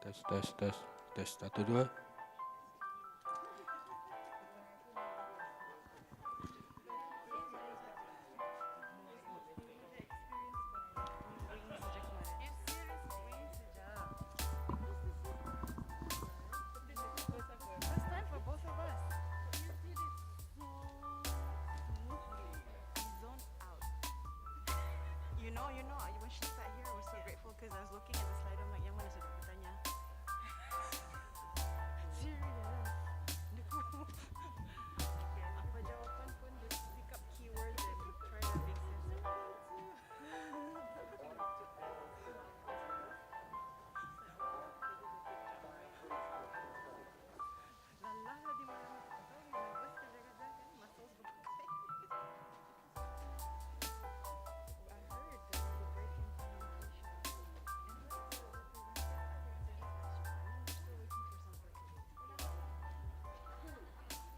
Tes, tes, tes, tes, satu, dua. First time for both of us. We zoned out. When she sat here, I was so grateful because I was looking at the slide. I'm like, yang mana sudah bertanya? Serious. Apa jawapan pun just pick up keywords and try to make sense of it. Lalah di mana tak tahu nervous kadang-kadang kan muscles berpakai. I heard there was a break in communication. And who is the representative? I think it's a question.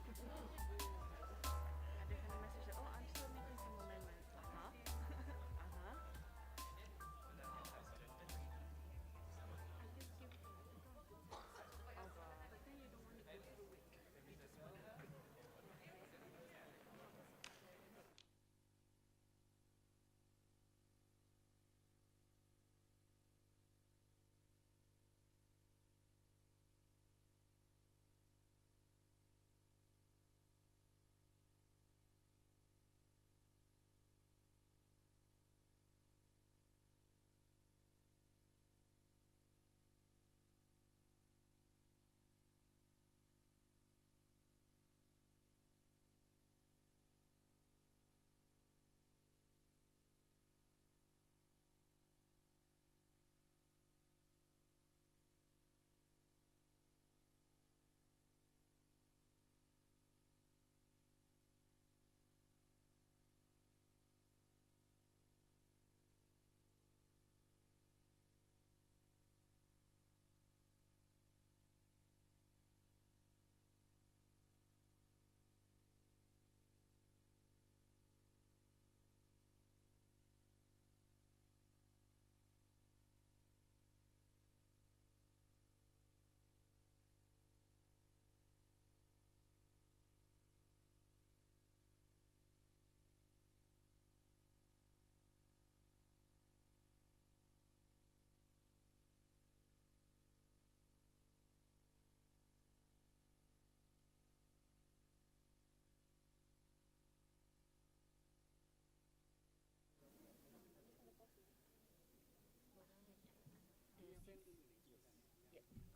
And then we're still waiting for some person. Ada kena message that, oh, I'm still making some amendments. Uh-huh.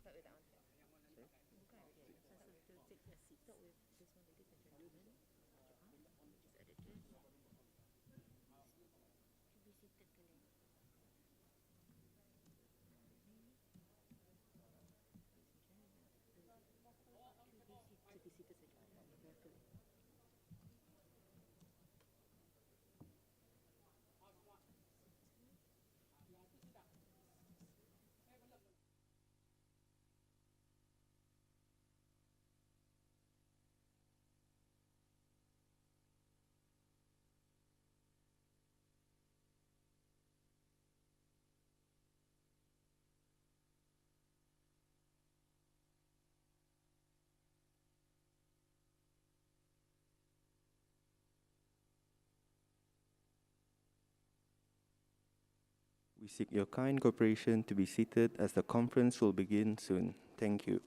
Start with that one first. Sorry? Buka already. So to take their seat. Start with this one, ladies and gentlemen. Just edit this. To be seated kalian. To be seated saja. Berapa? We seek your kind cooperation to be seated as the conference will begin soon. Thank you.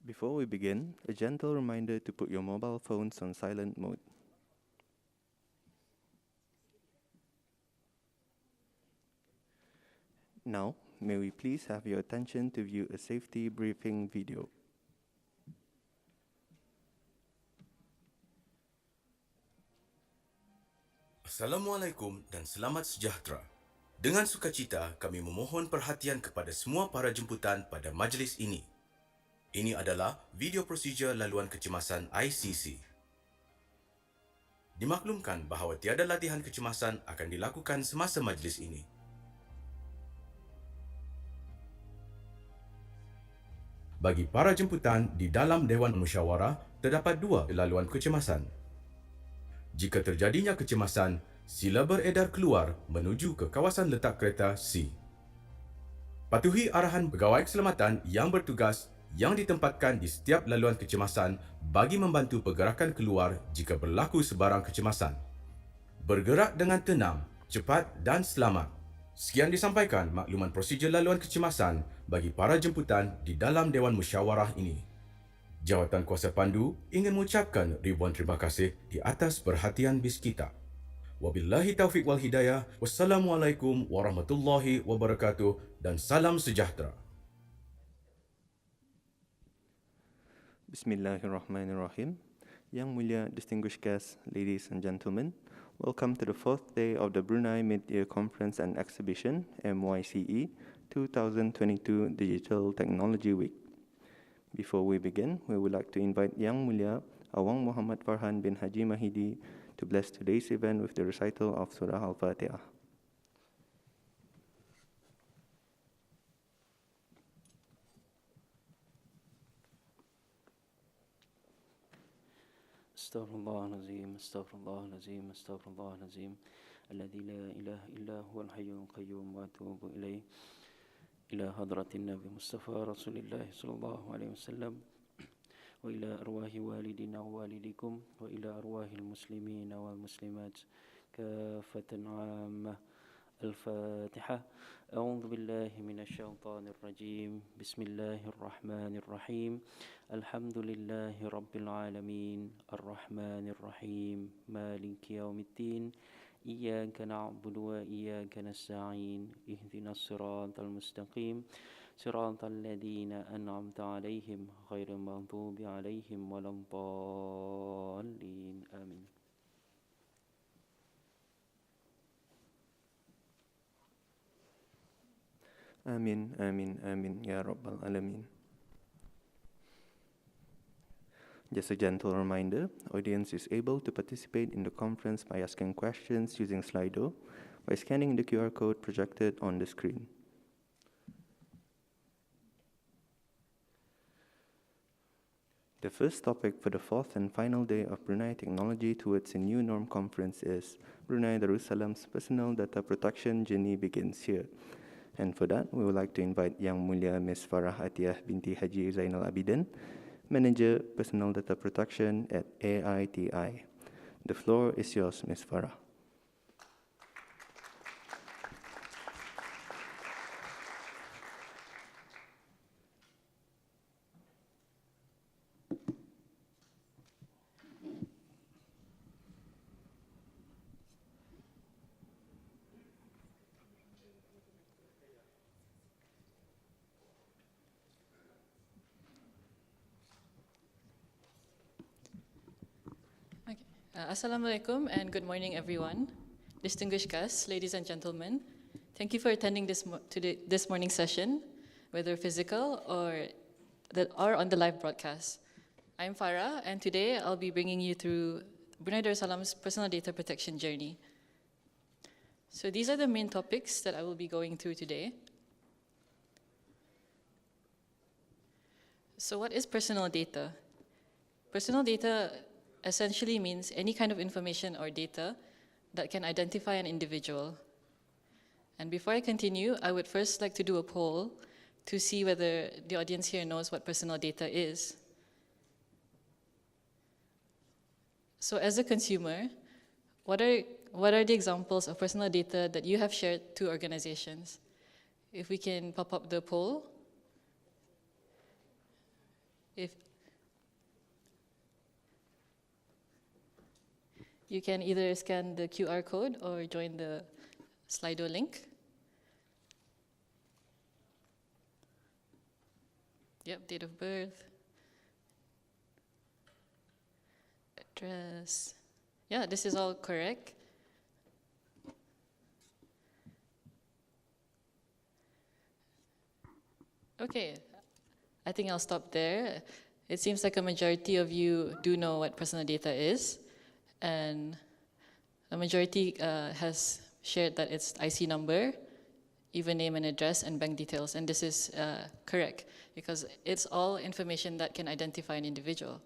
Before we begin, a gentle reminder to put your mobile phones on silent mode. Now, may we please have your attention to view a safety briefing video. Assalamualaikum dan selamat sejahtera. Dengan sukacita, kami memohon perhatian kepada semua para jemputan pada majlis ini. Ini adalah video prosedur laluan kecemasan ICC. Dimaklumkan bahawa tiada latihan kecemasan akan dilakukan semasa majlis ini. Bagi para jemputan di dalam Dewan Musyawarah, terdapat dua laluan kecemasan. Jika terjadinya kecemasan, sila beredar keluar menuju ke kawasan letak kereta C. Patuhi arahan pegawai keselamatan yang bertugas yang ditempatkan di setiap laluan kecemasan bagi membantu pergerakan keluar jika berlaku sebarang kecemasan. Bergerak dengan tenang, cepat dan selamat. Sekian disampaikan makluman prosedur laluan kecemasan bagi para jemputan di dalam Dewan Musyawarah ini. Jawatan Kuasa Pandu ingin mengucapkan ribuan terima kasih di atas perhatian BIS kita. Wabillahi taufiq wal hidayah. Wassalamualaikum warahmatullahi wabarakatuh dan salam sejahtera. Bismillahirrahmanirrahim. Yang Mulia distinguished guests, ladies and gentlemen, welcome to the fourth day of the Brunei Mid-Year Conference and Exhibition, MYCE 2022 Digital Technology Week. Before we begin, we would like to invite Yang Mulia Awang Muhammad Farhan bin Haji Mahidi to bless today's event with the recital of Surah Al-Fatiha. استغفر الله العظيم استغفر الله العظيم استغفر الله العظيم الذي لا إله إلا هو الحي القيوم وأتوب إليه إلى حضرة النبي مصطفى رسول الله صلى الله عليه وسلم وإلى أرواح والدنا ووالديكم وإلى أرواح المسلمين والمسلمات كافة عامة. الفاتحة. أعوذ بالله من الشيطان الرجيم. بسم الله الرحمن الرحيم. الحمد لله رب العالمين الرحمن الرحيم مالك يوم الدين إياك نعبد وإياك نستعين اهدنا الصراط المستقيم صراط الذين أنعمت عليهم غير المغضوب عليهم ولا الضالين آمين. Amin, amin, amin, ya Rabbal Alamin. Just a gentle reminder, audience is able to participate in the conference by asking questions using Slido by scanning the QR code projected on the screen. The first topic for the fourth and final day of Brunei Technology Towards a New Norm conference is Brunei Darussalam's Personal Data Protection Journey Begins Here. And for that, we would like to invite Yang Mulia Ms. Farah Atiyah binti Haji Zainal Abidin, Manager Personal Data Protection at AITI. The floor is yours, Ms. Farah. Assalamualaikum and good morning, everyone. Distinguished guests, ladies and gentlemen, thank you for attending this morning's session, whether physical or on the live broadcast. I'm Farah, and today I'll be bringing you through Brunei Darussalam's personal data protection journey. So these are the main topics that I will be going through today. So what is personal data? Personal data essentially means any kind of information or data that can identify an individual. And before I continue, I would first like to do a poll to see whether the audience here knows what personal data is. So as a consumer, what are the examples of personal data that you have shared to organizations? If we can pop up the poll. You can either scan the QR code or join the Slido link. Yep, date of birth, address. Yeah, this is all correct. Okay, I think I'll stop there. It seems like a majority of you do know what personal data is. And a majority has shared that it's IC number, even name and address and bank details. And this is correct because it's all information that can identify an individual.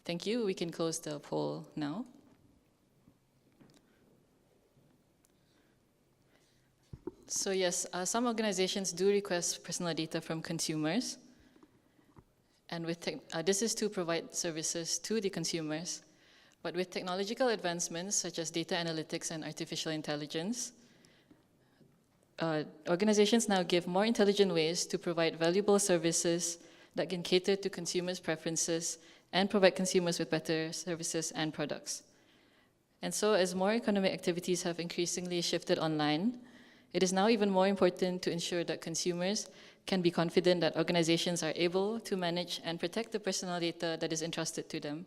Thank you. We can close the poll now. So yes, some organizations do request personal data from consumers. And with this is to provide services to the consumers. But with technological advancements such as data analytics and artificial intelligence, organizations now give more intelligent ways to provide valuable services that can cater to consumers' preferences and provide consumers with better services and products. And so as more economic activities have increasingly shifted online, it is now even more important to ensure that consumers can be confident that organizations are able to manage and protect the personal data that is entrusted to them.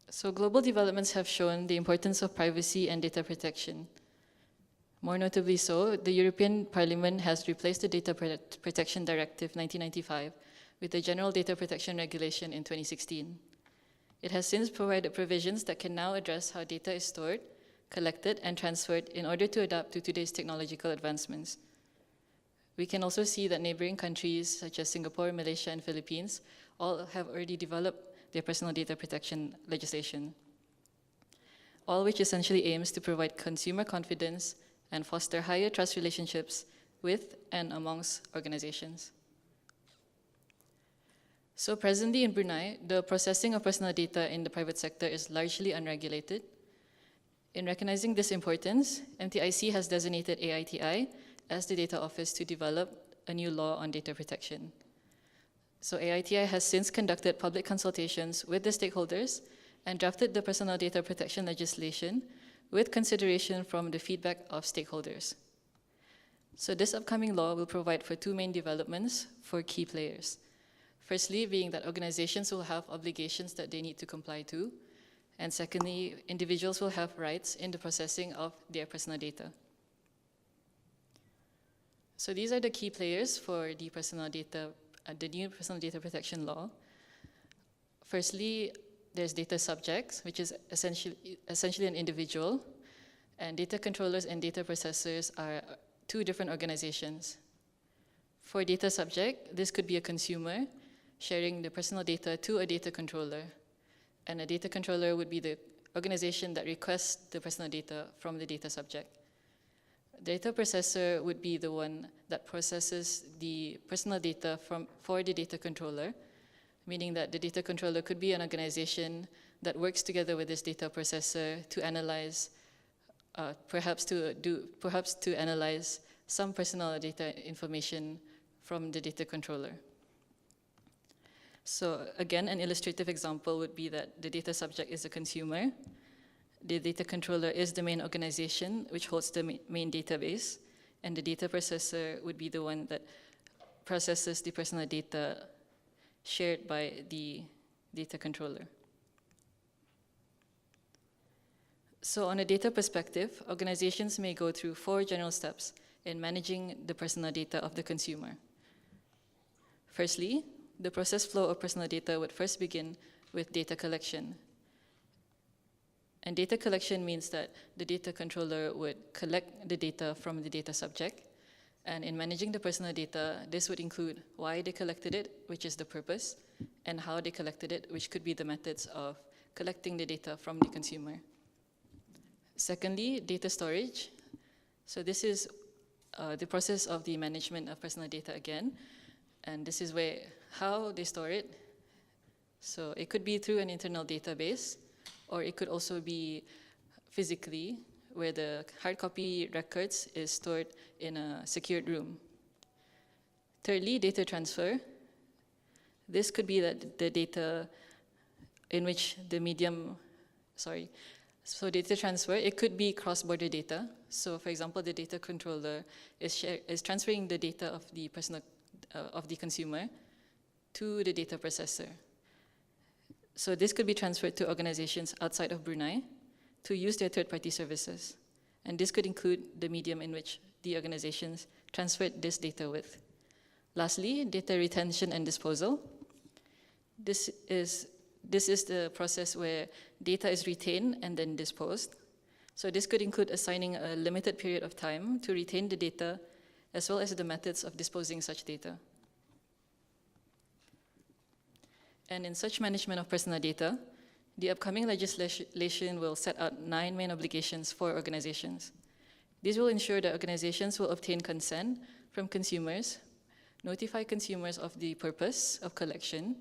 So global developments have shown the importance of privacy and data protection. More notably so, the European Parliament has replaced the Data Protection Directive 1995 with the General Data Protection Regulation in 2016. It has since provided provisions that can now address how data is stored, collected, and transferred in order to adapt to today's technological advancements. We can also see that neighboring countries such as Singapore, Malaysia, and Philippines all have already developed their personal data protection legislation, all which essentially aims to provide consumer confidence and foster higher trust relationships with and amongst organizations. So presently in Brunei, the processing of personal data in the private sector is largely unregulated. In recognizing this importance, MTIC has designated AITI as the data office to develop a new law on data protection. So AITI has since conducted public consultations with the stakeholders and drafted the personal data protection legislation with consideration from the feedback of stakeholders. So this upcoming law will provide for two main developments for key players. Firstly, being that organizations will have obligations that they need to comply to, and secondly, individuals will have rights in the processing of their personal data. So these are the key players for the personal data, the new personal data protection law. Firstly, there's data subjects, which is essentially an individual, and data controllers and data processors are two different organizations. For data subject, this could be a consumer sharing the personal data to a data controller, and a data controller would be the organization that requests the personal data from the data subject. Data processor would be the one that processes the personal data for the data controller, meaning that the data controller could be an organization that works together with this data processor to analyze, perhaps to analyze some personal data information from the data controller. So again, an illustrative example would be that the data subject is a consumer, the data controller is the main organization which holds the main database, and the data processor would be the one that processes the personal data shared by the data controller. So on a data perspective, organizations may go through 4 general steps in managing the personal data of the consumer. Firstly, the process flow of personal data would first begin with data collection. And data collection means that the data controller would collect the data from the data subject. And in managing the personal data, this would include why they collected it, which is the purpose, and how they collected it, which could be the methods of collecting the data from the consumer. Secondly, data storage. So this is the process of the management of personal data again. And this is where how they store it. So it could be through an internal database, or it could also be physically, where the hard copy records is stored in a secured room. Thirdly, data transfer. This could be the data in which the medium, so data transfer, it could be cross-border data. So for example, the data controller is transferring the data of the of the consumer to the data processor. So this could be transferred to organizations outside of Brunei to use their third-party services. And this could include the medium in which the organizations transferred this data with. Lastly, data retention and disposal. This is the process where data is retained and then disposed. So this could include assigning a limited period of time to retain the data, as well as the methods of disposing such data. And in such management of personal data, the upcoming legislation will set out 9 main obligations for organizations. These will ensure that organizations will obtain consent from consumers, notify consumers of the purpose of collection,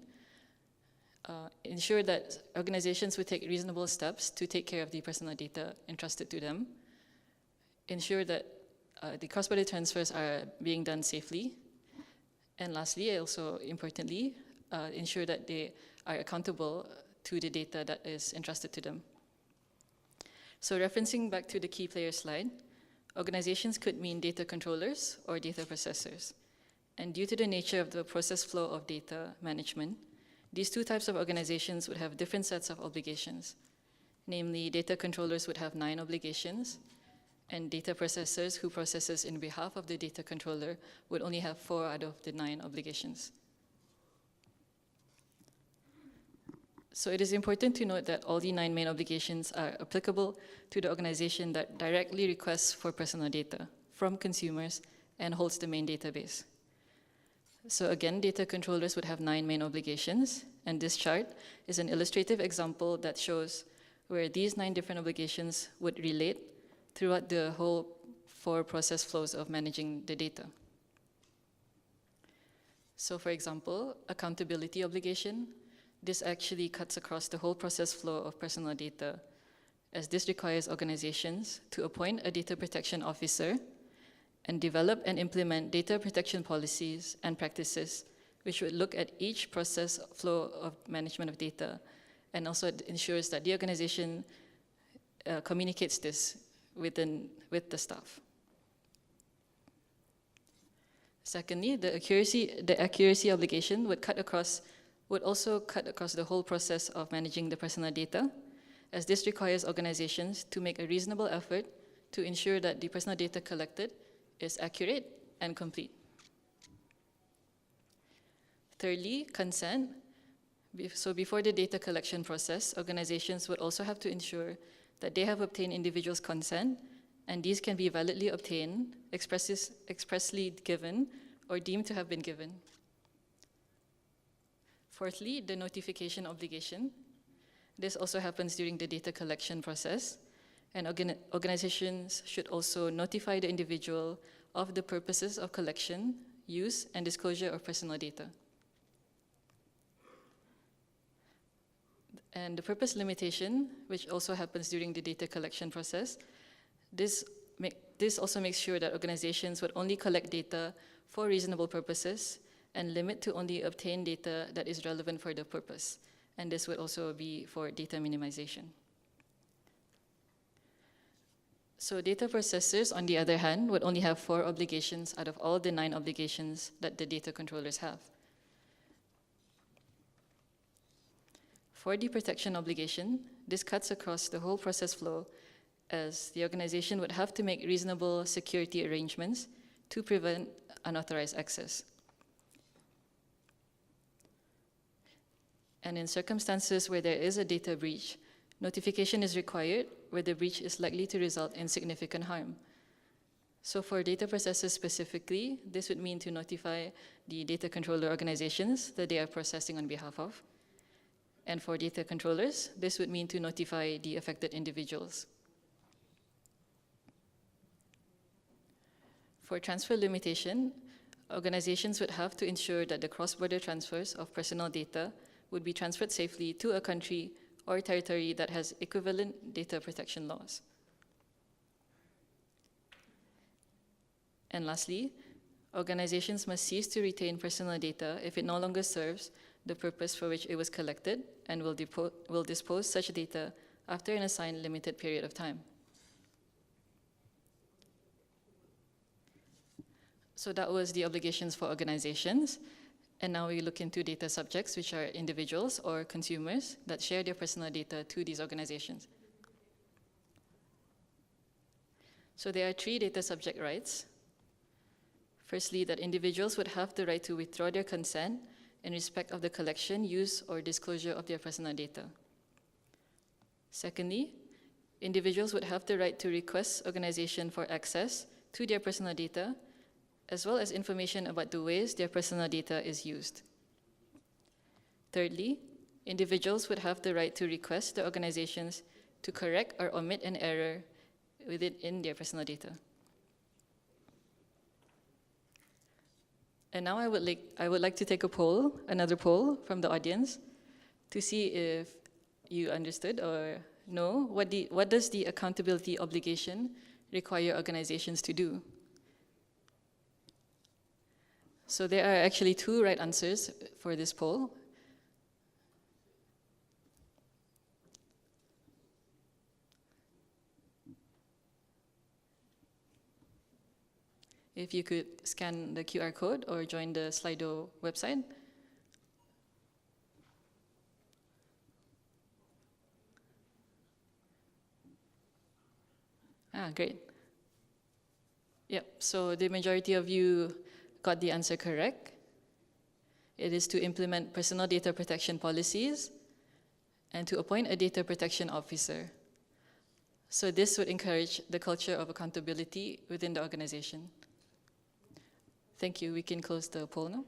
ensure that organizations will take reasonable steps to take care of the personal data entrusted to them, ensure that the cross-border transfers are being done safely, and lastly, also importantly, ensure that they are accountable to the data that is entrusted to them. So referencing back to the key player slide, organizations could mean data controllers or data processors. And due to the nature of the process flow of data management, these two types of organizations would have different sets of obligations. Namely, data controllers would have 9 obligations, and data processors who processes in behalf of the data controller would only have 4 out of the 9 obligations. So it is important to note that all the 9 main obligations are applicable to the organization that directly requests for personal data from consumers and holds the main database. So again, data controllers would have 9 main obligations, and this chart is an illustrative example that shows where these 9 different obligations would relate throughout the whole 4 process flows of managing the data. So for example, accountability obligation, this actually cuts across the whole process flow of personal data, as this requires organizations to appoint a data protection officer and develop and implement data protection policies and practices, which would look at each process flow of management of data, and also ensures that the organization communicates this with the staff. Secondly, the accuracy obligation would also cut across the whole process of managing the personal data, as this requires organizations to make a reasonable effort to ensure that the personal data collected is accurate and complete. Thirdly, consent. So before the data collection process, organizations would also have to ensure that they have obtained individuals' consent, and these can be validly obtained, expressly given, or deemed to have been given. Fourthly, the notification obligation. This also happens during the data collection process, and organizations should also notify the individual of the purposes of collection, use, and disclosure of personal data. And the purpose limitation, which also happens during the data collection process, this also makes sure that organizations would only collect data for reasonable purposes and limit to only obtain data that is relevant for the purpose. And this would also be for data minimization. So data processors, on the other hand, would only have 4 obligations out of all the 9 obligations that the data controllers have. For the protection obligation, this cuts across the whole process flow, as the organization would have to make reasonable security arrangements to prevent unauthorized access. And in circumstances where there is a data breach, notification is required where the breach is likely to result in significant harm. So for data processors specifically, this would mean to notify the data controller organizations that they are processing on behalf of. And for data controllers, this would mean to notify the affected individuals. For transfer limitation, organizations would have to ensure that the cross-border transfers of personal data would be transferred safely to a country or territory that has equivalent data protection laws. And lastly, organizations must cease to retain personal data if it no longer serves the purpose for which it was collected, and will dispose such data after an assigned limited period of time. So that was the obligations for organizations. And now we look into data subjects, which are individuals or consumers that share their personal data to these organizations. So there are 3 data subject rights. Firstly, that individuals would have the right to withdraw their consent in respect of the collection, use, or disclosure of their personal data. Secondly, individuals would have the right to request organization for access to their personal data, as well as information about the ways their personal data is used. Thirdly, individuals would have the right to request the organizations to correct or omit an error in their personal data. And now I would like to take another poll from the audience to see if you understood or know what does the accountability obligation require organizations to do. So there are actually 2 right answers for this poll. If you could scan the QR code or join the Slido website. Great. Yep, so the majority of you got the answer correct. It is to implement personal data protection policies and to appoint a data protection officer. So this would encourage the culture of accountability within the organization. Thank you. We can close the poll now.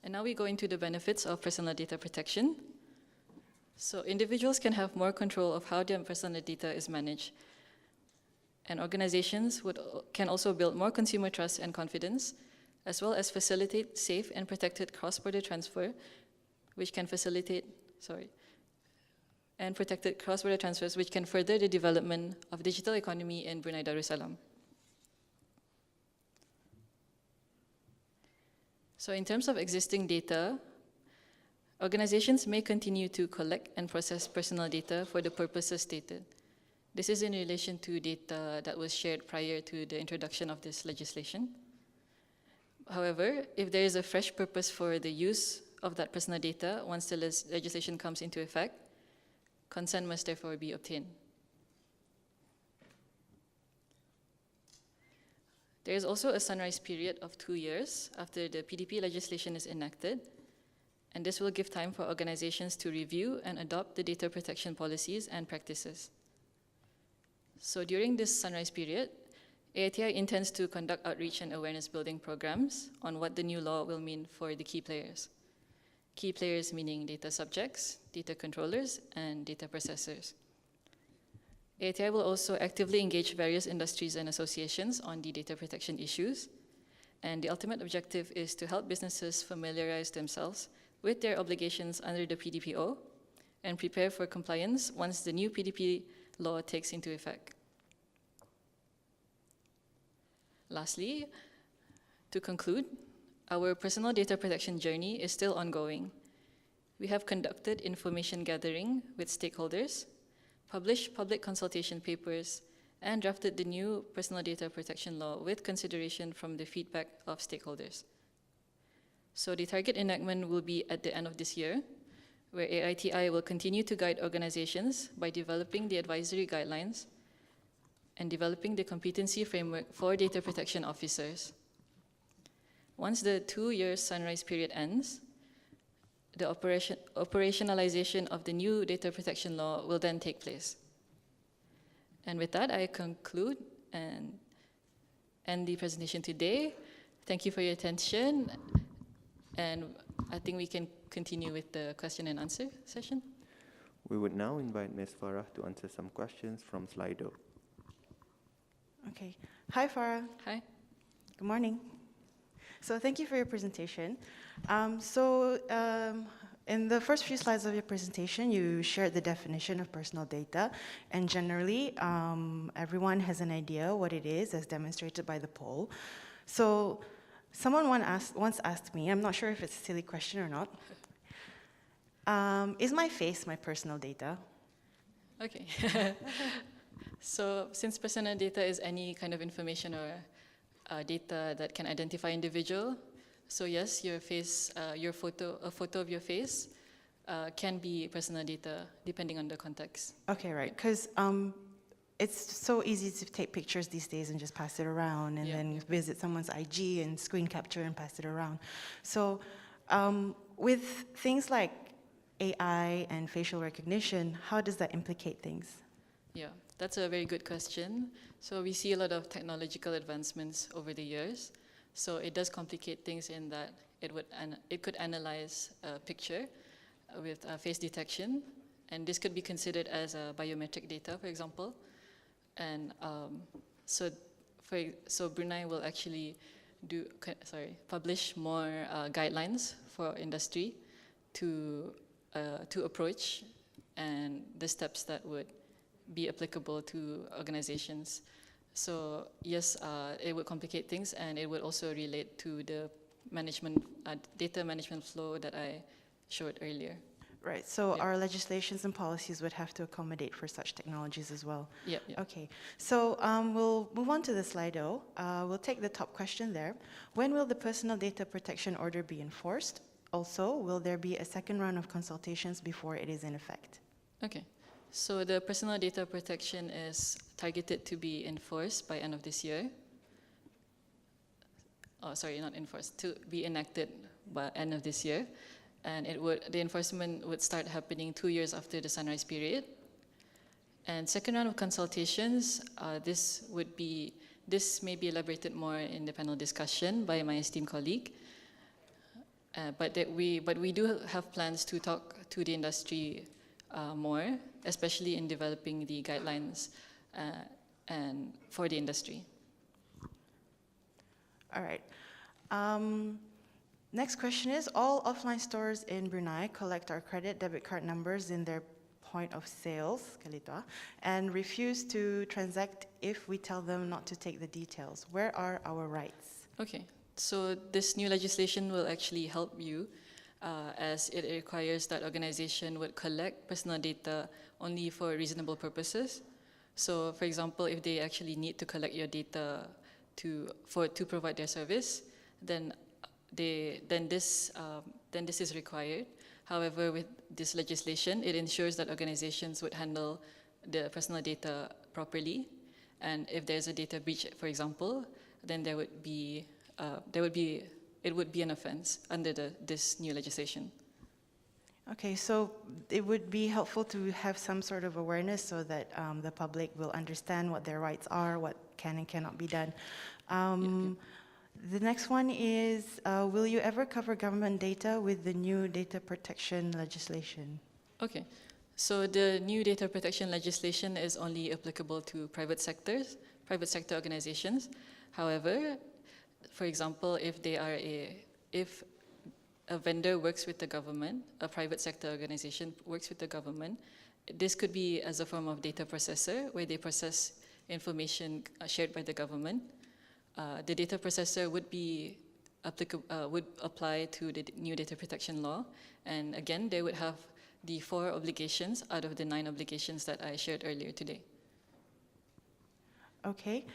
And now we go into the benefits of personal data protection. So individuals can have more control of how their personal data is managed. And organizations can also build more consumer trust and confidence, as well as facilitate safe and protected cross-border transfer, which can and protected cross-border transfers, which can further the development of digital economy in Brunei Darussalam. So in terms of existing data, organizations may continue to collect and process personal data for the purposes stated. This is in relation to data that was shared prior to the introduction of this legislation. However, if there is a fresh purpose for the use of that personal data once the legislation comes into effect, consent must therefore be obtained. There is also a sunrise period of 2 years after the PDP legislation is enacted, and this will give time for organizations to review and adopt the data protection policies and practices. So during this sunrise period, AITI intends to conduct outreach and awareness building programs on what the new law will mean for the key players. Key players meaning data subjects, data controllers, and data processors. AITI will also actively engage various industries and associations on the data protection issues, and the ultimate objective is to help businesses familiarize themselves with their obligations under the PDPO and prepare for compliance once the new PDP law takes into effect. Lastly, to conclude, our personal data protection journey is still ongoing. We have conducted information gathering with stakeholders, published public consultation papers, and drafted the new personal data protection law with consideration from the feedback of stakeholders. So the target enactment will be at the end of this year, where AITI will continue to guide organizations by developing the advisory guidelines and developing the competency framework for data protection officers. Once the 2-year sunrise period ends, the operationalization of the new data protection law will then take place. And with that, I conclude and end the presentation today. Thank you for your attention, and I think we can continue with the question and answer session. We would now invite Ms. Farah to answer some questions from Slido. Okay. Hi, Farah. Hi. Good morning. So thank you for your presentation. In the first few slides of your presentation, you shared the definition of personal data, and generally, everyone has an idea what it is, as demonstrated by the poll. So someone once asked me, I'm not sure if it's a silly question or not, is my face my personal data? Okay. So since personal data is any kind of information or data that can identify individual, so yes, your face, a photo of your face can be personal data depending on the context. Okay, right, because it's so easy to take pictures these days and just pass it around and Yeah, then yeah. visit someone's IG and screen capture and pass it around. So with things like AI and facial recognition, how does that implicate things? Yeah, that's a very good question. So we see a lot of technological advancements over the years. So it does complicate things in that it could analyze a picture with face detection, and this could be considered as biometric data, for example. And so Brunei will actually publish more guidelines for industry to approach and the steps that would be applicable to organizations. So yes, it would complicate things, and it would also relate to the data management flow that I showed earlier. Right, so Yeah. our legislations and policies would have to accommodate for such technologies as well. Yeah, yeah. Okay, so we'll move on to the Slido. We'll take the top question there. When will the Personal Data Protection Order be enforced? Also, will there be a second round of consultations before it is in effect? Okay. So the personal data protection is targeted to be enforced by end of this year. Oh, sorry, not enforced, to be enacted by end of this year. And the enforcement would start happening 2 years after the sunrise period. And second round of consultations, this may be elaborated more in the panel discussion by my esteemed colleague. But we do have plans to talk to the industry more, especially in developing the guidelines and for the industry. All right. Next question is, all offline stores in Brunei collect our credit debit card numbers in their point of sales, and refuse to transact if we tell them not to take the details. Where are our rights? Okay, so this new legislation will actually help you as it requires that organization would collect personal data only for reasonable purposes. So for example, if they actually need to collect your data to provide their service, then this is required. However, with this legislation, it ensures that organizations would handle the personal data properly, and if there's a data breach, for example, then it would be an offense under this new legislation. Okay, so it would be helpful to have some sort of awareness so that the public will understand what their rights are, what can and cannot be done. The next one is, will you ever cover government data with the new data protection legislation? Okay, so the new data protection legislation is only applicable to private sector organizations. However, for example, if a vendor works with the government, a private sector organization works with the government, this could be as a form of data processor where they process information shared by the government. The data processor would apply to the new data protection law, and again, they would have the 4 obligations out of the 9 obligations that I shared earlier today. Okay.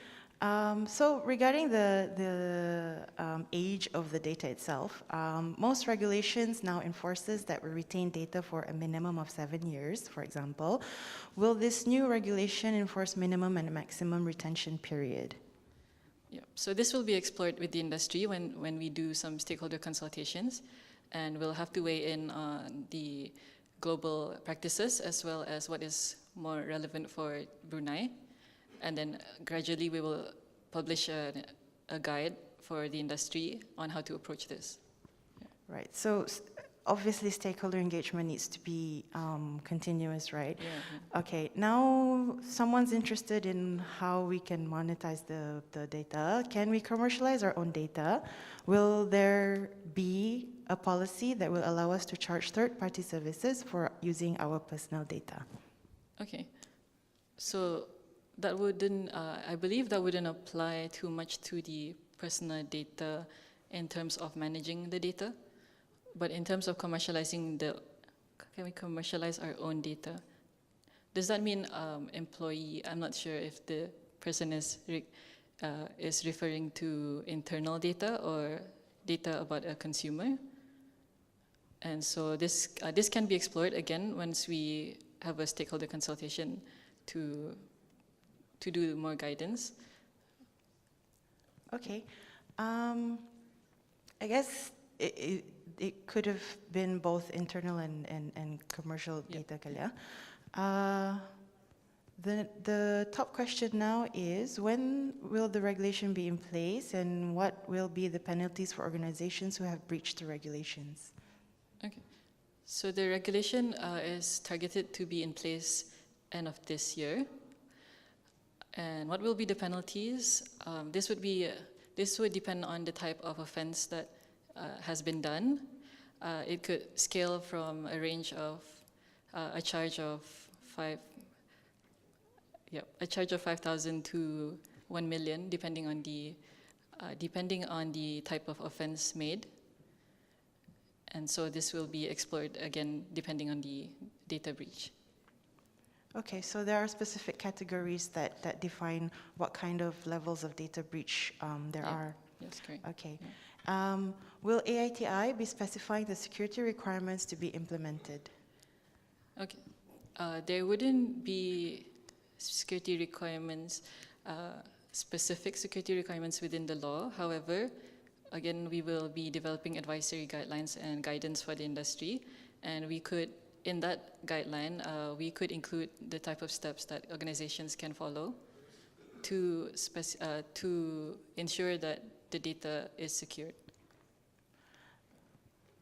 So regarding the age of the data itself, most regulations now enforces that we retain data for a minimum of 7 years, for example. Will this new regulation enforce minimum and maximum retention period? Yeah. So this will be explored with the industry when we do some stakeholder consultations, and we'll have to weigh in on the global practices as well as what is more relevant for Brunei. And then gradually we will publish a guide for the industry on how to approach this. Right, so obviously stakeholder engagement needs to be continuous, right? Yeah. Okay, now someone's interested in how we can monetize the data. Can we commercialize our own data? Will there be a policy that will allow us to charge third-party services for using our personal data? Okay, so that wouldn't, I believe that wouldn't apply too much to the personal data in terms of managing the data. But in terms of commercializing can we commercialize our own data? Does that mean employee? I'm not sure if the person is referring to internal data or data about a consumer. And so this can be explored again once we have a stakeholder consultation to to do more guidance. Okay. I guess it could have been both internal and commercial data, Kalia. The top question now is, when will the regulation be in place, and what will be the penalties for organizations who have breached the regulations? Okay. So the regulation is targeted to be in place end of this year. And what will be the penalties? This would depend on the type of offense that has been done. It could scale from a range of a charge of 5,000 to 1 million, depending on the type of offense made. And so this will be explored again, depending on the data breach. Okay, so there are specific categories that define what kind of levels of data breach there are. Yes, correct. Okay. Will AITI be specifying the security requirements to be implemented? Okay. There wouldn't be security requirements, specific security requirements within the law. However, again, we will be developing advisory guidelines and guidance for the industry, and we could, in that guideline, we could include the type of steps that organizations can follow to ensure that the data is secured.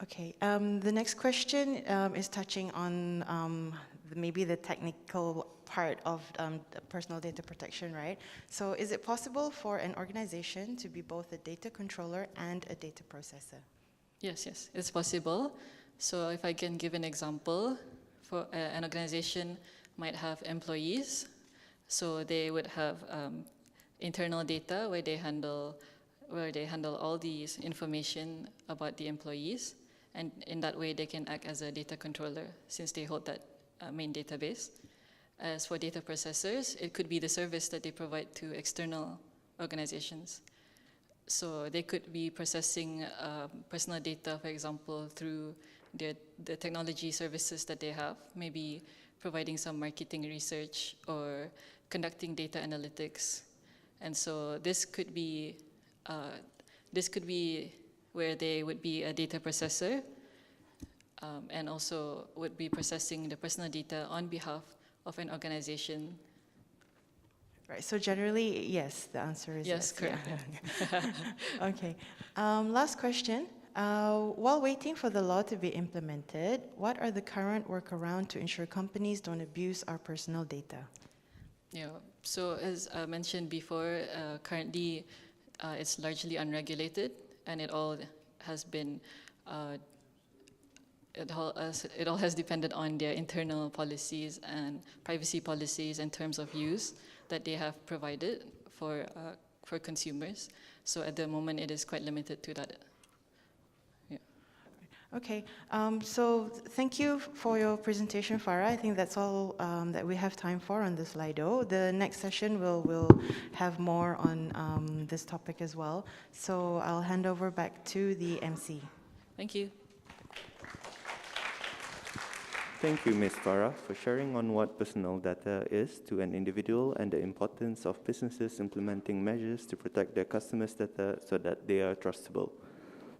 Okay. The next question is touching on maybe the technical part of the personal data protection, right? So is it possible for an organization to be both a data controller and a data processor? Yes, it's possible. So if I can give an example, for an organization might have employees, so they would have internal data where they handle all these information about the employees, and in that way they can act as a data controller since they hold that main database. As for data processors, it could be the service that they provide to external organizations. So they could be processing personal data, for example, through the technology services that they have, maybe providing some marketing research or conducting data analytics. And so this could be where they would be a data processor and also would be processing the personal data on behalf of an organization. Right, so generally, yes, the answer is yes. Yes, correct. Yeah. Okay. Last question. While waiting for the law to be implemented, what are the current workarounds to ensure companies don't abuse our personal data? Yeah, so as mentioned before, currently it's largely unregulated, and it all has depended on their internal policies and privacy policies and terms of use that they have provided for consumers. So at the moment, it is quite limited to that. Yeah. Okay, so thank you for your presentation, Farah. I think that's all that we have time for on the Slido. The next session will have more on this topic as well. So I'll hand over back to the MC. Thank you. Thank you, Ms. Farah, for sharing on what personal data is to an individual and the importance of businesses implementing measures to protect their customers' data so that they are trustable.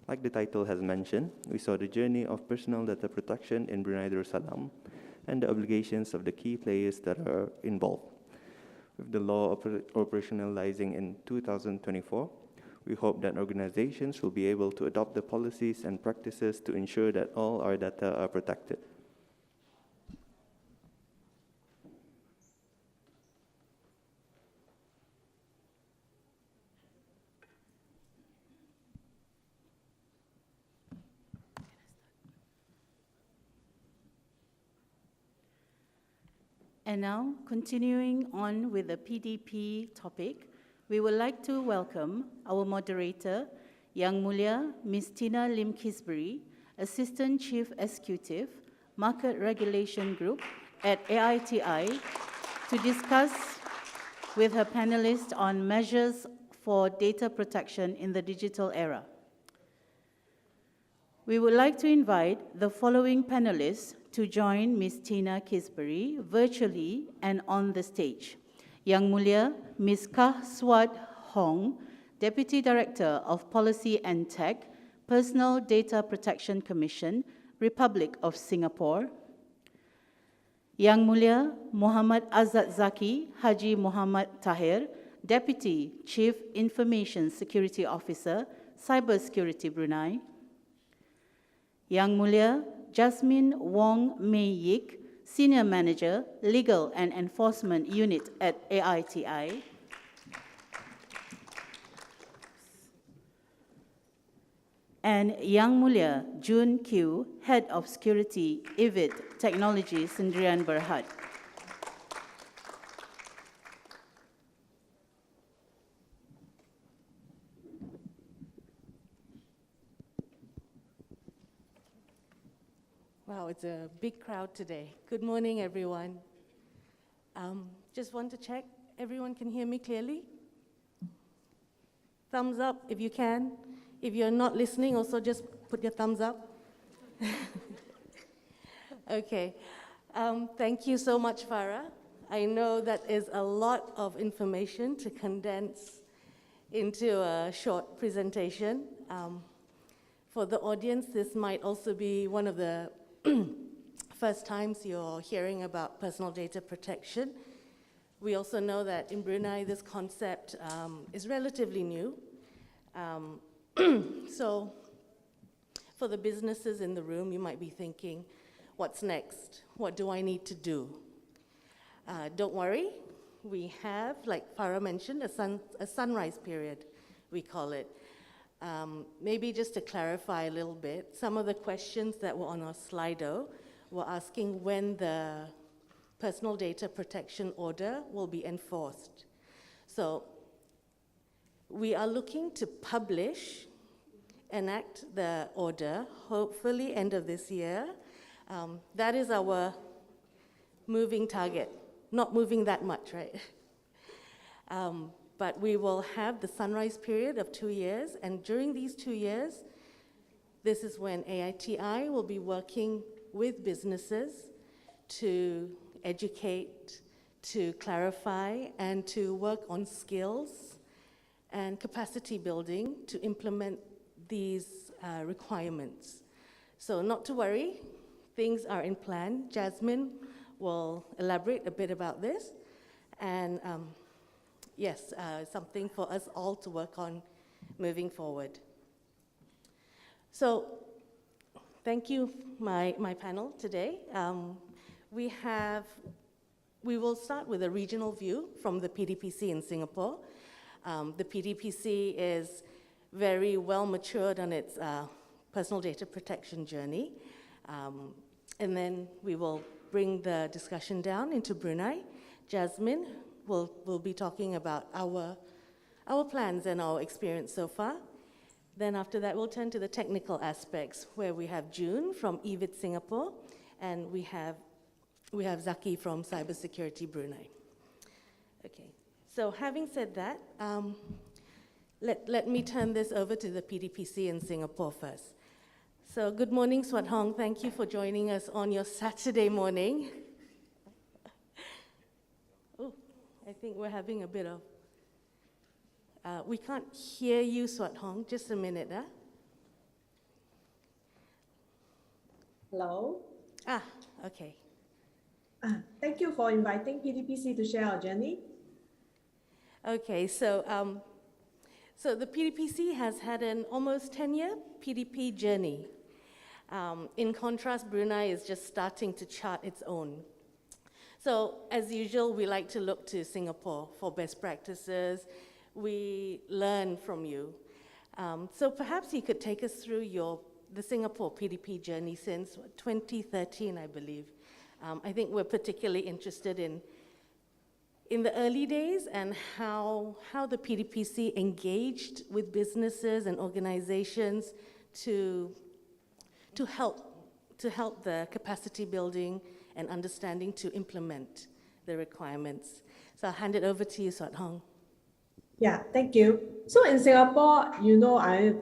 Like the title has mentioned, we saw the journey of personal data protection in Brunei Darussalam and the obligations of the key players that are involved. With the law operationalizing in 2024, we hope that organizations will be able to adopt the policies and practices to ensure that all our data are protected. And now, continuing on with the PDP topic, we would like to welcome our moderator, Yang Mulia Ms. Tina Lim Kisbury, Assistant Chief Executive, Market Regulation Group at AITI, to discuss with her panelists on measures for data protection in the digital era. We would like to invite the following panelists to join Ms. Tina Kisbury virtually and on the stage. Yang Mulia Ms. Kah Swat Hong, Deputy Director of Policy and Tech, Personal Data Protection Commission, Republic of Singapore. Yang Mulia Muhammad Azad Zaki Haji Muhammad Tahir, Deputy Chief Information Security Officer, Cybersecurity Brunei. Yang Mulia Jasmine Wong Mei Yik, Senior Manager, Legal and Enforcement Unit at AITI. And Yang Mulia Jun Q, Head of Security, IVIT Technology, Sendirian Berhad. Wow, it's a big crowd today. Good morning, everyone. Just want to check, everyone can hear me clearly? Thumbs up if you can. If you're not listening, also just put your thumbs up. Okay. Thank you so much, Farah. I know that is a lot of information to condense into a short presentation. For the audience, this might also be one of the first times you're hearing about personal data protection. We also know that in Brunei, this concept is relatively new. So for the businesses in the room, you might be thinking, what's next? What do I need to do? Don't worry, we have, like Farah mentioned, a sunrise period, we call it. Maybe just to clarify a little bit, some of the questions that were on our Slido were asking when the personal data protection order will be enforced. So we are looking to enact the order, hopefully end of this year. That is our moving target, not moving that much, right? But we will have the sunrise period of 2 years, and during these 2 years, this is when AITI will be working with businesses to educate, to clarify, and to work on skills and capacity building to implement these requirements. So not to worry, things are in plan. Jasmine will elaborate a bit about this, and yes, something for us all to work on moving forward. So thank you, my panel today. We will start with a regional view from the PDPC in Singapore. The PDPC is very well matured on its personal data protection journey. And then we will bring the discussion down into Brunei. Jasmine will be talking about our plans and our experience so far. Then after that, we'll turn to the technical aspects, where we have June from IVIT Singapore, and we have Zaki from Cybersecurity Brunei. Okay, so having said that, let me turn this over to the PDPC in Singapore first. So good morning, Swat Hong. Thank you for joining us on your Saturday morning. Oh, I think we're having a bit of... we can't hear you, Swat Hong. Just a minute, huh? Hello. Okay. Thank you for inviting PDPC to share our journey. Okay, so the PDPC has had an almost 10-year PDP journey. In contrast, Brunei is just starting to chart its own. So as usual, we like to look to Singapore for best practices. We learn from you. So perhaps you could take us through the Singapore PDP journey since 2013, I believe. I think we're particularly interested in the early days and how the PDPC engaged with businesses and organizations to help the capacity building and understanding to implement the requirements. So I'll hand it over to you, Swat Hong. Yeah, thank you. So in Singapore, you know,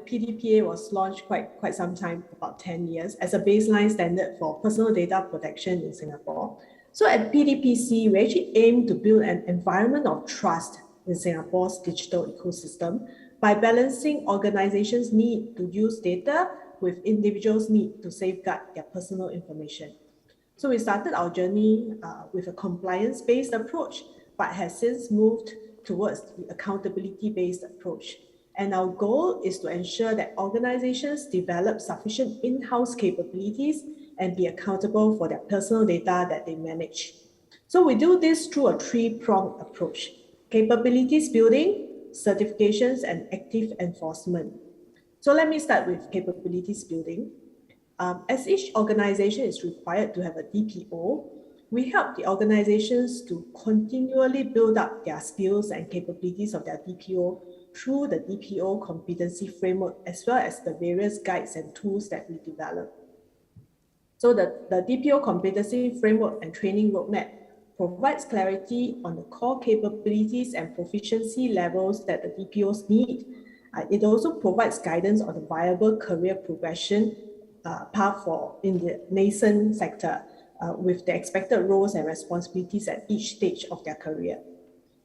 PDPA was launched quite some time, about 10 years, as a baseline standard for personal data protection in Singapore. So at PDPC, we actually aim to build an environment of trust in Singapore's digital ecosystem by balancing organizations' need to use data with individuals' need to safeguard their personal information. So we started our journey with a compliance-based approach, but has since moved towards the accountability-based approach. And our goal is to ensure that organizations develop sufficient in-house capabilities and be accountable for their personal data that they manage. So we do this through a three-pronged approach: capabilities building, certifications, and active enforcement. So let me start with capabilities building. As each organization is required to have a DPO, we help the organizations to continually build up their skills and capabilities of their DPO through the DPO competency framework, as well as the various guides and tools that we develop. So the DPO competency framework and training roadmap provides clarity on the core capabilities and proficiency levels that the DPOs need. It also provides guidance on the viable career progression path in the nascent sector with the expected roles and responsibilities at each stage of their career.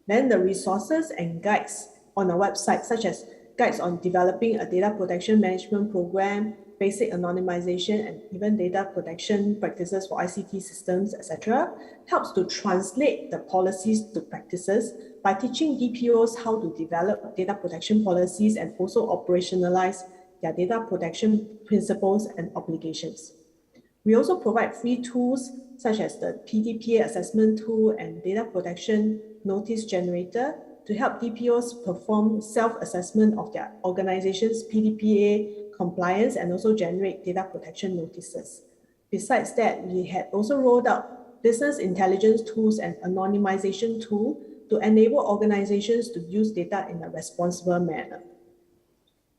Then the resources and guides on our website, such as guides on developing a data protection management program, basic anonymization, and even data protection practices for ICT systems, etc., helps to translate the policies to practices by teaching DPOs how to develop data protection policies and also operationalize their data protection principles and obligations. We also provide free tools such as the PDPA assessment tool and data protection notice generator to help DPOs perform self-assessment of their organization's PDPA compliance and also generate data protection notices. Besides that, we had also rolled out business intelligence tools and anonymization tool to enable organizations to use data in a responsible manner.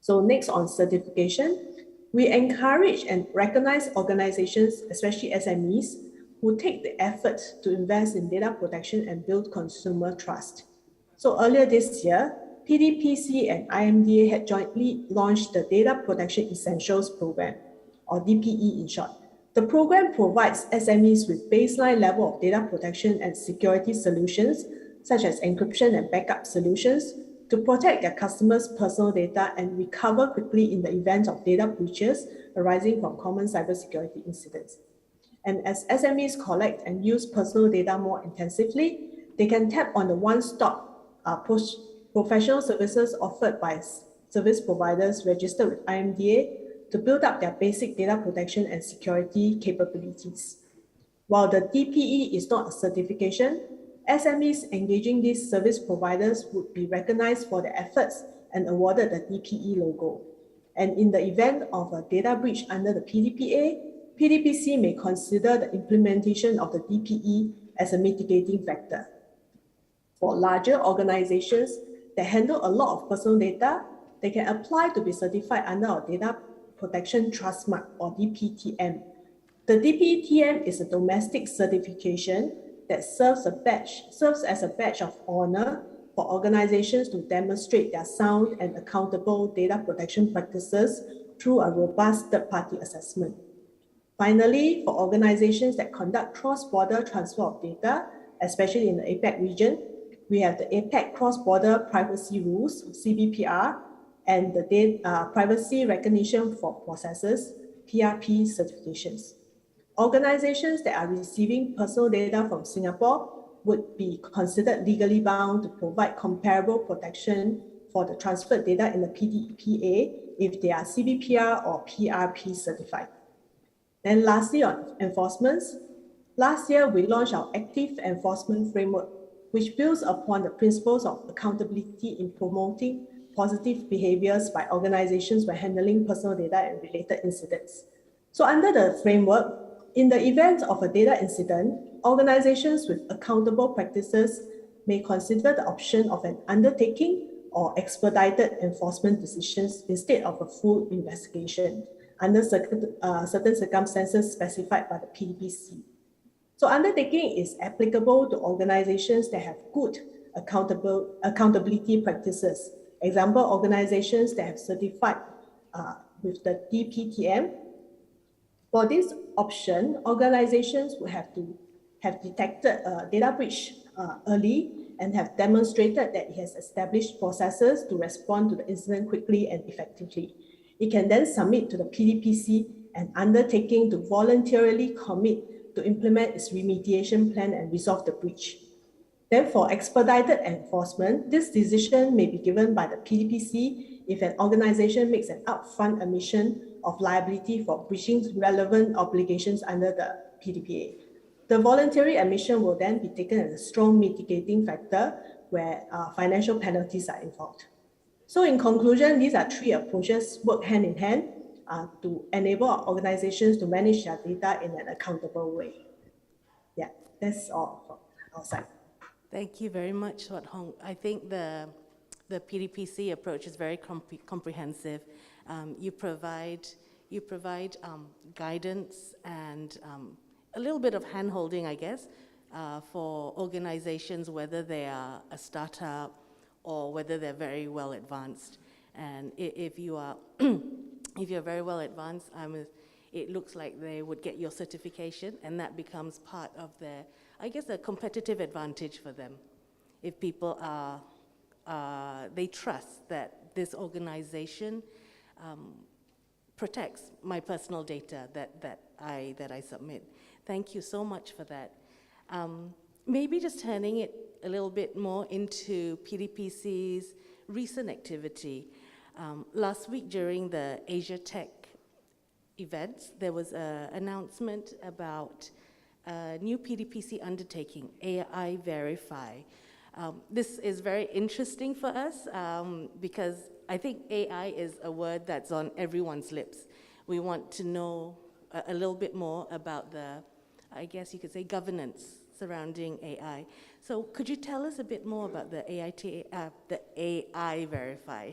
So next, on certification, we encourage and recognize organizations, especially SMEs, who take the effort to invest in data protection and build consumer trust. So earlier this year, PDPC and IMDA had jointly launched the Data Protection Essentials Program, or DPE in short. The program provides SMEs with baseline level of data protection and security solutions, such as encryption and backup solutions, to protect their customers' personal data and recover quickly in the event of data breaches arising from common cybersecurity incidents. And as SMEs collect and use personal data more intensively, they can tap on the one-stop professional services offered by service providers registered with IMDA to build up their basic data protection and security capabilities. While the DPE is not a certification, SMEs engaging these service providers would be recognized for their efforts and awarded the DPE logo. And in the event of a data breach under the PDPA, PDPC may consider the implementation of the DPE as a mitigating factor. For larger organizations that handle a lot of personal data, they can apply to be certified under our Data Protection Trust Mark, or DPTM. The DPTM is a domestic certification that serves as a badge of honor for organizations to demonstrate their sound and accountable data protection practices through a robust third-party assessment. Finally, for organizations that conduct cross-border transfer of data, especially in the APAC region, we have the APAC Cross-Border Privacy Rules, CBPR, and the Privacy Recognition for Processes, PRP certifications. Organizations that are receiving personal data from Singapore would be considered legally bound to provide comparable protection for the transferred data in the PDPA if they are CBPR or PRP certified. Then lastly, on enforcements, last year we launched our Active Enforcement Framework, which builds upon the principles of accountability in promoting positive behaviors by organizations when handling personal data and related incidents. So under the framework, in the event of a data incident, organizations with accountable practices may consider the option of an undertaking or expedited enforcement decisions instead of a full investigation under certain circumstances specified by the PDPC. So undertaking is applicable to organizations that have good accountability practices. Example, organizations that have certified with the DPTM. For this option, organizations will have to have detected a data breach early and have demonstrated that it has established processes to respond to the incident quickly and effectively. It can then submit to the PDPC an undertaking to voluntarily commit to implement its remediation plan and resolve the breach. Then for expedited enforcement, this decision may be given by the PDPC if an organization makes an upfront admission of liability for breaching relevant obligations under the PDPA. The voluntary admission will then be taken as a strong mitigating factor where financial penalties are involved. So in conclusion, these are three approaches work hand in hand to enable organizations to manage their data in an accountable way. Yeah, that's all from our side. Thank you very much, Wat Hong. I think the PDPC approach is very comprehensive. You provide guidance and a little bit of hand-holding, I guess, for organizations, whether they are a startup or whether they're very well advanced. And if you are, if you're very well advanced, it looks like they would get your certification, and that becomes part of their, I guess, a competitive advantage for them. If people they trust that this organization protects my personal data that I submit. Thank you so much for that. Maybe just turning it a little bit more into PDPC's recent activity. Last week during the Asia Tech events, there was an announcement about a new PDPC undertaking, AI Verify. This is very interesting for us because I think AI is a word that's on everyone's lips. We want to know a little bit more about the, I guess you could say, governance surrounding AI. So could you tell us a bit more about the AI Verify?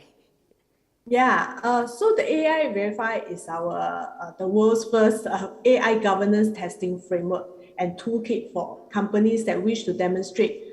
Yeah, so the AI Verify is the world's first AI governance testing framework and toolkit for companies that wish to demonstrate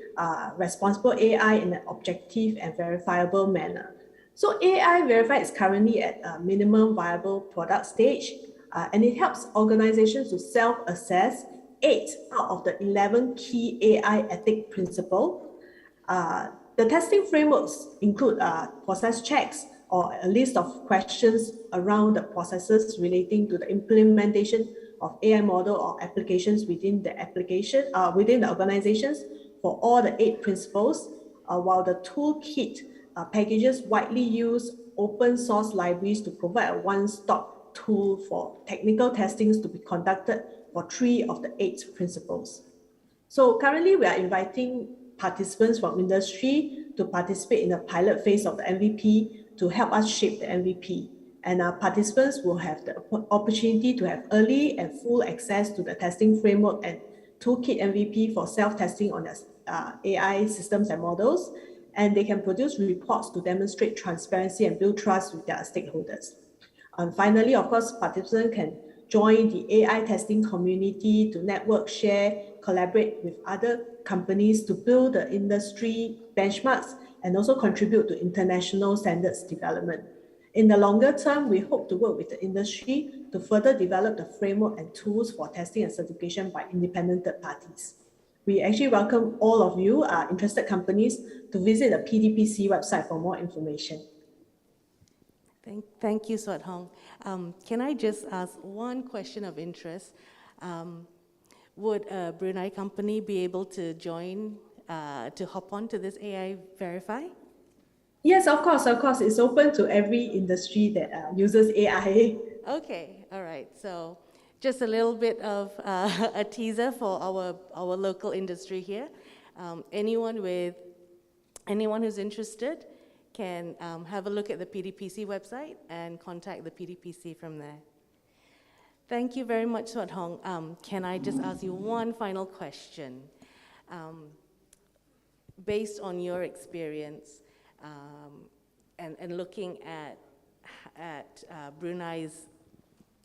responsible AI in an objective and verifiable manner. So AI Verify is currently at a minimum viable product stage, and it helps organizations to self-assess 8 out of the 11 key AI ethic principles. The testing frameworks include process checks or a list of questions around the processes relating to the implementation of AI model or applications within the organizations for all the 8 principles, while the toolkit packages widely used open source libraries to provide a one-stop tool for technical testings to be conducted for 3 of the 8 principles. So currently we are inviting participants from industry to participate in the pilot phase of the MVP to help us shape the MVP. And our participants will have the opportunity to have early and full access to the testing framework and toolkit MVP for self-testing on their AI systems and models. And they can produce reports to demonstrate transparency and build trust with their stakeholders. And finally, of course, participants can join the AI testing community to network, share, collaborate with other companies to build the industry benchmarks and also contribute to international standards development. In the longer term, we hope to work with the industry to further develop the framework and tools for testing and certification by independent third parties. We actually welcome all of you, interested companies, to visit the PDPC website for more information. Thank you, Swat Hong. Can I just ask one question of interest? Would a Brunei company be able to join, to hop on to this AI Verify? Yes, of course. It's open to every industry that uses AI. Okay, all right. So just a little bit of a teaser for our local industry here. Anyone who's interested can have a look at the PDPC website and contact the PDPC from there. Thank you very much, Swat Hong. Can I just ask you one final question? Based on your experience and looking at Brunei's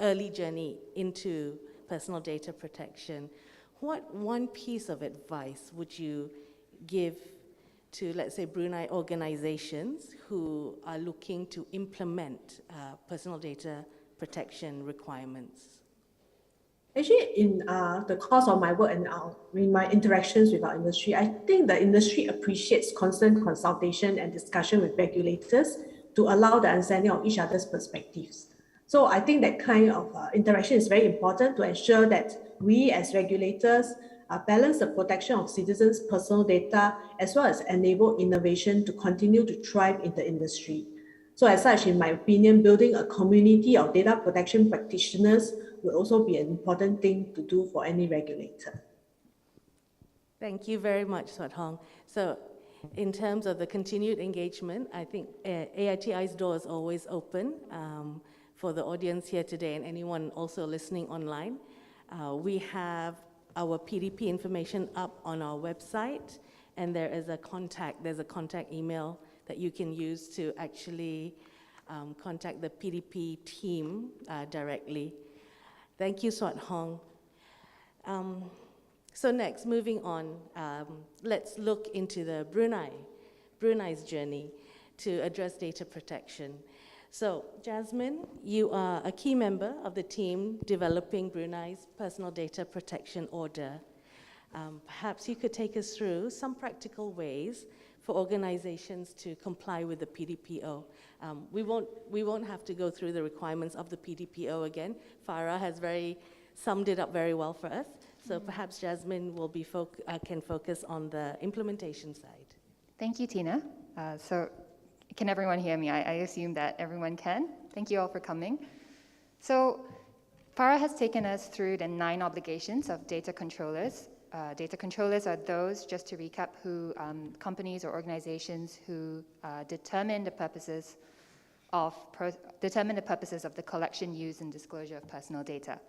early journey into personal data protection, what one piece of advice would you give to, let's say, Brunei organizations who are looking to implement personal data protection requirements? Actually, in the course of my work and in my interactions with our industry, I think the industry appreciates constant consultation and discussion with regulators to allow the understanding of each other's perspectives. So I think that kind of interaction is very important to ensure that we as regulators balance the protection of citizens' personal data as well as enable innovation to continue to thrive in the industry. So as such, in my opinion, building a community of data protection practitioners will also be an important thing to do for any regulator. Thank you very much, Swat Hong. So in terms of the continued engagement, I think AITI's door is always open for the audience here today and anyone also listening online. We have our PDP information up on our website, and there's a contact email that you can use to actually contact the PDP team directly. Thank you, Swat Hong. So next, moving on, let's look into the Brunei's journey to address data protection. So Jasmine, you are a key member of the team developing Brunei's personal data protection order. Perhaps you could take us through some practical ways for organizations to comply with the PDPO. We won't have to go through the requirements of the PDPO again. Farah has summed it up very well for us. So perhaps Jasmine will can focus on the implementation side. Thank you, Tina. So can everyone hear me? I assume that everyone can. Thank you all for coming. So Farah has taken us through the 9 obligations of data controllers. Data controllers are those, just to recap, who companies or organizations who determine the purposes of the collection, use, and disclosure of personal data.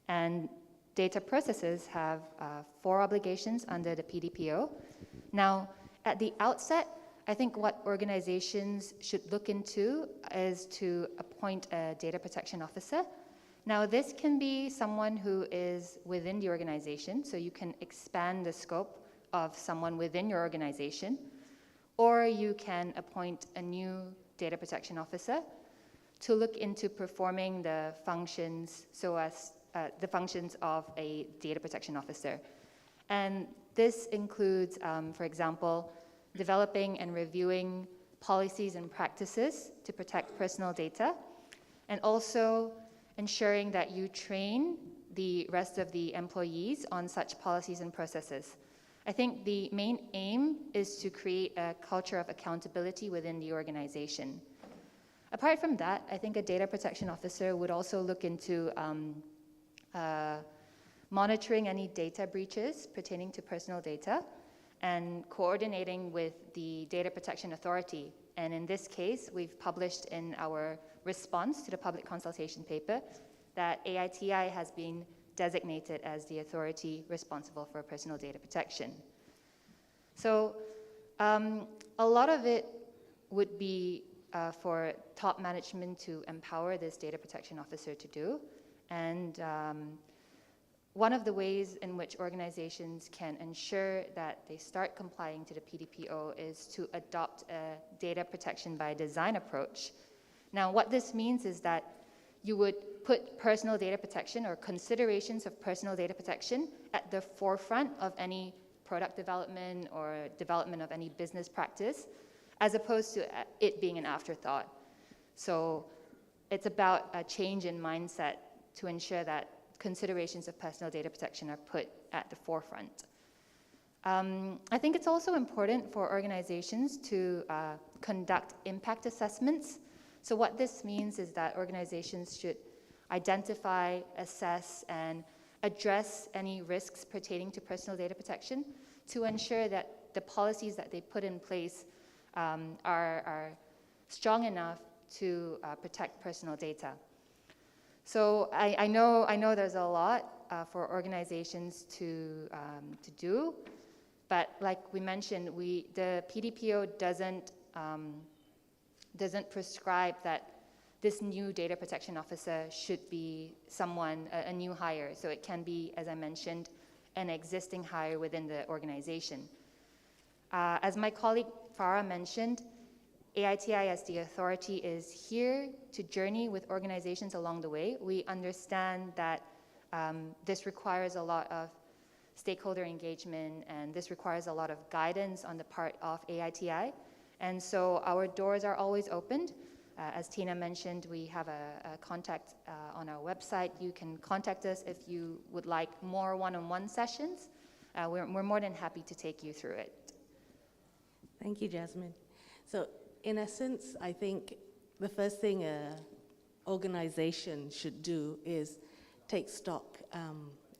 And data processors have 4 obligations under the PDPO. Now, at the outset, I think what organizations should look into is to appoint a data protection officer. Now, this can be someone who is within the organization, so you can expand the scope of someone within your organization, or you can appoint a new data protection officer to look into performing the functions the functions of a data protection officer. And this includes, for example, developing and reviewing policies and practices to protect personal data, and also ensuring that you train the rest of the employees on such policies and processes. I think the main aim is to create a culture of accountability within the organization. Apart from that, I think a data protection officer would also look into monitoring any data breaches pertaining to personal data and coordinating with the Data Protection Authority. And in this case, we've published in our response to the public consultation paper that AITI has been designated as the authority responsible for personal data protection. So a lot of it would be for top management to empower this data protection officer to do. And one of the ways in which organizations can ensure that they start complying to the PDPO is to adopt a data protection by design approach. Now, what this means is that you would put personal data protection or considerations of personal data protection at the forefront of any product development or development of any business practice, as opposed to it being an afterthought. So it's about a change in mindset to ensure that considerations of personal data protection are put at the forefront. I think it's also important for organizations to conduct impact assessments. So what this means is that organizations should identify, assess, and address any risks pertaining to personal data protection to ensure that the policies that they put in place are strong enough to protect personal data. So I know there's a lot for organizations to do, but like we mentioned, the PDPO doesn't prescribe that this new data protection officer should be someone, a new hire. So it can be, as I mentioned, an existing hire within the organization. As my colleague Farah mentioned, AITI as the authority is here to journey with organizations along the way. We understand that This requires a lot of stakeholder engagement, and this requires a lot of guidance on the part of AITI. And so our doors are always opened. As Tina mentioned, we have a contact on our website. You can contact us if you would like more one-on-one sessions. We're more than happy to take you through it. Thank you, Jasmine. So in essence, I think the first thing an organization should do is take stock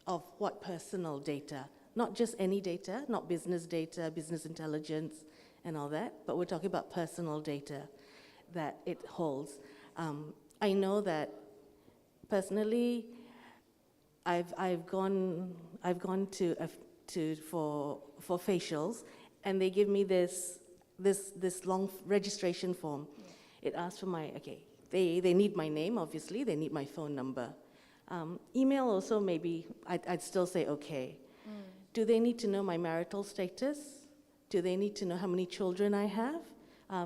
of what personal data, not just any data, not business data, business intelligence and all that, but we're talking about personal data that it holds. I know that personally, I've gone for facials, and they give me this long registration form. Yeah. It asks for my they need my name, obviously. They need my phone number. Email also, maybe I'd still say okay. Do they need to know my marital status? Do they need to know how many children I have?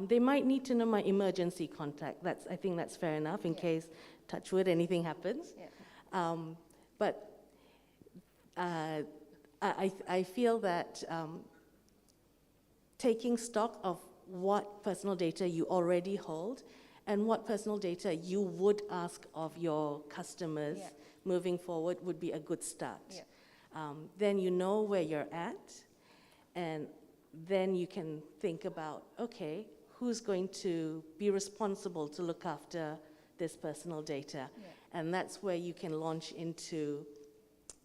They might need to know my emergency contact. I think that's fair enough in case, touch wood, anything happens. Yeah. But I feel that taking stock of what personal data you already hold and what personal data you would ask of your customers moving forward would be a good start. Yeah. Then you know where you're at, and then you can think about, okay, who's going to be responsible to look after this personal data? Yeah. And that's where you can launch into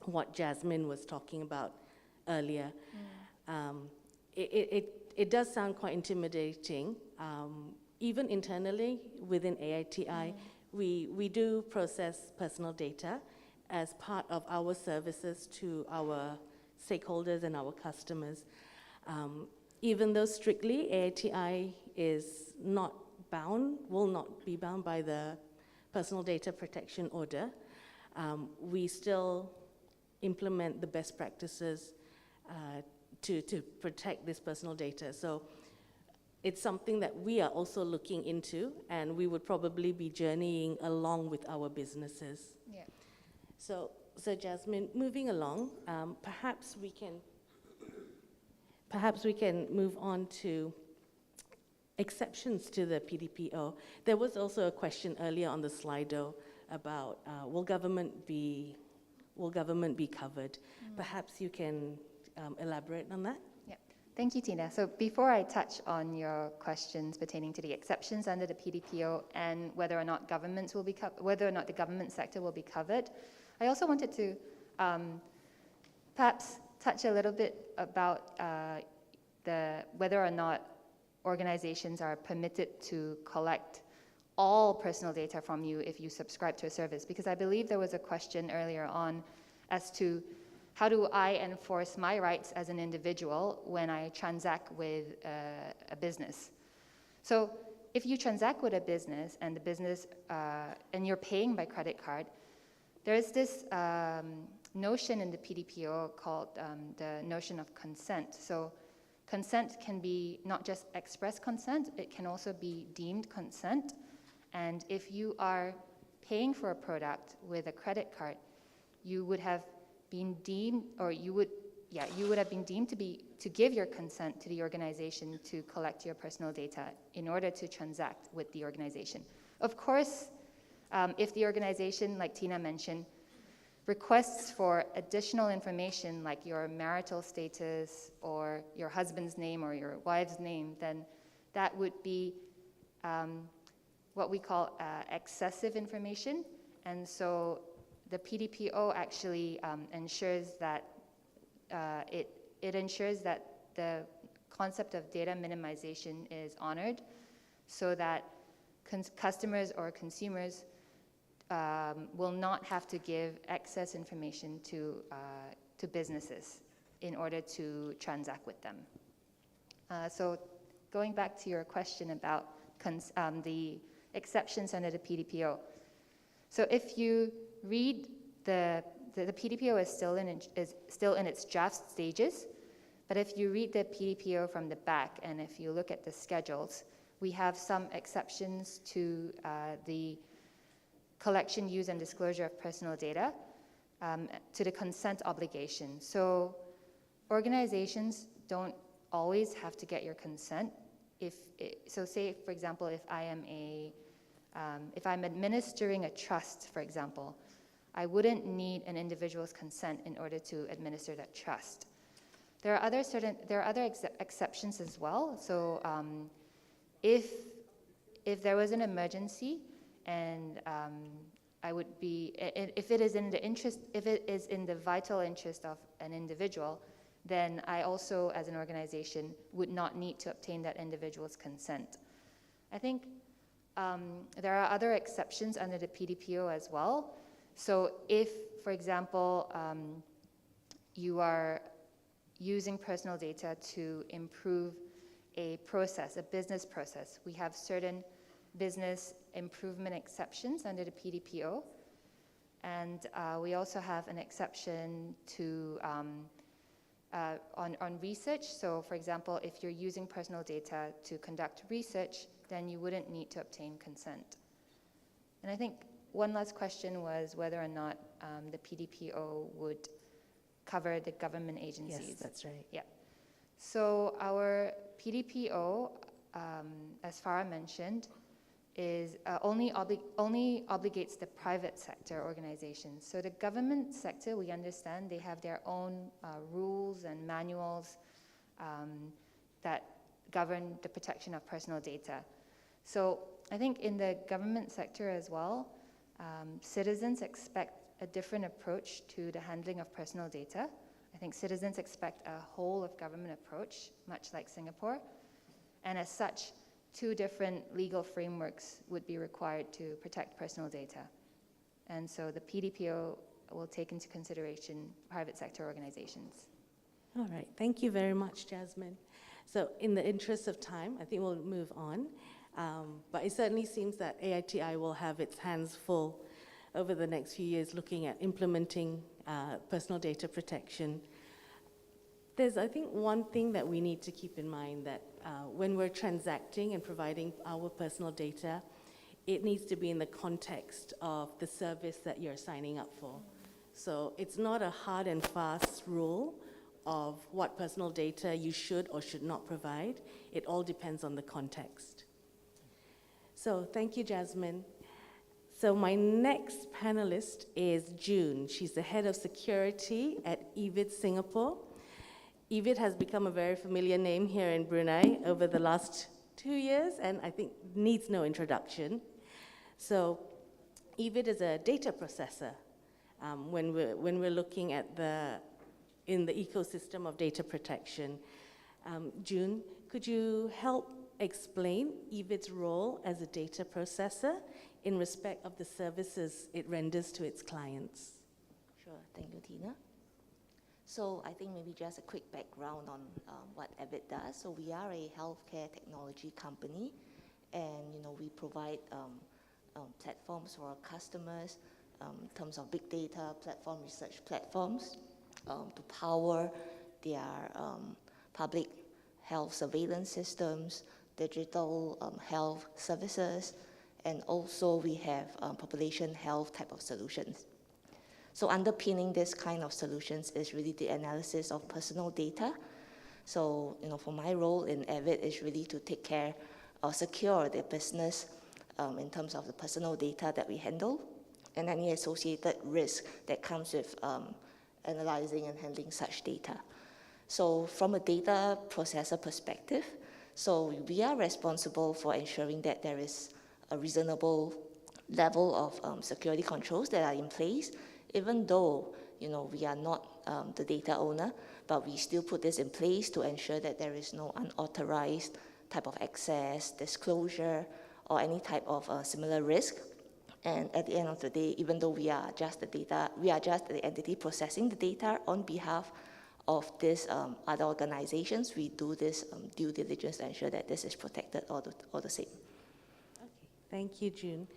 what Jasmine was talking about earlier. It does sound quite intimidating. Even internally within AITI, we do process personal data as part of our services to our stakeholders and our customers. Even though strictly AITI is not bound, will not be bound by the Personal Data Protection Order, we still implement the best practices to protect this personal data. So it's something that we are also looking into, and we would probably be journeying along with our businesses. Yeah. So Jasmine, moving along, perhaps we can move on to exceptions to the PDPO. There was also a question earlier on the Slido about will government be covered? Perhaps you can elaborate on that? Yeah. Thank you, Tina. So before I touch on your questions pertaining to the exceptions under the PDPO and whether or not governments will be whether or not the government sector will be covered, I also wanted to perhaps touch a little bit about whether or not organizations are permitted to collect all personal data from you if you subscribe to a service, because I believe there was a question earlier on as to how do I enforce my rights as an individual when I transact with a business. So if you transact with a business and the business and you're paying by credit card, there is this notion in the PDPO called the notion of consent. So consent can be not just express consent, it can also be deemed consent. And if you are paying for a product with a credit card, you would have been deemed, or you would have been deemed to give your consent to the organization to collect your personal data in order to transact with the organization. Of course, if the organization, like Tina mentioned, requests for additional information like your marital status or your husband's name or your wife's name, then that would be what we call excessive information. And so the PDPO actually ensures that it ensures that the concept of data minimization is honored, so that customers or consumers will not have to give excess information to businesses in order to transact with them. So going back to your question about the exceptions under the PDPO. So if you read the PDPO is still in its draft stages, but if you read the PDPO from the back and if you look at the schedules, we have some exceptions to the collection, use, and disclosure of personal data. to the consent obligation. So organizations don't always have to get your consent. So say, for example, if I'm administering a trust, for example, I wouldn't need an individual's consent in order to administer that trust. There are other exceptions as well. So if there was an emergency and if it is in the vital interest of an individual, then I also, as an organization, would not need to obtain that individual's consent. I think there are other exceptions under the PDPO as well. So if, for example, you are using personal data to improve a business process, we have certain business improvement exceptions under the PDPO. And we also have an exception to on research. So for example, if you're using personal data to conduct research, then you wouldn't need to obtain consent. And I think one last question was whether or not the PDPO would cover the government agencies. Yes, that's right. Yeah. So our PDPO, as Farah mentioned, is only obligates the private sector organizations. So the government sector, we understand they have their own rules and manuals that govern the protection of personal data. So I think in the government sector as well, citizens expect a different approach to the handling of personal data. I think citizens expect a whole of government approach, much like Singapore. And as such, two different legal frameworks would be required to protect personal data. And so the PDPO will take into consideration private sector organizations. All right, thank you very much, Jasmine. So in the interest of time, I think we'll move on. But it certainly seems that AITI will have its hands full over the next few years looking at implementing personal data protection. There's, I think, one thing that we need to keep in mind, that when we're transacting and providing our personal data, it needs to be in the context of the service that you're signing up for. So it's not a hard and fast rule of what personal data you should or should not provide. It all depends on the context. So thank you, Jasmine. So my next panelist is June. She's the head of security at EVID Singapore. EVID has become a very familiar name here in Brunei over the last 2 years, and I think needs no introduction. So EVID is a data processor when we're looking at in the ecosystem of data protection. June, could you help explain EVID's role as a data processor in respect of the services it renders to its clients? Sure, thank you, Tina. So I think maybe just a quick background on what EVID does. So we are a healthcare technology company, and we provide platforms for our customers in terms of big data platform, research platforms to power their public health surveillance systems, digital health services, and also we have population health type of solutions. So underpinning this kind of solutions is really the analysis of personal data. So, for my role in EVID is really to take care or secure the business in terms of the personal data that we handle and any associated risk that comes with analyzing and handling such data. So from a data processor perspective, so we are responsible for ensuring that there is a reasonable level of security controls that are in place, even though we are not the data owner, but we still put this in place to ensure that there is no unauthorized type of access, disclosure, or any type of similar risk. And at the end of the day, even though we are just the entity processing the data on behalf of these other organizations, we do this due diligence to ensure that this is protected all the same. Okay, thank you, June.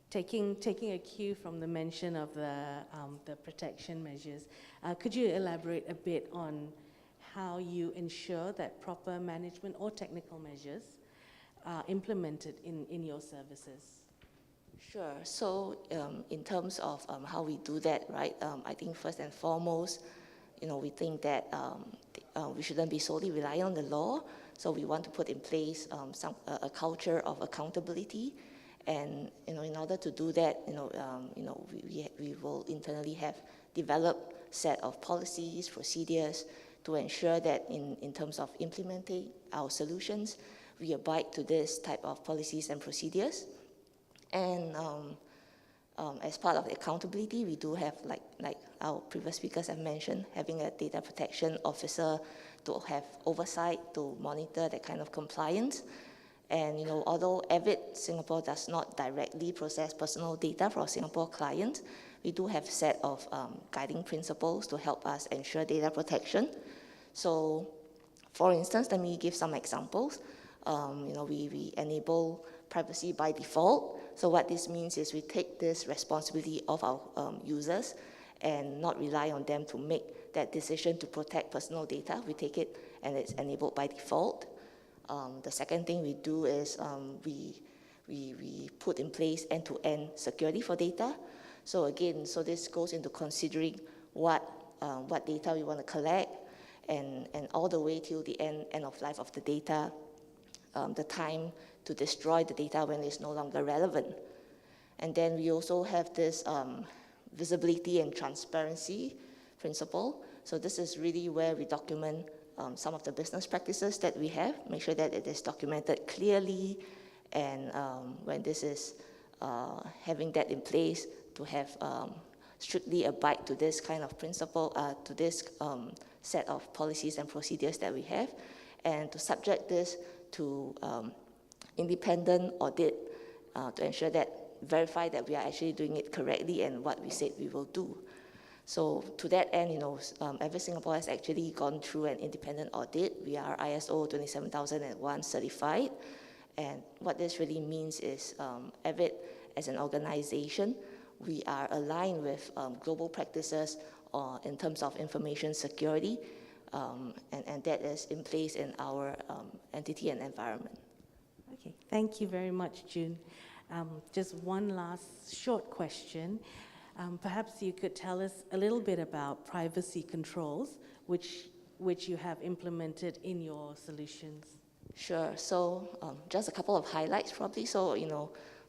Taking a cue from the mention of the protection measures, could you elaborate a bit on how you ensure that proper management or technical measures are implemented in your services? Sure. So in terms of how we do that, right, I think first and foremost, we think that we shouldn't be solely relying on the law. So we want to put in place a culture of accountability. And in order to do that, we will internally have developed set of policies, procedures to ensure that in terms of implementing our solutions, we abide to this type of policies and procedures. And as part of the accountability, we do have, like our previous speakers have mentioned, having a data protection officer to have oversight, to monitor that kind of compliance. And although Avid Singapore does not directly process personal data for Singapore clients, we do have a set of guiding principles to help us ensure data protection. So, for instance, let me give some examples. We enable privacy by default. So what this means is we take this responsibility of our users and not rely on them to make that decision to protect personal data. We take it and it's enabled by default. The second thing we do is we put in place end-to-end security for data. So again, this goes into considering what data we want to collect and all the way till the end of life of the data, the time to destroy the data when it's no longer relevant. And then we also have this visibility and transparency principle. So this is really where we document some of the business practices that we have, make sure that it is documented clearly, and when this is having that in place, to have strictly abide to this kind of principle, to this set of policies and procedures that we have, and to subject this to independent audit to ensure that, verify that we are actually doing it correctly and what we said we will do. So to that end, Avid Singapore has actually gone through an independent audit. We are ISO 27001 certified. And what this really means is Avid, as an organization, we are aligned with global practices in terms of information security, and that is in place in our entity and environment. Okay, thank you very much, June. Just one last short question. Perhaps you could tell us a little bit about privacy controls, which you have implemented in your solutions. Sure. So just a couple of highlights probably. So,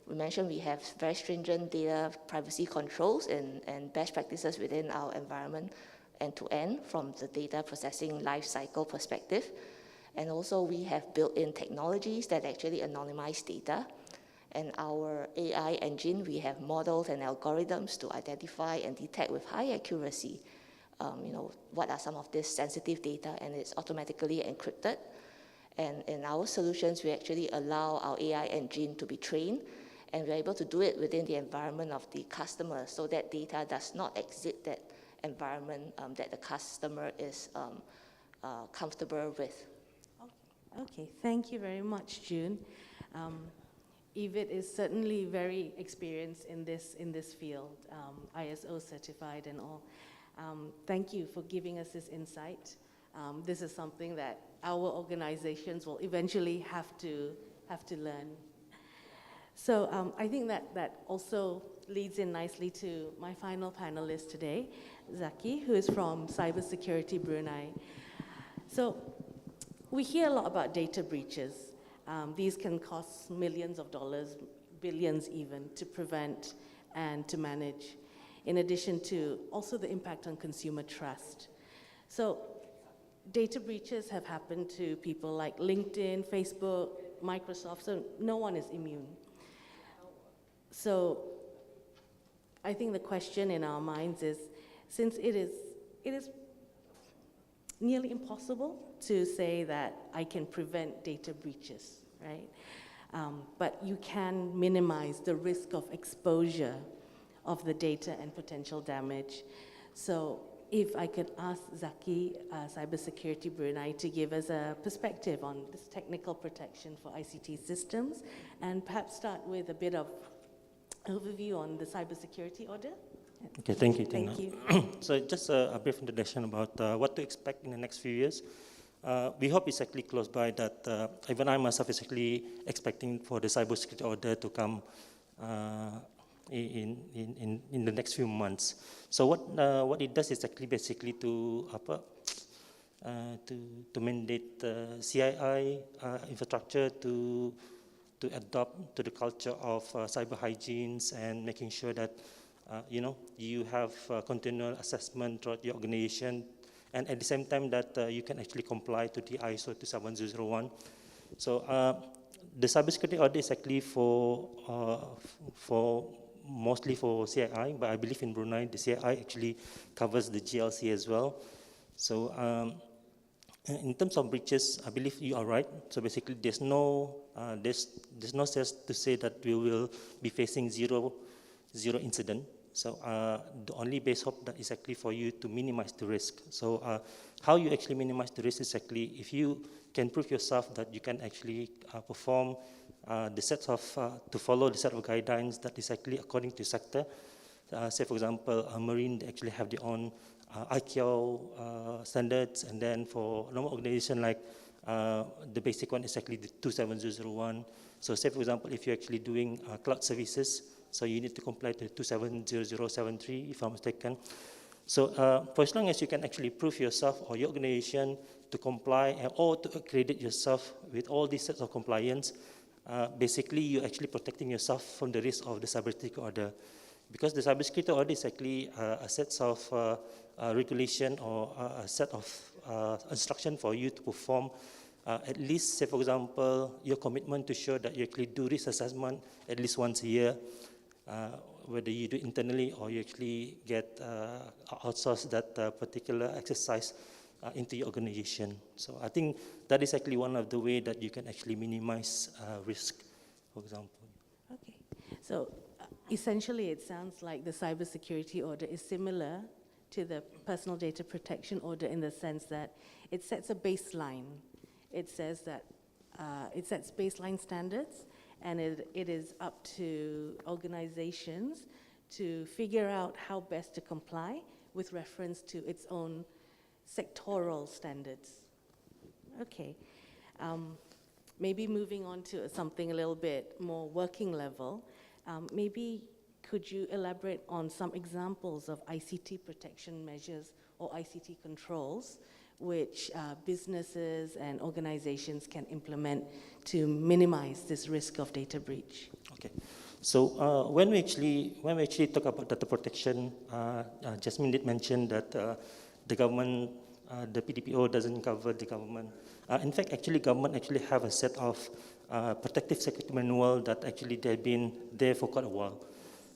we mentioned we have very stringent data privacy controls and best practices within our environment end-to-end from the data processing life cycle perspective. And also we have built-in technologies that actually anonymize data. And our AI engine, we have models and algorithms to identify and detect with high accuracy, what are some of this sensitive data, and it's automatically encrypted. And in our solutions, we actually allow our AI engine to be trained, and we're able to do it within the environment of the customer, so that data does not exit that environment that the customer is comfortable with. Okay, thank you very much, June. Avid is certainly very experienced in this field, ISO certified and all. Thank you for giving us this insight. This is something that our organizations will eventually have to learn. So I think that also leads in nicely to my final panelist today, Zaki, who is from Cybersecurity Brunei. So we hear a lot about data breaches. These can cost millions of dollars, billions even, to prevent and to manage, in addition to also the impact on consumer trust. So data breaches have happened to people like LinkedIn, Facebook, Microsoft, so no one is immune. So I think the question in our minds is, since it is nearly impossible to say that I can prevent data breaches, right? But you can minimize the risk of exposure of the data and potential damage. So if I could ask Zaki, Cybersecurity Brunei, to give us a perspective on this technical protection for ICT systems, and perhaps start with a bit of overview on the cybersecurity order. Okay, thank you, Tina. Thank you. So just a brief introduction about what to expect in the next few years. We hope it's actually close by that even I myself is actually expecting for the cybersecurity order to come in the next few months. So what it does is actually basically to mandate CII infrastructure to adopt to the culture of cyber hygienes and making sure that you have continual assessment throughout your organization, and at the same time that you can actually comply to the ISO 27001. So the cybersecurity audit is actually mostly for CII, but I believe in Brunei the CII actually covers the GLC as well. So in terms of breaches, I believe you are right. So basically, there's no sense to say that we will be facing zero incident. So the only base hope that is actually for you to minimize the risk. So how you actually minimize the risk is actually if you can prove yourself that you can actually perform to follow the set of guidelines that is actually according to sector. Say for example, Marine, they actually have their own ICAO standards, and then for normal organization like the basic one is actually the 27001. So say for example, if you're actually doing cloud services, so you need to comply to 270073 if I'm mistaken. So for as long as you can actually prove yourself or your organization to comply or to accredit yourself with all these sets of compliance, basically you're actually protecting yourself from the risk of the cybersecurity order. Because the cybersecurity audit is actually a set of regulation or a set of instruction for you to perform at least, say for example, your commitment to show that you actually do risk assessment at least once a year, whether you do internally or you actually get outsource that particular exercise into your organization. So I think that is actually one of the ways that you can actually minimize risk, for example. Okay, so essentially it sounds like the cybersecurity order is similar to the personal data protection order in the sense that it sets a baseline. It says that it sets baseline standards, and it is up to organizations to figure out how best to comply with reference to its own sectoral standards. Okay, maybe moving on to something a little bit more working level, maybe could you elaborate on some examples of ICT protection measures or ICT controls which businesses and organizations can implement to minimize this risk of data breach? Okay, so when we actually talk about data protection, Jasmine did mention that the government, the PDPO doesn't cover the government. In fact, actually, government actually have a set of protective security manual that actually they've been there for quite a while.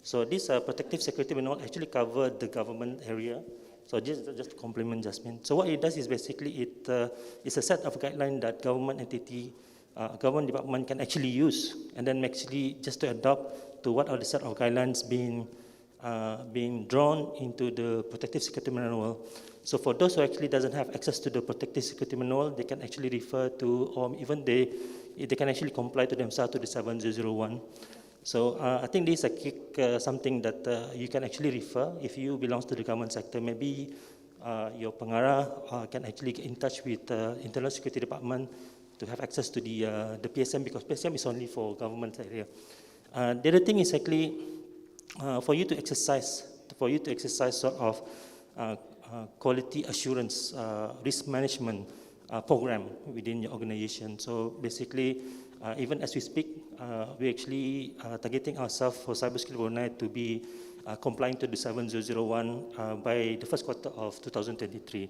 So this protective security manual actually covered the government area. So just to complement Jasmine. So what it does is basically it's a set of guidelines that government entity, government department can actually use, and then actually just to adopt to what are the set of guidelines being drawn into the protective security manual. So for those who actually doesn't have access to the protective security manual, they can actually refer to, or even they can actually comply to themselves to the 7001. So I think this is a quick something that you can actually refer if you belong to the government sector. Maybe your pengarah can actually get in touch with the Internal Security Department to have access to the PSM, because PSM is only for government area. The other thing is actually for you to exercise sort of quality assurance, risk management program within your organization. So basically, even as we speak, we actually targeting ourselves for Cybersecurity Brunei to be complying to the 7001 by the first quarter of 2023.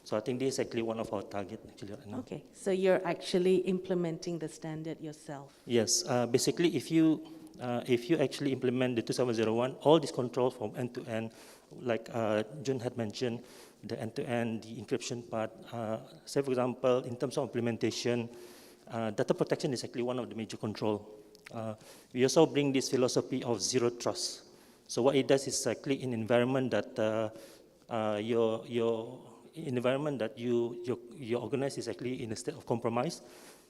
So I think this is actually one of our targets actually right now. Okay, so you're actually implementing the standard yourself? Yes, basically if you actually implement the 2701, all these controls from end to end, like Jun had mentioned, the end-to-end, the encryption part. Say for example, in terms of implementation, data protection is actually one of the major control. We also bring this philosophy of zero trust. So what it does is actually an environment that your environment that your organize is actually in a state of compromise.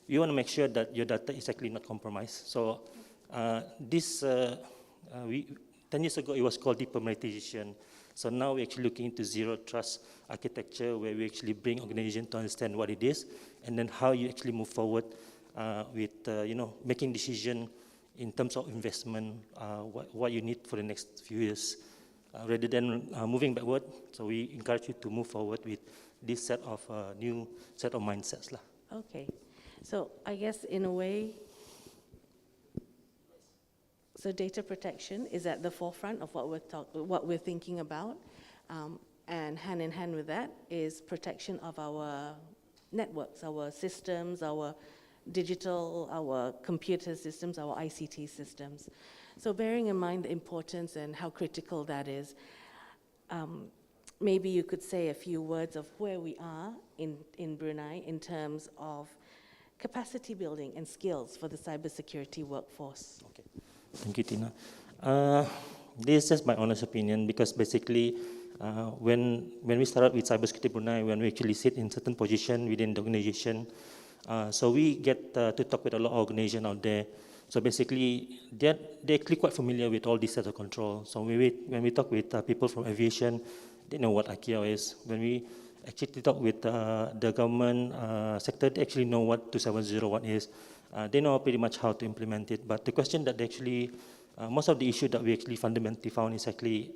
You want to make sure that your data is actually not compromised. So this 10 years ago, it was called depermanentization. So now we're actually looking into zero trust architecture, where we actually bring organizations to understand what it is, and then how you actually move forward with making decision in terms of investment, what you need for the next few years, rather than moving backward. So we encourage you to move forward with this set of new set of mindsets lah. Okay, so I guess in a way, so data protection is at the forefront of what we're thinking about, and hand in hand with that is protection of our networks, our systems, our digital, our computer systems, our ICT systems. So bearing in mind the importance and how critical that is, maybe you could say a few words of where we are in Brunei in terms of capacity building and skills for the cybersecurity workforce. Okay. Thank you, Tina. This is just my honest opinion, because basically when we started with Cybersecurity Brunei, when we actually sit in certain position within the organization, so we get to talk with a lot of organizations out there. So basically, they're actually quite familiar with all these sets of control. So when we talk with people from aviation, they know what ICAO is. When we actually talk with the government sector, they actually know what 2701 is. They know pretty much how to implement it. But the question that they actually, most of the issue that we actually fundamentally found is actually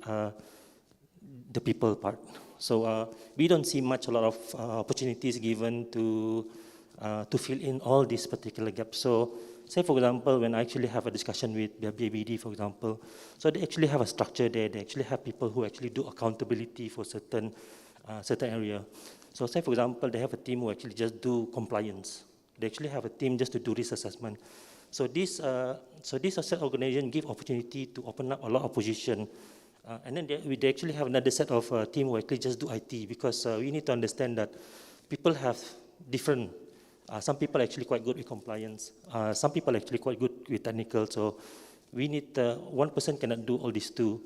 the people part. So we don't see a lot of opportunities given to fill in all these particular gaps. So say, for example, when I actually have a discussion with the BABD, for example, so they actually have a structure there. They actually have people who actually do accountability for certain area. So say, for example, they have a team who actually just do compliance. They actually have a team just to do risk assessment. So this asset organization give opportunity to open up a lot of position. And then they actually have another set of team who actually just do IT, because we need to understand that people have different. Some people are actually quite good with compliance. Some people are actually quite good with technical. So we need, one person cannot do all these two.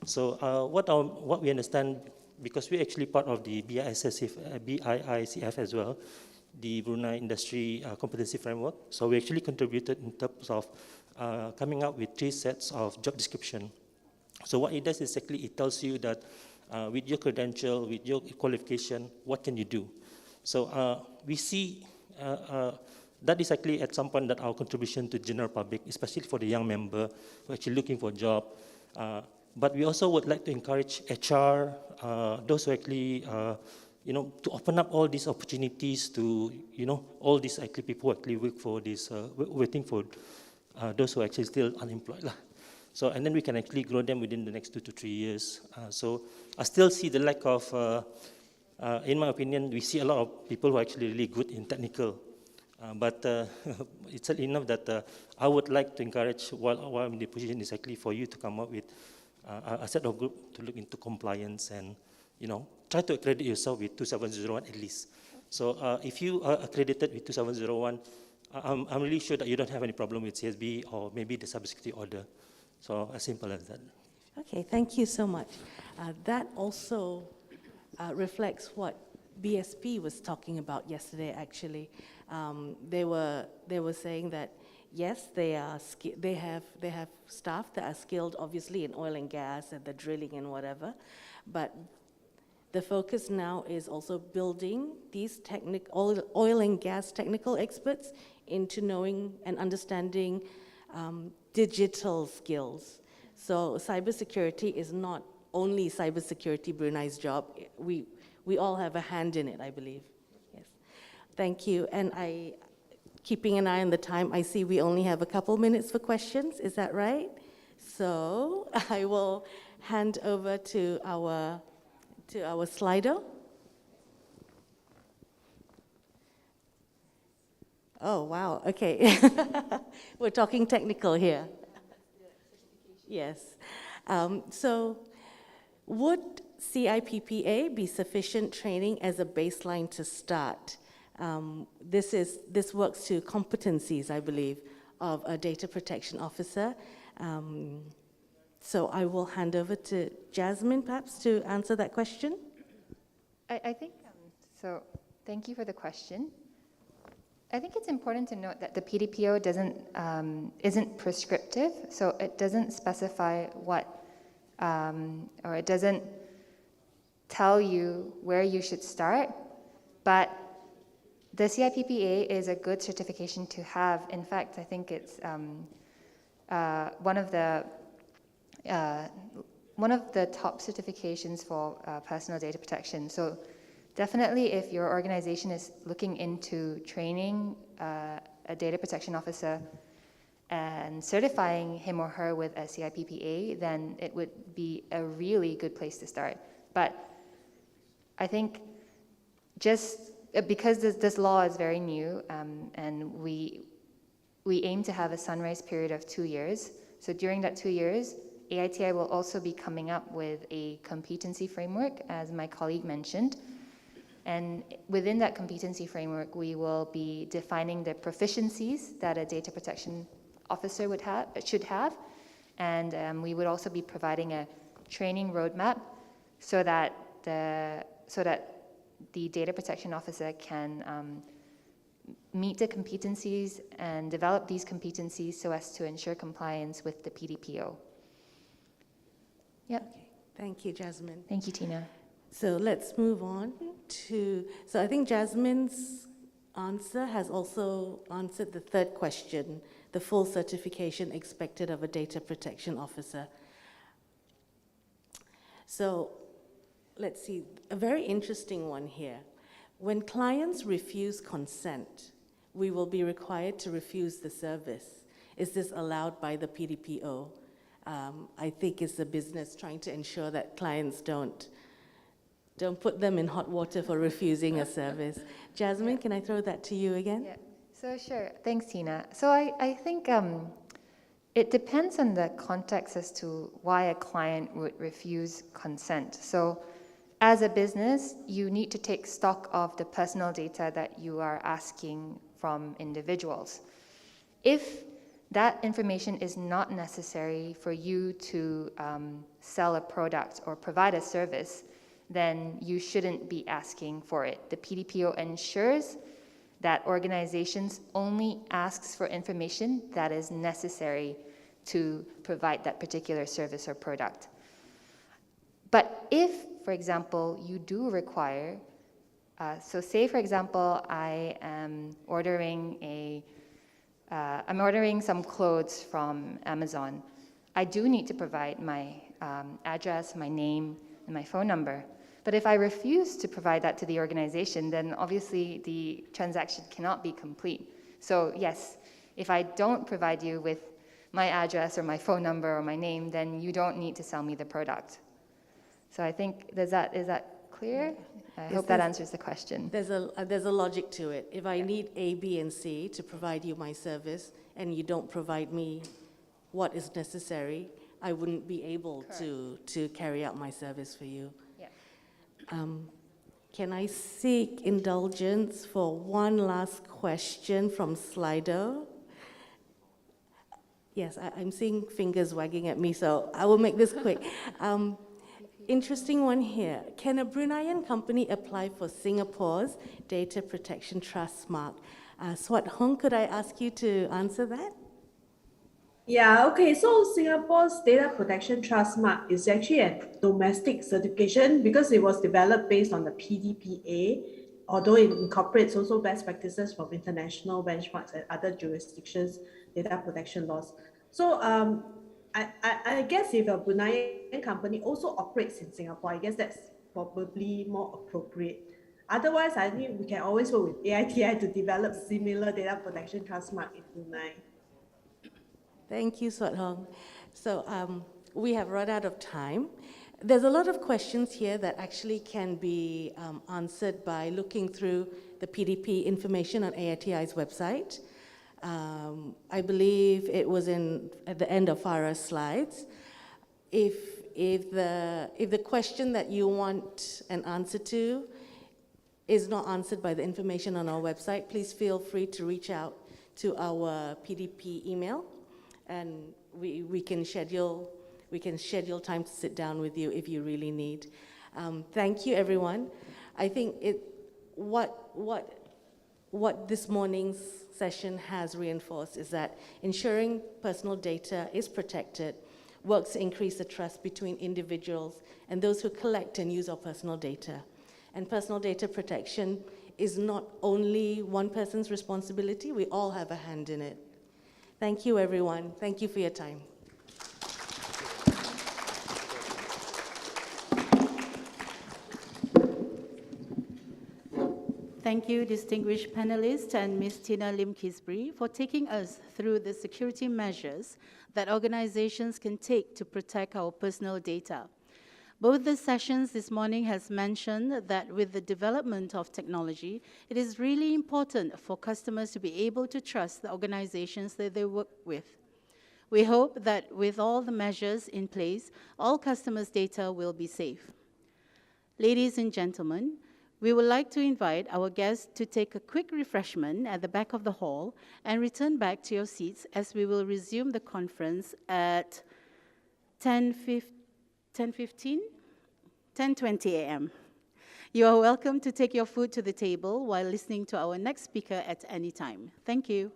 So what we understand, because we're actually part of the BIICF as well, the Brunei Industry Competency Framework. So we actually contributed in terms of coming up with 3 sets of job description. So what it does is actually it tells you that with your credential, with your qualification, what can you do? So we see that is actually at some point that our contribution to general public, especially for the young member who are actually looking for a job. But we also would like to encourage HR, those who actually, to open up all these opportunities to, all these actually people who actually work for this, waiting for those who are actually still unemployed lah. So, and then we can actually grow them within the next 2 to 3 years. So I still see the lack of, in my opinion, we see a lot of people who are actually really good in technical. But it's enough that I would like to encourage, while I'm in the position, is actually for you to come up with a set of group to look into compliance and, try to accredit yourself with 2701 at least. So if you are accredited with 2701, I'm really sure that you don't have any problem with CSB or maybe the cybersecurity order. So as simple as that. Okay, thank you so much. That also reflects what BSP was talking about yesterday, actually. They were saying that, yes, they have staff that are skilled, obviously, in oil and gas and the drilling and whatever, but the focus now is also building these oil and gas technical experts into knowing and understanding digital skills. So cybersecurity is not only Cybersecurity Brunei's job. We all have a hand in it, I believe. Yes. Thank you. And keeping an eye on the time, I see we only have a couple minutes for questions. Is that right? So I will hand over to our Slido. Oh, wow, okay. We're talking technical here. Yes. So would CIPPA be sufficient training as a baseline to start? This works to competencies, I believe, of a data protection officer. So I will hand over to Jasmine, perhaps, to answer that question. I think, so thank you for the question. I think it's important to note that the PDPO isn't prescriptive, so it doesn't specify what, or it doesn't tell you where you should start, but the CIPPA is a good certification to have. In fact, I think it's one of the top certifications for personal data protection. So definitely if your organization is looking into training a data protection officer and certifying him or her with SCI PPA, then it would be a really good place to start. But I think just because this law is very new, and we aim to have a sunrise period of 2 years. So during that 2 years, AITI will also be coming up with a competency framework, as my colleague mentioned. And within that competency framework, we will be defining the proficiencies that a data protection officer should have. And we would also be providing a training roadmap so that the data protection officer can meet the competencies and develop these competencies so as to ensure compliance with the PDPO. Yep. Okay. Thank you, Jasmine. Thank you, Tina. So let's move on to, so I think Jasmine's answer has also answered the third question, the full certification expected of a data protection officer. So let's see, a very interesting one here. When clients refuse consent, we will be required to refuse the service. Is this allowed by the PDPO? I think it's the business trying to ensure that clients don't put them in hot water for refusing a service. Jasmine, can I throw that to you again? Yeah. So sure, thanks, Tina. So I think it depends on the context as to why a client would refuse consent. So as a business, you need to take stock of the personal data that you are asking from individuals. If that information is not necessary for you to sell a product or provide a service, then you shouldn't be asking for it. The PDPO ensures that organizations only asks for information that is necessary to provide that particular service or product. But if, for example, you do require, so say, for example, I am ordering I'm ordering some clothes from Amazon. I do need to provide my address, my name, and my phone number. But if I refuse to provide that to the organization, then obviously the transaction cannot be complete. So yes, if I don't provide you with my address or my phone number or my name, then you don't need to sell me the product. So I think, is that clear? I hope that answers the question. There's a logic to it. If I need A, B, and C to provide you my service, and you don't provide me what is necessary, I wouldn't be able to carry out my service for you. Yeah. Can I seek indulgence for one last question from Slido? Yes, I'm seeing fingers wagging at me, so I will make this quick. Interesting one here. Can a Bruneian company apply for Singapore's Data Protection Trust Mark? Swat Hong, could I ask you to answer that? Yeah, okay. So Singapore's Data Protection Trust Mark is actually a domestic certification because it was developed based on the PDPA, although it incorporates also best practices from international benchmarks and other jurisdictions' data protection laws. So I guess if a Bruneian company also operates in Singapore, I guess that's probably more appropriate. Otherwise, I think we can always work with AITI to develop similar data protection trust mark in Brunei. Thank you, Swat Hong. So we have run out of time. There's a lot of questions here that actually can be answered by looking through the PDP information on AITI's website. I believe it was at the end of Farah's slides. If the question that you want an answer to is not answered by the information on our website, please feel free to reach out to our PDP email, and we can schedule time to sit down with you if you really need. Thank you, everyone. I think what this morning's session has reinforced is that ensuring personal data is protected works to increase the trust between individuals and those who collect and use our personal data. And personal data protection is not only one person's responsibility, we all have a hand in it. Thank you, everyone. Thank you for your time. Thank you, distinguished panelists and Ms. Tina Lim-Kisbury, for taking us through the security measures that organizations can take to protect our personal data. Both the sessions this morning has mentioned that with the development of technology, it is really important for customers to be able to trust the organizations that they work with. We hope that with all the measures in place, all customers' data will be safe. Ladies and gentlemen, we would like to invite our guests to take a quick refreshment at the back of the hall and return back to your seats as we will resume the conference at 10:20 a.m. You are welcome to take your food to the table while listening to our next speaker at any time. Thank you.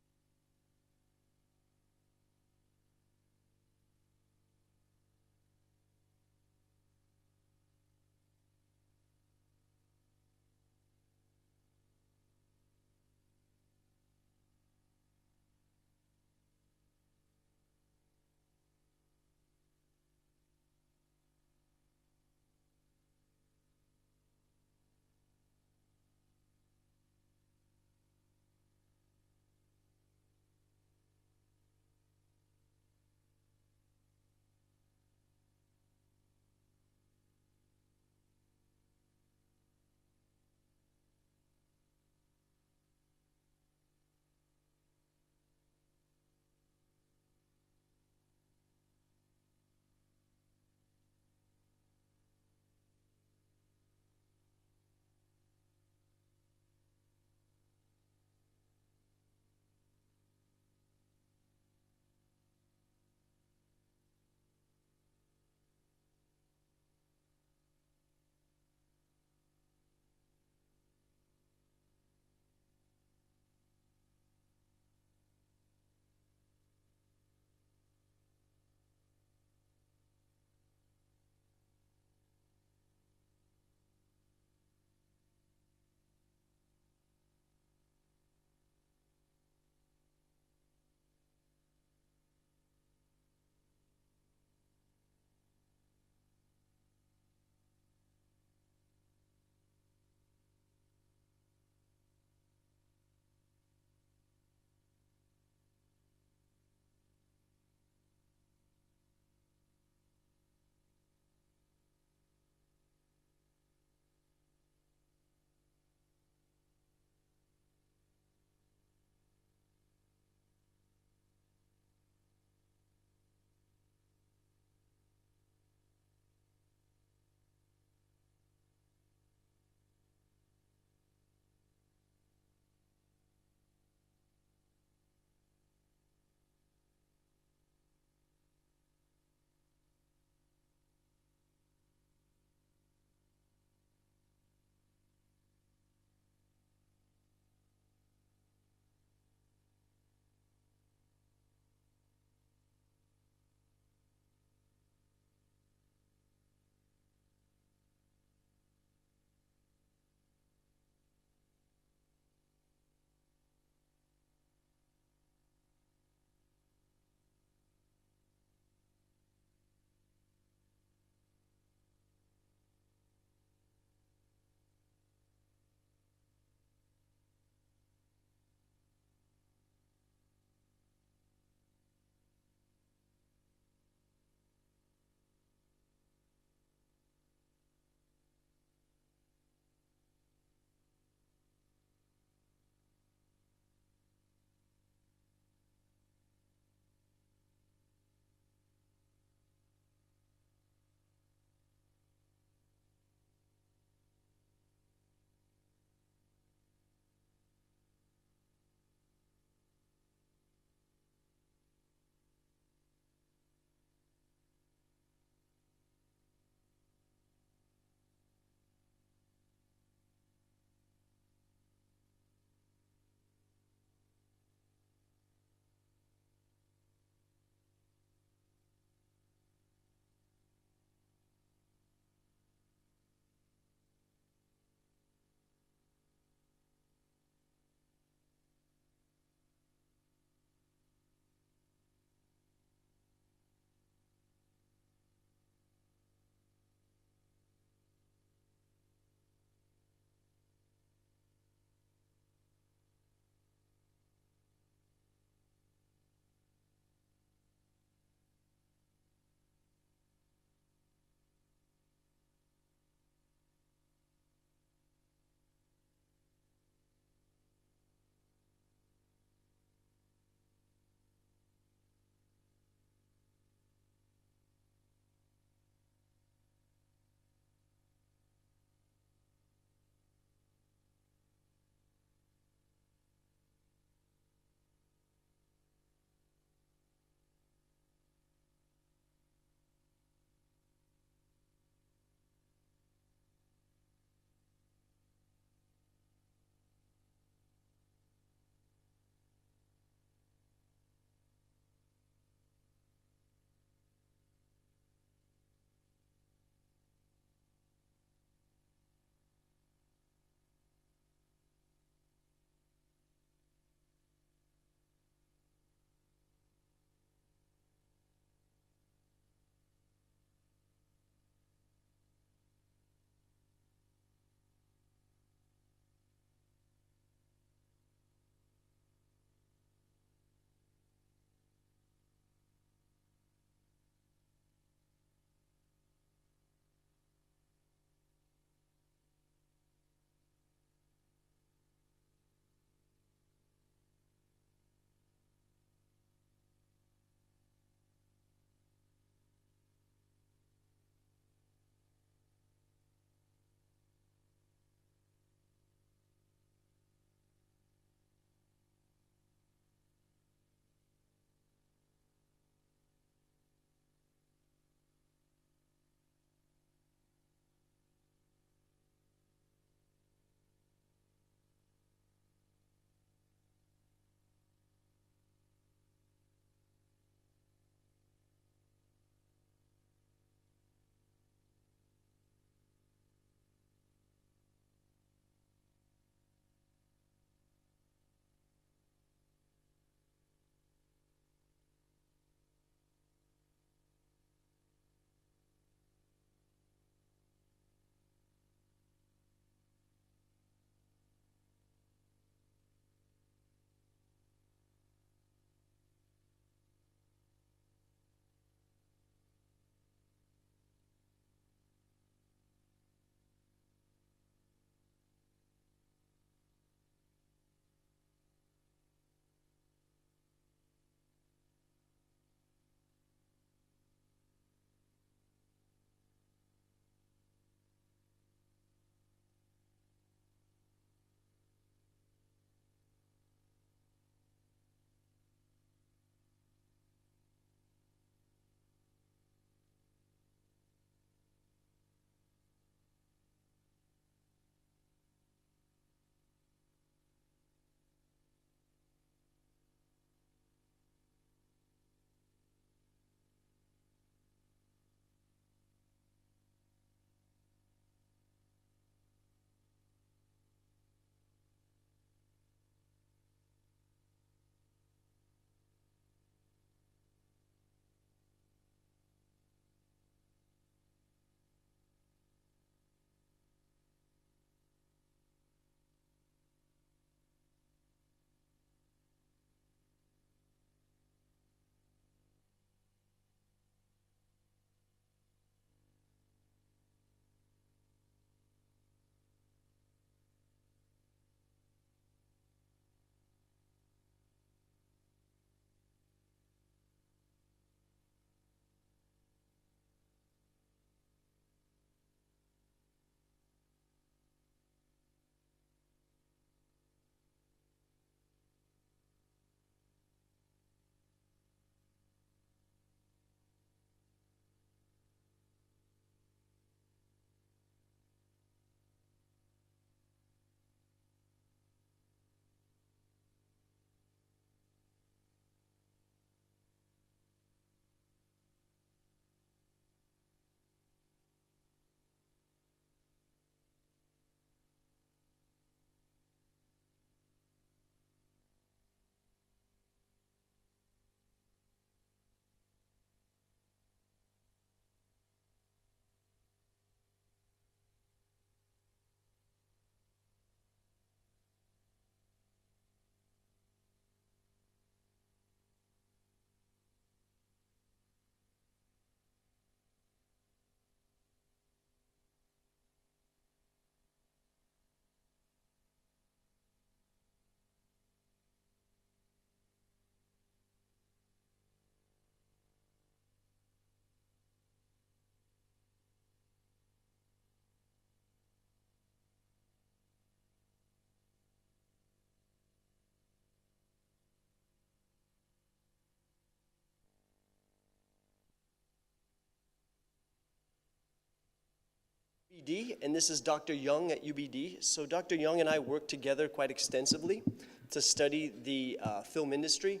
UBD, and this is Dr. Young at UBD. So Dr. Young and I work together quite extensively to study the film industry.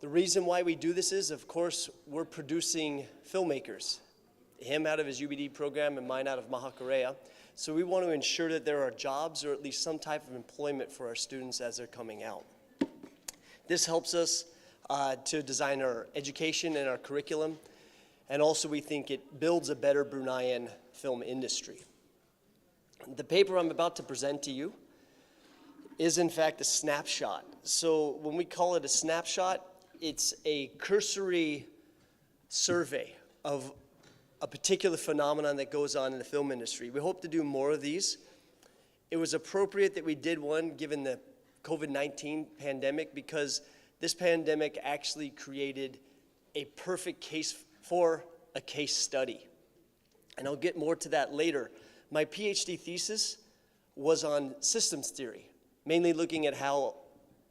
The reason why we do this is, of course, we're producing filmmakers, him out of his UBD program and mine out of Mahakare'a. So we want to ensure that there are jobs or at least some type of employment for our students as they're coming out. This helps us to design our education and our curriculum, and also we think it builds a better Bruneian film industry. The paper I'm about to present to you is in fact a snapshot. So when we call it a snapshot, it's a cursory survey of a particular phenomenon that goes on in the film industry. We hope to do more of these. It was appropriate that we did one given the COVID-19 pandemic, because this pandemic actually created a perfect case for a case study. And I'll get more to that later. My PhD thesis was on systems theory, mainly looking at how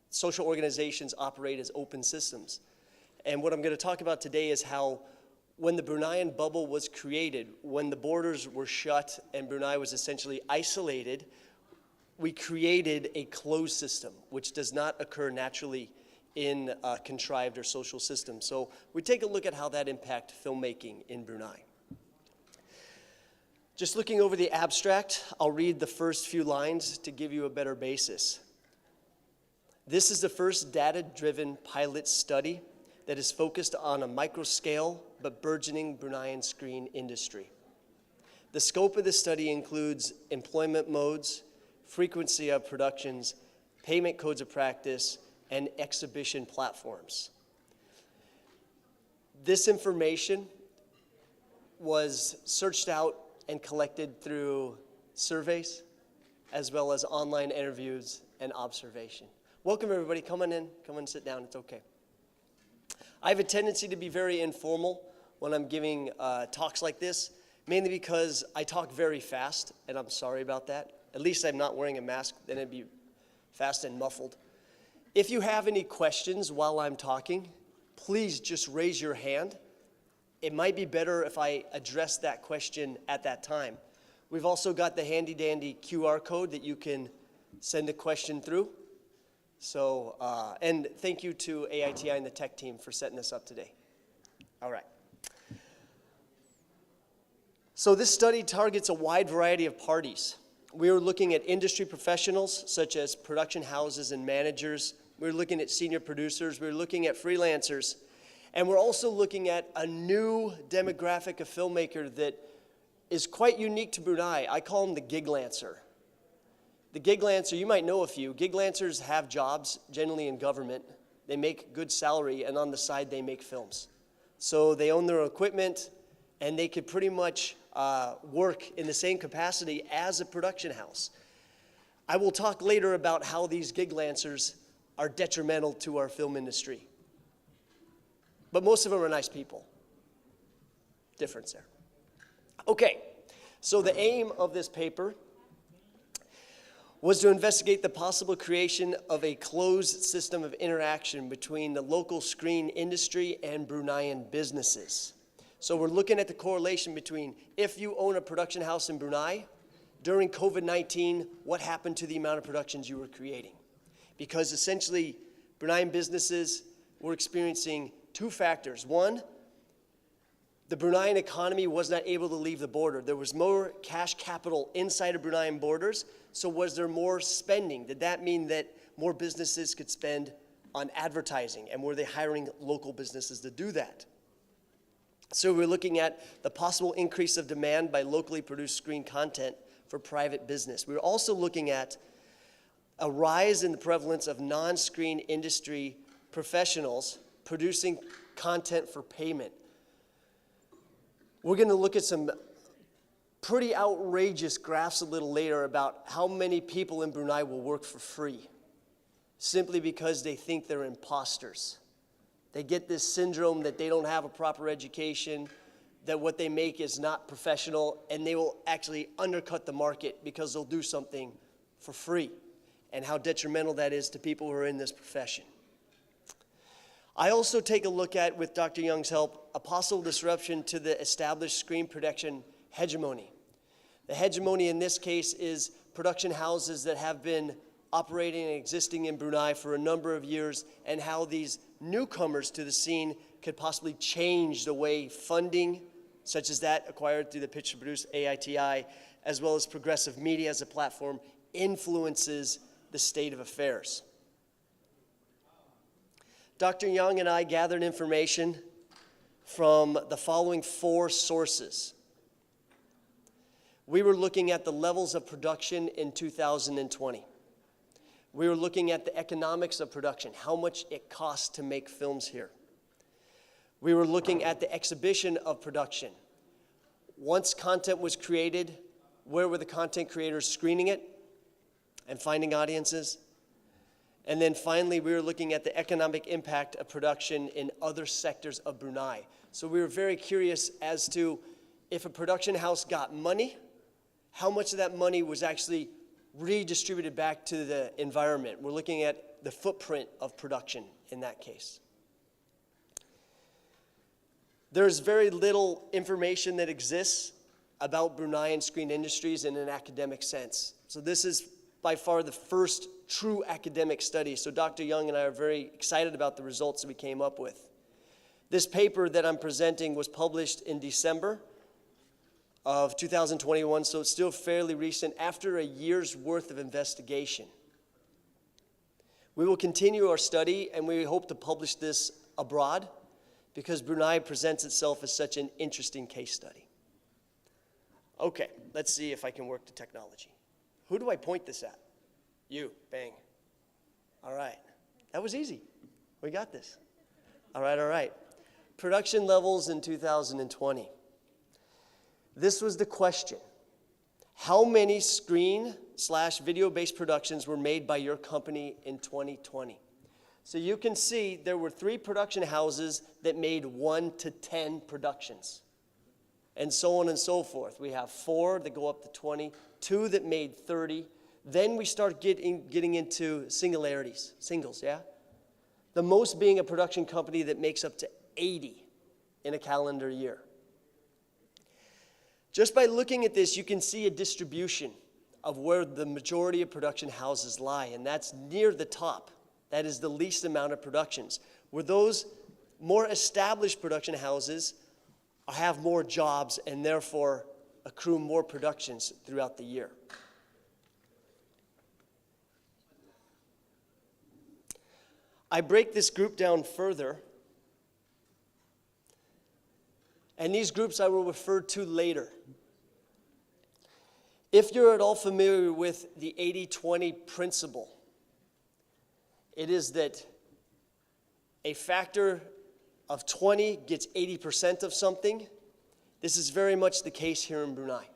social organizations operate as open systems. And what I'm going to talk about today is how when the Bruneian bubble was created, when the borders were shut and Brunei was essentially isolated, we created a closed system, which does not occur naturally in contrived or social systems. So we take a look at how that impacts filmmaking in Brunei. Just looking over the abstract, I'll read the first few lines to give you a better basis. This is the first data-driven pilot study that is focused on a micro-scale but burgeoning Bruneian screen industry. The scope of the study includes employment modes, frequency of productions, payment codes of practice, and exhibition platforms. This information was searched out and collected through surveys, as well as online interviews and observation. Welcome everybody, come on in, come and sit down, it's okay. I have a tendency to be very informal when I'm giving talks like this, mainly because I talk very fast, and I'm sorry about that. At least I'm not wearing a mask, then it'd be fast and muffled. If you have any questions while I'm talking, please just raise your hand. It might be better if I address that question at that time. We've also got the handy dandy QR code that you can send a question through. So, and thank you to AITI and the tech team for setting this up today. All right. So this study targets a wide variety of parties. We were looking at industry professionals, such as production houses and managers. We were looking at senior producers. We were looking at freelancers. And we're also looking at a new demographic of filmmaker that is quite unique to Brunei. I call them the giglancer. The giglancer, you might know a few. Giglancers have jobs, generally in government. They make good salary, and on the side, they make films. So they own their equipment, and they could pretty much work in the same capacity as a production house. I will talk later about how these giglancers are detrimental to our film industry. But most of them are nice people. Difference there. Okay, so the aim of this paper was to investigate the possible creation of a closed system of interaction between the local screen industry and Bruneian businesses. So we're looking at the correlation between if you own a production house in Brunei, during COVID-19, what happened to the amount of productions you were creating? Because essentially, Bruneian businesses were experiencing two factors. One, the Bruneian economy was not able to leave the border. There was more cash capital inside of Bruneian borders, so was there more spending? Did that mean that more businesses could spend on advertising, and were they hiring local businesses to do that? So we're looking at the possible increase of demand by locally produced screen content for private business. We're also looking at a rise in the prevalence of non-screen industry professionals producing content for payment. We're going to look at some pretty outrageous graphs a little later about how many people in Brunei will work for free simply because they think they're imposters. They get this syndrome that they don't have a proper education, that what they make is not professional, and they will actually undercut the market because they'll do something for free, and how detrimental that is to people who are in this profession. I also take a look at, with Dr. Young's help, a possible disruption to the established screen production hegemony. The hegemony in this case is production houses that have been operating and existing in Brunei for a number of years, and how these newcomers to the scene could possibly change the way funding, such as that acquired through the Pitch to Produce AITI, as well as progressive media as a platform, influences the state of affairs. Dr. Young and I gathered information from the following 4 sources. We were looking at the levels of production in 2020. We were looking at the economics of production, how much it costs to make films here. We were looking at the exhibition of production. Once content was created, where were the content creators screening it and finding audiences? And then finally, we were looking at the economic impact of production in other sectors of Brunei. So we were very curious as to if a production house got money, how much of that money was actually redistributed back to the environment. We're looking at the footprint of production in that case. There's very little information that exists about Bruneian screen industries in an academic sense. So this is by far the first true academic study. So Dr. Young and I are very excited about the results that we came up with. This paper that I'm presenting was published in December of 2021, so it's still fairly recent, after a year's worth of investigation. We will continue our study, and we hope to publish this abroad because Brunei presents itself as such an interesting case study. Okay, let's see if I can work the technology. Who do I point this at? You, bang. All right, that was easy. We got this. All right. Production levels in 2020. This was the question. How many screen/video-based productions were made by your company in 2020? So you can see there were 3 production houses that made 1 to 10 productions, and so on and so forth. We have 4 that go up to 20, 2 that made 30. Then we start getting into singles, yeah? The most being a production company that makes up to 80 in a calendar year. Just by looking at this, you can see a distribution of where the majority of production houses lie, and that's near the top. That is the least amount of productions, where those more established production houses have more jobs and therefore accrue more productions throughout the year. I break this group down further, and these groups I will refer to later. If you're at all familiar with the 80-20 principle, it is that a factor of 20 gets 80% of something. This is very much the case here in Brunei.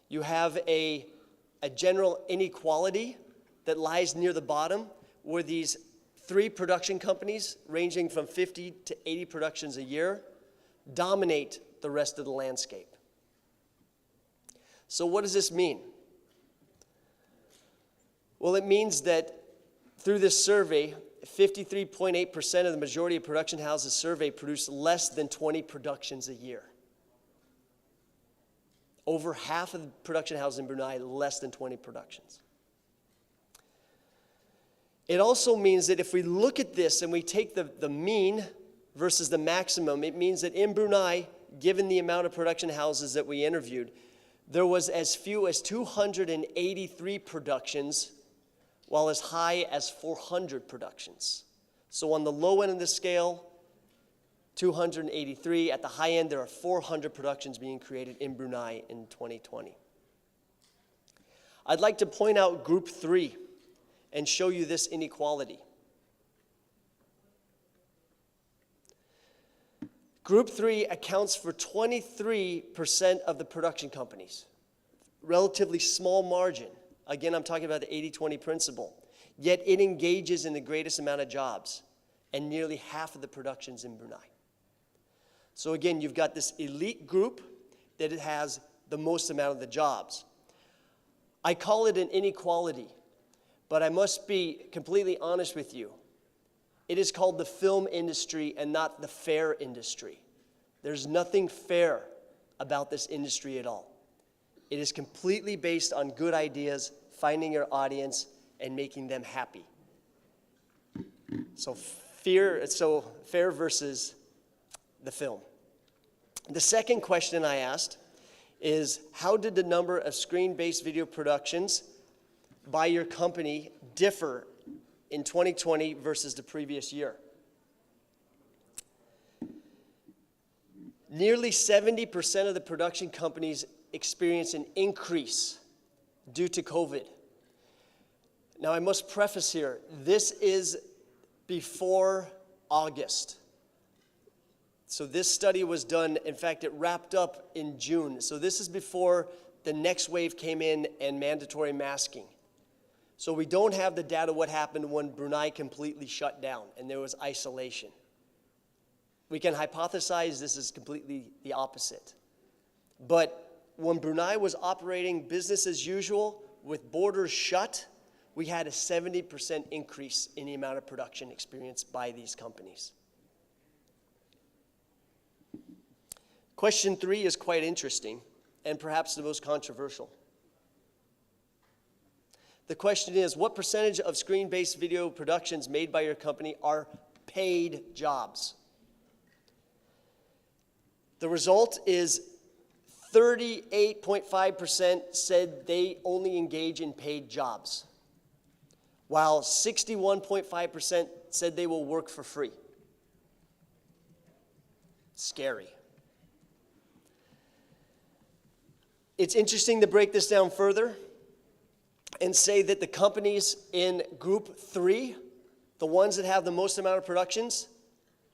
You have a general inequality that lies near the bottom, where these 3 production companies, ranging from 50 to 80 productions a year, dominate the rest of the landscape. So what does this mean? Well, it means that through this survey, 53.8% of the majority of production houses surveyed produce less than 20 productions a year. Over half of the production houses in Brunei, less than 20 productions. It also means that if we look at this and we take the mean versus the maximum, it means that in Brunei, given the amount of production houses that we interviewed, there was as few as 283 productions, while as high as 400 productions. So on the low end of the scale, 283. At the high end, there are 400 productions being created in Brunei in 2020. I'd like to point out group 3 and show you this inequality. Group 3 accounts for 23% of the production companies. Relatively small margin. Again, I'm talking about the 80-20 principle. Yet it engages in the greatest amount of jobs and nearly half of the productions in Brunei. So again, you've got this elite group that it has the most amount of the jobs. I call it an inequality, but I must be completely honest with you. It is called the film industry and not the fair industry. There's nothing fair about this industry at all. It is completely based on good ideas, finding your audience, and making them happy. So fair versus the film. The second question I asked is, how did the number of screen-based video productions by your company differ in 2020 versus the previous year? Nearly 70% of the production companies experienced an increase due to COVID. Now, I must preface here, this is before August. So this study was done, in fact, it wrapped up in June. So this is before the next wave came in and mandatory masking. So we don't have the data what happened when Brunei completely shut down and there was isolation. We can hypothesize this is completely the opposite. But when Brunei was operating business as usual with borders shut, we had a 70% increase in the amount of production experienced by these companies. Question 3 is quite interesting and perhaps the most controversial. The question is, what percentage of screen-based video productions made by your company are paid jobs? The result is 38.5% said they only engage in paid jobs, while 61.5% said they will work for free. Scary. It's interesting to break this down further and say that the companies in group 3, the ones that have the most amount of productions,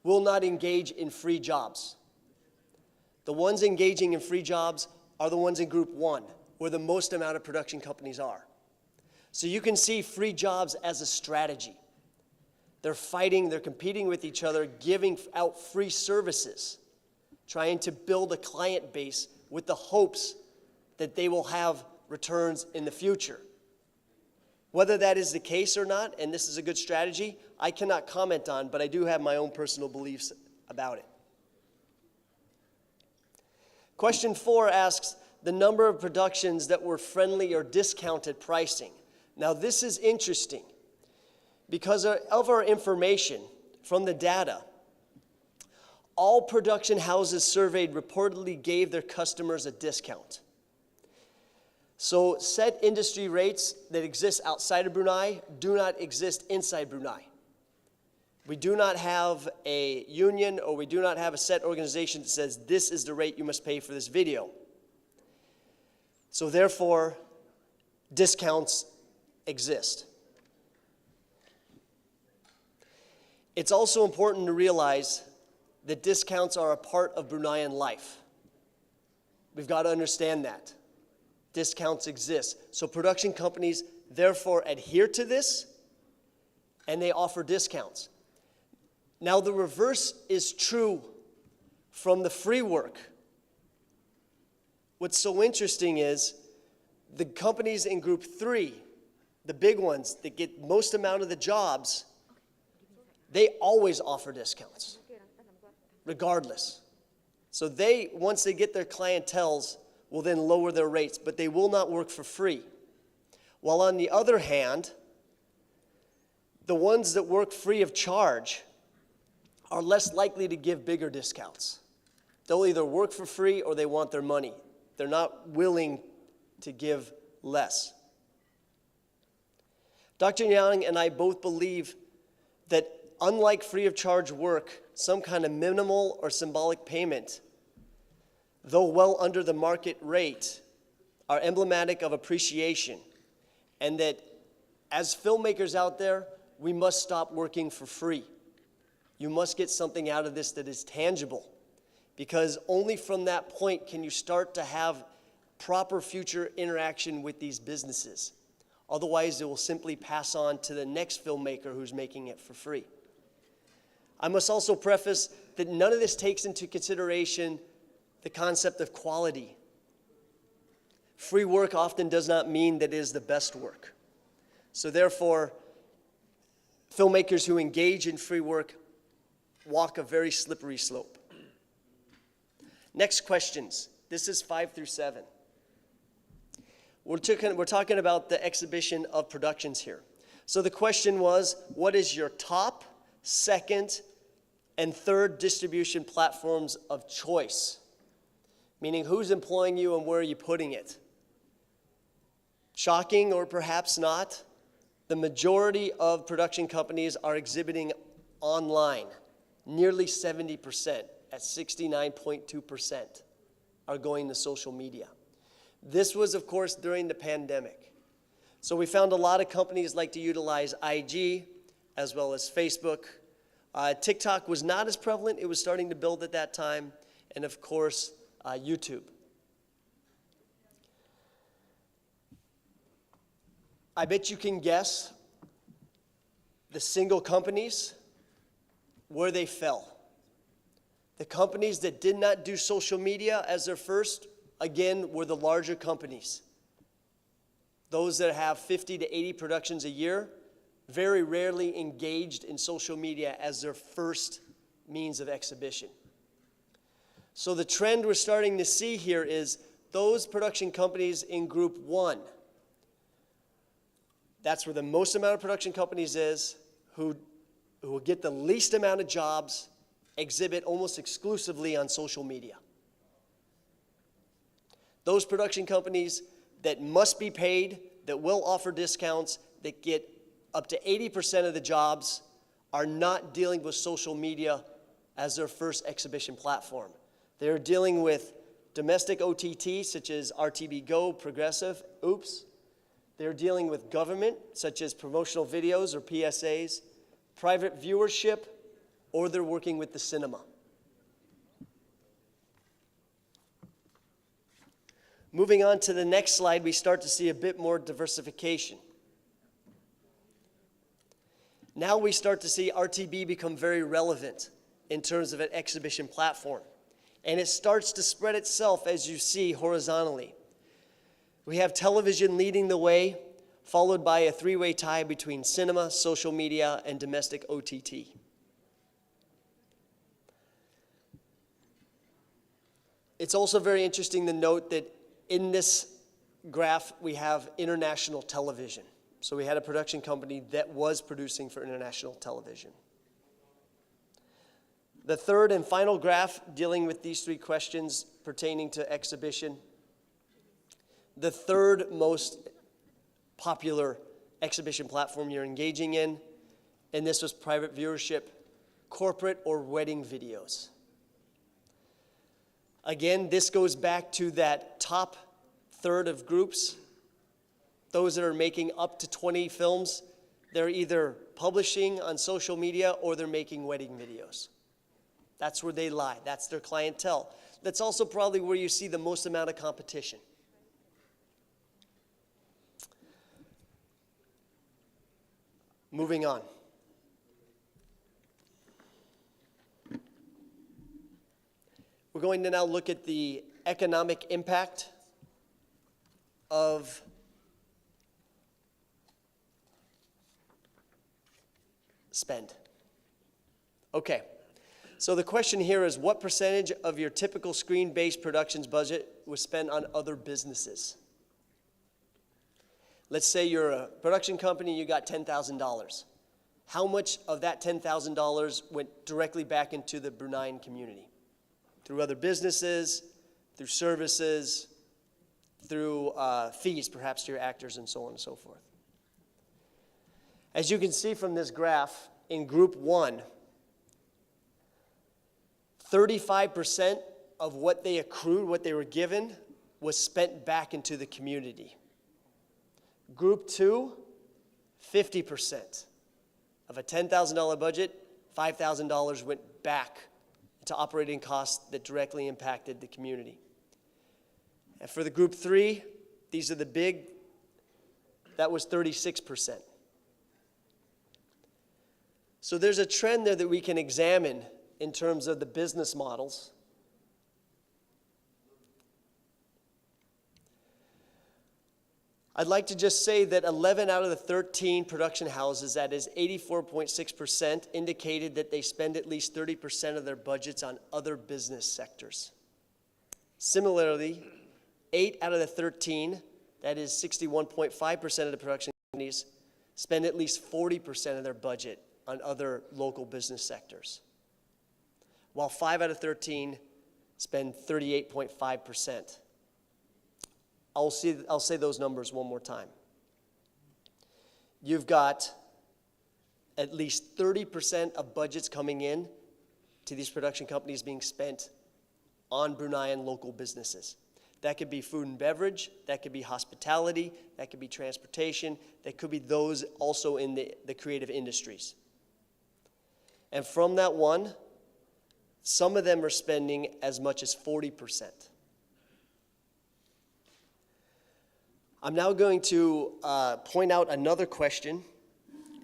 will not engage in free jobs. The ones engaging in free jobs are the ones in group 1, where the most amount of production companies are. So you can see free jobs as a strategy. They're fighting, they're competing with each other, giving out free services, trying to build a client base with the hopes that they will have returns in the future. Whether that is the case or not, and this is a good strategy, I cannot comment on, but I do have my own personal beliefs about it. Question 4 asks the number of productions that were friendly or discounted pricing. Now this is interesting because of our information from the data, all production houses surveyed reportedly gave their customers a discount. So set industry rates that exist outside of Brunei do not exist inside Brunei. We do not have a union or we do not have a set organization that says this is the rate you must pay for this video. So therefore, discounts exist. It's also important to realize that discounts are a part of Bruneian life. We've got to understand that. Discounts exist. So production companies therefore adhere to this and they offer discounts. Now the reverse is true from the free work. What's so interesting is the companies in group 3, the big ones that get most amount of the jobs, they always offer discounts, regardless. So they, once they get their clienteles, will then lower their rates, but they will not work for free. While on the other hand, the ones that work free of charge are less likely to give bigger discounts. They'll either work for free or they want their money. They're not willing to give less. Dr. Yang and I both believe that unlike free of charge work, some kind of minimal or symbolic payment, though well under the market rate, are emblematic of appreciation, and that as filmmakers out there, we must stop working for free. You must get something out of this that is tangible, because only from that point can you start to have proper future interaction with these businesses. Otherwise, it will simply pass on to the next filmmaker who's making it for free. I must also preface that none of this takes into consideration the concept of quality. Free work often does not mean that it is the best work. So therefore, filmmakers who engage in free work walk a very slippery slope. Next questions. This is 5 through 7. We're talking about the exhibition of productions here. So the question was, what is your top, second, and third distribution platforms of choice? Meaning who's employing you and where are you putting it? Shocking or perhaps not, the majority of production companies are exhibiting online. Nearly 70%, at 69.2%, are going to social media. This was, of course, during the pandemic. So we found a lot of companies like to utilize IG as well as Facebook. TikTok was not as prevalent. It was starting to build at that time. And of course, YouTube. I bet you can guess the single companies where they fell. The companies that did not do social media as their first, again, were the larger companies. Those that have 50 to 80 productions a year, very rarely engaged in social media as their first means of exhibition. So the trend we're starting to see here is those production companies in group 1. That's where the most amount of production companies is, who will get the least amount of jobs, exhibit almost exclusively on social media. Those production companies that must be paid, that will offer discounts, that get up to 80% of the jobs, are not dealing with social media as their first exhibition platform. They're dealing with domestic OTT, such as RTV Go, Progressive, Oops. They're dealing with government, such as promotional videos or PSAs, private viewership, or they're working with the cinema. Moving on to the next slide, we start to see a bit more diversification. Now we start to see RTB become very relevant in terms of an exhibition platform. And it starts to spread itself, as you see, horizontally. We have television leading the way, followed by a three-way tie between cinema, social media, and domestic OTT. It's also very interesting to note that in this graph, we have international television. So we had a production company that was producing for international television. The third and final graph dealing with these three questions pertaining to exhibition. The third most popular exhibition platform you're engaging in, and this was private viewership, corporate or wedding videos. Again, this goes back to that top third of groups. Those that are making up to 20 films, they're either publishing on social media or they're making wedding videos. That's where they lie. That's their clientele. That's also probably where you see the most amount of competition. Moving on. We're going to now look at the economic impact of spend. Okay, so the question here is, what percentage of your typical screen-based productions budget was spent on other businesses? Let's say you're a production company, you got $10,000. How much of that $10,000 went directly back into the Bruneian community? Through other businesses, through services, through fees, perhaps to your actors, and so on and so forth. As you can see from this graph, in group 1, 35% of what they accrued, what they were given, was spent back into the community. Group 2, 50%. Of a $10,000 budget, $5,000 went back to operating costs that directly impacted the community. And for the group 3, these are the big, that was 36%. So there's a trend there that we can examine in terms of the business models. I'd like to just say that 11 out of the 13 production houses, that is 84.6%, indicated that they spend at least 30% of their budgets on other business sectors. Similarly, 8 out of the 13, that is 61.5% of the production companies, spend at least 40% of their budget on other local business sectors, while 5 out of 13 spend 38.5%. I'll say those numbers one more time. You've got at least 30% of budgets coming in to these production companies being spent on Bruneian local businesses. That could be food and beverage, that could be hospitality, that could be transportation, that could be those also in the creative industries. And from that one, some of them are spending as much as 40%. I'm now going to point out another question,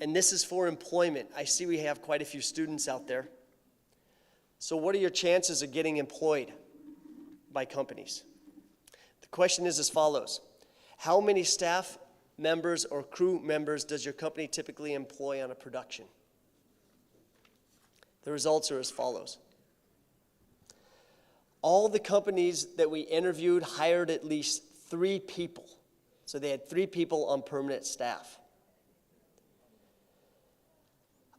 and this is for employment. I see we have quite a few students out there. So what are your chances of getting employed by companies? The question is as follows. How many staff members or crew members does your company typically employ on a production? The results are as follows. All the companies that we interviewed hired at least 3 people. So they had 3 people on permanent staff.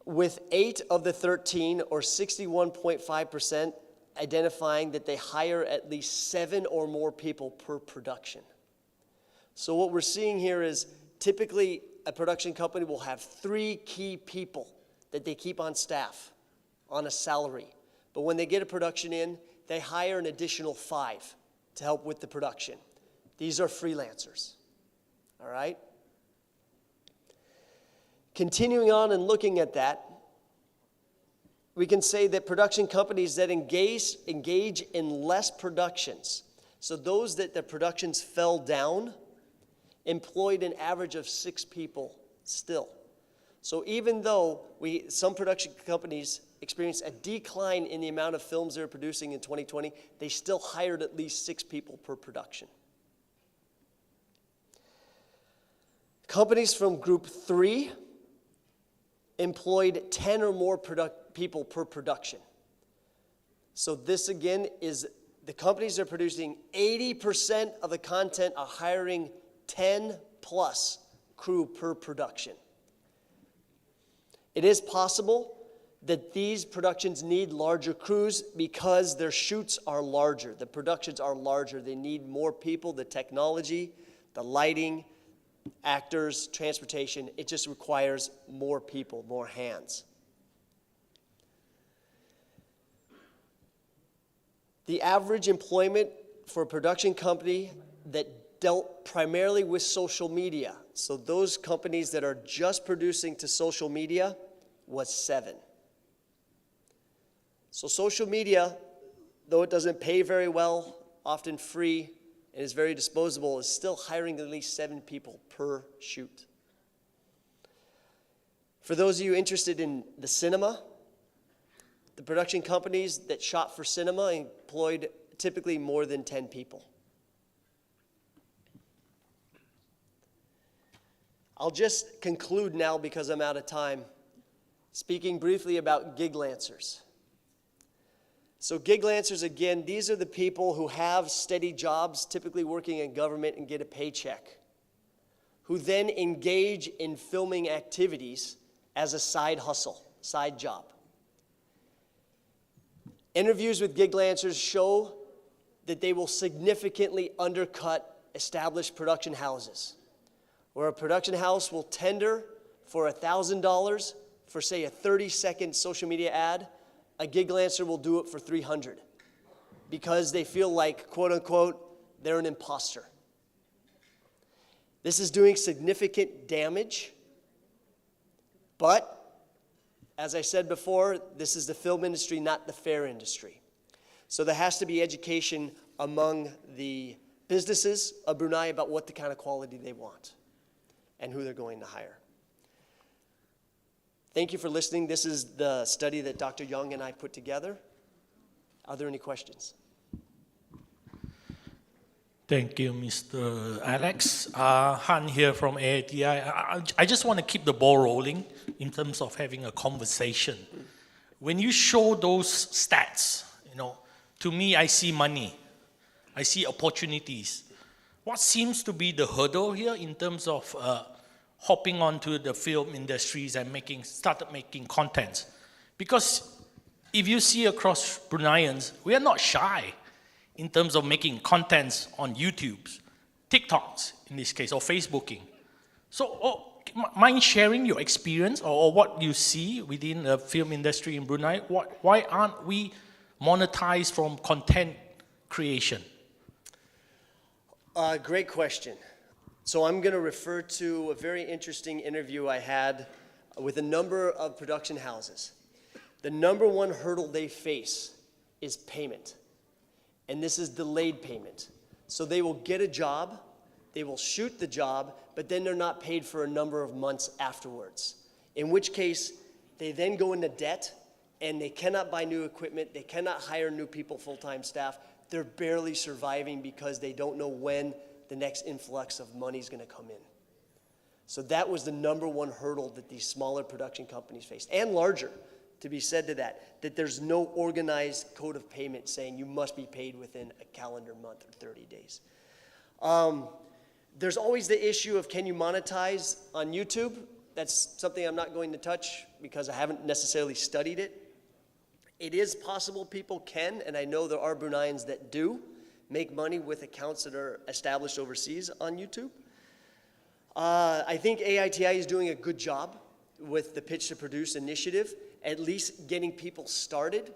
With 8 of the 13, or 61.5%, identifying that they hire at least 7 or more people per production. So what we're seeing here is typically a production company will have 3 key people that they keep on staff on a salary. But when they get a production in, they hire an additional 5 to help with the production. These are freelancers. All right? Continuing on and looking at that, we can say that production companies that engage in less productions, so those that the productions fell down, employed an average of 6 people still. So even though some production companies experienced a decline in the amount of films they were producing in 2020, they still hired at least 6 people per production. Companies from Group 3 employed 10 or more people per production. So this again is the companies that are producing 80% of the content are hiring 10 plus crew per production. It is possible that these productions need larger crews because their shoots are larger. The productions are larger. They need more people, the technology, the lighting, actors, transportation. It just requires more people, more hands. The average employment for a production company that dealt primarily with social media, so those companies that are just producing to social media, was 7. So social media, though it doesn't pay very well, often free, and is very disposable, is still hiring at least 7 people per shoot. For those of you interested in the cinema, the production companies that shot for cinema employed typically more than 10 people. I'll just conclude now because I'm out of time, speaking briefly about gig lancers. So gig lancers, again, these are the people who have steady jobs, typically working in government and get a paycheck, who then engage in filming activities as a side hustle, side job. Interviews with gig lancers show that they will significantly undercut established production houses, where a production house will tender for $1,000 for, say, a 30-second social media ad. A gig lancer will do it for $300 because they feel like, quote unquote, they're an imposter. This is doing significant damage, but as I said before, this is the film industry, not the fair industry. So there has to be education among the businesses of Brunei about what the kind of quality they want and who they're going to hire. Thank you for listening. This is the study that Dr. Young and I put together. Are there any questions? Thank you, Mr. Alex. Han here from AITI. I just want to keep the ball rolling in terms of having a conversation. When you show those stats, to me, I see money. I see opportunities. what seems to be the hurdle here in terms of hopping onto the film industries and started making content? Because if you see across Bruneians, we are not shy in terms of making contents on YouTubes, TikToks in this case, or Facebooking. So mind sharing your experience or what you see within the film industry in Brunei? Why aren't we monetized from content creation? Great question. So I'm going to refer to a very interesting interview I had with a number of production houses. The number one hurdle they face is payment. And this is delayed payment. So they will get a job, they will shoot the job, but then they're not paid for a number of months afterwards. In which case, they then go into debt and they cannot buy new equipment, they cannot hire new people, full-time staff. They're barely surviving because they don't know when the next influx of money is going to come in. So that was the number one hurdle that these smaller production companies faced, and larger, to be said to that there's no organized code of payment saying you must be paid within a calendar month or 30 days. There's always the issue of can you monetize on YouTube? That's something I'm not going to touch because I haven't necessarily studied it. It is possible people can, and I know there are Bruneians that do, make money with accounts that are established overseas on YouTube. I think AITI is doing a good job with the Pitch to Produce initiative, at least getting people started.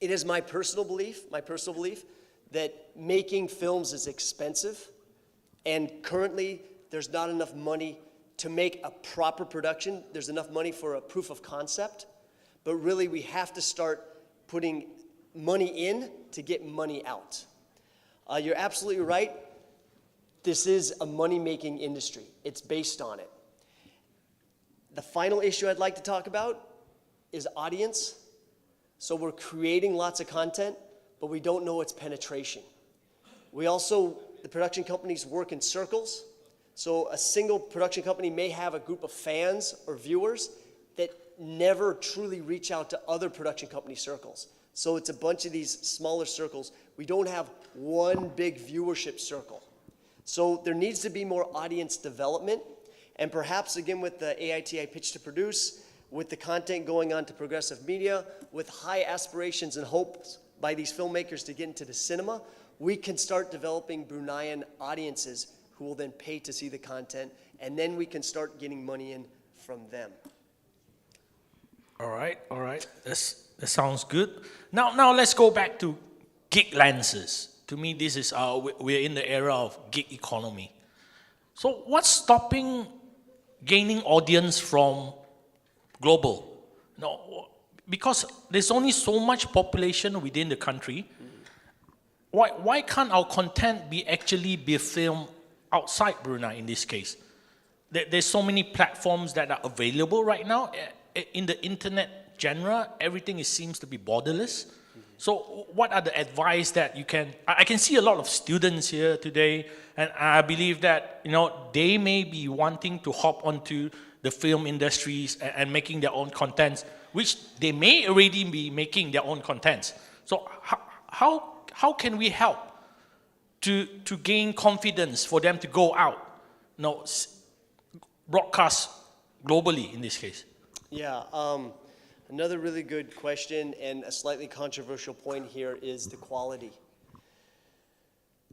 It is my personal belief that making films is expensive, and currently there's not enough money to make a proper production. There's enough money for a proof of concept, but really we have to start putting money in to get money out. You're absolutely right. This is a money-making industry. It's based on it. The final issue I'd like to talk about is audience. So we're creating lots of content, but we don't know its penetration. The production companies work in circles. So a single production company may have a group of fans or viewers that never truly reach out to other production company circles. So it's a bunch of these smaller circles. We don't have one big viewership circle. So there needs to be more audience development, and perhaps again with the AITI Pitch to Produce, with the content going on to progressive media, with high aspirations and hopes by these filmmakers to get into the cinema, we can start developing Bruneian audiences who will then pay to see the content, and then we can start getting money in from them. All right. That sounds good. Now let's go back to gig lenses. To me, this is we're in the era of gig economy. So what's stopping gaining audience from global? No, because there's only so much population within the country. Why can't our content be filmed outside Brunei in this case? There's so many platforms that are available right now. In the internet genre, everything seems to be borderless. So what are the advice that you can... I can see a lot of students here today, and I believe that they may be wanting to hop onto the film industries and making their own contents, which they may already be making their own contents. So how can we help to gain confidence for them to go out, broadcast globally in this case? Yeah, another really good question and a slightly controversial point here is the quality.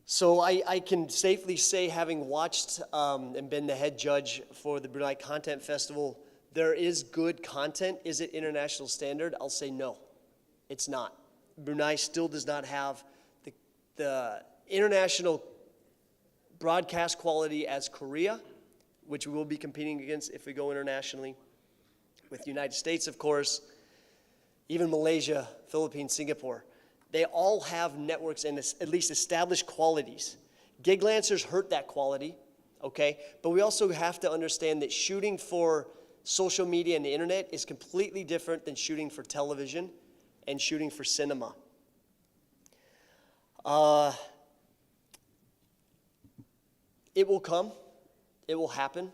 So I can safely say, having watched and been the head judge for the Brunei Content Festival, there is good content. Is it international standard? I'll say no, it's not. Brunei still does not have the international broadcast quality as Korea, which we will be competing against if we go internationally, with the United States, of course, even Malaysia, Philippines, Singapore. They all have networks and at least established qualities. Gig lancers hurt that quality, okay? But we also have to understand that shooting for social media and the internet is completely different than shooting for television and shooting for cinema. It will come. It will happen.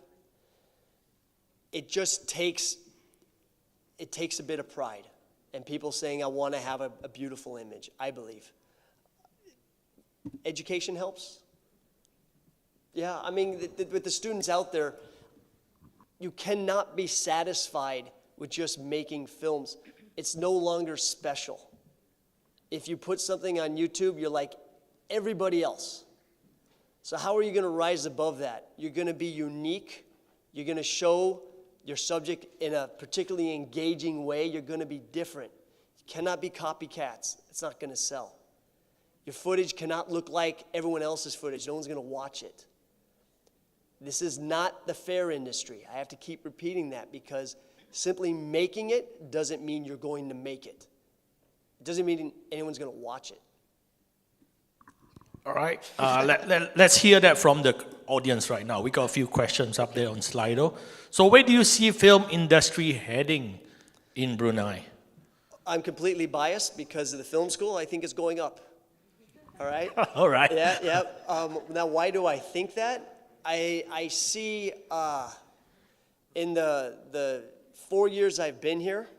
It just takes a bit of pride and people saying, I want to have a beautiful image, I believe. Education helps. Yeah, I mean, with the students out there, you cannot be satisfied with just making films. It's no longer special. If you put something on YouTube, you're like everybody else. So how are you going to rise above that? You're going to be unique. You're going to show your subject in a particularly engaging way. You're going to be different. You cannot be copycats. It's not going to sell. Your footage cannot look like everyone else's footage. No one's going to watch it. This is not the fair industry. I have to keep repeating that because simply making it doesn't mean you're going to make it. It doesn't mean anyone's going to watch it. All right, let's hear that from the audience right now. We got a few questions up there on Slido. So where do you see film industry heading in Brunei? I'm completely biased because of the film school. I think it's going up. All right? All right. Yeah. Now, why do I think that? I see in the 4 years I've been here,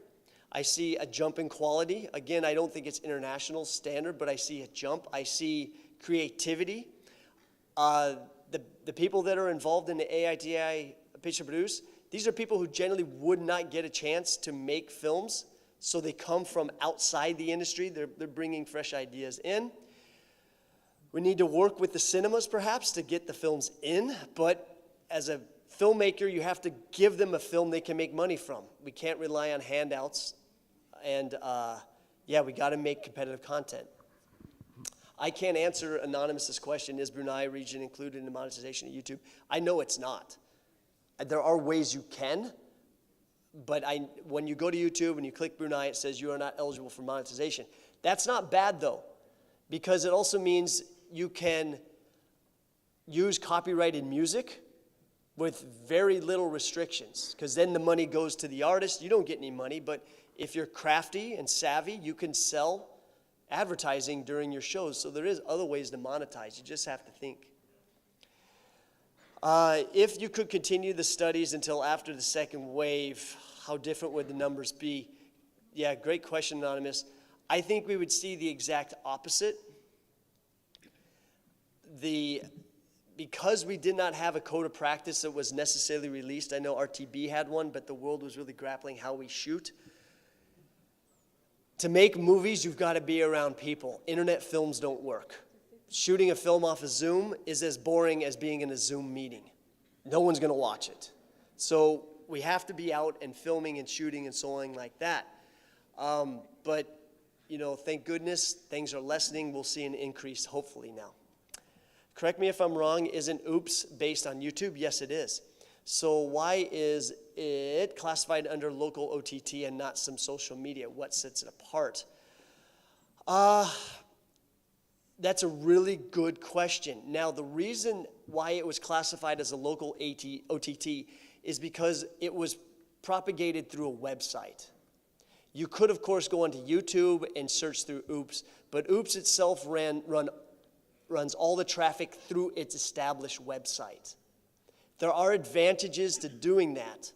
I see a jump in quality. Again, I don't think it's international standard, but I see a jump. I see creativity. The people that are involved in the AITI Picture Produce, these are people who generally would not get a chance to make films, so they come from outside the industry. They're bringing fresh ideas in. We need to work with the cinemas, perhaps, to get the films in, but as a filmmaker, you have to give them a film they can make money from. We can't rely on handouts, and we got to make competitive content. I can't answer Anonymous's question, is Brunei region included in the monetization of YouTube? I know it's not. There are ways you can, but when you go to YouTube and you click Brunei, it says you are not eligible for monetization. That's not bad, though, because it also means you can use copyrighted music with very little restrictions, because then the money goes to the artist. You don't get any money, but if you're crafty and savvy, you can sell advertising during your shows. So there is other ways to monetize. You just have to think. If you could continue the studies until after the second wave, how different would the numbers be? Yeah, great question, Anonymous. I think we would see the exact opposite. Because we did not have a code of practice that was necessarily released, I know RTB had one, but the world was really grappling how we shoot. To make movies, you've got to be around people. Internet films don't work. Shooting a film off of Zoom is as boring as being in a Zoom meeting. No one's going to watch it. So we have to be out and filming and shooting and so on like that. But, thank goodness, things are lessening. We'll see an increase, hopefully, now. Correct me if I'm wrong, isn't Oops based on YouTube? Yes, it is. So why is it classified under local OTT and not some social media? What sets it apart? That's a really good question. Now, the reason why it was classified as a local OTT is because it was propagated through a website. You could, of course, go onto YouTube and search through Oops, but Oops itself runs all the traffic through its established website. There are advantages to doing that.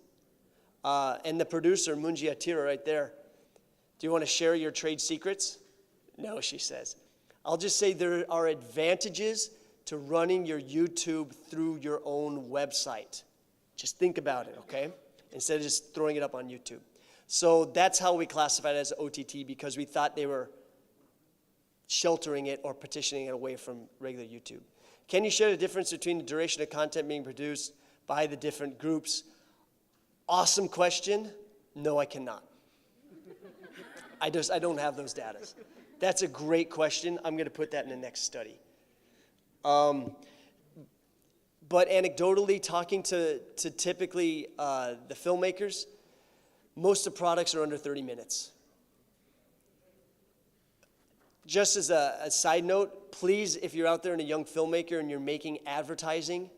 And the producer, Munji Atira, right there, do you want to share your trade secrets? No, she says. I'll just say there are advantages to running your YouTube through your own website. Just think about it, okay? Instead of just throwing it up on YouTube. So that's how we classified it as OTT, because we thought they were sheltering it or petitioning it away from regular YouTube. Can you share the difference between the duration of content being produced by the different groups? Awesome question. No, I cannot. I don't have those data. That's a great question. I'm going to put that in the next study. But anecdotally, talking to typically the filmmakers, most of the products are under 30 minutes. Just as a side note, please, if you're out there and a young filmmaker and you're making advertising,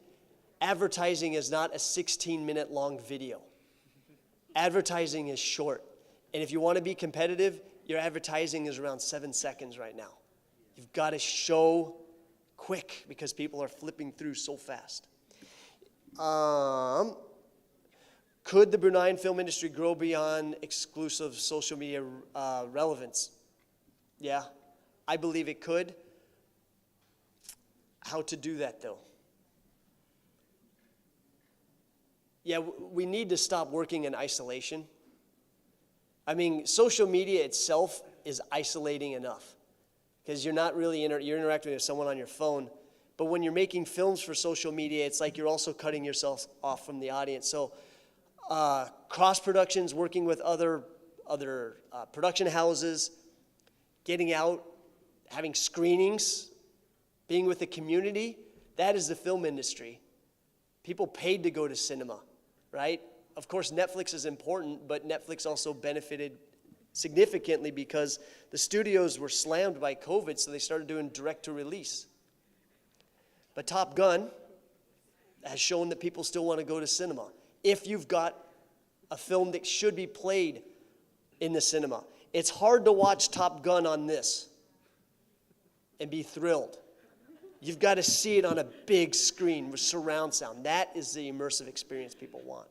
advertising is not a 16-minute long video. Advertising is short. And if you want to be competitive, your advertising is around 7 seconds right now. You've got to show quick because people are flipping through so fast. Could the Bruneian film industry grow beyond exclusive social media relevance? Yeah, I believe it could. How to do that, though? yeah, we need to stop working in isolation. I mean, social media itself is isolating enough because you're not really you're interacting with someone on your phone. But when you're making films for social media, it's like you're also cutting yourself off from the audience. So cross productions, working with other production houses, getting out, having screenings, being with the community, that is the film industry. People paid to go to cinema, right? Of course, Netflix is important, but Netflix also benefited significantly because the studios were slammed by COVID, so they started doing direct-to-release. But Top Gun has shown that people still want to go to cinema. If you've got a film that should be played in the cinema. It's hard to watch Top Gun on this and be thrilled. You've got to see it on a big screen with surround sound. That is the immersive experience people want.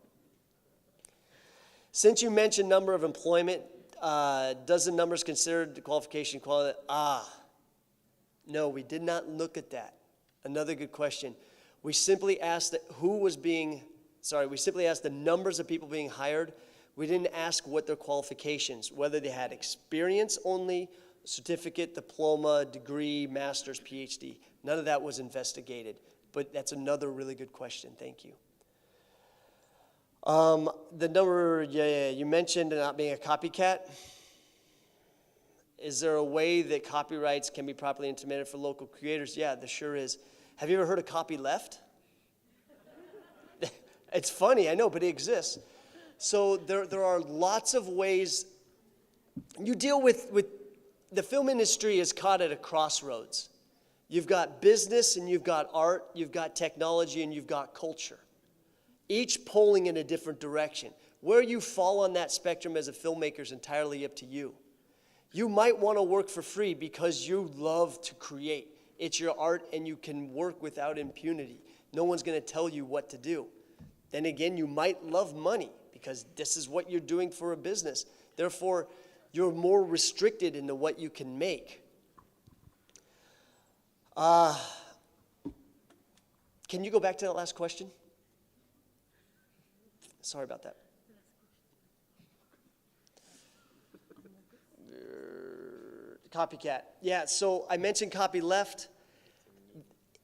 Since you mentioned number of employment, does the numbers consider the qualification quality? No, we did not look at that. Another good question. We simply asked that we simply asked the numbers of people being hired. We didn't ask what their qualifications, whether they had experience only, certificate, diploma, degree, master's, PhD. None of that was investigated, but that's another really good question. Thank you. The number, you mentioned not being a copycat. Is there a way that copyrights can be properly implemented for local creators? Yeah, there sure is. Have you ever heard of copyleft? It's funny, I know, but it exists. So there are lots of ways. You deal with the film industry is caught at a crossroads. You've got business and you've got art, you've got technology and you've got culture. Each pulling in a different direction. Where you fall on that spectrum as a filmmaker is entirely up to you. You might want to work for free because you love to create. It's your art and you can work without impunity. No one's going to tell you what to do. Then again, you might love money because this is what you're doing for a business. Therefore, you're more restricted into what you can make. Can you go back to that last question? Sorry about that. Copycat. Yeah, so I mentioned copyleft.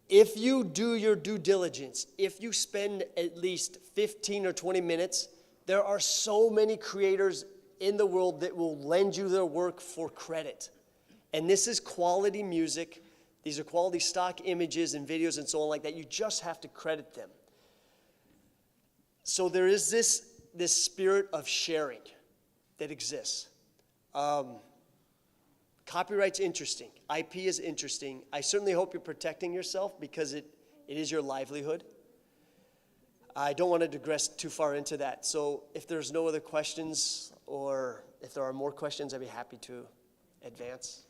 If you do your due diligence, if you spend at least 15 or 20 minutes, there are so many creators in the world that will lend you their work for credit. And this is quality music. These are quality stock images and videos and so on like that. You just have to credit them. So there is this spirit of sharing that exists. Copyright's interesting. IP is interesting. I certainly hope you're protecting yourself because it is your livelihood. I don't want to digress too far into that. So if there's no other questions or if there are more questions, I'd be happy to advance.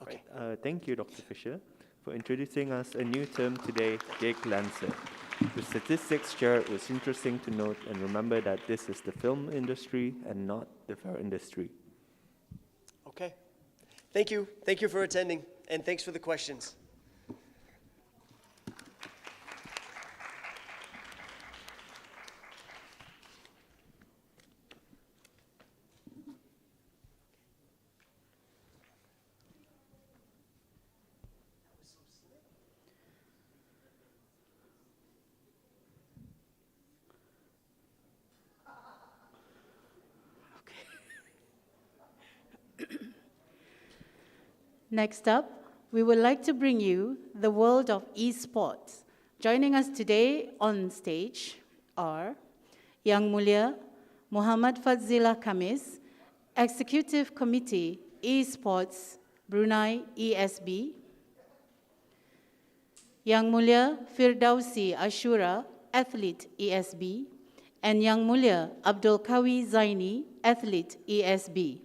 Okay. Thank you, Dr. Fisher, for introducing us a new term today, Gig Lancer. The statistics shared was interesting to note, and remember that this is the film industry and not the fair industry. Okay. Thank you. Thank you for attending, and thanks for the questions. Next up, we would like to bring you the world of esports. Joining us today on stage are Yang Mulia Muhammad Fadzila Khamis, Executive Committee, Esports, Brunei ESB. Yang Mulia Firdausi Ashura, Athlete ESB. And Yang Mulia Abdul Kawi Zaini, Athlete ESB,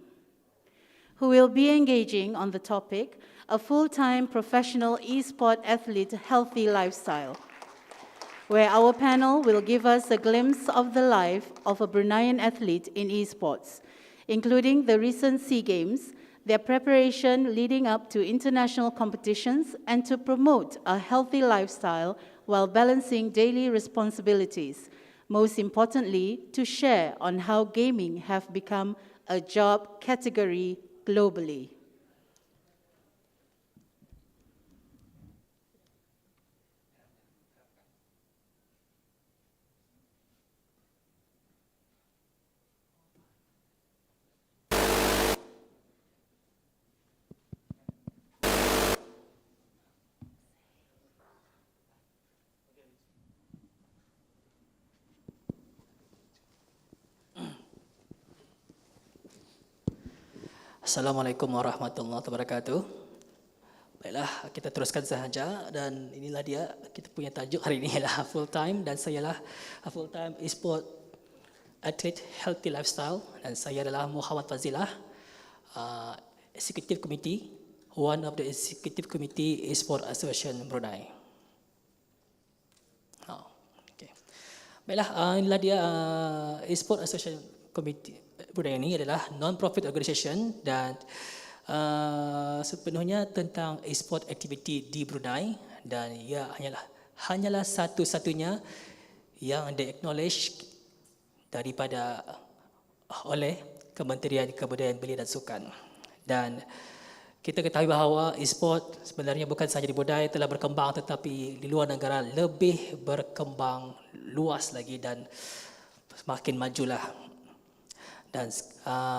who will be engaging on the topic, a full-time professional esport athlete healthy lifestyle, where our panel will give us a glimpse of the life of a Bruneian athlete in esports, including the recent SEA Games, their preparation leading up to international competitions, and to promote a healthy lifestyle while balancing daily responsibilities. Most importantly, to share on how gaming have become a job category globally. Assalamualaikum warahmatullahi wabarakatuh. Baiklah, kita teruskan sahaja dan inilah dia kita punya tajuk hari ini ialah full time dan saya lah full time e-sport athlete healthy lifestyle dan saya adalah Muhammad Fazilah, executive committee, one of the executive committee e-sport association Brunei. Okay. Baiklah, inilah dia e-sport association committee Brunei ini adalah non-profit organisation dan sepenuhnya tentang e-sport activity di Brunei dan ia hanyalah satu-satunya yang di-acknowledge daripada oleh Kementerian Kebudayaan Belia dan Sukan. Dan kita ketahui bahawa e-sport sebenarnya bukan sahaja di Brunei telah berkembang tetapi di luar negara lebih berkembang luas lagi dan semakin majulah. Dan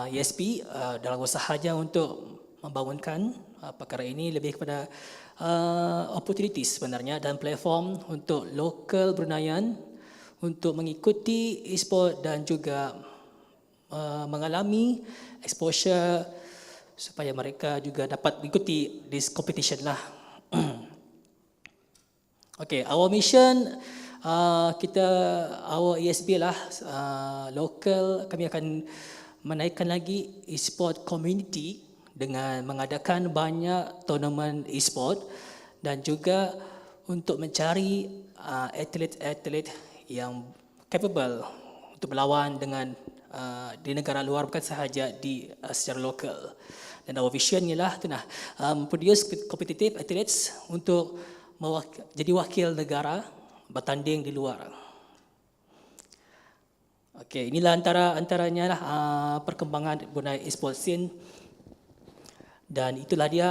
ESP dalam usahanya untuk membangunkan perkara ini lebih kepada opportunities sebenarnya dan platform untuk lokal Bruneian untuk mengikuti e-sport dan juga mengalami exposure supaya mereka juga dapat mengikuti this competition lah. Okay, our mission our ESB lah local, kami akan menaikkan lagi e-sport community dengan mengadakan banyak tournament e-sport dan juga untuk mencari atlet-atlet yang capable untuk berlawan dengan di negara luar bukan sahaja di secara lokal. Dan our vision ialah produce competitive athletes untuk jadi wakil negara bertanding di luar. Okey, inilah antaranya lah perkembangan Brunei e-sport scene dan itulah dia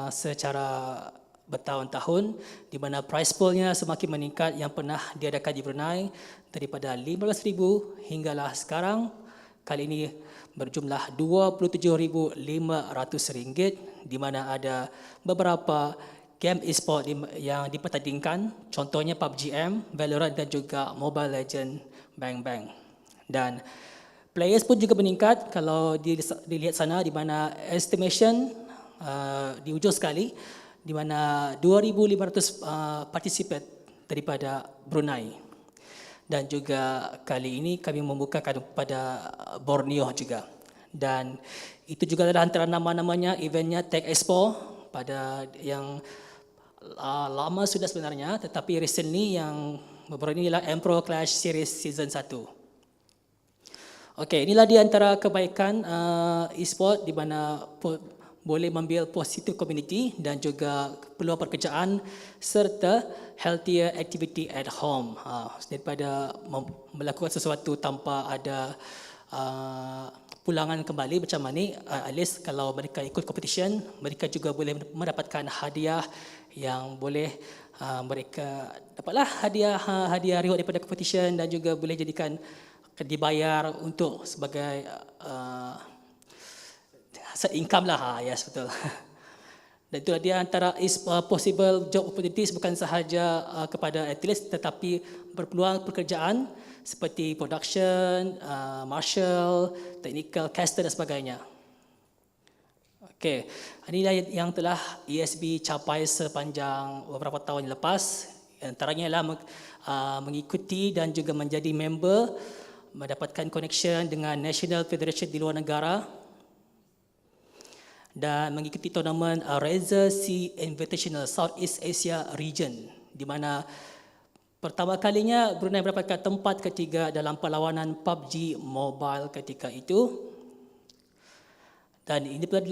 secara bertahun-tahun di mana prize poolnya semakin meningkat yang pernah diadakan di Brunei daripada 15,000 hinggalah sekarang kali ini berjumlah RM27,500 di mana ada beberapa game e-sport yang dipertandingkan, contohnya PUBG M, Valorant dan juga Mobile Legend Bang Bang. Dan players pun juga meningkat kalau dilihat sana di mana estimation di ujung sekali di mana 2,500 participant daripada Brunei. Dan juga kali ini kami membukakan pada Borneo juga. Dan itu juga adalah antara nama-namanya eventnya Tech Expo pada yang lama sudah sebenarnya tetapi recently yang baru ini ialah Emperor Clash Series Season 1. Okey, inilah di antara kebaikan e-sport di mana boleh membuild positive community dan juga peluang pekerjaan serta healthier activity at home. Daripada melakukan sesuatu tanpa ada pulangan kembali macam mana, at least kalau mereka ikut competition, mereka juga boleh mendapatkan hadiah yang boleh mereka dapatlah hadiah reward daripada competition dan juga boleh jadikan dibayar untuk sebagai income lah. Yes, betul. Dan itulah dia antara possible job opportunities bukan sahaja kepada atlet tetapi berpeluang pekerjaan seperti production, marshal, technical, caster dan sebagainya. Okey, inilah yang telah ESB capai sepanjang beberapa tahun yang lepas. Antaranya ialah mengikuti dan juga menjadi member, mendapatkan connection dengan National Federation di luar negara dan mengikuti tournament Razer Sea Invitational Southeast Asia Region di mana pertama kalinya Brunei mendapatkan tempat ketiga dalam perlawanan PUBG Mobile ketika itu. Dan ini pula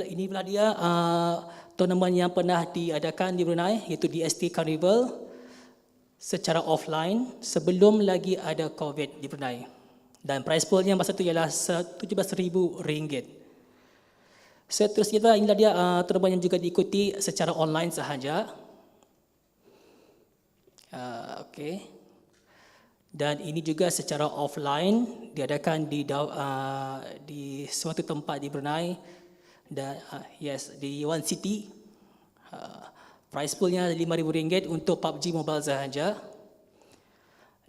dia tournament yang pernah diadakan di Brunei, iaitu DST Carnival secara offline sebelum lagi ada COVID di Brunei. Dan prize poolnya masa itu ialah RM17,000. Seterusnya inilah dia tournament yang juga diikuti secara online sahaja. Okey. Dan ini juga secara offline diadakan di suatu tempat di Brunei dan di One City. Prize poolnya RM5,000 untuk PUBG Mobile sahaja.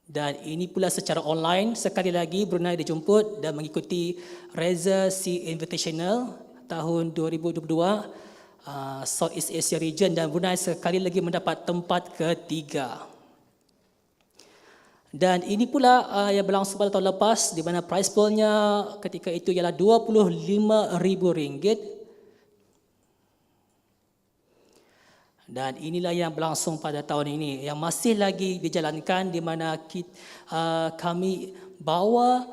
Dan ini pula secara online, sekali lagi Brunei dijemput dan mengikuti Reza Sea Invitational tahun 2022 Southeast Asia Region, dan Brunei sekali lagi mendapat tempat ketiga. Dan ini pula yang berlangsung pada tahun lepas, di mana prize poolnya ketika itu ialah RM25,000. Dan inilah yang berlangsung pada tahun ini, yang masih lagi dijalankan, di mana kami bawa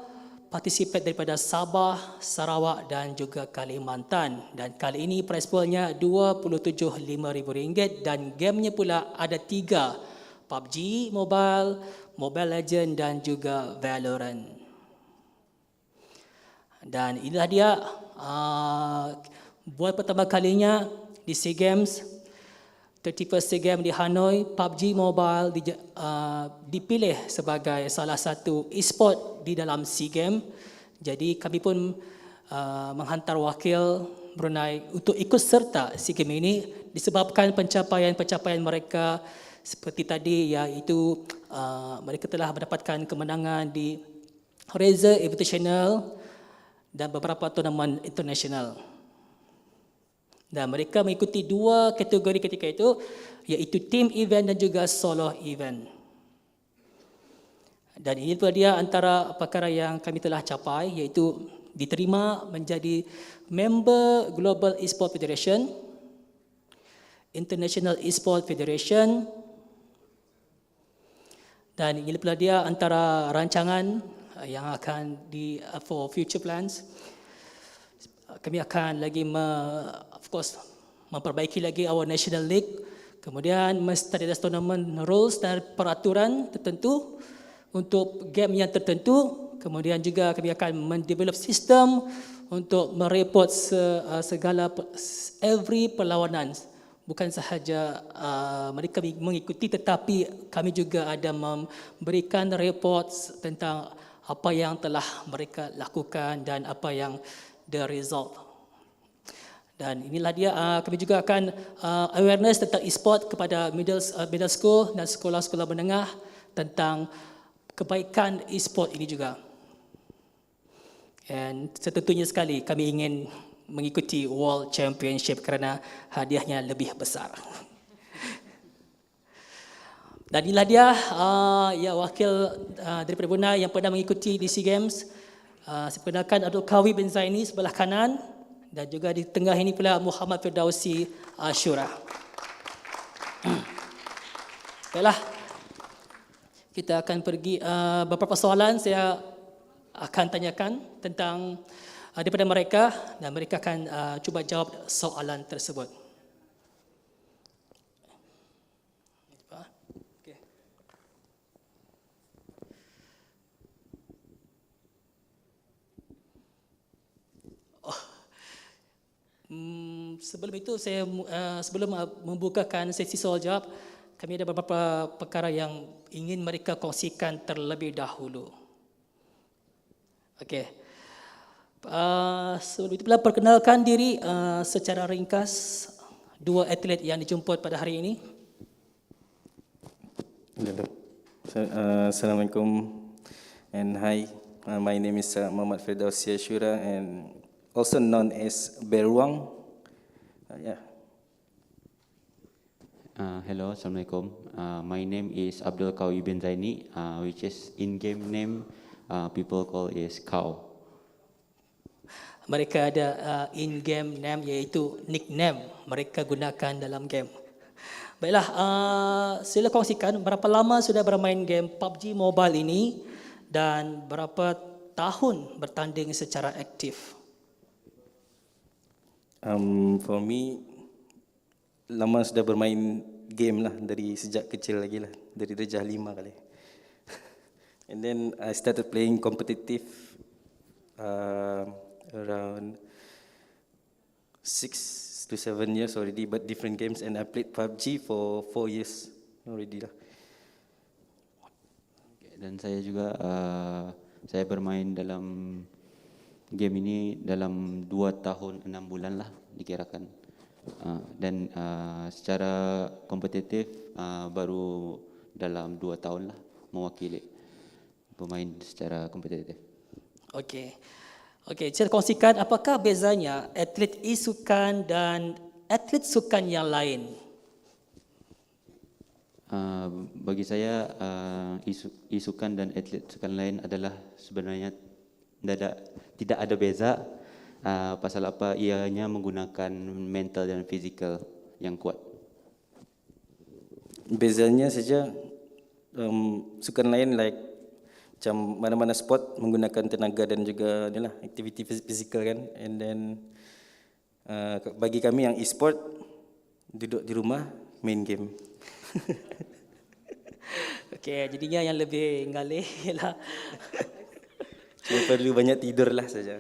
partisipan daripada Sabah, Sarawak dan juga Kalimantan. Dan kali ini prize poolnya RM27,500 dan gamenya pula ada 3, PUBG Mobile, Mobile Legend dan juga Valorant. Dan inilah dia buat pertama kalinya di SEA Games, 31st SEA Games di Hanoi, PUBG Mobile dipilih sebagai salah satu e-sport di dalam SEA Games. Jadi kami pun menghantar wakil Brunei untuk ikut serta SEA Games ini disebabkan pencapaian-pencapaian mereka seperti tadi, iaitu mereka telah mendapatkan kemenangan di Reza Invitational dan beberapa turnamen international. Dan mereka mengikuti 2 kategori ketika itu, iaitu team event dan juga solo event. Dan ini pula dia antara perkara yang kami telah capai, iaitu diterima menjadi member Global Esport Federation, International Esport Federation. Dan ini pula dia antara rancangan yang akan for future plans. Kami akan lagi memperbaiki lagi our national league, kemudian standardized tournament rules dan peraturan tertentu untuk game yang tertentu. Kemudian juga kami akan mendevelop sistem untuk mereport segala every perlawanan, bukan sahaja mereka mengikuti, tetapi kami juga ada memberikan report tentang apa yang telah mereka lakukan dan apa yang the result. Dan inilah dia, kami juga akan awareness tentang e-sport kepada middle school dan sekolah-sekolah menengah tentang kebaikan e-sport ini juga. Dan setentunya sekali kami ingin mengikuti World Championship kerana hadiahnya lebih besar. Dan inilah dia wakil daripada Brunei yang pernah mengikuti di SEA Games. Saya perkenalkan Abdul Qawi bin Zaini sebelah kanan, dan juga di tengah ini pula Muhammad Firdausi Ashura. Baiklah, kita akan pergi beberapa soalan saya akan tanyakan tentang daripada mereka, dan mereka akan cuba jawab soalan tersebut. Sebelum itu saya sebelum membukakan sesi soal jawab, kami ada beberapa perkara yang ingin mereka kongsikan terlebih dahulu. Okey. Sebelum itu pula perkenalkan diri secara ringkas 2 atlet yang dijemput pada hari ini. Assalamualaikum and hi. My name is Muhammad Firdausi Ashura and also known as Beruang. Hello, Assalamualaikum. My name is Abdul Qawi bin Zaini, which is in-game name people call is Cow. Mereka ada in-game name, iaitu nickname mereka gunakan dalam game. Baiklah, sila kongsikan berapa lama sudah bermain game PUBG Mobile ini dan berapa tahun bertanding secara aktif? For me, lama sudah bermain game lah dari sejak kecil lagi lah, dari darjah 5 kali. And then I started playing competitive around 6 to 7 years already, but different games, and I played PUBG for 4 years already lah. Dan saya juga saya bermain dalam game ini dalam 2 tahun 6 bulan lah dikirakan. Dan secara kompetitif baru dalam 2 tahun lah mewakili pemain secara kompetitif. Okey. Okey, saya kongsikan apakah bezanya atlet e-sukan dan atlet sukan yang lain? Bagi saya e-sukan dan atlet sukan lain adalah sebenarnya tidak ada beza. Pasal apa? Ianya menggunakan mental dan fizikal yang kuat. Bezanya saja sukan lain like macam mana-mana sport menggunakan tenaga dan juga inilah aktiviti fizikal kan. And then bagi kami yang e-sport duduk di rumah main game. Okey, jadinya yang lebih ngalih ialah cuma perlu banyak tidur lah saja.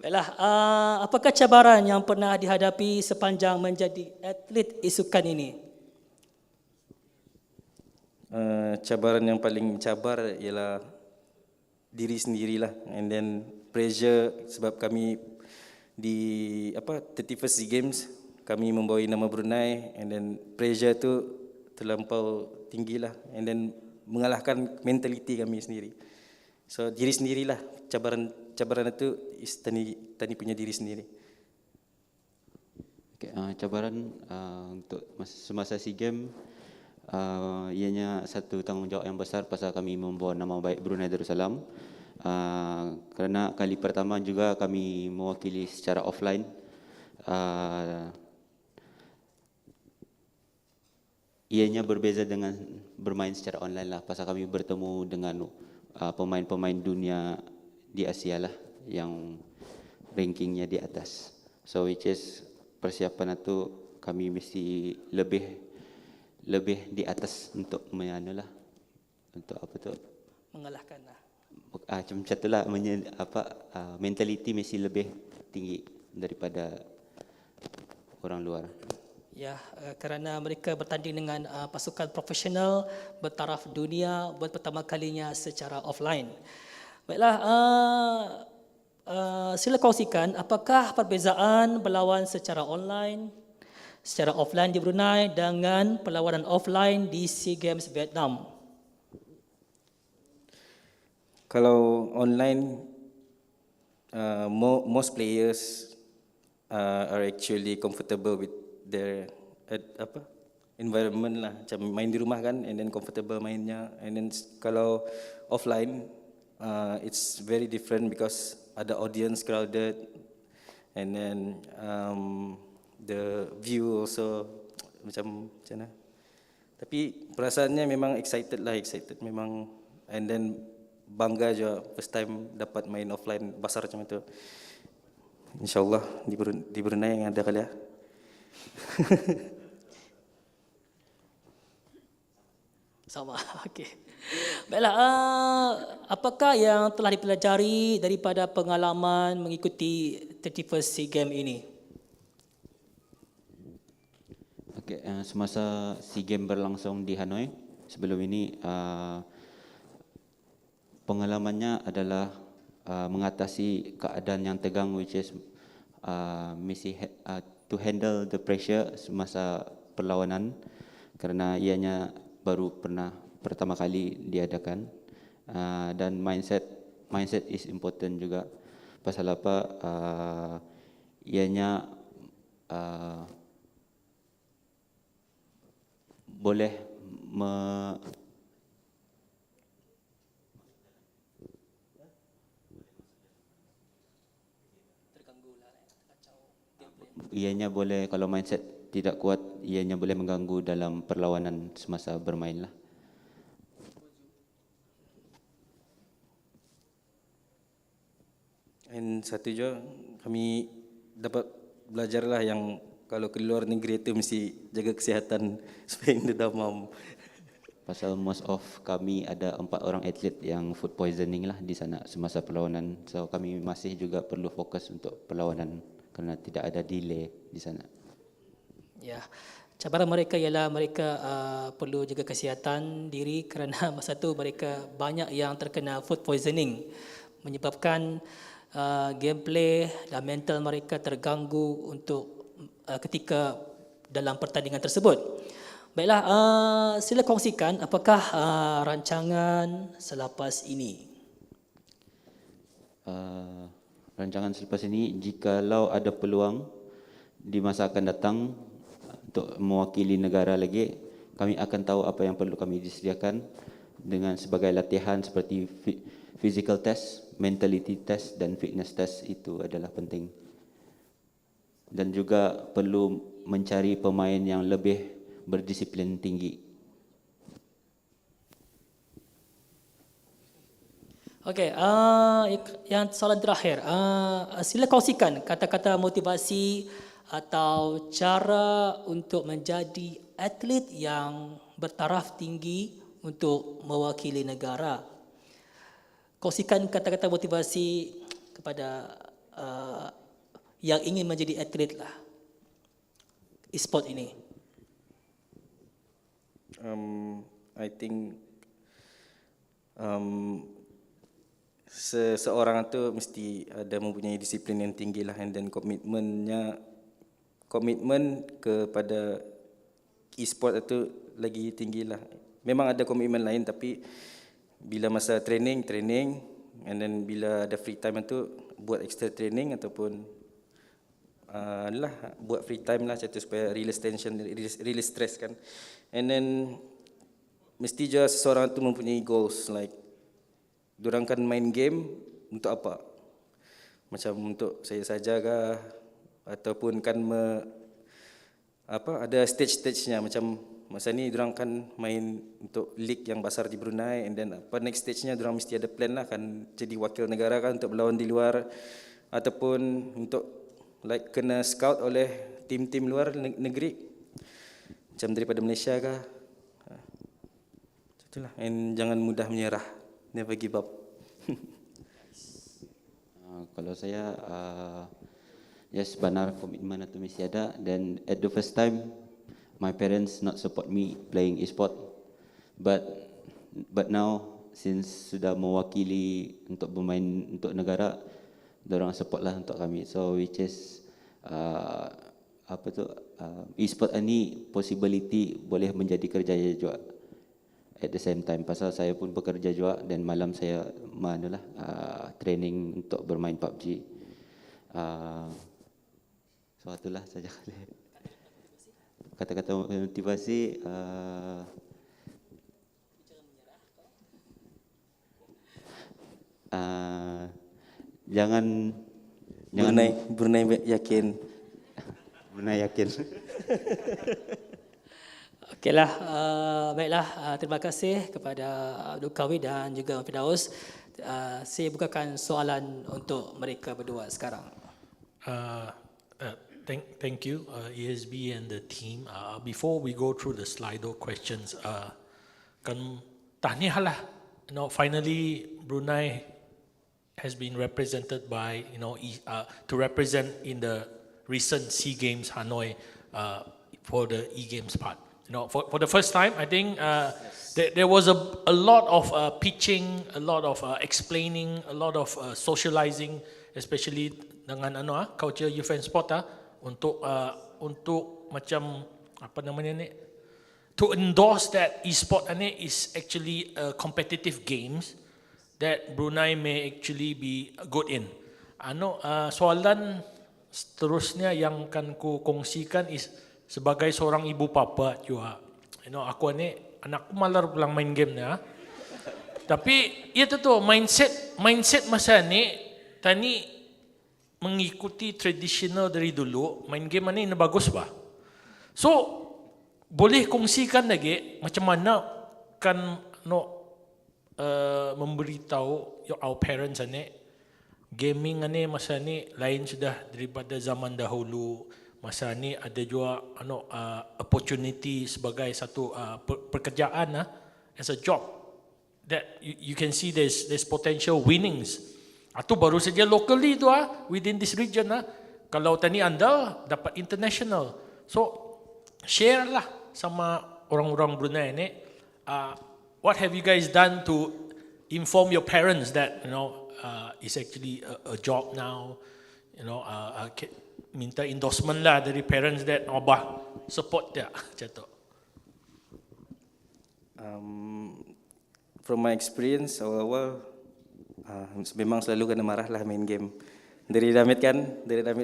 Baiklah, apakah cabaran yang pernah dihadapi sepanjang menjadi atlet e-sukan ini? Cabaran yang paling cabar ialah diri sendirilah, and then pressure sebab kami di 31st SEA Games kami membawa nama Brunei, and then pressure tu terlampau tinggilah, and then mengalahkan mentaliti kami sendiri. So diri sendirilah cabaran itu is tani punya diri sendiri. Okay, cabaran untuk semasa SEA Games ianya satu tanggungjawab yang besar pasal kami membawa nama baik Brunei Darussalam. Kerana kali pertama juga kami mewakili secara offline. Ianya berbeza dengan bermain secara online lah, pasal kami bertemu dengan pemain-pemain dunia di Asia lah yang rankingnya di atas. So which is persiapan itu kami mesti lebih di atas untuk untuk apa tu? Mengalahkan lah. Macam itulah, mentaliti mesti lebih tinggi daripada orang luar. Ya, kerana mereka bertanding dengan pasukan profesional bertaraf dunia buat pertama kalinya secara offline. Baiklah, sila kongsikan apakah perbezaan berlawan secara online, secara offline di Brunei dengan perlawanan offline di SEA Games Vietnam? Kalau online, most players are actually comfortable with their environment lah, macam main di rumah kan, and then comfortable mainnya. And then kalau offline, it's very different because ada audience crowded, and then the view also macam mana. Tapi perasaannya memang excited memang, and then bangga juga first time dapat main offline besar macam itu. InsyaAllah di Brunei yang ada kali ya. Sama, okey. Baiklah, apakah yang telah dipelajari daripada pengalaman mengikuti 31st SEA Games ini? Okay, semasa SEA Games berlangsung di Hanoi, sebelum ini pengalamannya adalah mengatasi keadaan yang tegang, which is to handle the pressure semasa perlawanan, kerana ianya baru pernah pertama kali diadakan, dan mindset is important juga. Pasal apa? Ianya boleh ianya boleh, kalau mindset tidak kuat, ianya boleh mengganggu dalam perlawanan semasa bermain lah. And satu juga, kami dapat belajarlah yang kalau ke luar negeri itu mesti jaga kesihatan supaya tidak demam. Pasal most of kami ada 4 orang atlet yang food poisoning lah di sana semasa perlawanan. So kami masih juga perlu fokus untuk perlawanan kerana tidak ada delay di sana. Ya, cabaran mereka ialah mereka perlu jaga kesihatan diri kerana masa tu mereka banyak yang terkena food poisoning menyebabkan gameplay dan mental mereka terganggu untuk ketika dalam pertandingan tersebut. Baiklah, sila kongsikan apakah rancangan selepas ini? Rancangan selepas ini, jikalau ada peluang di masa akan datang untuk mewakili negara lagi, kami akan tahu apa yang perlu kami disediakan dengan sebagai latihan seperti physical test, mentality test dan fitness test. Itu adalah penting. Dan juga perlu mencari pemain yang lebih berdisiplin tinggi. Okey, yang soalan terakhir, sila kongsikan kata-kata motivasi atau cara untuk menjadi atlet yang bertaraf tinggi untuk mewakili negara. Kongsikan kata-kata motivasi kepada yang ingin menjadi atlet lah e-sport ini. I think seseorang tu mesti ada mempunyai disiplin yang tinggi lah, and then komitmen kepada e-sport itu lagi tinggi lah. Memang ada komitmen lain, tapi bila masa training, and then bila ada free time itu buat extra training ataupun buat free time lah macam tu supaya release tension, release stress kan. And then mesti je seseorang tu mempunyai goals, like diorang kan main game untuk apa? Macam untuk saya saja kah, ataupun kan ada stage-stage-nya. Macam masa ni diorang kan main untuk league yang besar di Brunei, and then next stage-nya diorang mesti ada plan lah kan, jadi wakil negara kan untuk berlawan di luar, ataupun untuk like kena scout oleh tim-tim luar negeri macam daripada Malaysia kah. Itulah, and jangan mudah menyerah, never give up. Kalau saya, yes, benar komitmen itu mesti ada. Dan at the first time, my parents not support me playing e-sport, but now since sudah mewakili untuk bermain untuk negara, dorang support lah untuk kami. So which is e-sport ini possibility boleh menjadi kerja juga at the same time. Pasal saya pun bekerja juga dan malam saya training untuk bermain PUBG. So itulah saja kata-kata motivasi. Jangan Brunei yakin. Brunei yakin. Okeylah, baiklah, terima kasih kepada Abdul Qawi dan juga Firdaus. Saya bukakan soalan untuk mereka berdua sekarang. Thank you, ESB and the team. Before we go through the Slido questions, kan tahniah lah. Finally Brunei has been represented by to represent in the recent SEA Games Hanoi for the e-games part. For the first time, I think there was a lot of pitching, a lot of explaining, a lot of socializing, especially dengan culture youth and sport untuk macam apa namanya ni, to endorse that e-sport ini is actually a competitive games that Brunei may actually be good in. Soalan seterusnya yang akan ku kongsikan is sebagai seorang ibu bapa juga. Aku ni anakku malar pulang main game ni. Tapi itu tu mindset masa ni tani mengikuti tradisional dari dulu, main game ni bagus bah. So boleh kongsikan lagi macam mana kan memberitahu our parents ni gaming ni masa ni lain sudah daripada zaman dahulu. Masa ni ada juga opportunity sebagai satu pekerjaan as a job that you can see there's potential winnings. Itu baru saja locally tu within this region Kalau tani anda dapat international. So share lah sama orang-orang Brunei ni. What have you guys done to inform your parents that it's actually a job now? Minta endorsement lah dari parents that abah support dia macam tu. From my experience awal-awal memang selalu kena marah lah main game. Dari Damit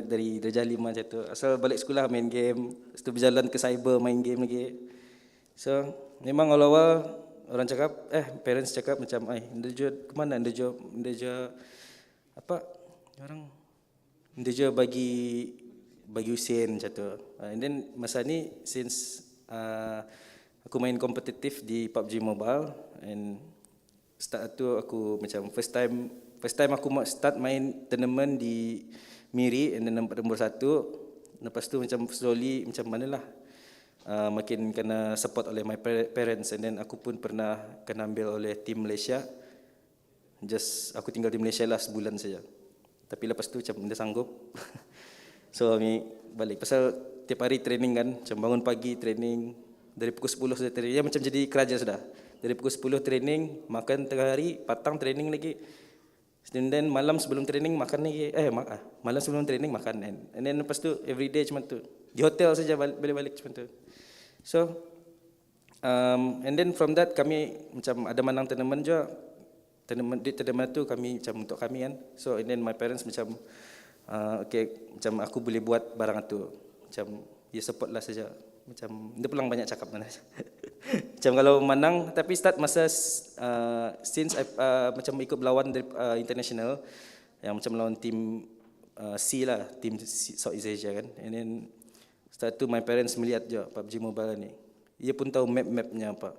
dari Darjah 5 macam tu. Asal balik sekolah main game, lepas tu berjalan ke cyber main game lagi. So memang awal-awal orang cakap, parents cakap macam, anda ke mana, anda bagi usin macam tu. And then masa ni since aku main kompetitif di PUBG Mobile, and start tu aku macam first time aku start main tournament di Miri, and then nombor 1. Lepas tu macam slowly macam manalah makin kena support oleh my parents, and then aku pun pernah kena ambil oleh tim Malaysia. Just aku tinggal di Malaysia lah sebulan saja. Tapi lepas tu macam dah sanggup. So kami balik pasal tiap hari training kan, macam bangun pagi training dari pukul 10 sudah training. Ya macam jadi keraja sudah. Dari pukul 10 training, makan tengah hari, patang training lagi. And then malam sebelum training makan lagi. Malam sebelum training makan. And then lepas tu every day macam tu. Di hotel saja balik-balik macam tu. So and then from that kami macam ada menang tournament juga. Tournament tu kami macam untuk kami kan. So and then my parents macam macam aku boleh buat barang tu. Macam dia support lah saja. Macam dia pulang banyak cakap mana. Macam kalau menang, tapi start masa since I macam ikut berlawan dari international yang macam lawan tim C lah, tim Southeast Asia kan. And then start tu my parents melihat je PUBG Mobile ni. Dia pun tahu map-mapnya apa.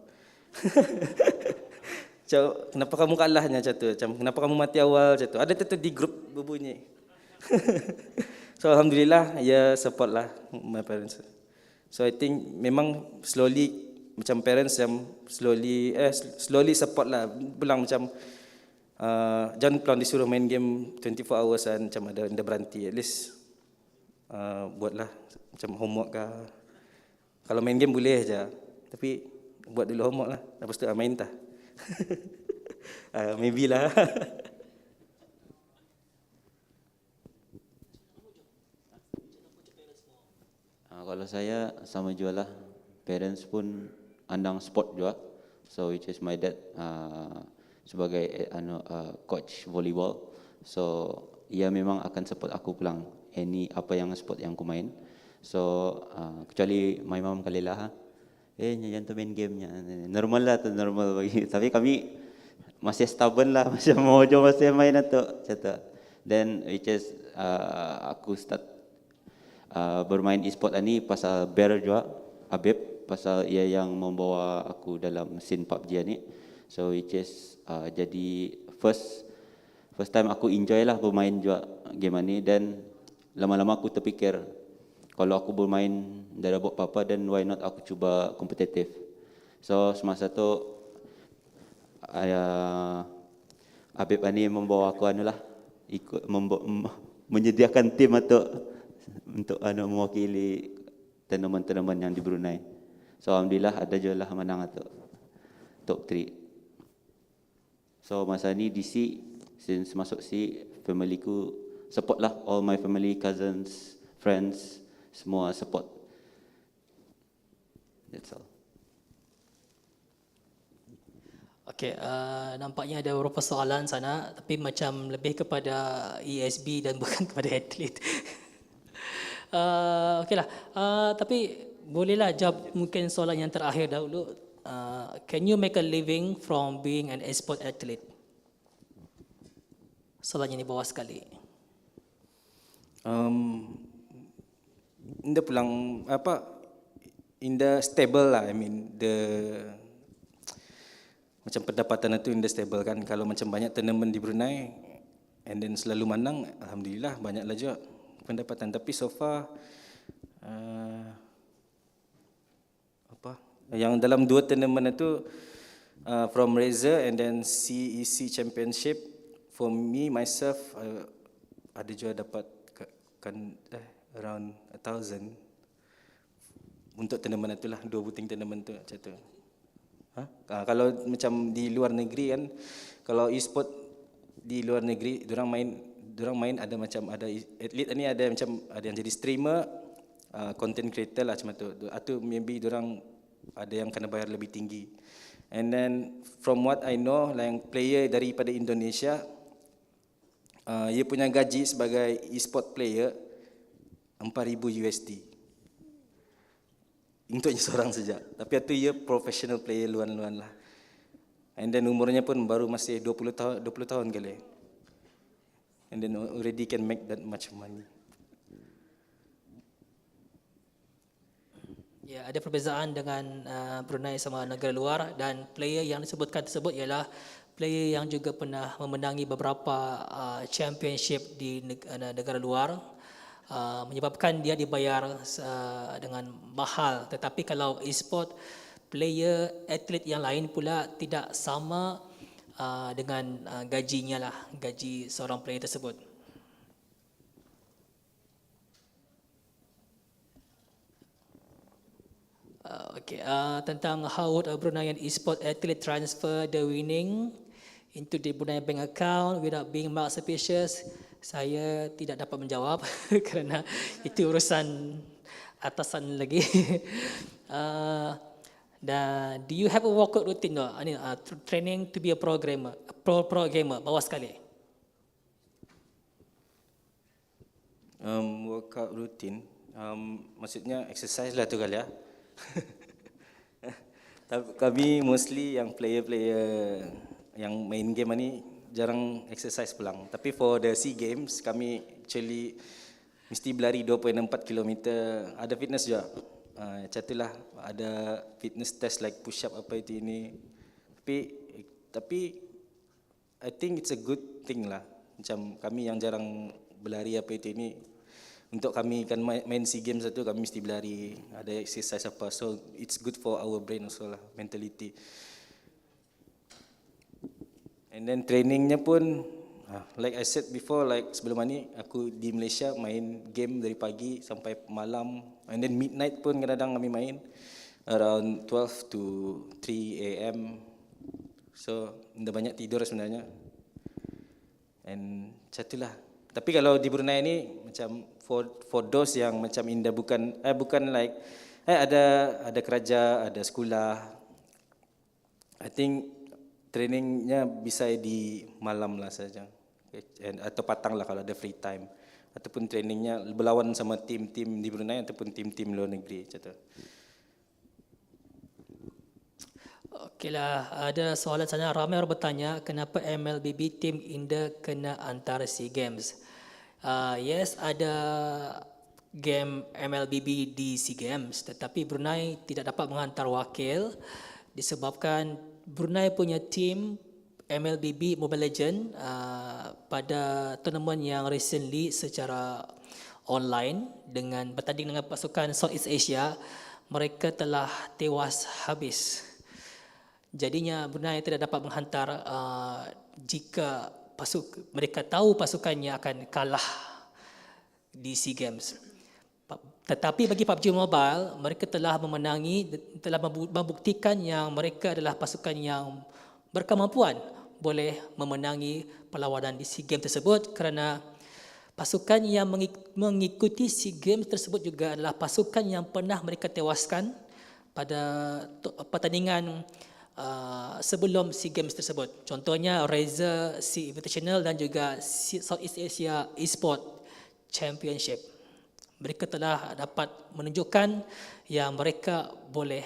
Macam kenapa kamu kalahnya macam tu? Macam kenapa kamu mati awal macam tu? Ada tu di grup berbunyi. So alhamdulillah ya support lah my parents. So I think memang slowly macam parents yang slowly support lah. Bilang macam jangan pelan disuruh main game 24 hours kan, macam ada berhenti. At least buatlah macam homework kah. Kalau main game boleh je, tapi buat dulu homework lah. Lepas tu main tah. Maybe lah. Kalau saya sama juga lah, parents pun andang sport juga. So which is my dad sebagai coach volleyball. So ia memang akan support aku pulang apa yang sport yang aku main. So kecuali my mom kali lah, jangan tu main gamenya. Normal lah tu, normal bagi. Tapi kami masih stubborn lah, macam mau masih main tu. Then which is aku start bermain e-sport ni pasal Bear juga, Abib, pasal ia yang membawa aku dalam scene PUBG ni. So which is jadi first time aku enjoy lah bermain juga game ni. Dan lama-lama aku terfikir kalau aku bermain dah buat apa-apa, then why not aku cuba kompetitif. So semasa tu Abib ni membawa aku ikut menyediakan tim untuk mewakili tournament-tournament yang di Brunei. So alhamdulillah ada je lah menang top 3. So masa ni DC, since masuk C, family ku support lah, all my family, cousins, friends, semua support. That's all. Okay, nampaknya ada beberapa soalan sana, tapi macam lebih kepada ESB dan bukan kepada atlet. Okeylah, tapi bolehlah jawab mungkin soalan yang terakhir dahulu. Can you make a living from being an e-sport athlete? Soalan ini bawah sekali. Inda pulang inda stable lah. I mean macam pendapatan itu inda stable kan. Kalau macam banyak tournament di Brunei, and then selalu menang, alhamdulillah banyaklah juga pendapatan. Tapi so far yang dalam 2 tournament itu from Razer and then CEC Championship, for me myself ada juga dapat around 1,000 untuk tournament itulah, 2 buting tournament tu macam tu. Kalau macam di luar negeri kan, kalau e-sport di luar negeri, diorang main ada macam ada atlet ni, ada macam ada yang jadi streamer, content creator lah macam tu. Atau maybe diorang ada yang kena bayar lebih tinggi. And then from what I know, yang player daripada Indonesia, ia punya gaji sebagai e-sport player $4,000 untuk seorang saja. Tapi itu ia professional player luar-luar lah. And then umurnya pun baru masih 20 tahun kali. And then already can make that much money. Ya, ada perbezaan dengan Brunei sama negara luar, dan player yang disebutkan tersebut ialah player yang juga pernah memenangi beberapa championship di negara luar, menyebabkan dia dibayar dengan mahal. Tetapi kalau e-sport player atlet yang lain pula tidak sama dengan gajinya lah, gaji seorang player tersebut. Tentang how would a Bruneian e-sport athlete transfer the winning into the Brunei bank account without being marked suspicious, saya tidak dapat menjawab kerana itu urusan atasan lagi. Dan do you have a workout routine? Training to be a pro gamer, bawah sekali. Workout routine, maksudnya exercise lah tu kali ya. Kami mostly yang player-player yang main game ni jarang exercise pulang. Tapi for the SEA Games, kami actually mesti berlari 2.4 km. Ada fitness juga. Macam itulah, ada fitness test like push up apa itu ini. Tapi I think it's a good thing lah. Macam kami yang jarang berlari apa itu ini, untuk kami kan main SEA Games itu kami mesti berlari, ada exercise apa. So it's good for our brain also lah, mentality. And then trainingnya pun, like I said before, like sebelum ni aku di Malaysia main game dari pagi sampai malam. And then midnight pun kadang-kadang kami main around 12 to 3 AM. So dah banyak tidur sebenarnya. And macam itulah. Tapi kalau di Brunei ni macam for those yang macam indah bukan like ada kerja, ada sekolah, I think trainingnya bisa di malam lah saja, atau patang lah kalau ada free time, ataupun trainingnya berlawan sama tim-tim di Brunei ataupun tim-tim luar negeri macam tu. Okeylah, ada soalan sana, ramai orang bertanya kenapa MLBB Team India kena antara SEA Games. Yes, ada game MLBB di SEA Games, tetapi Brunei tidak dapat menghantar wakil disebabkan Brunei punya tim MLBB Mobile Legend pada tournament yang recently secara online dengan bertanding dengan pasukan Southeast Asia, mereka telah tewas habis. Jadinya Brunei tidak dapat menghantar jika mereka tahu pasukannya akan kalah di SEA Games. Tetapi bagi PUBG Mobile, mereka telah membuktikan yang mereka adalah pasukan yang berkemampuan boleh memenangi perlawanan di SEA Games tersebut, kerana pasukan yang mengikuti SEA Games tersebut juga adalah pasukan yang pernah mereka tewaskan pada pertandingan sebelum SEA Games tersebut. Contohnya Razer SEA Invitational dan juga Southeast Asia Esport Championship. Mereka telah dapat menunjukkan yang mereka boleh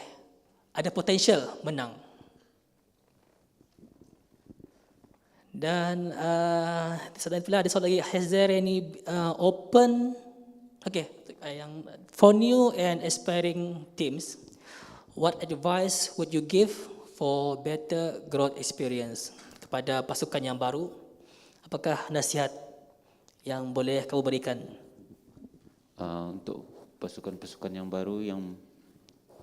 ada potensial menang. Dan selain pula ada soalan lagi, has there any open yang for new and aspiring teams, what advice would you give for better growth experience kepada pasukan yang baru? Apakah nasihat yang boleh kamu berikan? Untuk pasukan-pasukan yang baru yang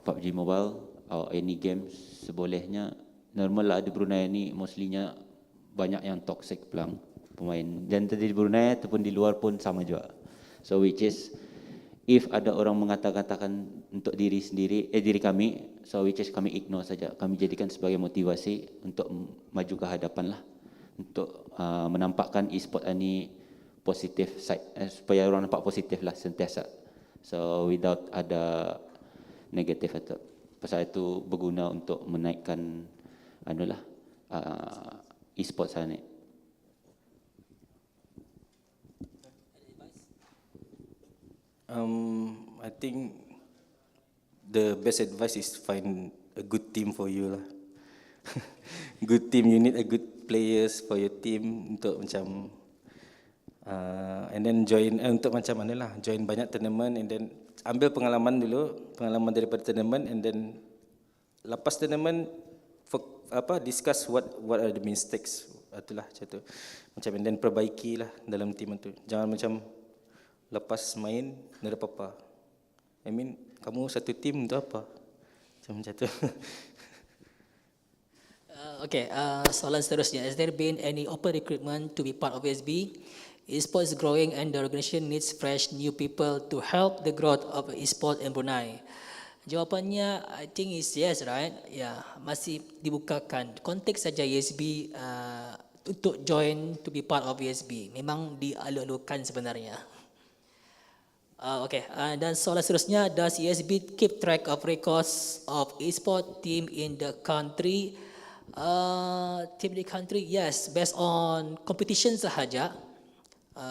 PUBG Mobile atau any games sebolehnya normal lah di Brunei ni mostlynya banyak yang toxic pelang pemain dan di Brunei ataupun di luar pun sama juga. So which is if ada orang mengatakan untuk diri sendiri diri kami, so which is kami ignore saja, kami jadikan sebagai motivasi untuk maju ke hadapan lah, untuk menampakkan e-sport ini positif side, supaya orang nampak positif lah sentiasa. So without ada negatif atau pasal itu berguna untuk menaikkan anulah e-sport sana. I think the best advice is find a good team for you lah. Good team, you need a good players for your team untuk macam and then join untuk macam mana lah, join banyak tournament and then ambil pengalaman dulu, pengalaman daripada tournament and then lepas tournament discuss what are the mistakes, itulah macam tu, macam and then perbaiki lah dalam team tu. Jangan macam lepas main tak ada apa-apa. I mean kamu satu team untuk apa? Macam tu. Okay, soalan seterusnya. Has there been any open recruitment to be part of ASB? Esports is growing and the organisation needs fresh new people to help the growth of esports in Brunei. Jawapannya, I think is yes, right? Ya, masih dibukakan. Konteks saja ASB untuk join to be part of ASB. Memang dialur-alurkan sebenarnya. Okay, dan soalan seterusnya, does ESB keep track of records of esports team in the country? Team di country, yes, based on competition sahaja.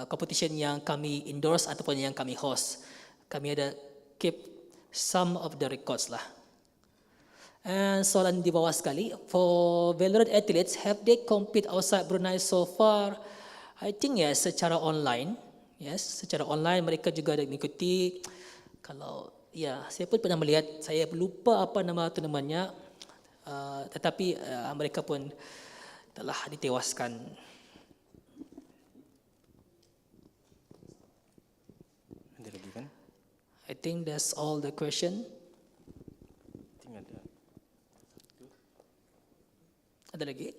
Competition yang kami endorse ataupun yang kami host, kami ada keep some of the records lah. And soalan di bawah sekali, for Valorant athletes, have they compete outside Brunei so far? I think yes, secara online. Yes, secara online mereka juga ada mengikuti. Kalau ya, saya pun pernah melihat, saya lupa apa nama turnamentnya, tetapi mereka pun telah ditewaskan. Ada lagi kan? I think that's all the question. Ada lagi?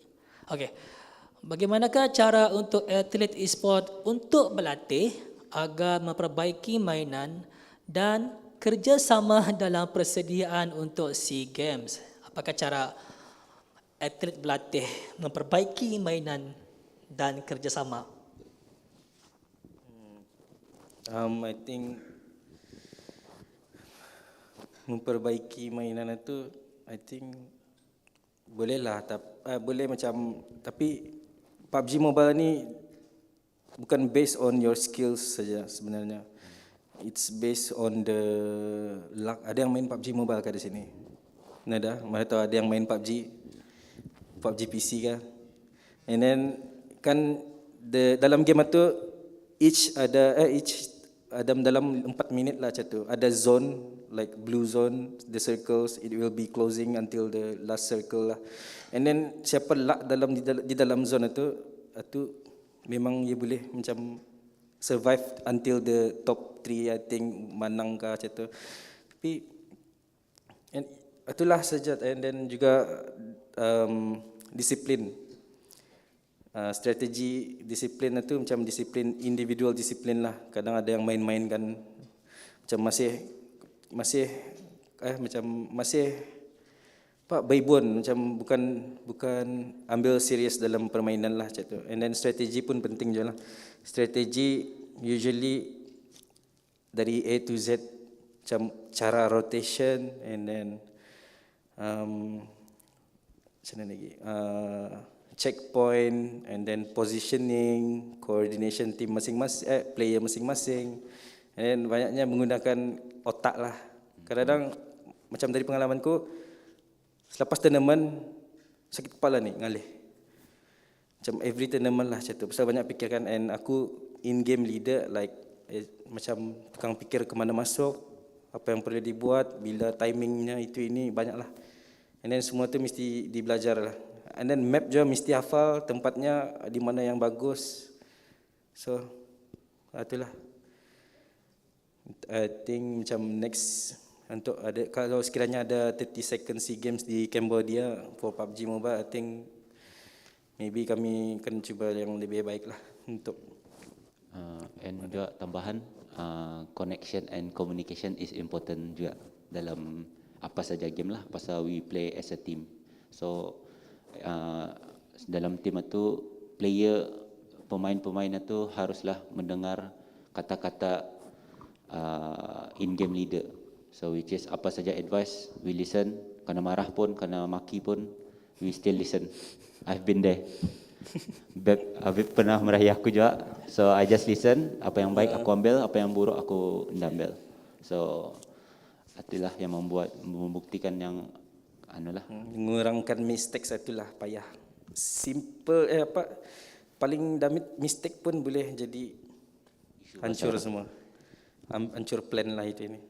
Okay. Bagaimanakah cara untuk atlet e-sport untuk berlatih agar memperbaiki mainan dan kerjasama dalam persediaan untuk SEA Games? Apakah cara atlet berlatih memperbaiki mainan dan kerjasama? I think memperbaiki mainan itu, I think bolehlah, boleh macam, tapi PUBG Mobile ni bukan based on your skills saja sebenarnya. It's based on the luck. Ada yang main PUBG Mobile ke di sini? Ada? Mana tahu ada yang main PUBG PC kan? And then kan dalam game itu each ada dalam 4 minit lah macam tu. Ada zone, like blue zone, the circles, it will be closing until the last circle lah. And then siapa luck di dalam zone itu memang dia boleh macam survive until the top 3, I think, menang ke macam tu. Tapi itulah saja. And then juga disiplin. Strategi disiplin itu macam disiplin, individual disiplin lah. Kadang ada yang main-main kan, macam masih baibun, macam bukan ambil serius dalam permainan lah macam tu. And then strategi pun penting je lah. Strategi usually dari A to Z, macam cara rotation and then macam mana lagi, checkpoint and then positioning, coordination team masing-masing, player masing-masing, and then banyaknya menggunakan otak lah. Kadang-kadang macam dari pengalamanku, selepas tournament sakit kepala ni ngalih. Macam every tournament lah macam tu. Pasal banyak fikirkan, and aku in-game leader, like macam tukang fikir ke mana masuk, apa yang perlu dibuat, bila timingnya itu ini, banyak lah. And then semua tu mesti dibelajar lah. And then map juga mesti hafal tempatnya di mana yang bagus. So, itulah. I think macam next untuk ada kalau sekiranya ada 30 second SEA Games di Cambodia for PUBG Mobile, I think maybe kami akan cuba yang lebih baik lah untuk. And juga tambahan, connection and communication is important juga dalam apa saja game lah, pasal we play as a team. So dalam team itu player, pemain-pemain itu haruslah mendengar kata-kata in-game leader. So which is apa saja advice, we listen. Kena marah pun, kena maki pun, we still listen. I've been there. Habib pernah meraih aku juga. So I just listen. Apa yang baik aku ambil, apa yang buruk aku tidak ambil. So itulah yang membuktikan yang mengurangkan mistakes itulah payah. Simple paling damit mistake pun boleh jadi hancur semua. Hancur plan lah itu ini.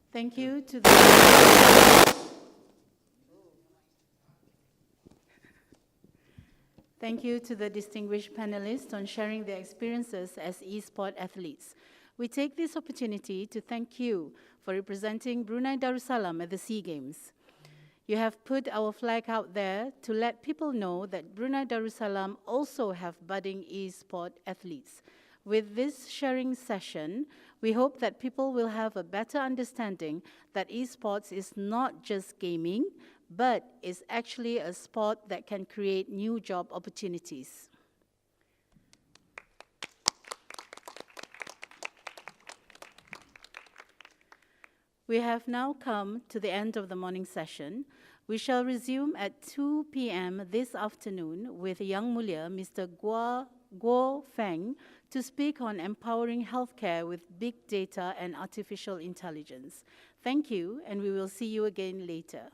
Thank you to Thank you to the distinguished panelists on sharing their experiences as e-sport athletes. We take this opportunity to thank you for representing Brunei Darussalam at the SEA Games. You have put our flag out there to let people know that Brunei Darussalam also have budding e-sport athletes. With this sharing session, we hope that people will have a better understanding that esports is not just gaming, but is actually a sport that can create new job opportunities. We have now come to the end of the morning session. We shall resume at 2 p.m. this afternoon with Yang Mulia, Mr. Guo Feng, to speak on empowering healthcare with big data and artificial intelligence. Thank you, and we will see you again later.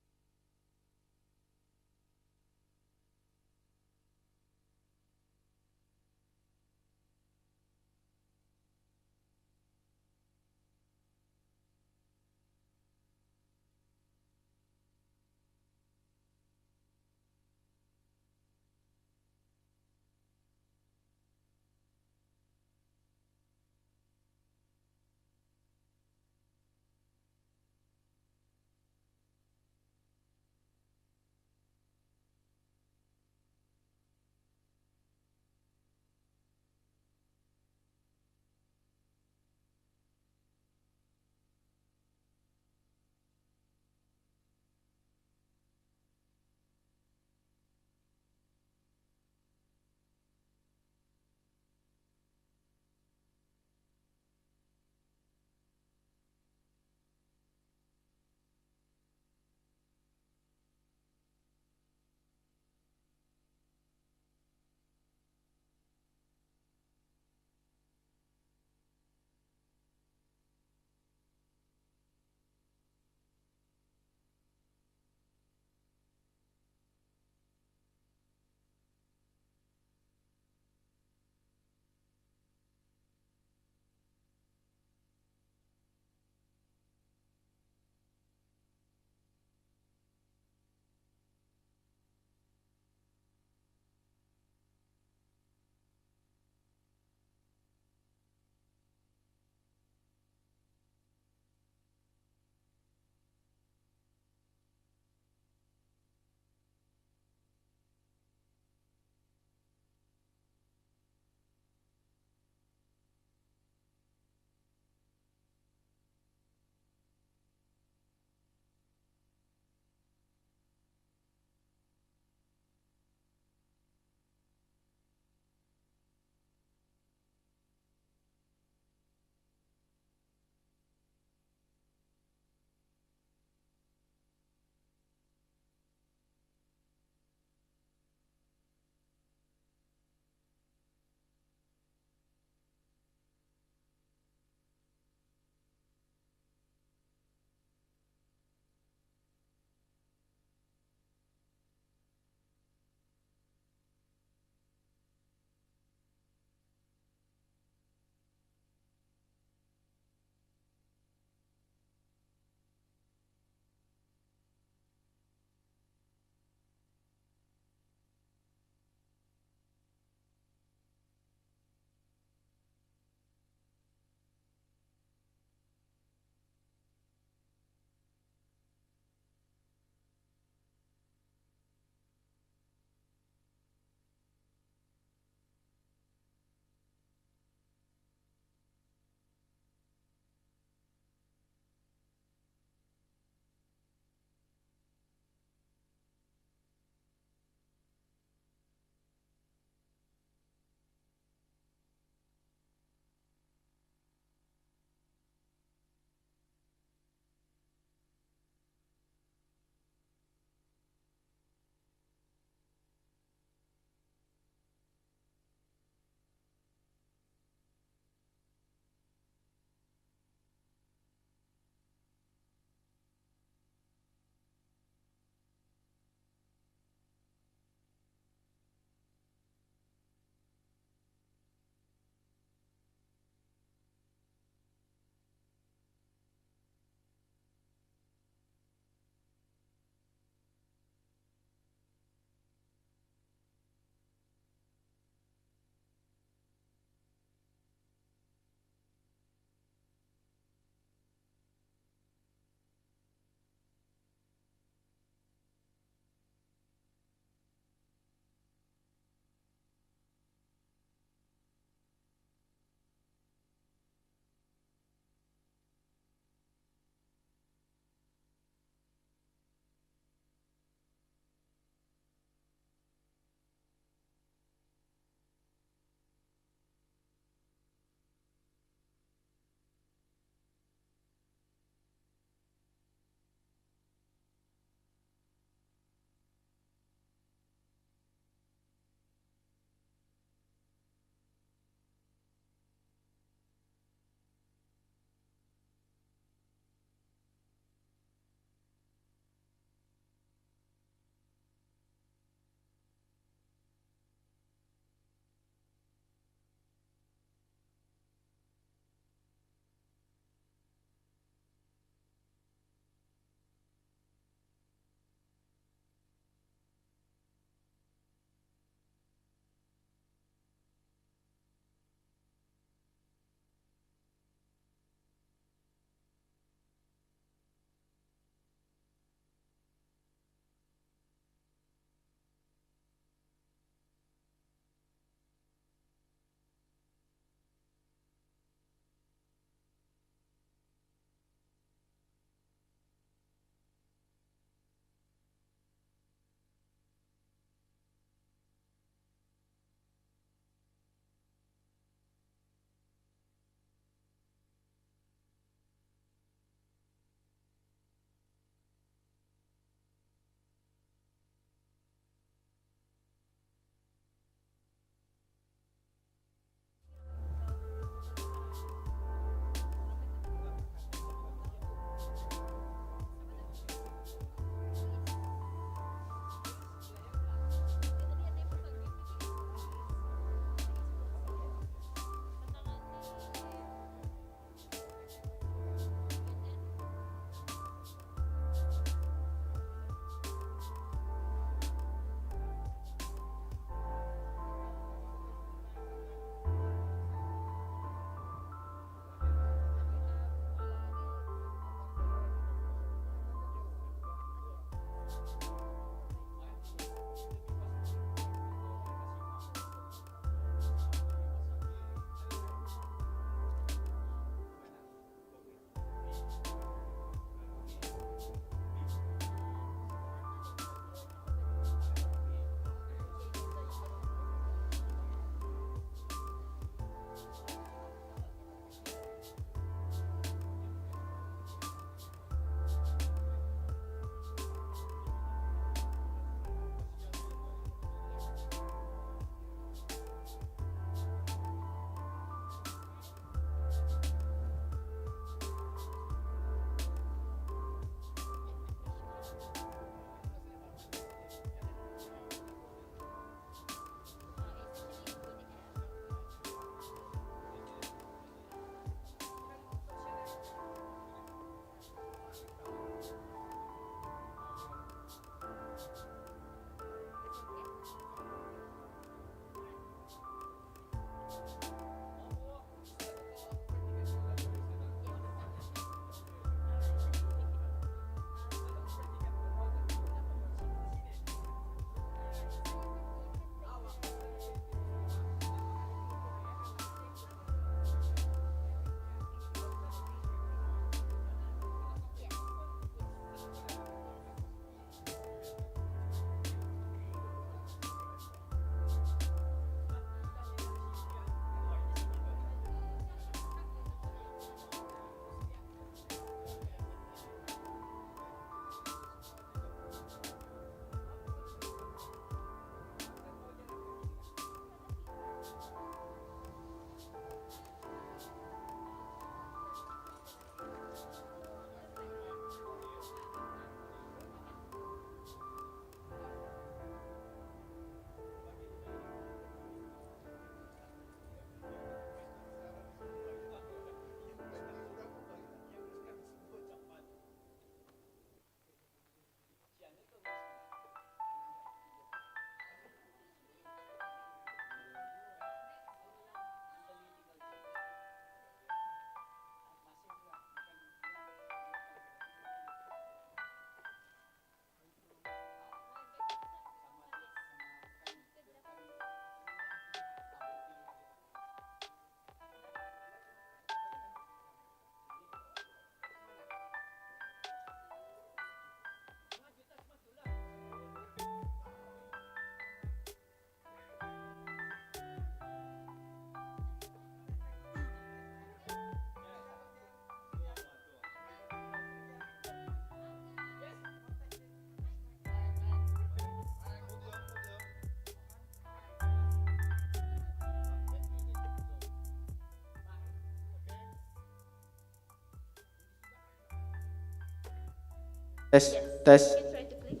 Test, test. You can try to click.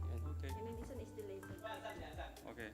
And then this one is the laser. Okay.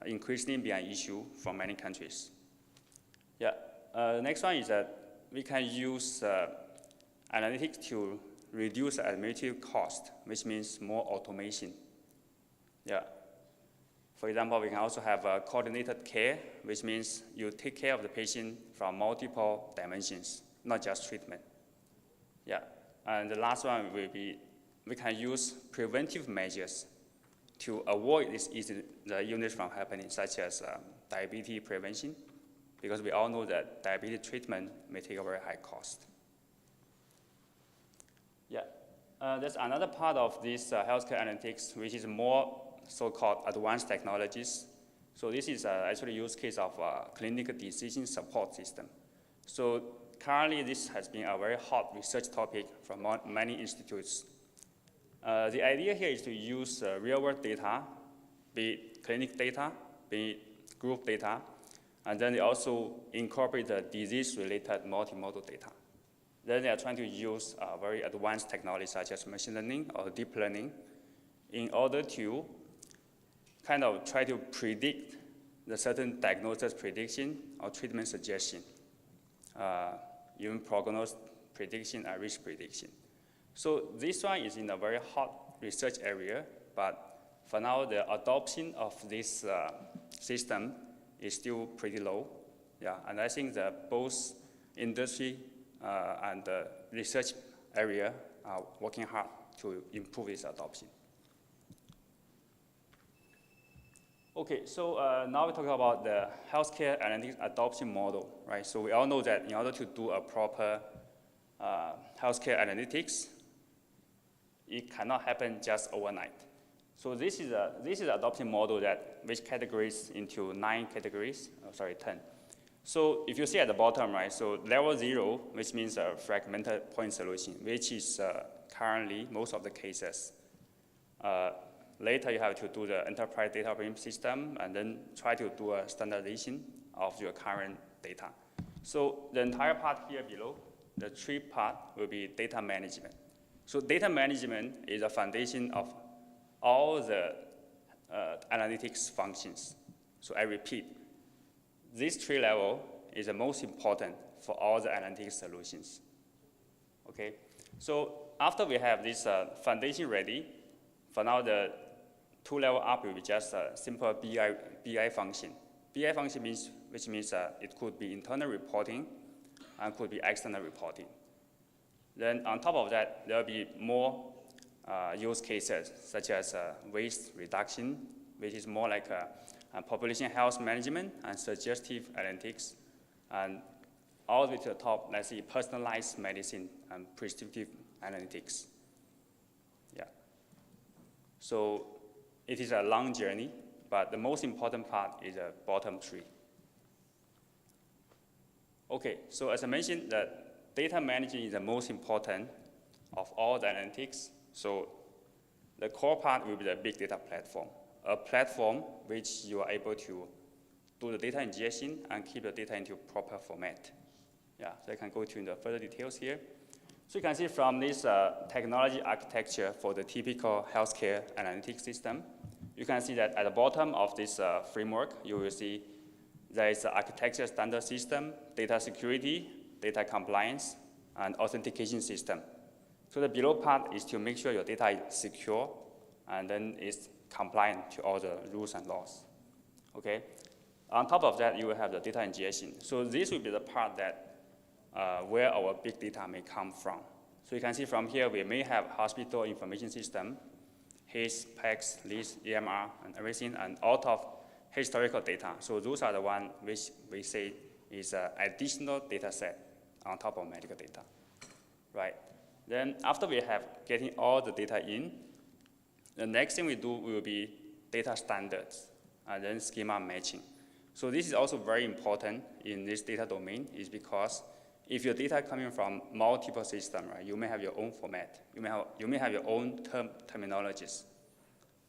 increasingly be an issue for many countries. Yeah, the next one is that we can use analytics to reduce administrative cost, which means more automation. Yeah. For example, we can also have coordinated care, which means you take care of the patient from multiple dimensions, not just treatment. Yeah. And the last one will be, we can use preventive measures to avoid the units from happening, such as diabetes prevention, because we all know that diabetes treatment may take a very high cost. Yeah, there's another part of this healthcare analytics, which is more so-called advanced technologies. So this is actually a use case of clinical decision support system. So currently, this has been a very hot research topic from many institutes. The idea here is to use real-world data, be it clinic data, be it group data, and then they also incorporate the disease-related multimodal data. Then they are trying to use very advanced technology such as machine learning or deep learning in order to kind of try to predict the certain diagnosis prediction or treatment suggestion, even prognosis prediction and risk prediction. So this one is in a very hot research area, but for now the adoption of this system is still pretty low. Yeah, and I think that both industry and the research area are working hard to improve its adoption. Okay, so now we're talking about the healthcare analytics adoption model, right? So we all know that in order to do a proper healthcare analytics, it cannot happen just overnight. So this is an adoption model which categorizes into 10. So if you see at the bottom, right, so level 0, which means a fragmented point solution, which is currently most of the cases. Later, you have to do the enterprise data frame system and then try to do a standardization of your current data. So the entire part here below, the tree part, will be data management. So data management is a foundation of all the analytics functions. So I repeat, this tree level is the most important for all the analytics solutions. Okay? So after we have this foundation ready, for now the 2 level up will be just a simple BI function. BI function which means it could be internal reporting and could be external reporting. Then on top of that, there will be more use cases such as waste reduction, which is more like population health management and suggestive analytics. And all the way to the top, let's see, personalized medicine and prescriptive analytics. Yeah. So it is a long journey, but the most important part is the bottom 3. Okay, so as I mentioned, that data management is the most important of all the analytics. So the core part will be the big data platform, a platform which you are able to do the data ingestion and keep the data into proper format. Yeah, so I can go into the further details here. So you can see from this technology architecture for the typical healthcare analytics system, you can see that at the bottom of this framework, you will see there is an architecture standard system, data security, data compliance, and authentication system. So the below part is to make sure your data is secure and then is compliant to all the rules and laws. Okay? On top of that, you will have the data ingestion. So this will be the part that where our big data may come from. So you can see from here, we may have hospital information system, HIS, PACS, LIS, EMR, and everything, and out of historical data. So those are the ones which we say is an additional data set on top of medical data, right? Then after we have getting all the data in, the next thing we do will be data standards and then schema matching. So this is also very important in this data domain is because if your data coming from multiple systems, right, you may have your own format. You may have your own terminologies.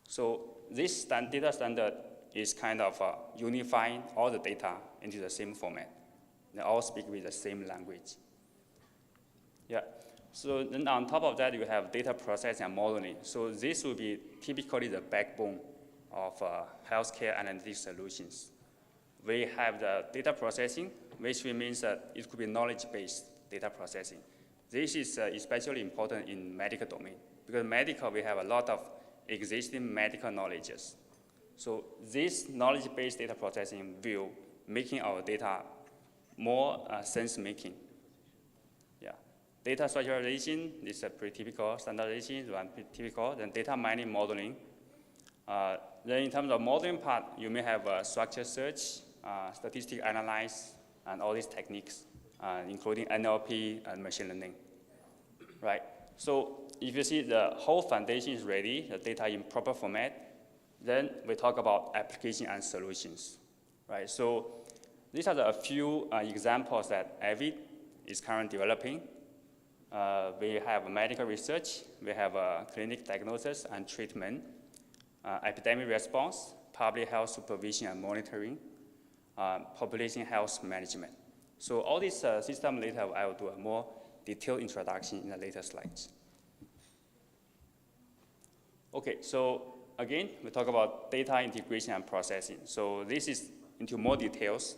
So this data standard is kind of unifying all the data into the same format. They all speak with the same language. Yeah. So then on top of that, you have data processing and modeling. So this will be typically the backbone of healthcare analytics solutions. We have the data processing, which means that it could be knowledge-based data processing. This is especially important in medical domain, because medical, we have a lot of existing medical knowledges. So this knowledge-based data processing will making our data more sense-making. Yeah. Data structuralization is a pretty typical. Standardization is one pretty typical. Then data mining modeling. Then in terms of modeling part, you may have structure search, statistic analyze, and all these techniques, including NLP and machine learning, right? So if you see the whole foundation is ready, the data in proper format, then we talk about application and solutions, right? So these are a few examples that Avid is currently developing. We have medical research, we have clinic diagnosis and treatment, epidemic response, public health supervision and monitoring, population health management. So all these system later, I will do a more detailed introduction in the later slides. Okay, so again, we talk about data integration and processing. So this is into more details,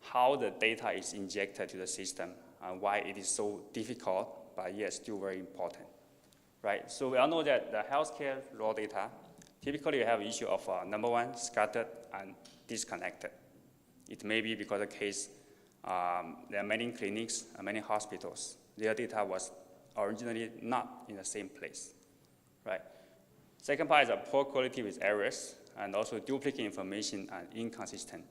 how the data is injected to the system and why it is so difficult, but yet still very important, right? So we all know that the healthcare raw data, typically you have issue of number one, scattered and disconnected. It may be because of the case, there are many clinics and many hospitals. Their data was originally not in the same place, right? Second part is a poor quality with errors and also duplicate information and inconsistent.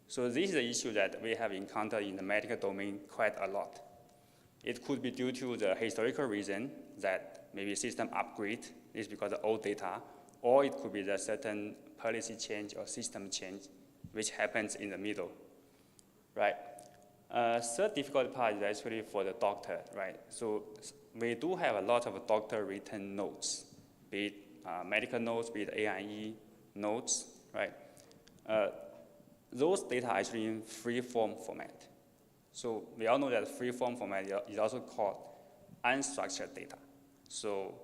So this is the issue that we have encountered in the medical domain quite a lot. It could be due to the historical reason that maybe system upgrade is because of old data, or it could be the certain policy change or system change, which happens in the middle, right? Third difficult part is actually for the doctor, right? So we do have a lot of doctor written notes, be it medical notes, be it AIE notes, right? Those data are actually in free-form format. So we all know that free-form format is also called unstructured data. So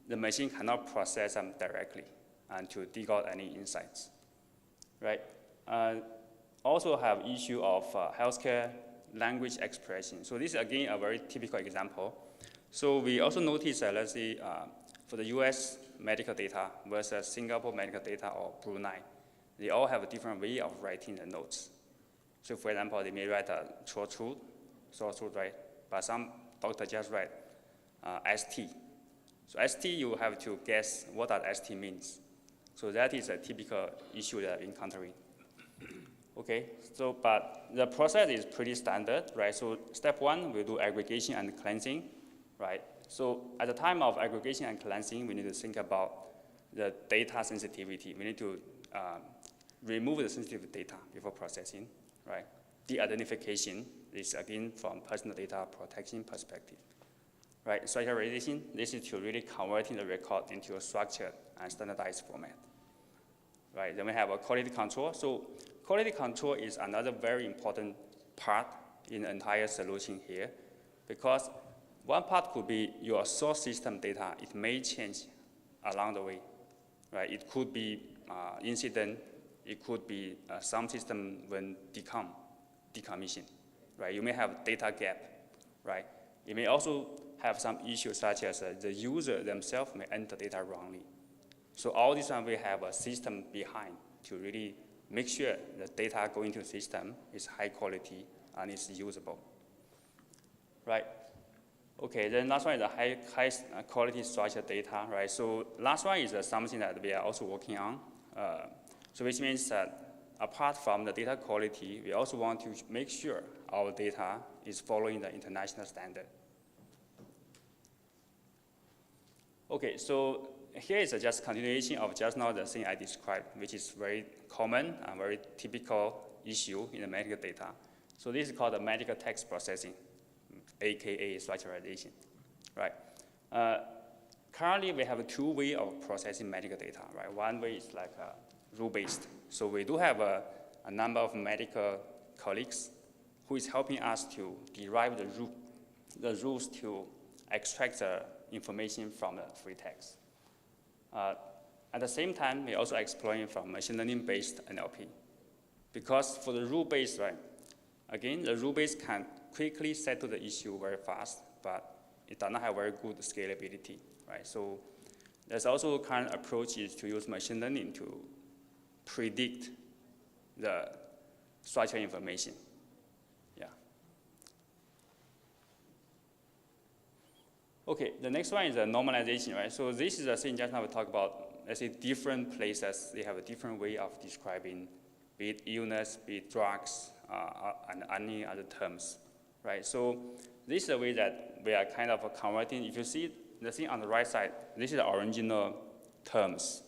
the machine cannot process them directly and to dig out any insights, right? Also have issue of healthcare language expression. So this is again a very typical example. So we also notice that, let's say, for the US medical data versus Singapore medical data or Brunei, they all have a different way of writing the notes. So for example, they may write a short truth, right? But some doctors just write ST. So ST, you have to guess what that ST means. So that is a typical issue that I'm encountering. Okay, so but the process is pretty standard, right? So step one, we do aggregation and cleansing, right? So at the time of aggregation and cleansing, we need to think about the data sensitivity. We need to remove the sensitive data before processing, right? De-identification is again from personal data protection perspective, right? Structuralization, this is to really converting the record into a structured and standardized format, right? Then we have a quality control. So quality control is another very important part in the entire solution here, because one part could be your source system data. It may change along the way, right? It could be incident. It could be some system when decommissioned, right? You may have data gap, right? You may also have some issues such as the user themselves may enter data wrongly. So all this one, we have a system behind to really make sure the data going to the system is high quality and is usable, right? Okay, then last one is the high quality structured data, right? So last one is something that we are also working on. So which means that apart from the data quality, we also want to make sure our data is following the international standard. Okay, so here is just continuation of just now the thing I described, which is very common and very typical issue in the medical data. So this is called the medical text processing, AKA structuralization, right? Currently, we have two ways of processing medical data, right? One way is like rule-based. So we do have a number of medical colleagues who is helping us to derive the rules to extract the information from the free text. At the same time, we're also exploring from machine learning-based NLP. Because for the rule-based, right, again, the rule-based can quickly settle the issue very fast, but it does not have very good scalability, right? So there's also current approach is to use machine learning to predict the structured information. Yeah. Okay, the next one is the normalization, right? So this is a thing just now we talk about, let's say different places, they have a different way of describing, be it illness, be it drugs, and any other terms, right? So this is the way that we are kind of converting. If you see the thing on the right side, this is the original terms,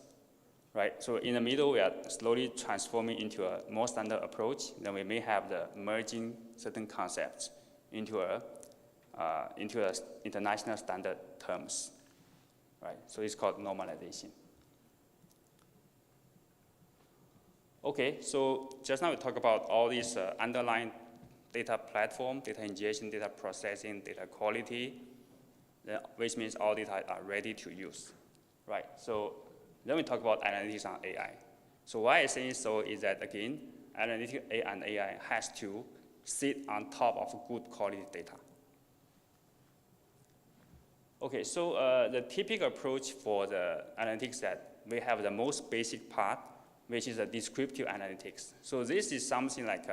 right? So in the middle, we are slowly transforming into a more standard approach. Then we may have the merging certain concepts into a international standard terms, right? So it's called normalization. Okay, so just now we talked about all these underlying data platform, data ingestion, data processing, data quality, which means all data are ready to use, right? So then we talk about analytics and AI. So why I'm saying so is that, again, analytics and AI has to sit on top of good quality data. Okay, so the typical approach for the analytics that we have the most basic part, which is a descriptive analytics. So this is something like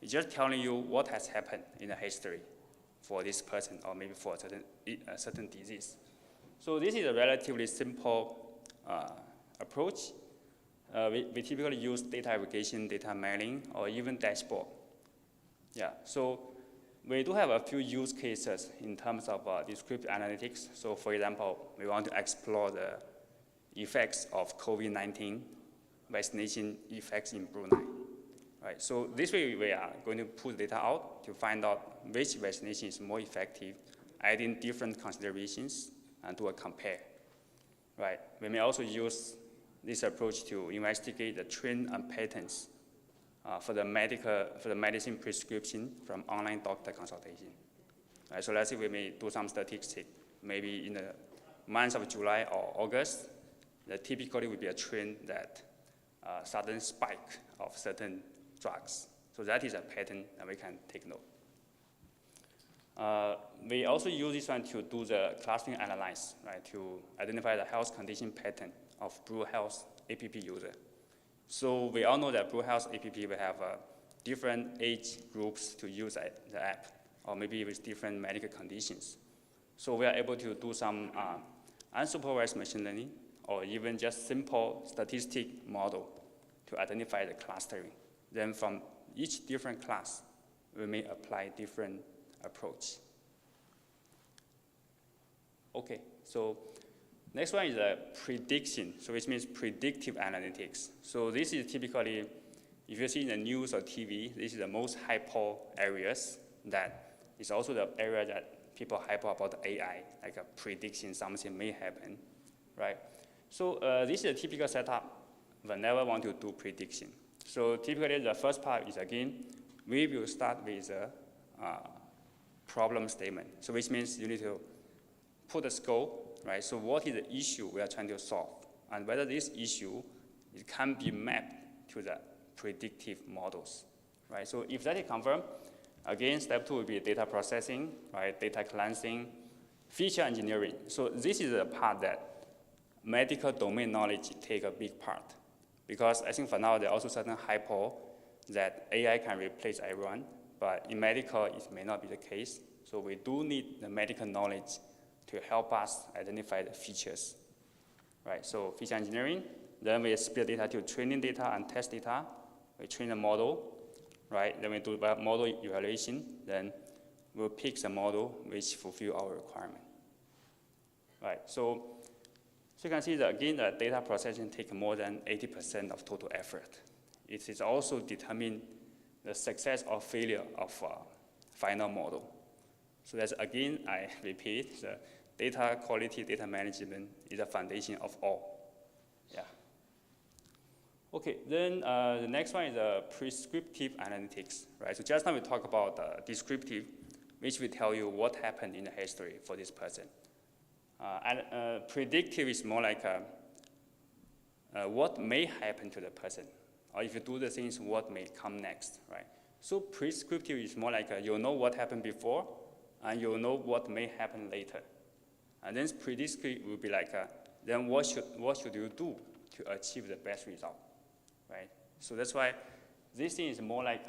it's just telling you what has happened in the history for this person or maybe for a certain disease. So this is a relatively simple approach. We typically use data aggregation, data mailing, or even dashboard. Yeah, so we do have a few use cases in terms of descriptive analytics. So for example, we want to explore the effects of COVID-19 vaccination effects in Brunei, right? So this way we are going to put data out to find out which vaccination is more effective, adding different considerations and do a compare, right? We may also use this approach to investigate the trend and patterns for the medicine prescription from online doctor consultation. Right? So let's say we may do some statistics, maybe in the months of July or August, there typically will be a trend that sudden spike of certain drugs. So that is a pattern that we can take note. We also use this one to do the clustering analysis, right, to identify the health condition pattern of Blue Health app user. So we all know that Blue Health app will have different age groups to use the app, or maybe with different medical conditions. So we are able to do some unsupervised machine learning, or even just simple statistic model to identify the clustering. Then from each different class, we may apply different approach. Okay, so next one is a prediction, so which means predictive analytics. So this is typically, if you see in the news or TV, this is the most hyper areas that is also the area that people hyper about AI, like a prediction something may happen, right? So this is a typical setup whenever want to do prediction. So typically the first part is, again, we will start with a problem statement. So which means you need to put a scope, right? So what is the issue we are trying to solve? And whether this issue, it can be mapped to the predictive models, right? So if that is confirmed, again, step 2 will be data processing, right? Data cleansing, feature engineering. So this is the part that medical domain knowledge take a big part. Because I think for now, there are also certain hypo that AI can replace everyone, but in medical, it may not be the case. So we do need the medical knowledge to help us identify the features, right? So feature engineering, then we split data to training data and test data. We train a model, right? Then we do model evaluation. Then we'll pick the model which fulfill our requirement, right? So you can see that, again, the data processing takes more than 80% of total effort. It is also determine the success or failure of final model. So that's, again, I repeat, the data quality, data management is the foundation of all. Yeah. Okay, then the next one is prescriptive analytics, right? So just now we talked about descriptive, which will tell you what happened in the history for this person. And predictive is more like what may happen to the person, or if you do the things, what may come next, right? So prescriptive is more like you'll know what happened before, and you'll know what may happen later. And then predictive will be like, then what should you do to achieve the best result, right? So that's why this thing is more like,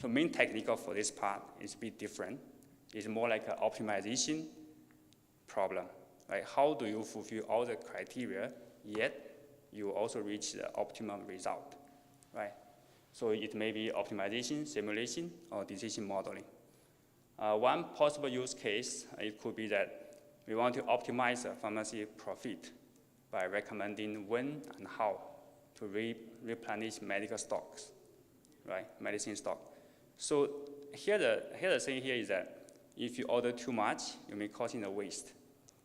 the main technique for this part is a bit different. It's more like an optimization problem, right? How do you fulfill all the criteria, yet you also reach the optimum result, right? So it may be optimization, simulation, or decision modeling. One possible use case, it could be that we want to optimize the pharmacy profit by recommending when and how to replenish medical stocks, right? Medicine stock. So here the thing here is that if you order too much, you may cause a waste,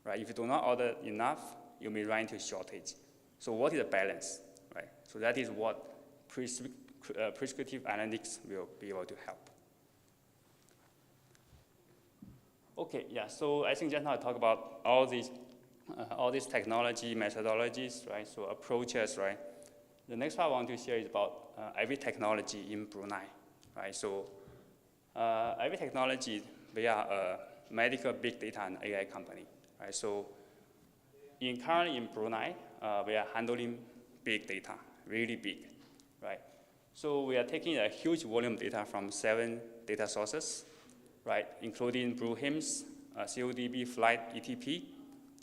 right? If you do not order enough, you may run into shortage. So what is the balance, right? So that is what prescriptive analytics will be able to help. Okay, yeah, so I think just now I talked about all these technology methodologies, right? So approaches, right? The next part I want to share is about IB technology in Brunei, right? So IB technology, we are a medical big data and AI company, right? So currently in Brunei, we are handling big data, really big, right? So we are taking a huge volume of data from 7 data sources, right? Including BlueHIMSS, CODB, Flight, ETP,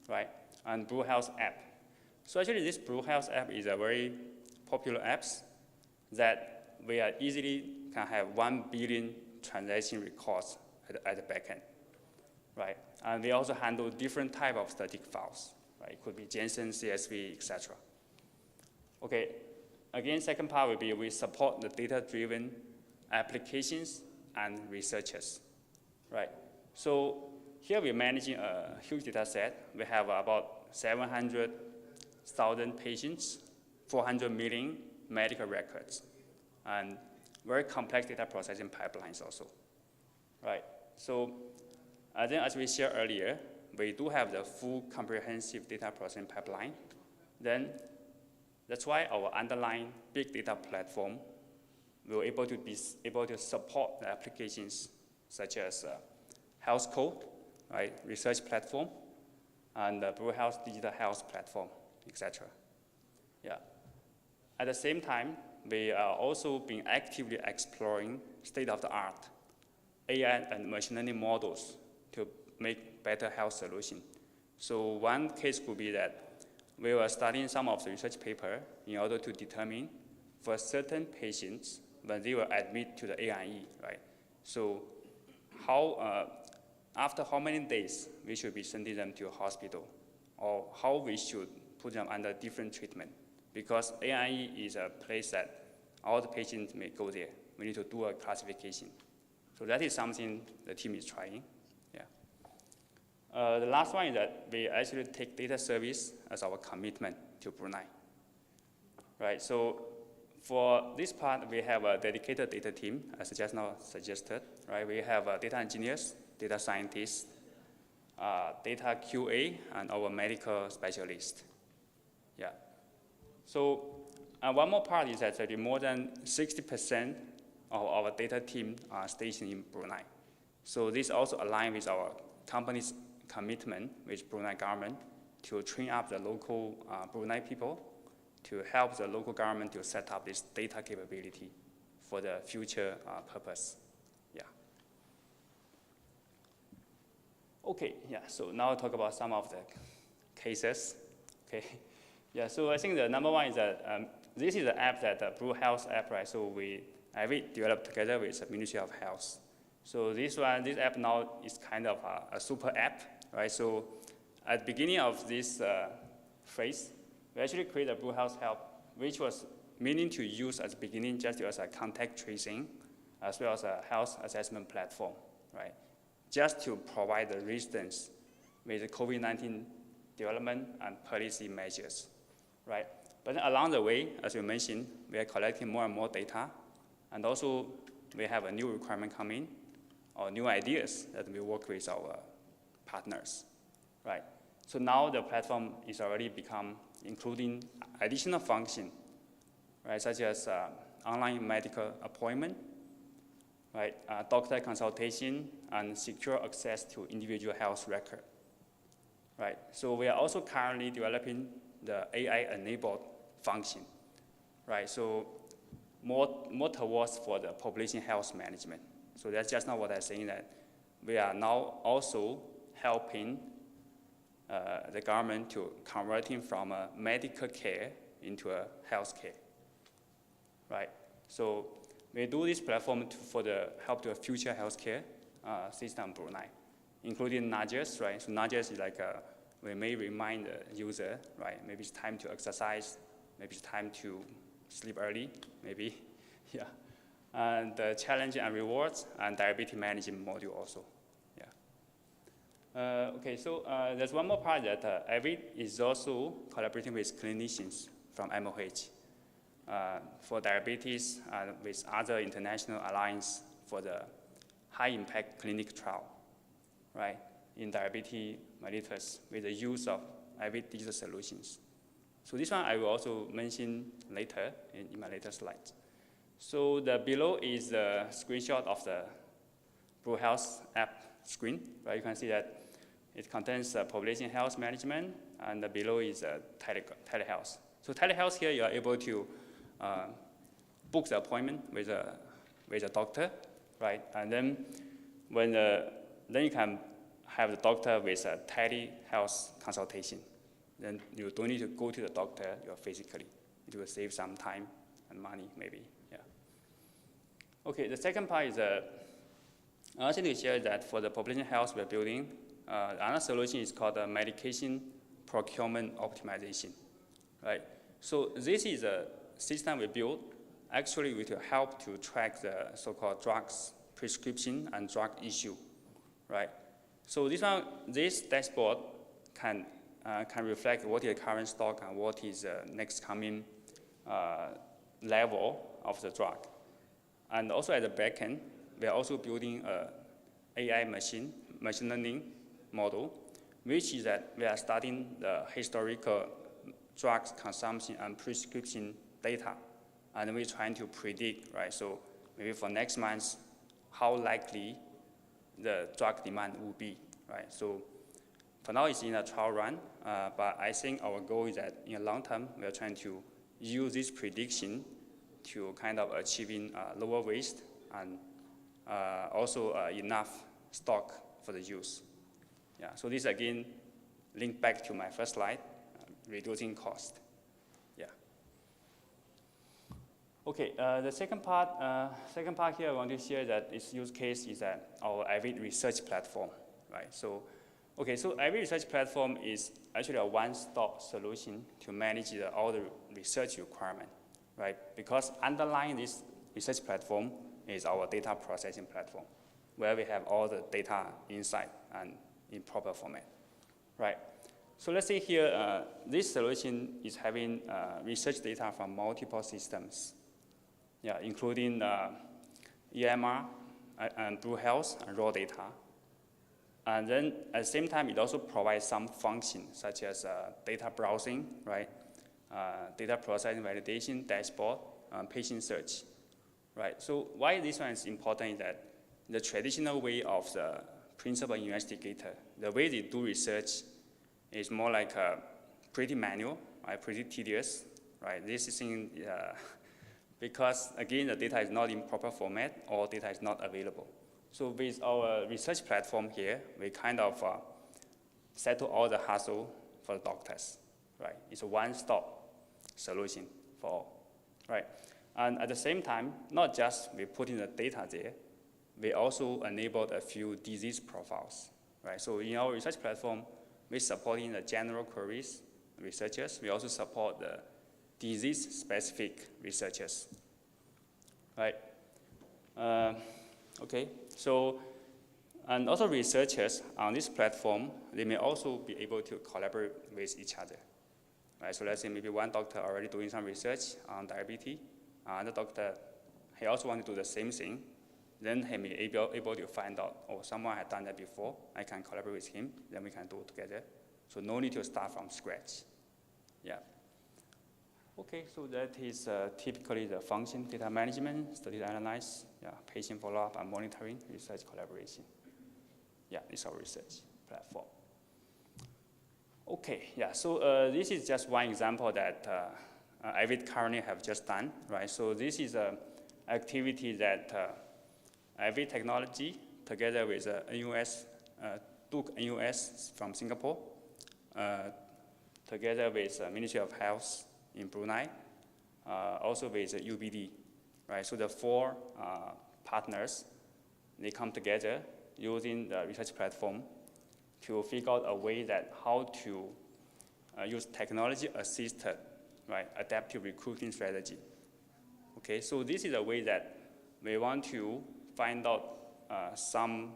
right? And BlueHealth app. So actually this BlueHealth app is a very popular app that we are easily can have 1 billion transaction records at the back end, right? And we also handle different type of static files, right? It could be JSON, CSV, etc. Okay, again, second part will be we support the data-driven applications and researchers, right? So here we're managing a huge data set. We have about 700,000 patients, 400 million medical records, and very complex data processing pipelines also, right? So then as we shared earlier, we do have the full comprehensive data processing pipeline. Then that's why our underlying big data platform will be able to support the applications such as Health Code, right, research platform, and the BlueHealth digital health platform, etc. Yeah. At the same time, we are also been actively exploring state-of-the-art AI and machine learning models to make better health solutions. So one case could be that we were studying some of the research paper in order to determine for certain patients when they were admitted to the AIE, right? So after how many days we should be sending them to a hospital, or how we should put them under different treatment. Because AIE is a place that all the patients may go there. We need to do a classification. So that is something the team is trying, yeah. The last one is that we actually take data service as our commitment to Brunei, right? So for this part, we have a dedicated data team, as just now suggested, right? We have data engineers, data scientists, data QA, and our medical specialist, yeah. So one more part is that more than 60% of our data team are stationed in Brunei. So this also aligns with our company's commitment with Brunei government to train up the local Brunei people to help the local government to set up this data capability for the future purpose, yeah. Okay, yeah, so now I'll talk about some of the cases, okay. Yeah, so I think the number one is that this is the app that the BlueHealth app, right? So we developed together with the Ministry of Health. So this app now is kind of a super app, right? So at the beginning of this phase, we actually created a BlueHealth Help, which was meaning to use at the beginning just as a contact tracing, as well as a health assessment platform, right? Just to provide the residents with the COVID-19 development and policy measures, right? But then along the way, as you mentioned, we are collecting more and more data, and also we have a new requirement coming, or new ideas that we work with our partners, right? So now the platform is already become including additional function, right, such as online medical appointment, right, doctor consultation, and secure access to individual health record, right. So we are also currently developing the AI-enabled function, right. So more towards for the population health management. So that's just not what I'm saying, that we are now also helping the government to converting from a medical care into a health care, right? So we do this platform for the help to a future healthcare system in Brunei, including nudges, right? So nudges is like we may remind the user, right? Maybe it's time to exercise, maybe it's time to sleep early, maybe, yeah. And the challenge and rewards and diabetes management module also. Okay, so there's one more part that AVID is also collaborating with clinicians from MOH for diabetes with other international alliance for the high-impact clinic trial, right, in diabetes mellitus with the use of AVID digital solutions. So this one I will also mention later in my later slides. So the below is the screenshot of the Blue Health app screen, right? You can see that it contains population health management, and below is telehealth. So telehealth here, you are able to book the appointment with a doctor, right? And then then you can have the doctor with a telehealth consultation. Then you don't need to go to the doctor physically. It will save some time and money, maybe. Yeah. Okay, the second part is another thing to share that for the population health we're building, another solution is called medication procurement optimization, right? So this is a system we built actually will help to track the so-called drugs prescription and drug issue, right? So this dashboard can reflect what is the current stock and what is the next coming level of the drug. And also at the back end, we are also building a AI machine learning model, which is that we are studying the historical drugs consumption and prescription data, and we're trying to predict, right? So maybe for next month, how likely the drug demand will be, right? So for now, it's in a trial run, but I think our goal is that in the long term, we are trying to use this prediction to kind of achieving lower waste and also enough stock for the use. Yeah, so this again link back to my first slide, reducing cost. Yeah. Okay, the second part here I want to share that its use case is that our AVID research platform, right? So, okay, so AVID research platform is actually a one-stop solution to manage all the research requirement, right? Because underlying this research platform is our data processing platform, where we have all the data inside and in proper format, right? So let's say here, this solution is having research data from multiple systems, yeah, including EMR and Blue Health and raw data. And then at the same time, it also provides some functions such as data browsing, right? Data processing, validation, dashboard, patient search, right? So why this one is important is that the traditional way of the principal investigator, the way they do research is more like pretty manual, right? Pretty tedious, right? This is because again, the data is not in proper format or data is not available. So with our research platform here, we kind of settle all the hassle for the doctors, right? It's a one-stop solution for all, right? And at the same time, not just we put in the data there, we also enabled a few disease profiles, right? So in our research platform, we're supporting the general queries researchers. We also support the disease-specific researchers, right? Okay, so, and also researchers on this platform, they may also be able to collaborate with each other, right? So let's say maybe one doctor already doing some research on diabetes, another doctor, he also want to do the same thing. Then he may be able to find out, oh, someone had done that before, I can collaborate with him, then we can do it together. So no need to start from scratch, Yeah. Okay, so that is typically the function: data management, study analysis, patient follow-up and monitoring, research collaboration. Yeah, it's our research platform. Okay, yeah, so this is just one example that IVIT currently have just done, right? So this is an activity that IVIT Technology, together with NUS, Duke NUS from Singapore, together with Ministry of Health in Brunei, also with UBD, right? So the four partners, they come together using the research platform to figure out a way that how to use technology-assisted, right, adaptive recruiting strategy. Okay, so this is a way that we want to find out some,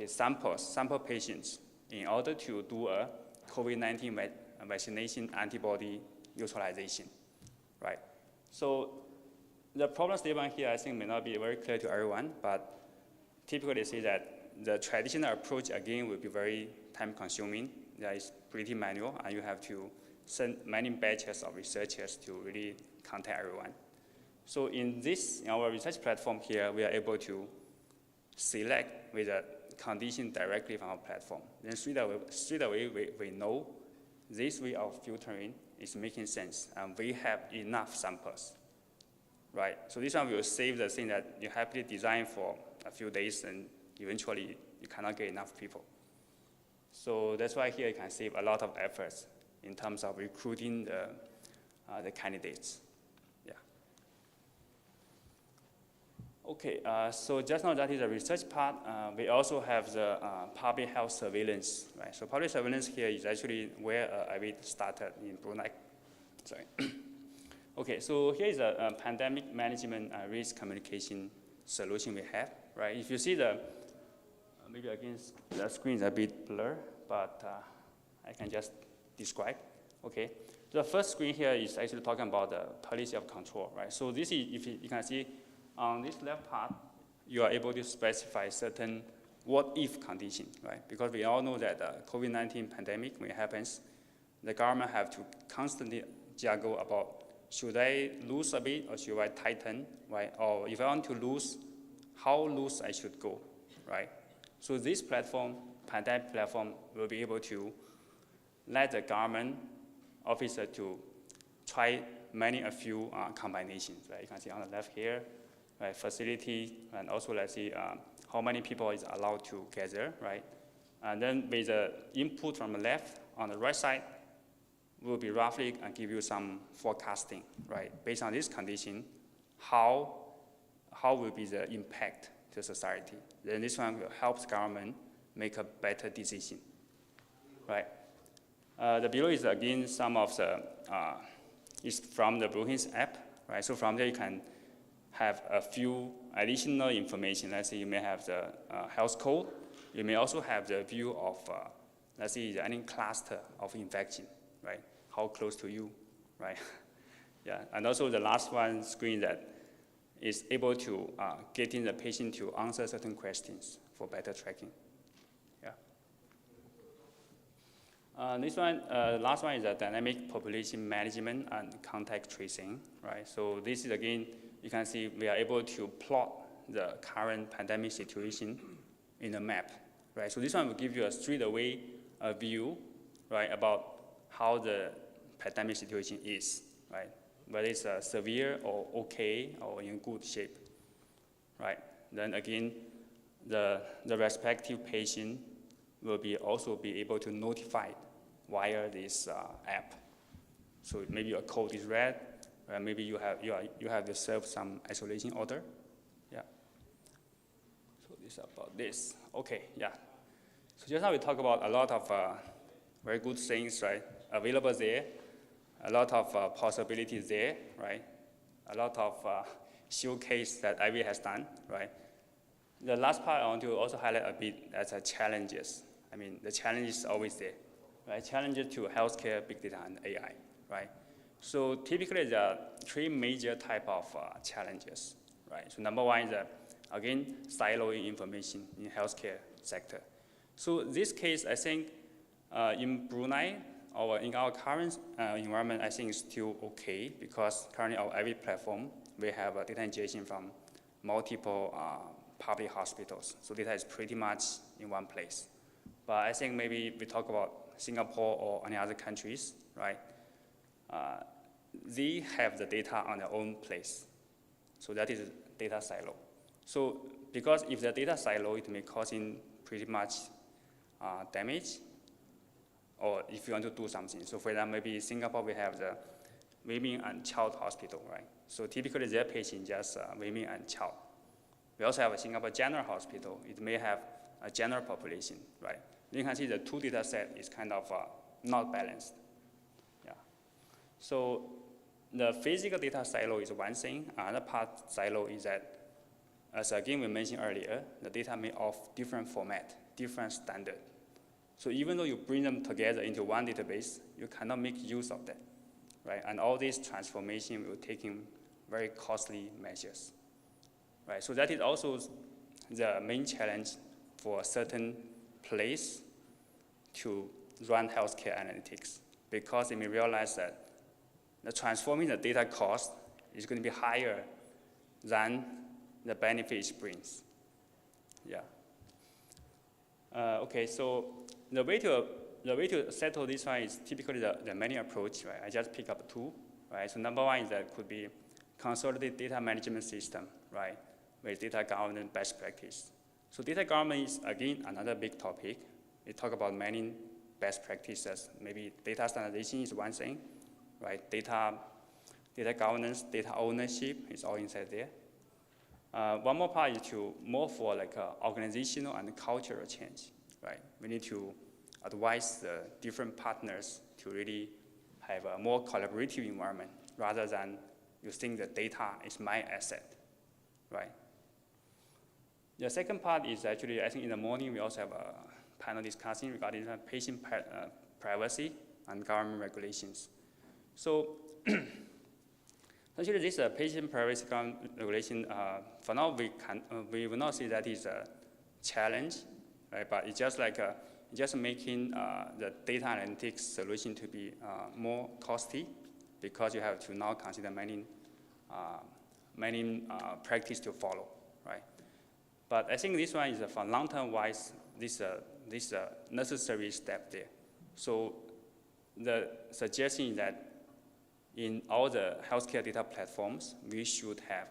sample patients in order to do a COVID-19 vaccination antibody utilization, right? So the problem statement here, I think, may not be very clear to everyone, but typically they say that the traditional approach, again, will be very time-consuming. That is pretty manual, and you have to send many batches of researchers to really contact everyone. So in our research platform here, we are able to select with a condition directly from our platform. Then straight away we know this way of filtering is making sense, and we have enough samples, right? So this one will save the thing that you happily design for a few days, and eventually you cannot get enough people. So that's why here you can save a lot of efforts in terms of recruiting the candidates. Yeah. Okay, so just now that is the research part. We also have the public health surveillance, right? So public surveillance here is actually where IVIT started in Brunei. Sorry. Okay, so here is a pandemic management risk communication solution we have, right? If you see the, maybe again, the screen is a bit blurred, but I can just describe, okay? The first screen here is actually talking about the policy of control, right? So this is, if you can see, on this left part, you are able to specify certain what-if conditions, right? Because we all know that the COVID-19 pandemic, when it happens, the government have to constantly juggle about, should I lose a bit or should I tighten, right? Or if I want to lose, how loose I should go, right? So this platform, pandemic platform, will be able to let the government officer to try a few combinations, right? You can see on the left here, right, facility, and also let's see how many people is allowed to gather, right? And then with the input from the left, on the right side, will be roughly give you some forecasting, right? Based on this condition, how will be the impact to society? Then this one will help the government make a better decision, right? The below is again some of the, is from the BlueHints app, right? So from there you can have a few additional information. Let's say you may have the health code. You may also have the view of, let's say, any cluster of infection, right? How close to you, right? Yeah, and also the last one screen that is able to getting the patient to answer certain questions for better tracking. Yeah. This one, last one is a dynamic population management and contact tracing, right? So this is again, you can see we are able to plot the current pandemic situation in a map, right? So this one will give you a straight away view, right, about how the pandemic situation is, right? Whether it's severe or okay or in good shape, right? Then again, the respective patient will also be able to notify via this app. So maybe your code is red, maybe you have to serve some isolation order. Yeah. So this is about this. Okay, yeah. So just now we talk about a lot of very good things, right? Available there, a lot of possibilities there, right? A lot of showcase that IVIT has done, right? The last part I want to also highlight a bit as challenges. I mean, the challenge is always there, right? Challenges to healthcare, big data, and AI, right? So typically there are three major type of challenges, right? So number one is, again, siloing information in healthcare sector. So this case, I think, in Brunei, in our current environment, I think it's still okay because currently our every platform, we have data ingestion from multiple public hospitals. So data is pretty much in one place. But I think maybe we talk about Singapore or any other countries, right? They have the data on their own place. So that is data silo. So because if the data silo, it may causing pretty much damage, or if you want to do something. So for example, maybe in Singapore, we have the women and child hospital, right? So typically their patient just women and child. We also have a Singapore General Hospital. It may have a general population, right? You can see the two data set is kind of not balanced. Yeah. So the physical data silo is one thing. Another part silo is that, as again we mentioned earlier, the data may of different format, different standard. So even though you bring them together into one database, you cannot make use of that, right? And all this transformation will take very costly measures, right? So that is also the main challenge for a certain place to run healthcare analytics, because they may realize that the transforming the data cost is going to be higher than the benefit it brings. Yeah. Okay, so the way to settle this one is typically the many approach, right? I just pick up two, right? So number one is that could be consolidated data management system, right? With data governance best practice. So data governance is again another big topic. We talk about many best practices. Maybe data standardization is one thing, right? Data governance, data ownership is all inside there. One more part is to more for like organizational and cultural change, right? We need to advise the different partners to really have a more collaborative environment rather than you think that data is my asset, right? The second part is actually, I think in the morning we also have a panel discussing regarding patient privacy and government regulations. So actually this patient privacy regulation, for now we will not see that is a challenge, right? But it's just like just making the data analytics solution to be more costly, because you have to now consider many practice to follow, right? But I think this one is for long-term wise, this necessary step there. So the suggestion is that in all the healthcare data platforms, we should have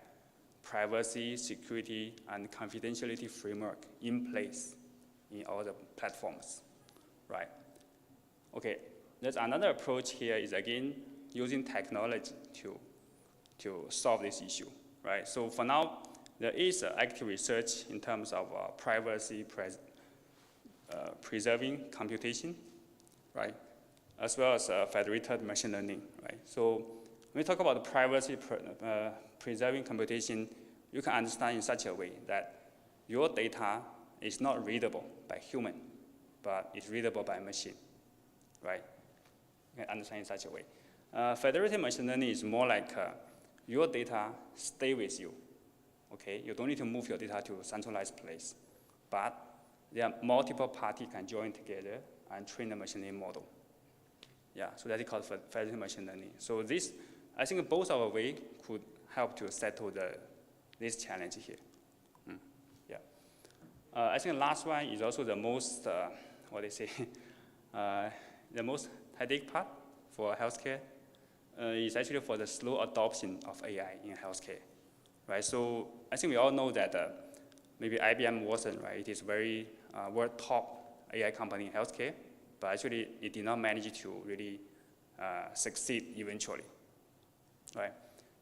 privacy, security, and confidentiality framework in place in all the platforms, right? Okay, there's another approach here is again using technology to solve this issue, right? So for now, there is active research in terms of privacy preserving computation, right? As well as federated machine learning, right? So when we talk about the privacy preserving computation, you can understand in such a way that your data is not readable by human, but it's readable by machine, right? You can understand in such a way. Federated machine learning is more like your data stay with you, okay? You don't need to move your data to a centralized place, but there are multiple parties can join together and train the machine learning model. Yeah, so that is called federated machine learning. So this, I think both our way could help to settle this challenge here. Yeah. I think the last one is also the most, the most headache part for healthcare. Is actually for the slow adoption of AI in healthcare, right? So I think we all know that maybe IBM Watson, right? It is very world top AI company in healthcare, but actually it did not manage to really succeed eventually, right?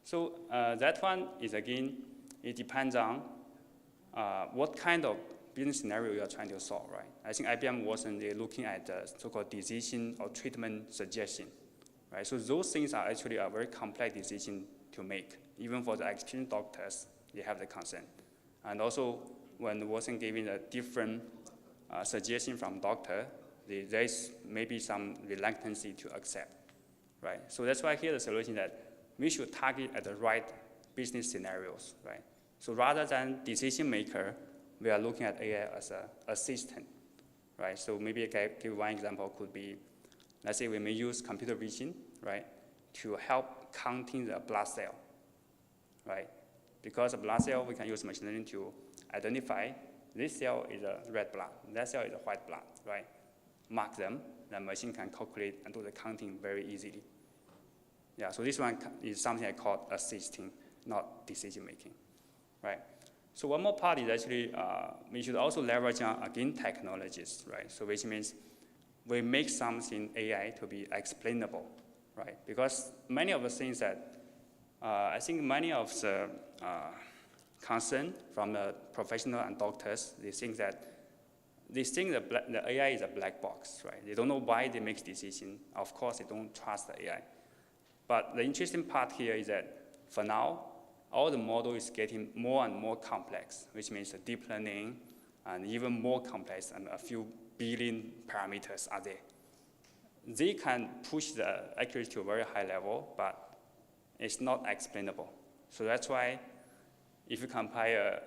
So that one is again, it depends on what kind of business scenario you are trying to solve, right? I think IBM Watson, they're looking at the so-called decision or treatment suggestion, right? So those things are actually a very complex decision to make. Even for the experienced doctors, they have the consent. And also, when Watson giving a different suggestion from doctor, there is maybe some reluctancy to accept, right? So that's why here the solution that we should target at the right business scenarios, right? So rather than decision maker, we are looking at AI as an assistant, right? So maybe I give one example could be let's say we may use computer vision, right, to help counting the blood cell, right? Because the blood cell, we can use machine learning to identify this cell is a red blood, that cell is a white blood, right? Mark them, the machine can calculate and do the counting very easily. Yeah, so this one is something I call assisting, not decision making, right? So one more part is actually, we should also leverage on, again, technologies, right? So which means we make something AI to be explainable, right? Because many of the things that, I think many of the concern from the professional and doctors, they think that the AI is a black box, right? They don't know why they make decisions. Of course, they don't trust the AI. But the interesting part here is that for now, all the model is getting more and more complex, which means the deep learning and even more complex, and a few billion parameters are there. They can push the accuracy to a very high level, but it's not explainable. So that's why if you compare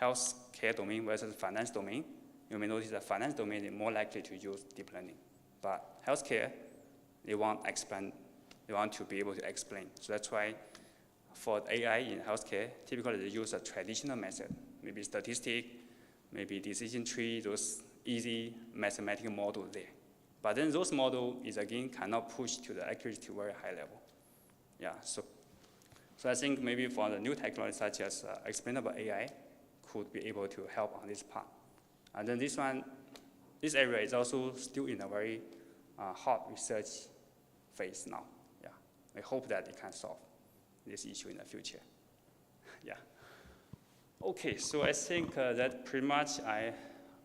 healthcare domain versus finance domain, you may notice that finance domain is more likely to use deep learning. But healthcare, they want to be able to explain. So that's why for AI in healthcare, typically they use a traditional method, maybe statistic, maybe decision tree, those easy mathematical models there. But then those models is again cannot push to the accuracy to very high level. Yeah, so I think maybe for the new technology such as explainable AI could be able to help on this part. And then this area is also still in a very hot research phase now. Yeah, we hope that it can solve this issue in the future. Yeah. Okay, so I think that pretty much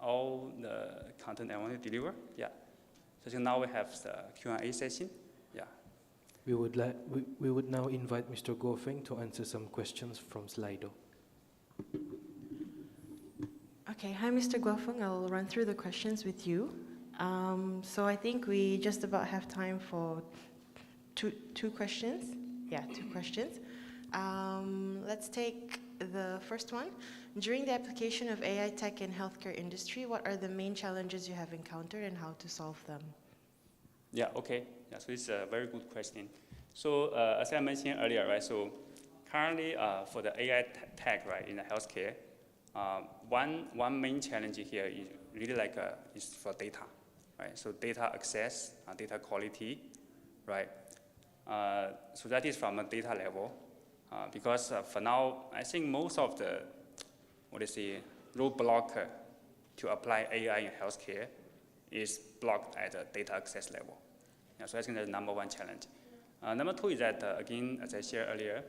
all the content I want to deliver. Yeah. So now we have the Q&A session. Yeah. We would now invite Mr. Guo Feng to answer some questions from Slido. Okay, hi Mr. Guo Feng, I'll run through the questions with you. So I think we just about have time for two questions. Yeah, 2 questions. Let's take the first one. During the application of AI tech in healthcare industry, what are the main challenges you have encountered and how to solve them? Yeah, okay. Yeah, so this is a very good question. So as I mentioned earlier, right, so currently for the AI tech, right, in the healthcare, one main challenge here is really like is for data, right? So data access, data quality, right? So that is from a data level, because for now, I think most of the, roadblock to apply AI in healthcare is blocked at the data access level. Yeah, so I think that's the number one challenge. Number two is that, again, as I shared earlier,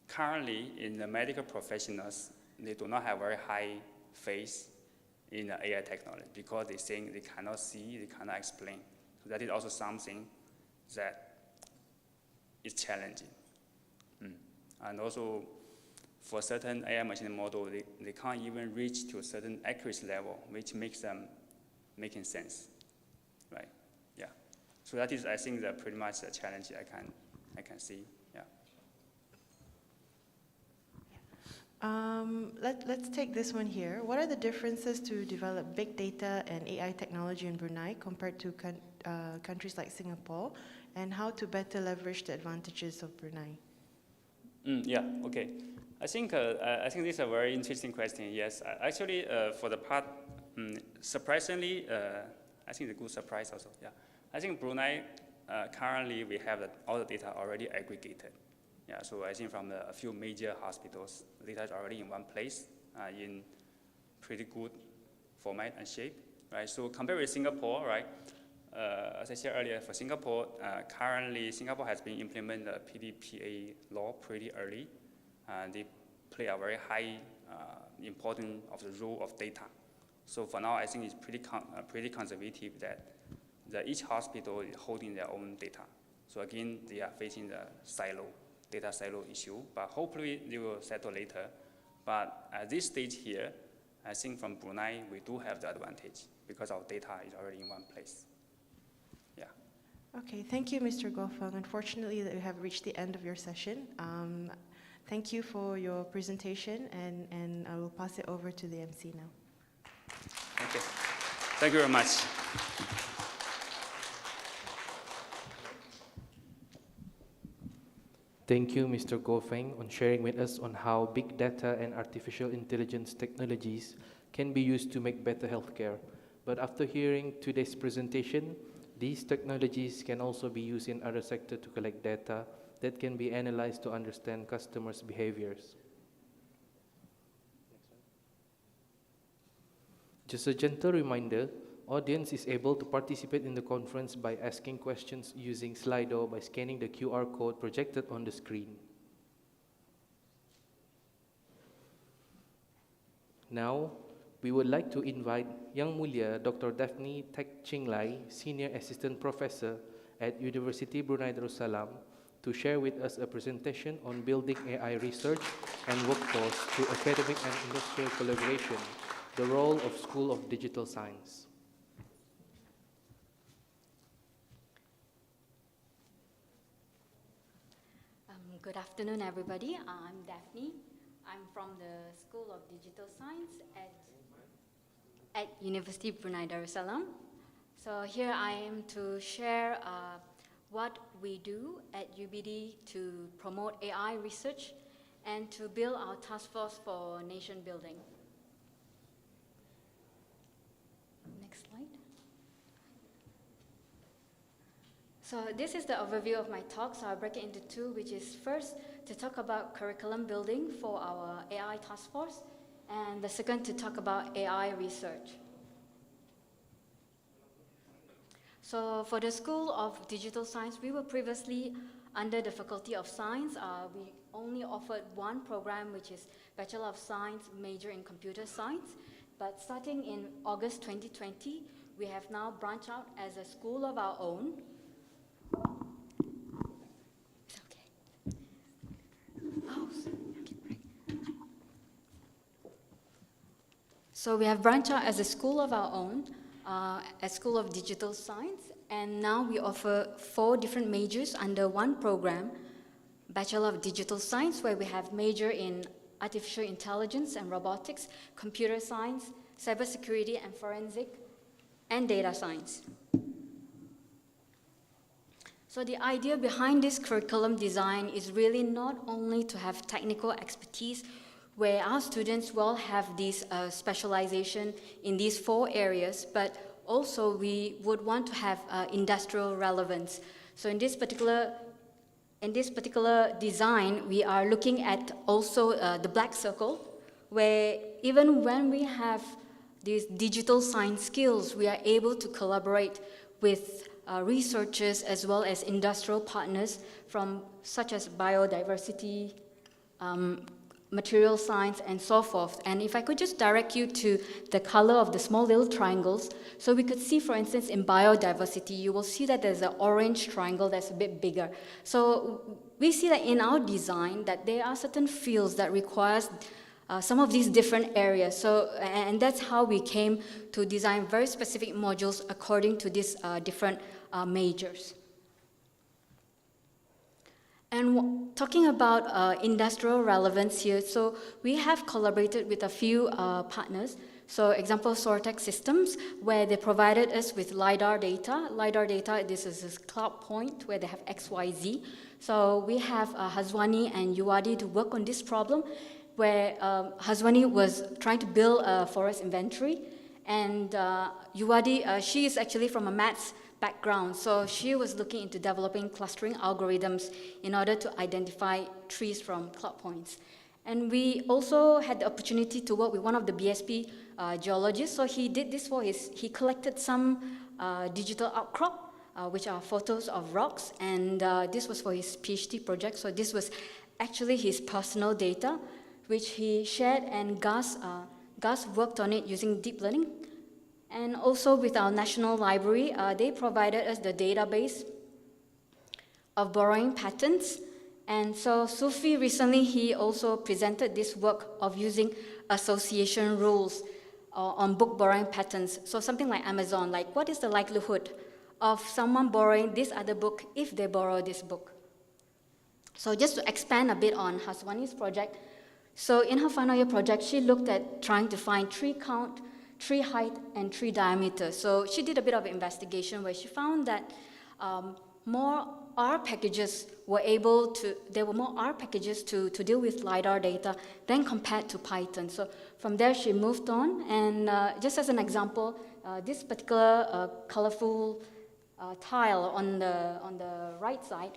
currently in the medical professionals, they do not have very high faith in the AI technology because they think they cannot see, they cannot explain. So that is also something that is challenging. And also, for certain AI machine model, they can't even reach to a certain accuracy level, which makes them making sense, right? Yeah. So that is, I think, pretty much the challenge I can see. Yeah. Let's take this one here. What are the differences to develop big data and AI technology in Brunei compared to countries like Singapore, and how to better leverage the advantages of Brunei? Yeah, okay. I think this is a very interesting question. Yes, actually, for the part, surprisingly, I think it's a good surprise also. Yeah, I think Brunei currently we have all the data already aggregated. Yeah, so I think from a few major hospitals, the data is already in one place in pretty good format and shape, right? So compared with Singapore, right? As I said earlier, for Singapore, currently Singapore has been implementing the PDPA law pretty early, and they play a very high importance of the role of data. So for now, I think it's pretty conservative that each hospital is holding their own data. So again, they are facing the data silo issue, but hopefully they will settle later. But at this stage here, I think from Brunei, we do have the advantage because our data is already in one place. Yeah. Okay, thank you, Mr. Guo Feng. Unfortunately, we have reached the end of your session. Thank you for your presentation, and I will pass it over to the MC now. Thank you. Thank you very much. Thank you, Mr. Goh Feng, on sharing with us on how big data and artificial intelligence technologies can be used to make better healthcare. But after hearing today's presentation, these technologies can also be used in other sectors to collect data that can be analyzed to understand customers' behaviors. Just a gentle reminder, audience is able to participate in the conference by asking questions using Slido by scanning the QR code projected on the screen. Now, we would like to invite Yang Mulia Dr. Daphne Tek Ching Lai, Senior Assistant Professor at University Brunei Darussalam, to share with us a presentation on building AI research and workforce through academic and industrial collaboration, the role of School of Digital Science. Good afternoon, everybody. I'm Daphne. I'm from the School of Digital Science at University Brunei Darussalam. So here I am to share what we do at UBD to promote AI research and to build our task force for nation building. Next slide. So this is the overview of my talk, so I'll break it into two, which is first to talk about curriculum building for our AI task force, and the second to talk about AI research. So for the School of Digital Science, we were previously under the Faculty of Science. We only offered one program, which is Bachelor of Science, major in Computer Science. But starting in August 2020, we have now branched out as a school of our own. It's okay. Oh, so we have branched out as a school of our own, a School of Digital Science, and now we offer 4 different majors under one program: Bachelor of Digital Science, where we have major in Artificial Intelligence and Robotics, Computer Science, Cybersecurity and Forensic, and Data Science. So the idea behind this curriculum design is really not only to have technical expertise, where our students will have this specialization in these 4 areas, but also we would want to have industrial relevance. So in this particular design, we are looking at also the black circle, where even when we have these digital science skills, we are able to collaborate with researchers as well as industrial partners from such as biodiversity, material science, and so forth. And if I could just direct you to the color of the small little triangles, so we could see, for instance, in biodiversity, you will see that there's an orange triangle that's a bit bigger. So we see that in our design that there are certain fields that requires some of these different areas. So, and that's how we came to design very specific modules according to these different majors. And talking about industrial relevance here, so we have collaborated with a few partners. So example, Sortec Systems, where they provided us with LiDAR data. LiDAR data, this is a cloud point where they have XYZ. So we have Hazwani and Yuadi to work on this problem, where Hazwani was trying to build a forest inventory, and Yuadi, she is actually from a maths background, so she was looking into developing clustering algorithms in order to identify trees from cloud points. And we also had the opportunity to work with one of the BSP geologists, so he did this for he collected some digital outcrop, which are photos of rocks, and this was for his PhD project, so this was actually his personal data, which he shared, and Gus worked on it using deep learning. And also with our National Library, they provided us the database of borrowing patterns. And so Sufi recently, he also presented this work of using association rules on book borrowing patterns. So something like Amazon, like what is the likelihood of someone borrowing this other book if they borrow this book? So just to expand a bit on Haswani's project, so in her final year project, she looked at trying to find tree count tree height and tree diameter. So she did a bit of investigation where she found that more R packages there were more R packages to deal with LiDAR data than compared to Python. So from there she moved on, and just as an example, this particular colorful tile on the right side,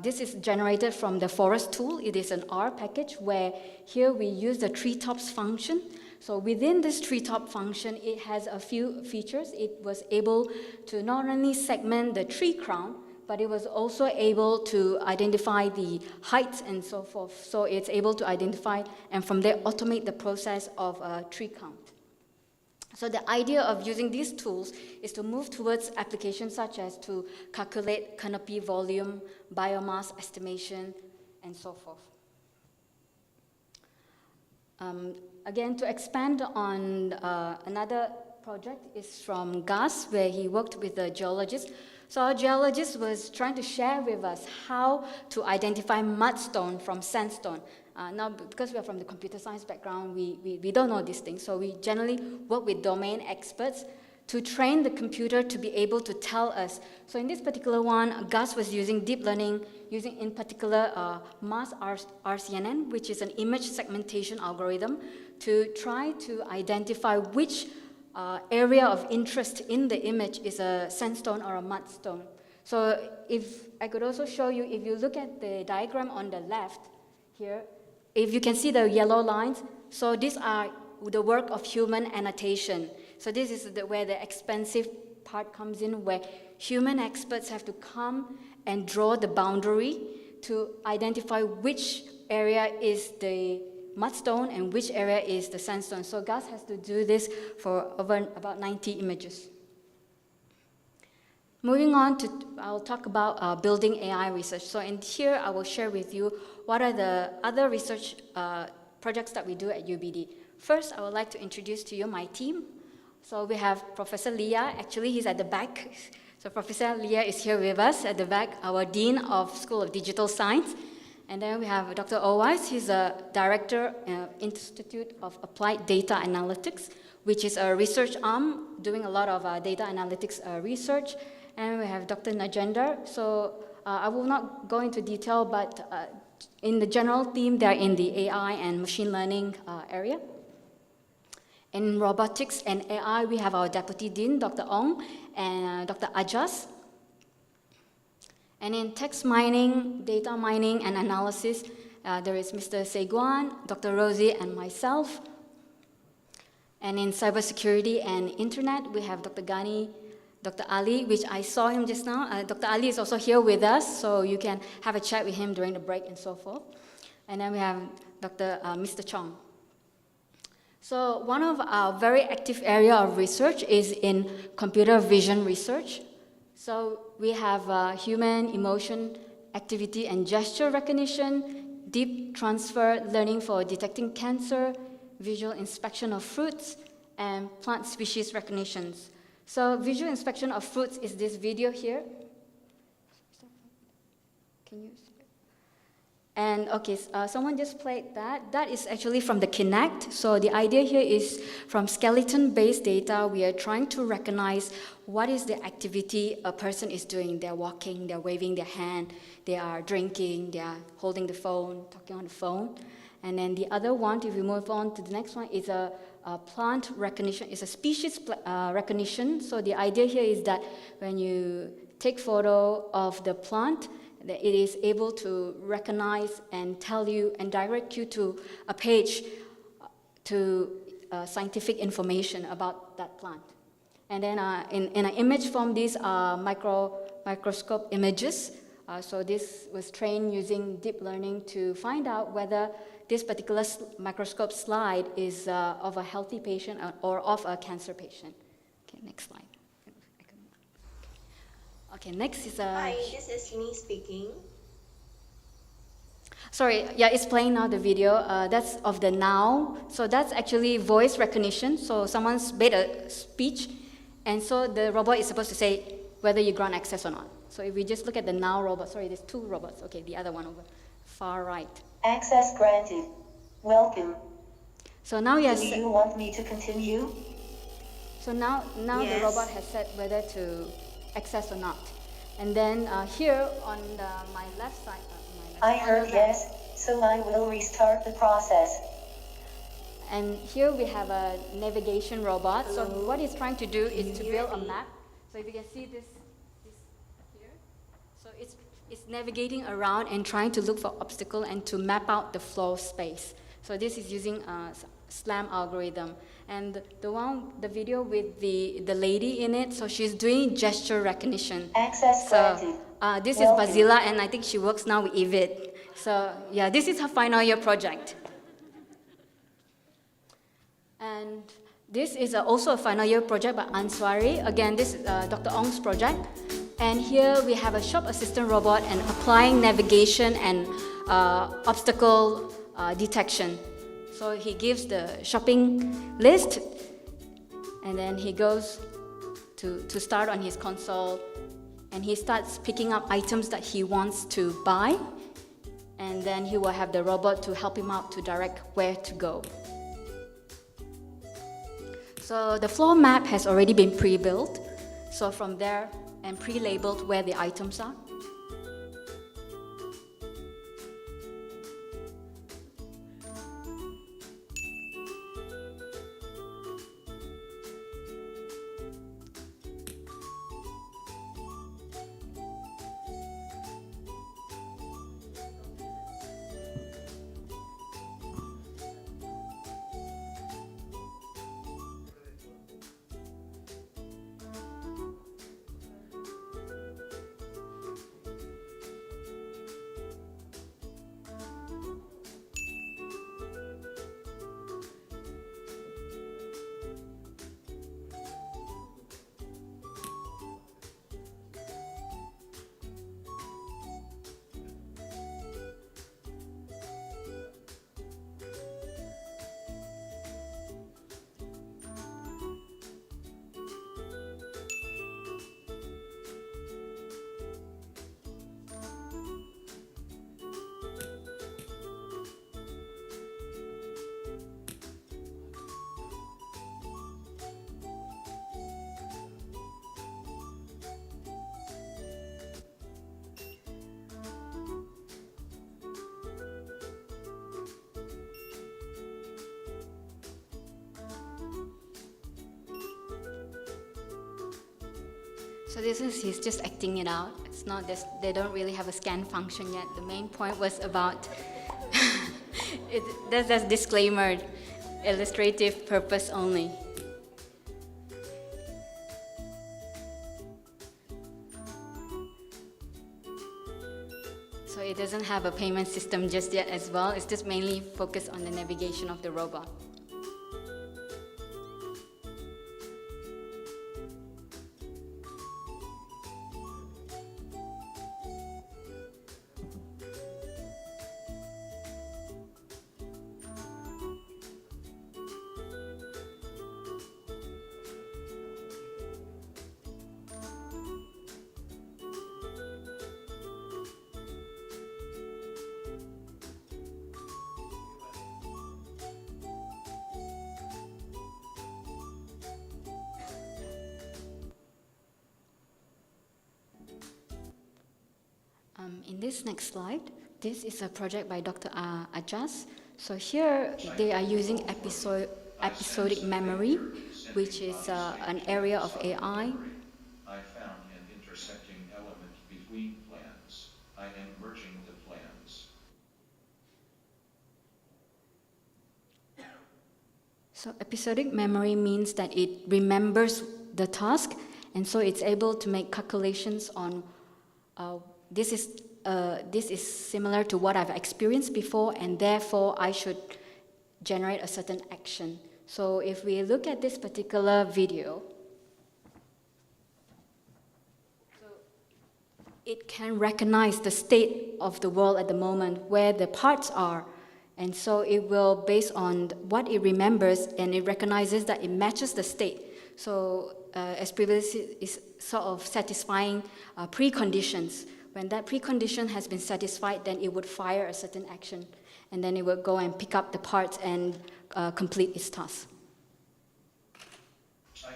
this is generated from the forest tool. It is an R package where here we use the treetops function. So within this treetop function, it has a few features. It was able to not only segment the tree crown, but it was also able to identify the heights and so forth. So it's able to identify and from there automate the process of tree count. So the idea of using these tools is to move towards applications such as to calculate canopy volume, biomass estimation, and so forth. Again, to expand on another project is from Gus, where he worked with a geologist. So our geologist was trying to share with us how to identify mudstone from sandstone. Now, because we are from the computer science background, we don't know these things. So we generally work with domain experts to train the computer to be able to tell us. So in this particular one, Gus was using deep learning, using in particular mass RCNN, which is an image segmentation algorithm, to try to identify which area of interest in the image is a sandstone or a mudstone. So if I could also show you, if you look at the diagram on the left here, if you can see the yellow lines, so these are the work of human annotation. So this is where the expensive part comes in, where human experts have to come and draw the boundary to identify which area is the mudstone and which area is the sandstone. So Gus has to do this for over about 90 images. Moving on to, I'll talk about building AI research. So in here, I will share with you what are the other research projects that we do at UBD. First, I would like to introduce to you my team. So we have Professor Leah, actually he's at the back. So Professor Leah is here with us at the back, our Dean of School of Digital Science. And then we have Dr. Owais, he's a Director, Institute of Applied Data Analytics, which is a research arm doing a lot of data analytics research. And we have Dr. Najender. So I will not go into detail, but in the general theme, they're in the AI and machine learning area. In robotics and AI, we have our Deputy Dean, Dr. Ong, and Dr. Ajas. And in text mining, data mining, and analysis, there is Mr. Seguan, Dr. Rosie, and myself. And in cybersecurity and internet, we have Dr. Ghani, Dr. Ali, which I saw him just now. Dr. Ali is also here with us, so you can have a chat with him during the break and so forth. And then we have Mr. Chong. So one of our very active area of research is in computer vision research. So we have human emotion, activity, and gesture recognition, deep transfer learning for detecting cancer, visual inspection of fruits, and plant species recognitions. So visual inspection of fruits is this video here. Can you? And okay, someone just played that. That is actually from the Kinect. So the idea here is from skeleton-based data, we are trying to recognize what is the activity a person is doing. They're walking, they're waving their hand, they are drinking, they are holding the phone, talking on the phone. And then the other one, if we move on to the next one, is a plant recognition. It's a species recognition. So the idea here is that when you take photo of the plant, that it is able to recognize and tell you and direct you to a page to scientific information about that plant. And then in an image form, these are microscope images. So this was trained using deep learning to find out whether this particular microscope slide is of a healthy patient or of a cancer patient. Okay, next slide. Okay, next is Hi, this is me speaking. Sorry, yeah, it's playing now, the video. That's of the Now. So that's actually voice recognition. So someone's made a speech, and so the robot is supposed to say whether you grant access or not. So if we just look at the Now robot, sorry, there's two robots. Okay, the other one over far right. Access granted. Welcome. So now yes. Do you want me to continue? So now Yes. the robot has said whether to access or not. And then here on my left side, I heard yes, so I will restart the process. and here we have a navigation robot. So what it's trying to do is to build a map. So if you can see this here, so it's navigating around and trying to look for obstacle and to map out the floor space. So this is using a SLAM algorithm. And the video with the lady in it, so she's doing gesture recognition. Access granted. So this is Welcome. Bazila, and I think she works now with EVID. So yeah, this is her final year project. And this is also a final year project by Answari. Again, this is Dr. Ong's project. And here we have a shop assistant robot and applying navigation and obstacle detection. So he gives the shopping list, and then he goes to start on his console, and he starts picking up items that he wants to buy, and then he will have the robot to help him out to direct where to go. So the floor map has already been pre-built, so from there, and pre-labeled where the items are. So he's just acting it out. It's not this, they don't really have a scan function yet. The main point was about, there's this disclaimer, illustrative purpose only. So it doesn't have a payment system just yet as well. It's just mainly focused on the navigation of the robot. In this next slide, this is a project by Dr. Ajas. So here they are using episodic memory, which is an area of AI. I found an intersecting element between plans. I am merging the plans. So episodic memory means that it remembers the task, and so it's able to make calculations on this is similar to what I've experienced before, and therefore I should generate a certain action. So if we look at this particular video, it can recognize the state of the world at the moment, where the parts are. And so it will, based on what it remembers, and it recognizes that it matches the state. So as previously, is sort of satisfying preconditions. When that precondition has been satisfied, then it would fire a certain action, and then it would go and pick up the parts and complete its task. I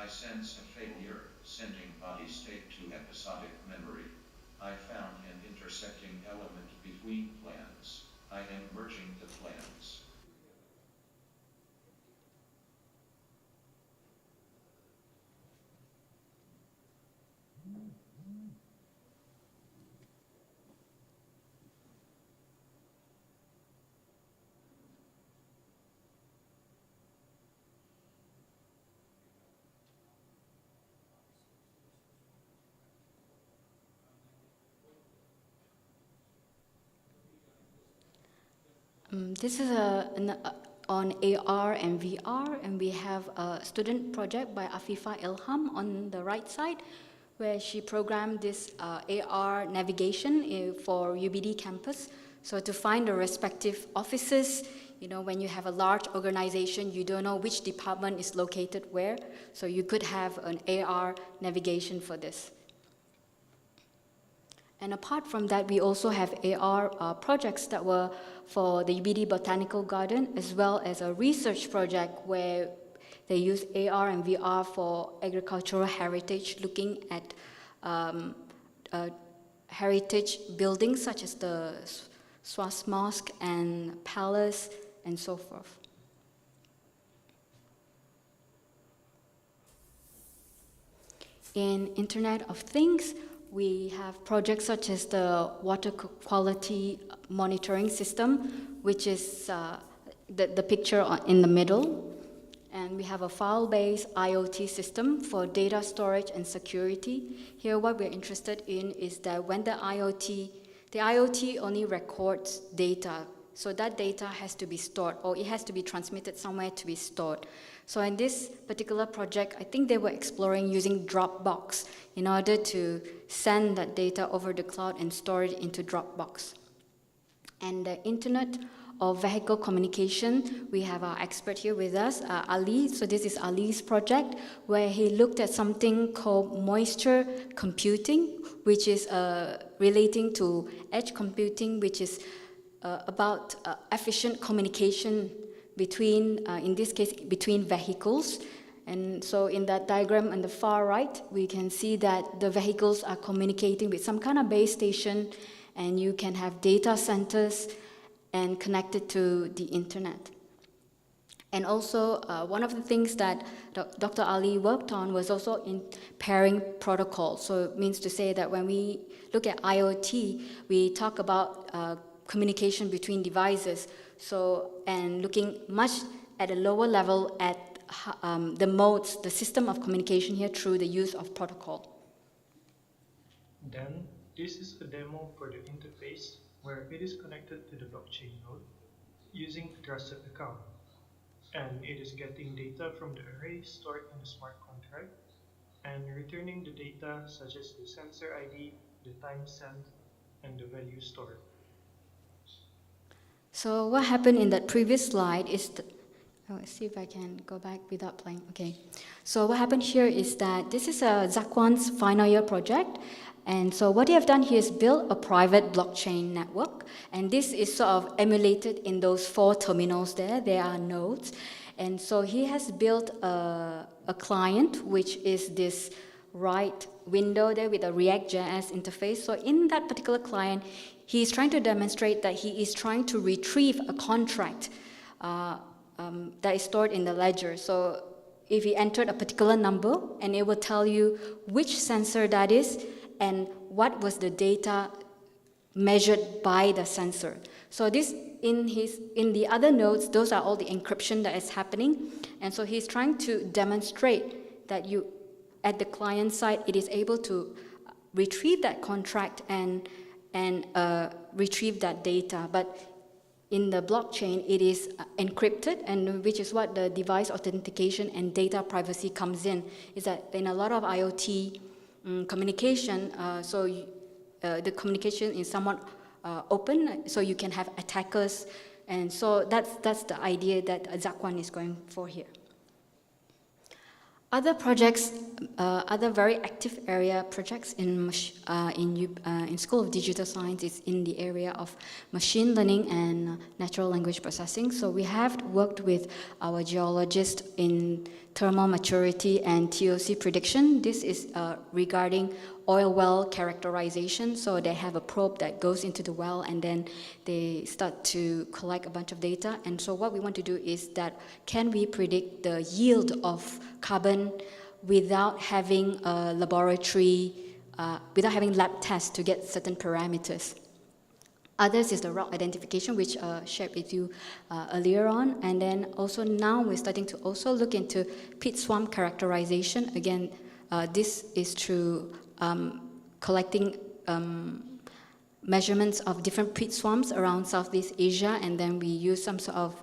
I sense a failure sending body state to episodic memory. I found an intersecting element between plans. I am merging the plans. This is on AR and VR, and we have a student project by Afifa Ilham on the right side, where she programmed this AR navigation for UBD campus. So to find the respective offices, you know, when you have a large organization, you don't know which department is located where, so you could have an AR navigation for this. And apart from that, we also have AR projects that were for the UBD Botanical Garden, as well as a research project where they use AR and VR for agricultural heritage, looking at heritage buildings such as the Swas Mosque and Palace and so forth. In Internet of Things, we have projects such as the water quality monitoring system, which is the picture in the middle. And we have a file-based IoT system for data storage and security. Here, what we're interested in is that when the IoT only records data, so that data has to be stored, or it has to be transmitted somewhere to be stored. So in this particular project, I think they were exploring using Dropbox in order to send that data over the cloud and store it into Dropbox. And the Internet of Vehicle Communication, we have our expert here with us, Ali. So this is Ali's project, where he looked at something called moisture computing, which is relating to edge computing, which is about efficient communication between, in this case, between vehicles. And so in that diagram on the far right, we can see that the vehicles are communicating with some kind of base station, and you can have data centers and connected to the internet. And also, one of the things that Dr. Ali worked on was also in pairing protocols. So it means to say that when we look at IoT, we talk about communication between devices. So, and looking much at a lower level at the modes, the system of communication here through the use of protocol. Then, this is a demo for the interface where it is connected to the blockchain node using a trusted account. And it is getting data from the array stored in the smart contract and returning the data such as the sensor ID, the time sent, and the value stored. So what happened in that previous slide is, let's see if I can go back without playing. Okay. So what happened here is that this is Zakwan's final year project. And so what they have done here is build a private blockchain network. And this is sort of emulated in those 4 terminals there. There are nodes. And so he has built a client, which is this right window there with a React.js interface. So in that particular client, he is trying to demonstrate that he is trying to retrieve a contract that is stored in the ledger. So if he entered a particular number, and it will tell you which sensor that is and what was the data measured by the sensor. So this, in the other nodes, those are all the encryption that is happening. And so he's trying to demonstrate that you, at the client side, it is able to retrieve that contract and retrieve that data. But in the blockchain, it is encrypted, and which is what the device authentication and data privacy comes in, is that in a lot of IoT communication, the communication is somewhat open, so you can have attackers, and so that's the idea that Zakwan is going for here. Other projects, other very active area projects in School of Digital Science is in the area of machine learning and natural language processing. So we have worked with our geologists in thermal maturity and TOC prediction. This is regarding oil well characterization. So they have a probe that goes into the well and then they start to collect a bunch of data. And so what we want to do is that can we predict the yield of carbon without having a laboratory, without having lab tests to get certain parameters. Others is the rock identification, which shared with you earlier on. And then also now we're starting to also look into peat swamp characterization. Again, this is through collecting measurements of different peat swamps around Southeast Asia, and then we use some sort of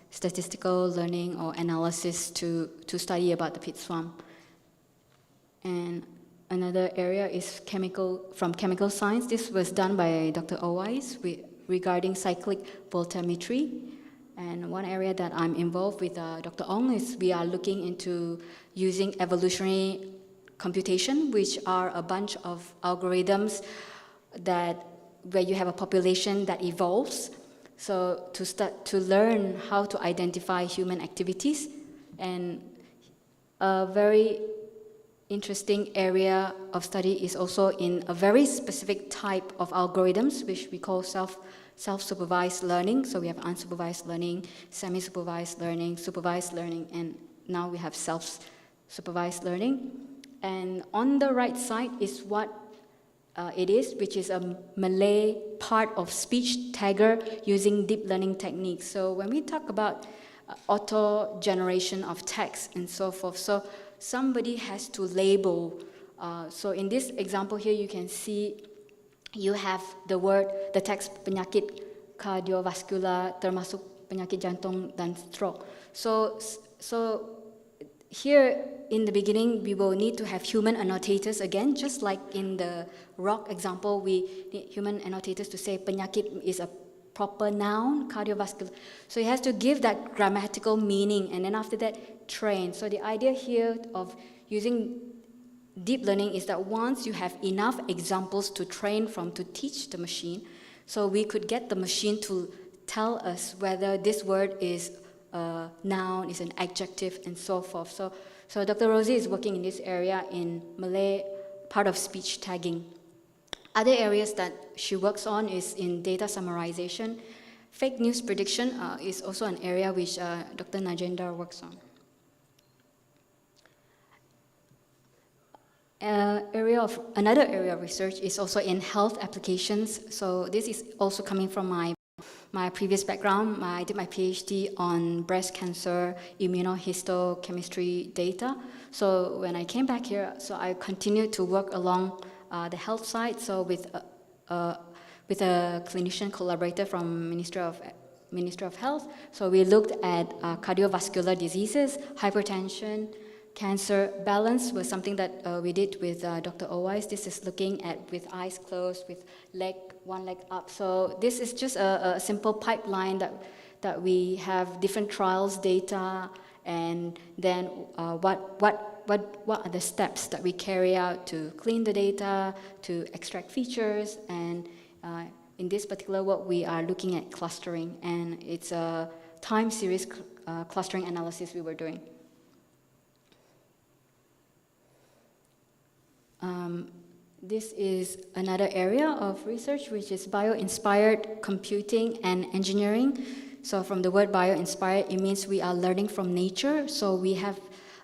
statistical learning or analysis to study about the peat swamp. And another area is from chemical science. This was done by Dr. Owais regarding cyclic voltammetry. And one area that I'm involved with Dr. Ong is we are looking into using evolutionary computation, which are a bunch of algorithms where you have a population that evolves. So to start to learn how to identify human activities. And a very interesting area of study is also in a very specific type of algorithms, which we call self-supervised learning. So we have unsupervised learning, semi-supervised learning, supervised learning, and now we have self-supervised learning. And on the right side is what it is, which is a Malay part of speech tagger using deep learning techniques. So when we talk about auto-generation of text and so forth, so somebody has to label. So in this example here, you can see you have the text penyakit kardiovaskular termasuk penyakit jantung dan stroke. So here in the beginning, we will need to have human annotators again, just like in the rock example, we need human annotators to say penyakit is a proper noun, cardiovascular. So it has to give that grammatical meaning, and then after that, train. So the idea here of using deep learning is that once you have enough examples to train from to teach the machine, so we could get the machine to tell us whether this word is a noun, is an adjective, and so forth. So Dr. Rosie is working in this area in Malay part of speech tagging. Other areas that she works on is in data summarization. Fake news prediction is also an area which Dr. Najendra works on. Another area of research is also in health applications. So this is also coming from my previous background. I did my PhD on breast cancer immunohistochemistry data. So when I came back here, so I continued to work along the health side. So with a clinician collaborator from Ministry of Health, so we looked at cardiovascular diseases, hypertension, cancer. Balance was something that we did with Dr. Owais. This is looking at with eyes closed, with one leg up. So this is just a simple pipeline that we have different trials data, and then what are the steps that we carry out to clean the data, to extract features, and in this particular work we are looking at clustering, and it's a time series clustering analysis we were doing. This is another area of research, which is bio-inspired computing and engineering. So from the word bio-inspired, it means we are learning from nature. So we have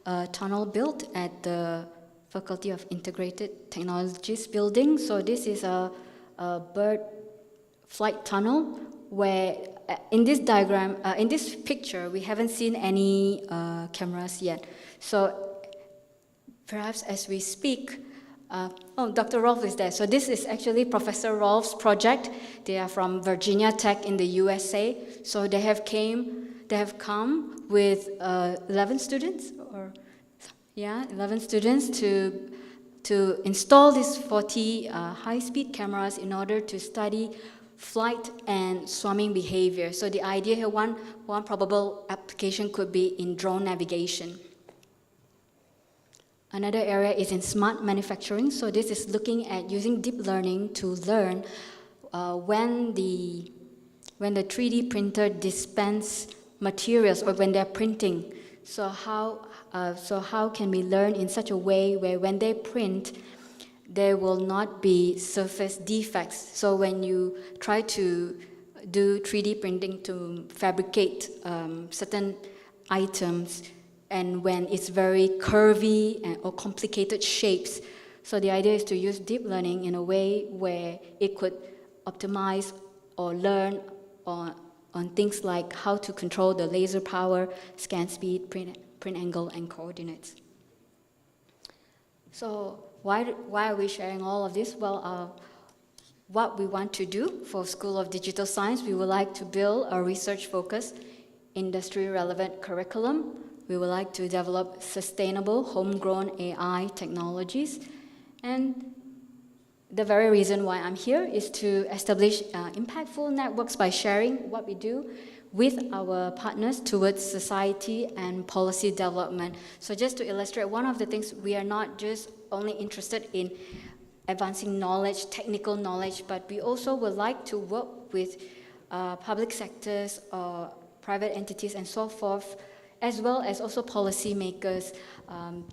a tunnel built at the Faculty of Integrated Technologies building. So this is a bird flight tunnel where in this diagram, in this picture, we haven't seen any cameras yet. So perhaps as we speak, Dr. Rolf is there. So this is actually Professor Rolf's project. They are from Virginia Tech in the USA. So they have come with 11 students, 11 students to install these 40 high-speed cameras in order to study flight and swarming behavior. So the idea here, one probable application could be in drone navigation. Another area is in smart manufacturing. So this is looking at using deep learning to learn when the 3D printer dispense materials or when they're printing. So how can we learn in such a way where when they print, there will not be surface defects. So when you try to do 3D printing to fabricate certain items, and when it's very curvy or complicated shapes. So the idea is to use deep learning in a way where it could optimize or learn on things like how to control the laser power, scan speed, print angle, and coordinates. So why are we sharing all of this? Well, what we want to do for School of Digital Science, we would like to build a research-focused, industry-relevant curriculum. We would like to develop sustainable, homegrown AI technologies. And the very reason why I'm here is to establish impactful networks by sharing what we do with our partners towards society and policy development. So just to illustrate, one of the things, we are not just only interested in advancing knowledge, technical knowledge, but we also would like to work with public sectors or private entities and so forth, as well as also policymakers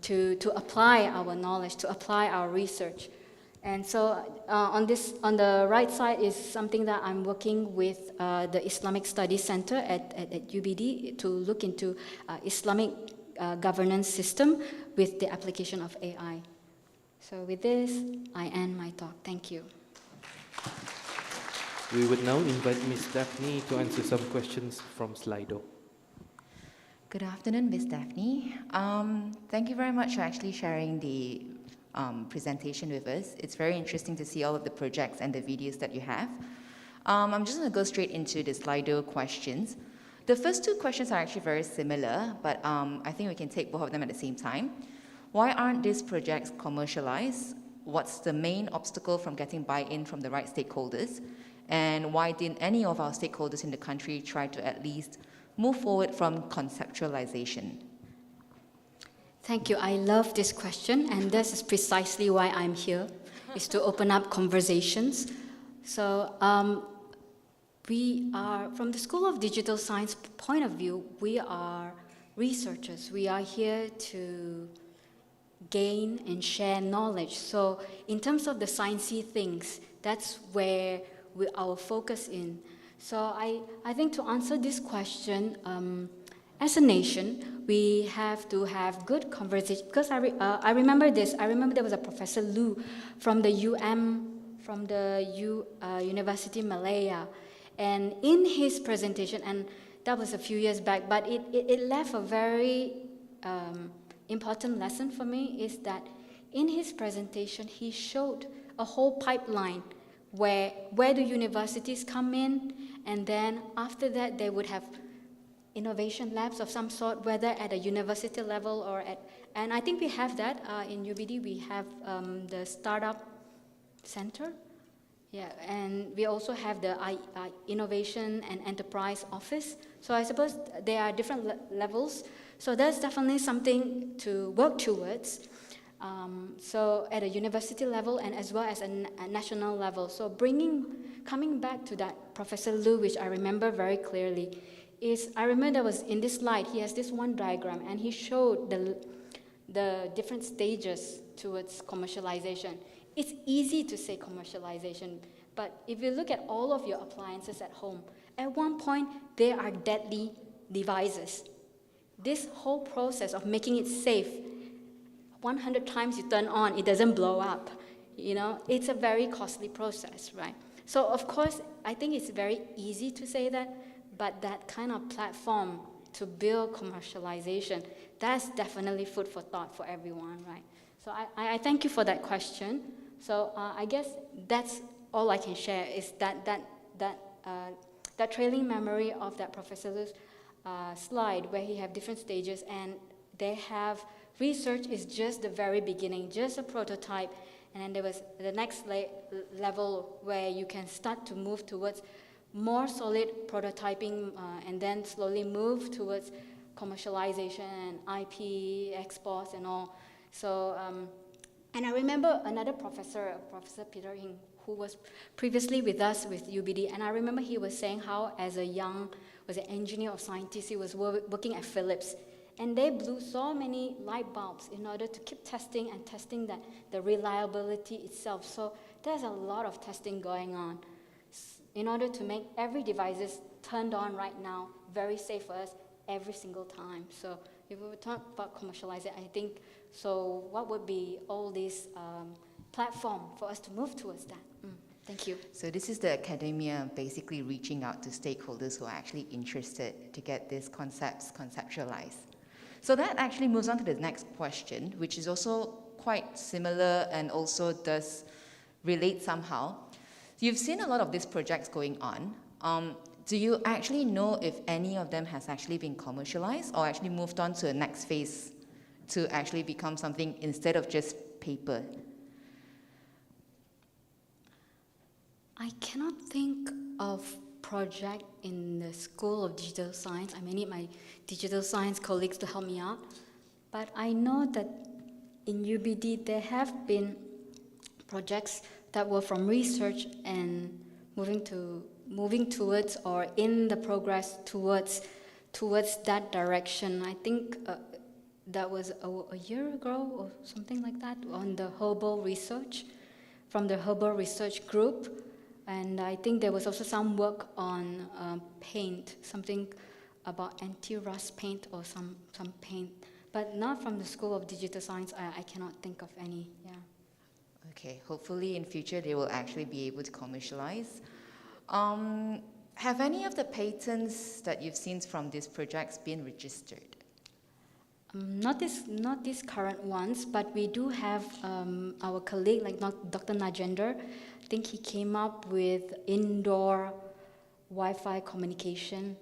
to apply our knowledge, to apply our research. And so on the right side is something that I'm working with the Islamic Studies Center at UBD to look into Islamic governance system with the application of AI. So with this, I end my talk. Thank you. We would now invite Ms. Daphne to answer some questions from Slido. Good afternoon, Ms. Daphne. Thank you very much for actually sharing the presentation with us. It's very interesting to see all of the projects and the videos that you have. I'm just going to go straight into the Slido questions. The first two questions are actually very similar, but I think we can take both of them at the same time. Why aren't these projects commercialized? What's the main obstacle from getting buy-in from the right stakeholders? And why didn't any of our stakeholders in the country try to at least move forward from conceptualization? Thank you. I love this question, and this is precisely why I'm here, is to open up conversations. So we are, from the School of Digital Science point of view, we are researchers. We are here to gain and share knowledge. So in terms of the sciencey things, that's where our focus in. So I think to answer this question, as a nation, we have to have good conversation, because I remember this. I remember there was a Professor Lu from the University Malaya, and in his presentation, and that was a few years back, but it left a very important lesson for me, is that in his presentation, he showed a whole pipeline where do universities come in, and then after that, they would have innovation labs of some sort, whether at a university level or and I think we have that in UBD. We have the startup center, yeah, and we also have the innovation and enterprise office. So I suppose there are different levels. So that's definitely something to work towards. So at a university level and as well as a national level. So coming back to that Professor Lu, which I remember very clearly, I remember that was in this slide, he has this one diagram, and he showed the different stages towards commercialization. It's easy to say commercialization, but if you look at all of your appliances at home, at one point, they are deadly devices. This whole process of making it safe, 100 times you turn on, it doesn't blow up. You know, it's a very costly process, right? So of course, I think it's very easy to say that, but that kind of platform to build commercialization, that's definitely food for thought for everyone, right? So I thank you for that question. So I guess that's all I can share, is that trailing memory of that professor's slide where he have different stages, and they have research is just the very beginning, just a prototype, and then there was the next level where you can start to move towards more solid prototyping and then slowly move towards commercialization and IP, exports and all. So, and I remember another professor, Professor Peter Ying, who was previously with us with UBD, and I remember he was saying how as a young, was an engineer or scientist, he was working at Philips, and they blew so many light bulbs in order to keep testing and testing that the reliability itself. So there's a lot of testing going on in order to make every device turned on right now very safe for us every single time. So if we talk about commercializing, I think, so what would be all these platform for us to move towards that? Thank you. So this is the academia basically reaching out to stakeholders who are actually interested to get these concepts conceptualized. So that actually moves on to the next question, which is also quite similar and also does relate somehow. You've seen a lot of these projects going on. Do you actually know if any of them has actually been commercialized or actually moved on to the next phase to actually become something instead of just paper? I cannot think of project in the School of Digital Science. I may need my digital science colleagues to help me out. But I know that in UBD there have been projects that were from research and moving towards or in the progress towards that direction. I think that was a year ago or something like that on the herbal research, from the herbal research group. And I think there was also some work on paint, something about anti-rust paint or some paint, but not from the School of Digital Science. I cannot think of any, yeah. Okay, hopefully in future they will actually be able to commercialize. Have any of the patents that you've seen from these projects been registered? Not these current ones, but we do have our colleague, like Dr. Najender. I think he came up with indoor Wi-Fi communication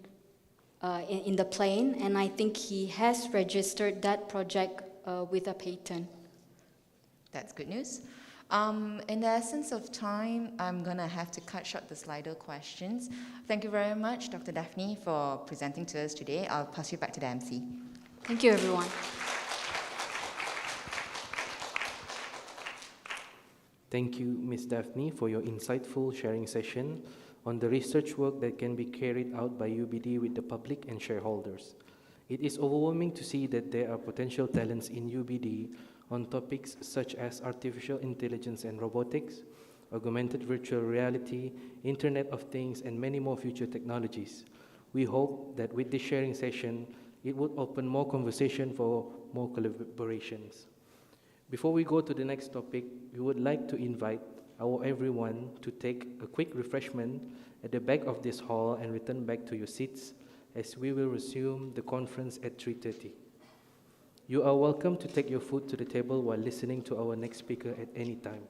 in the plane, and I think he has registered that project with a patent. That's good news. In the essence of time, I'm going to have to cut short the Slido questions. Thank you very much, Dr. Daphne, for presenting to us today. I'll pass you back to the MC. Thank you, everyone. Thank you, Ms. Daphne, for your insightful sharing session on the research work that can be carried out by UBD with the public and shareholders. It is overwhelming to see that there are potential talents in UBD on topics such as artificial intelligence and robotics, augmented virtual reality, Internet of Things, and many more future technologies. We hope that with this sharing session, it would open more conversation for more collaborations. Before we go to the next topic, we would like to invite our everyone to take a quick refreshment at the back of this hall and return back to your seats as we will resume the conference at 3:30. You are welcome to take your food to the table while listening to our next speaker at any time.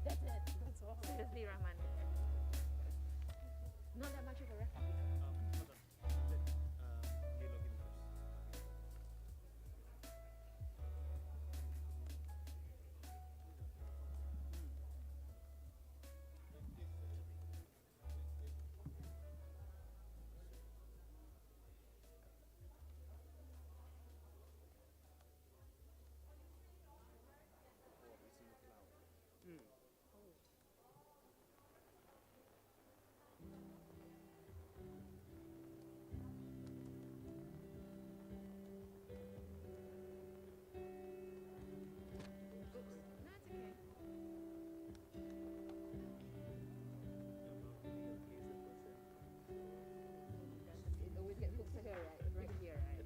That's it. That's all. Seriously, Rahman. Not that much of a record. It always gets hooked to her, right? Right here, right?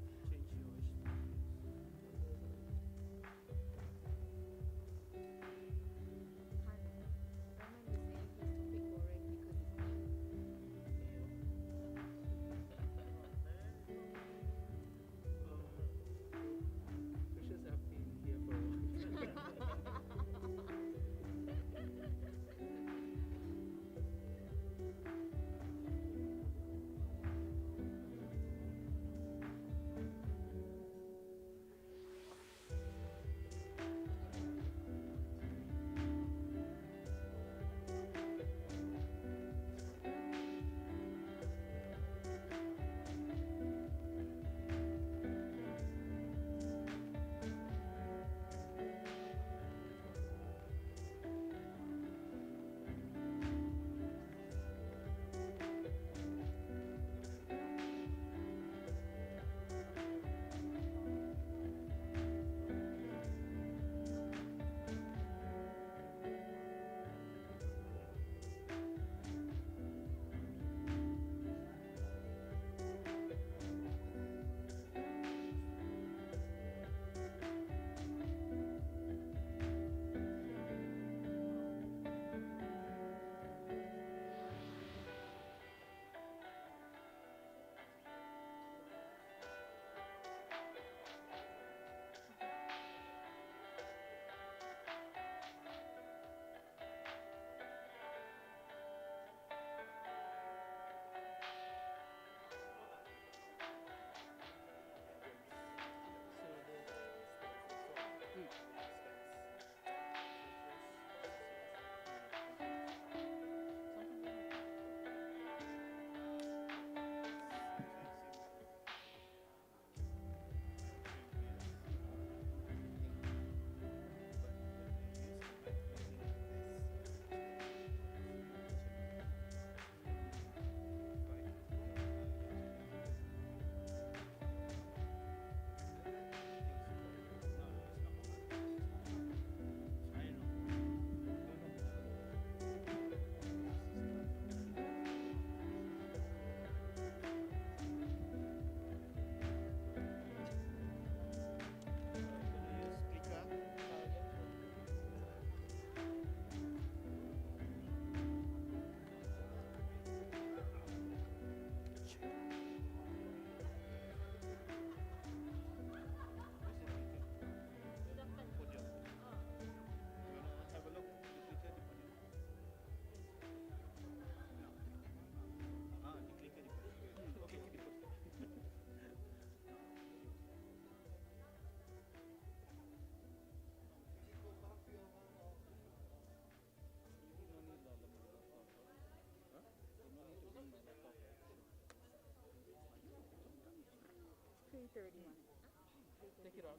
Take it on.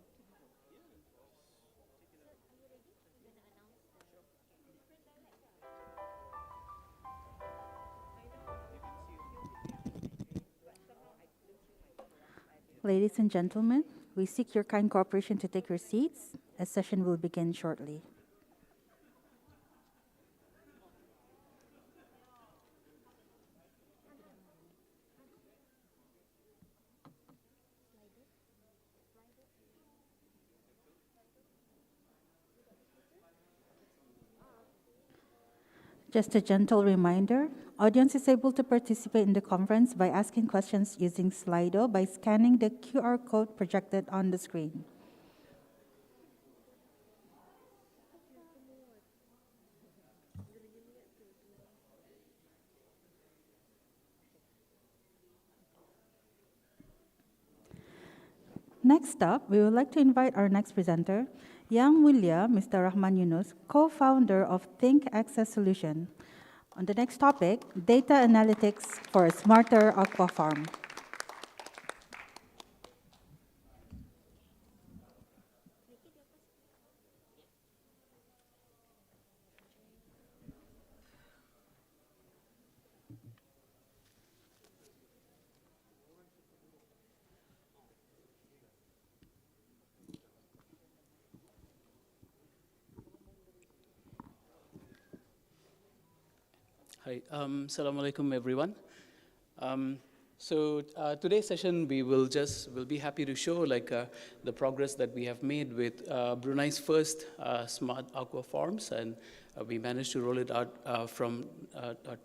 Ladies and gentlemen, we seek your kind cooperation to take your seats. A session will begin shortly. Just a gentle reminder, audience is able to participate in the conference by asking questions using Slido by scanning the QR code projected on the screen. Next up, we would like to invite our next presenter, Yang Mulia, Mr. Rahman Yunus, co-founder of Think Access Solution. On the next topic, data analytics for a smarter aqua farm. Hi, Assalamu alaikum everyone. Today's session we'll be happy to show the progress that we have made with Brunei's first smart aqua farms, and we managed to roll it out from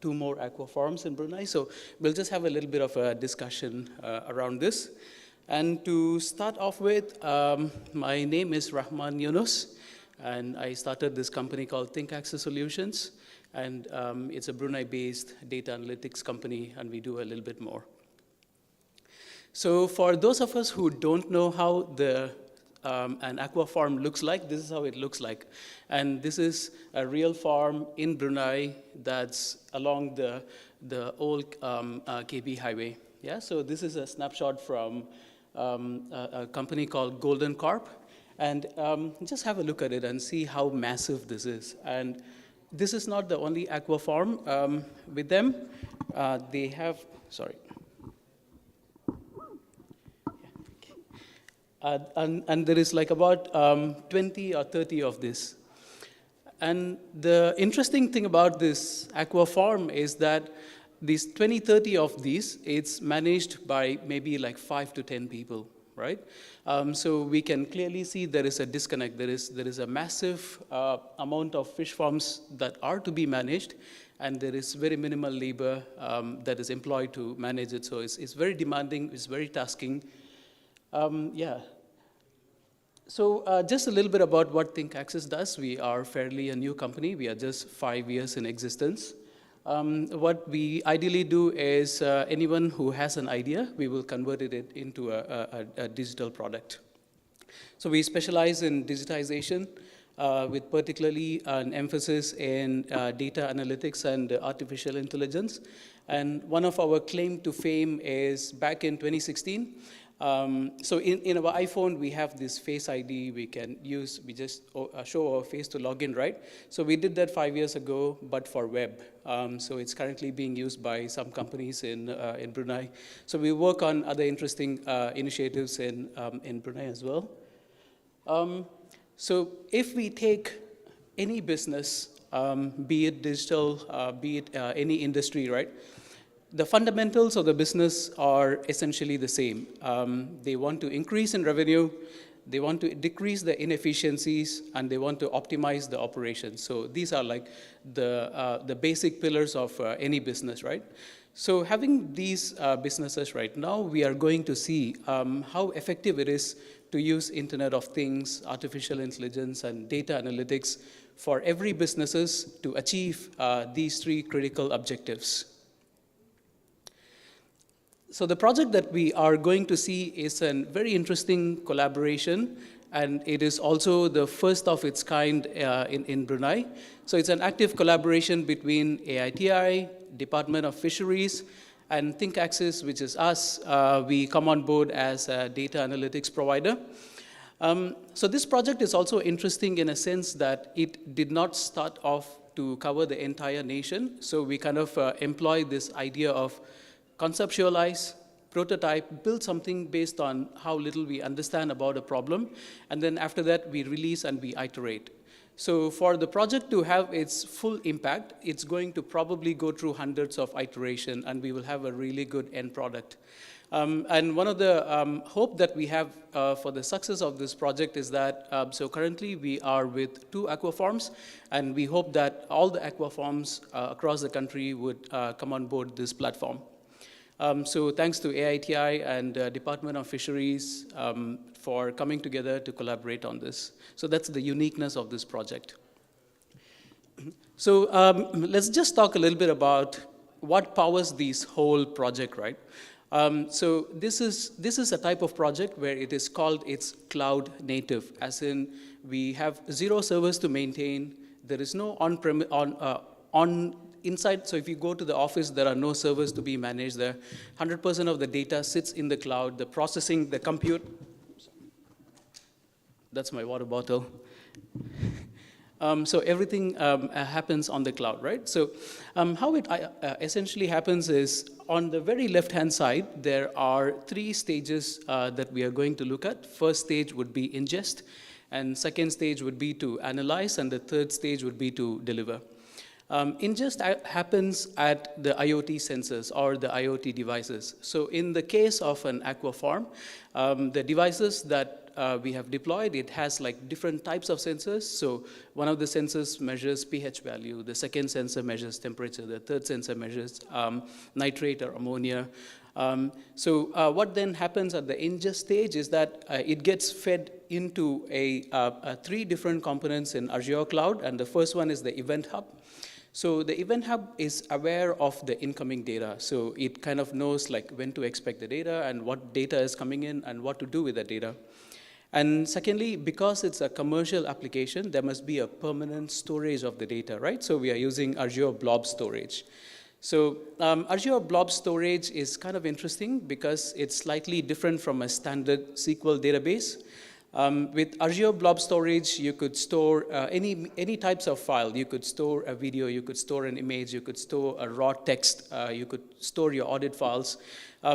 2 more aqua farms in Brunei. So we'll just have a little bit of a discussion around this. And to start off with, my name is Rahman Yunus, and I started this company called Think Access Solutions. And it's a Brunei-based data analytics company, and we do a little bit more. So for those of us who don't know how an aqua farm looks like, this is how it looks like. And this is a real farm in Brunei that's along the old KB highway. Yeah, so this is a snapshot from a company called Golden Carp. And just have a look at it and see how massive this is. And this is not the only aqua farm with them. They have, sorry. And there is like about 20 or 30 of this. And the interesting thing about this aqua farm is that these 20, 30 of these, it's managed by maybe like 5 to 10 people, right? So we can clearly see there is a disconnect. There is a massive amount of fish farms that are to be managed, and there is very minimal labor that is employed to manage it. So it's very demanding, it's very tasking. Yeah. So just a little bit about what Think Access does. We are fairly a new company. We are just 5 years in existence. What we ideally do is anyone who has an idea, we will convert it into a digital product. So we specialize in digitization with particularly an emphasis in data analytics and artificial intelligence. And one of our claim to fame is back in 2016. So in our iPhone, we have this Face ID we can use. We just show our face to log in, right? So we did that 5 years ago, but for web. So it's currently being used by some companies in Brunei. So we work on other interesting initiatives in Brunei as well. So if we take any business, be it digital, be it any industry, right? The fundamentals of the business are essentially the same. They want to increase in revenue, they want to decrease the inefficiencies, and they want to optimize the operations. So these are like the basic pillars of any business, right? So having these businesses right now, we are going to see how effective it is to use Internet of Things, artificial intelligence, and data analytics for every businesses to achieve these 3 critical objectives. So the project that we are going to see is a very interesting collaboration, and it is also the first of its kind in Brunei. So it's an active collaboration between AITI, Department of Fisheries, and Think Access, which is us. We come on board as a data analytics provider. So this project is also interesting in a sense that it did not start off to cover the entire nation. So we kind of employ this idea of conceptualize, prototype, build something based on how little we understand about a problem, and then after that we release and we iterate. So for the project to have its full impact, it's going to probably go through hundreds of iterations, and we will have a really good end product. And one of the hope that we have for the success of this project is that, so currently we are with 2 aqua farms, and we hope that all the aqua farms across the country would come on board this platform. So thanks to AITI and Department of Fisheries for coming together to collaborate on this. So that's the uniqueness of this project. So let's just talk a little bit about what powers this whole project, right? So this is a type of project where it's cloud native, as in we have 0 servers to maintain. There is no inside. So if you go to the office, there are no servers to be managed there. 100% of the data sits in the cloud. The processing, the compute. That's my water bottle. So everything happens on the cloud, right? So how it essentially happens is, on the very left-hand side, there are 3 stages that we are going to look at. First stage would be ingest, and second stage would be to analyze, and the third stage would be to deliver. Ingest happens at the IoT sensors or the IoT devices. So in the case of an aqua farm, the devices that we have deployed, it has like different types of sensors. So one of the sensors measures pH value, the second sensor measures temperature, the third sensor measures nitrate or ammonia. So what then happens at the ingest stage is that it gets fed into 3 different components in Azure Cloud, and the first one is the Event Hub. So the Event Hub is aware of the incoming data. So it kind of knows like when to expect the data and what data is coming in and what to do with the data. And secondly, because it's a commercial application, there must be a permanent storage of the data, right? So we are using Azure Blob Storage. So Azure Blob Storage is kind of interesting because it's slightly different from a standard SQL database. With Azure Blob Storage, you could store any types of file. You could store a video, you could store an image, you could store a raw text, you could store your audit files.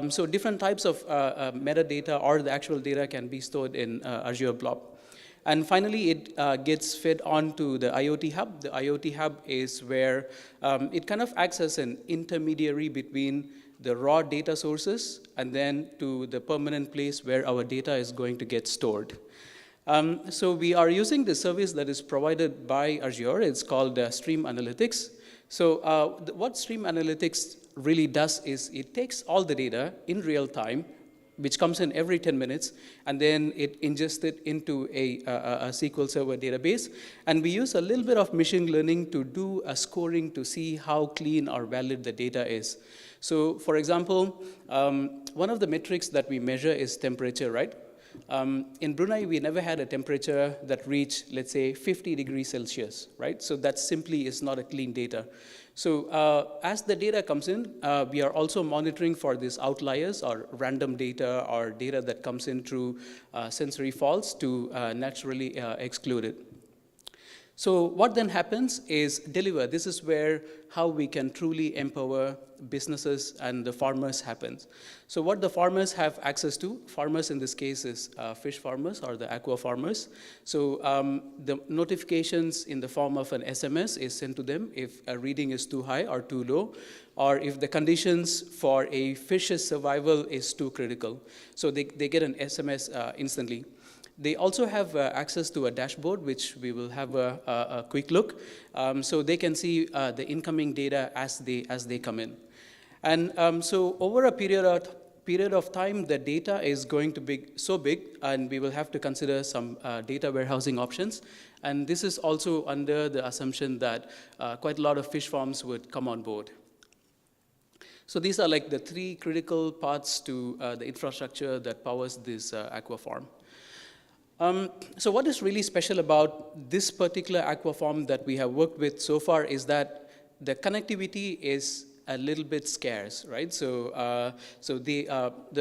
So different types of metadata or the actual data can be stored in Azure Blob. And finally, it gets fed onto the IoT Hub. The IoT Hub is where it kind of acts as an intermediary between the raw data sources and then to the permanent place where our data is going to get stored. So we are using the service that is provided by Azure. It's called Stream Analytics. So what Stream Analytics really does is it takes all the data in real time, which comes in every 10 minutes, and then it ingests it into a SQL Server database. And we use a little bit of machine learning to do a scoring to see how clean or valid the data is. So for example, one of the metrics that we measure is temperature, right? In Brunei, we never had a temperature that reached, let's say, 50 degrees Celsius, right? So that simply is not a clean data. So as the data comes in, we are also monitoring for these outliers or random data or data that comes in through sensory faults to naturally exclude it. So what then happens is deliver. This is where how we can truly empower businesses and the farmers happens. So what the farmers have access to, farmers in this case is fish farmers or the aqua farmers. So the notifications in the form of an SMS is sent to them if a reading is too high or too low, or if the conditions for a fish's survival is too critical. So they get an SMS instantly. They also have access to a dashboard, which we will have a quick look. So they can see the incoming data as they come in. And so over a period of time, the data is going to be so big, and we will have to consider some data warehousing options. And this is also under the assumption that quite a lot of fish farms would come on board. So these are like the 3 critical parts to the infrastructure that powers this aqua farm. So what is really special about this particular aqua farm that we have worked with so far is that the connectivity is a little bit scarce, right? So,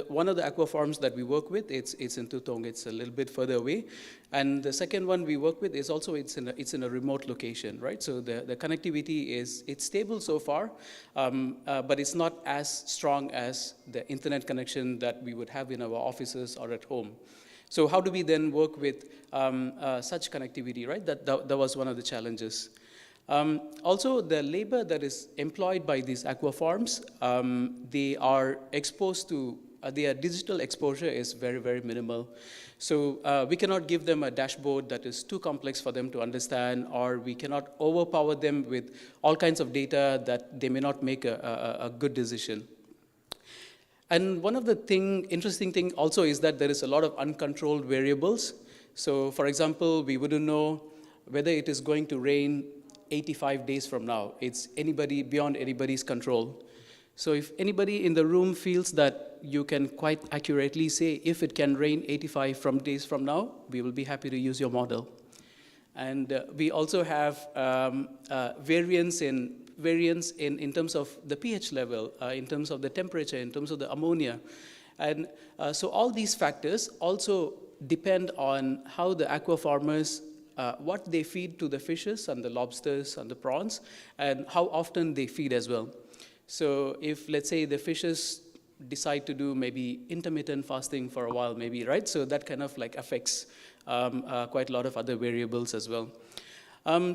one of the aqua farms that we work with, it's in Tutong. It's a little bit further away, and the second one we work with is also it's in a remote location, right? So the connectivity it's stable so far, but it's not as strong as the internet connection that we would have in our offices or at home. So how do we then work with such connectivity, right? That was one of the challenges. Also, the labor that is employed by these aqua farms, they are exposed to, their digital exposure is very, very minimal. So we cannot give them a dashboard that is too complex for them to understand, or we cannot overpower them with all kinds of data that they may not make a good decision. And one of the interesting thing also is that there is a lot of uncontrolled variables. So for example, we wouldn't know whether it is going to rain 85 days from now. It's beyond anybody's control. So if anybody in the room feels that you can quite accurately say if it can rain 85 days from now, we will be happy to use your model. And we also have variance in terms of the pH level, in terms of the temperature, in terms of the ammonia. And so all these factors also depend on how the aqua farmers, what they feed to the fishes and the lobsters and the prawns, and how often they feed as well. So if, let's say, the fishes decide to do maybe intermittent fasting for a while, maybe, right? So that kind of like affects quite a lot of other variables as well.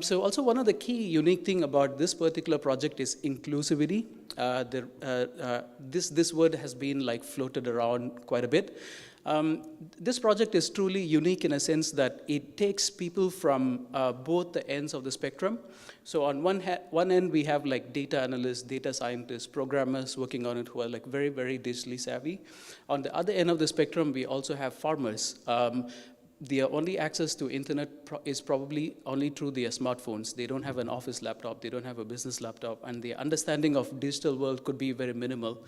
So also one of the key unique thing about this particular project is inclusivity. This word has been like floated around quite a bit. This project is truly unique in a sense that it takes people from both the ends of the spectrum. So on one end, we have like data analysts, data scientists, programmers working on it who are like very, very digitally savvy. On the other end of the spectrum, we also have farmers. Their only access to internet is probably only through their smartphones. They don't have an office laptop, they don't have a business laptop, and their understanding of digital world could be very minimal.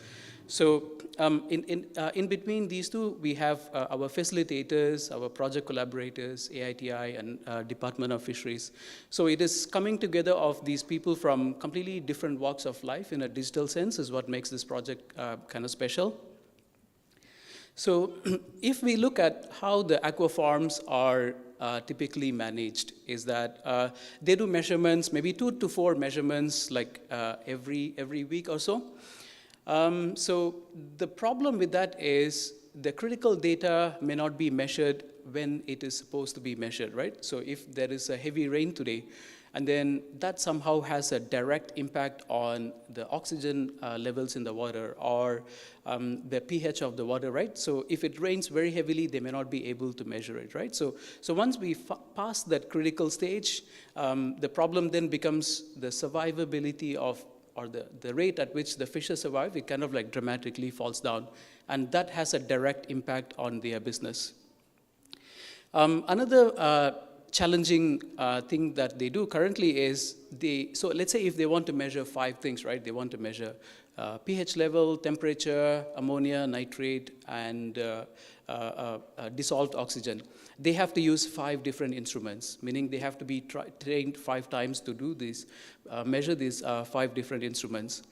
So in between these two, we have our facilitators, our project collaborators, AITI, and Department of Fisheries. So it is coming together of these people from completely different walks of life in a digital sense is what makes this project kind of special. So if we look at how the aqua farms are typically managed, is that they do measurements, maybe 2 to 4 measurements like every week or so. So the problem with that is the critical data may not be measured when it is supposed to be measured, right? So if there is a heavy rain today, and then that somehow has a direct impact on the oxygen levels in the water or the pH of the water, right? So if it rains very heavily, they may not be able to measure it, right? So once we pass that critical stage, the problem then becomes the survivability of, or the rate at which the fishes survive, it kind of like dramatically falls down. And that has a direct impact on their business. Another challenging thing that they do currently is so let's say if they want to measure 5 things, right? They want to measure pH level, temperature, ammonia, nitrate, and dissolved oxygen. They have to use 5 different instruments, meaning they have to be trained 5 times to do this, measure these 5 different instruments.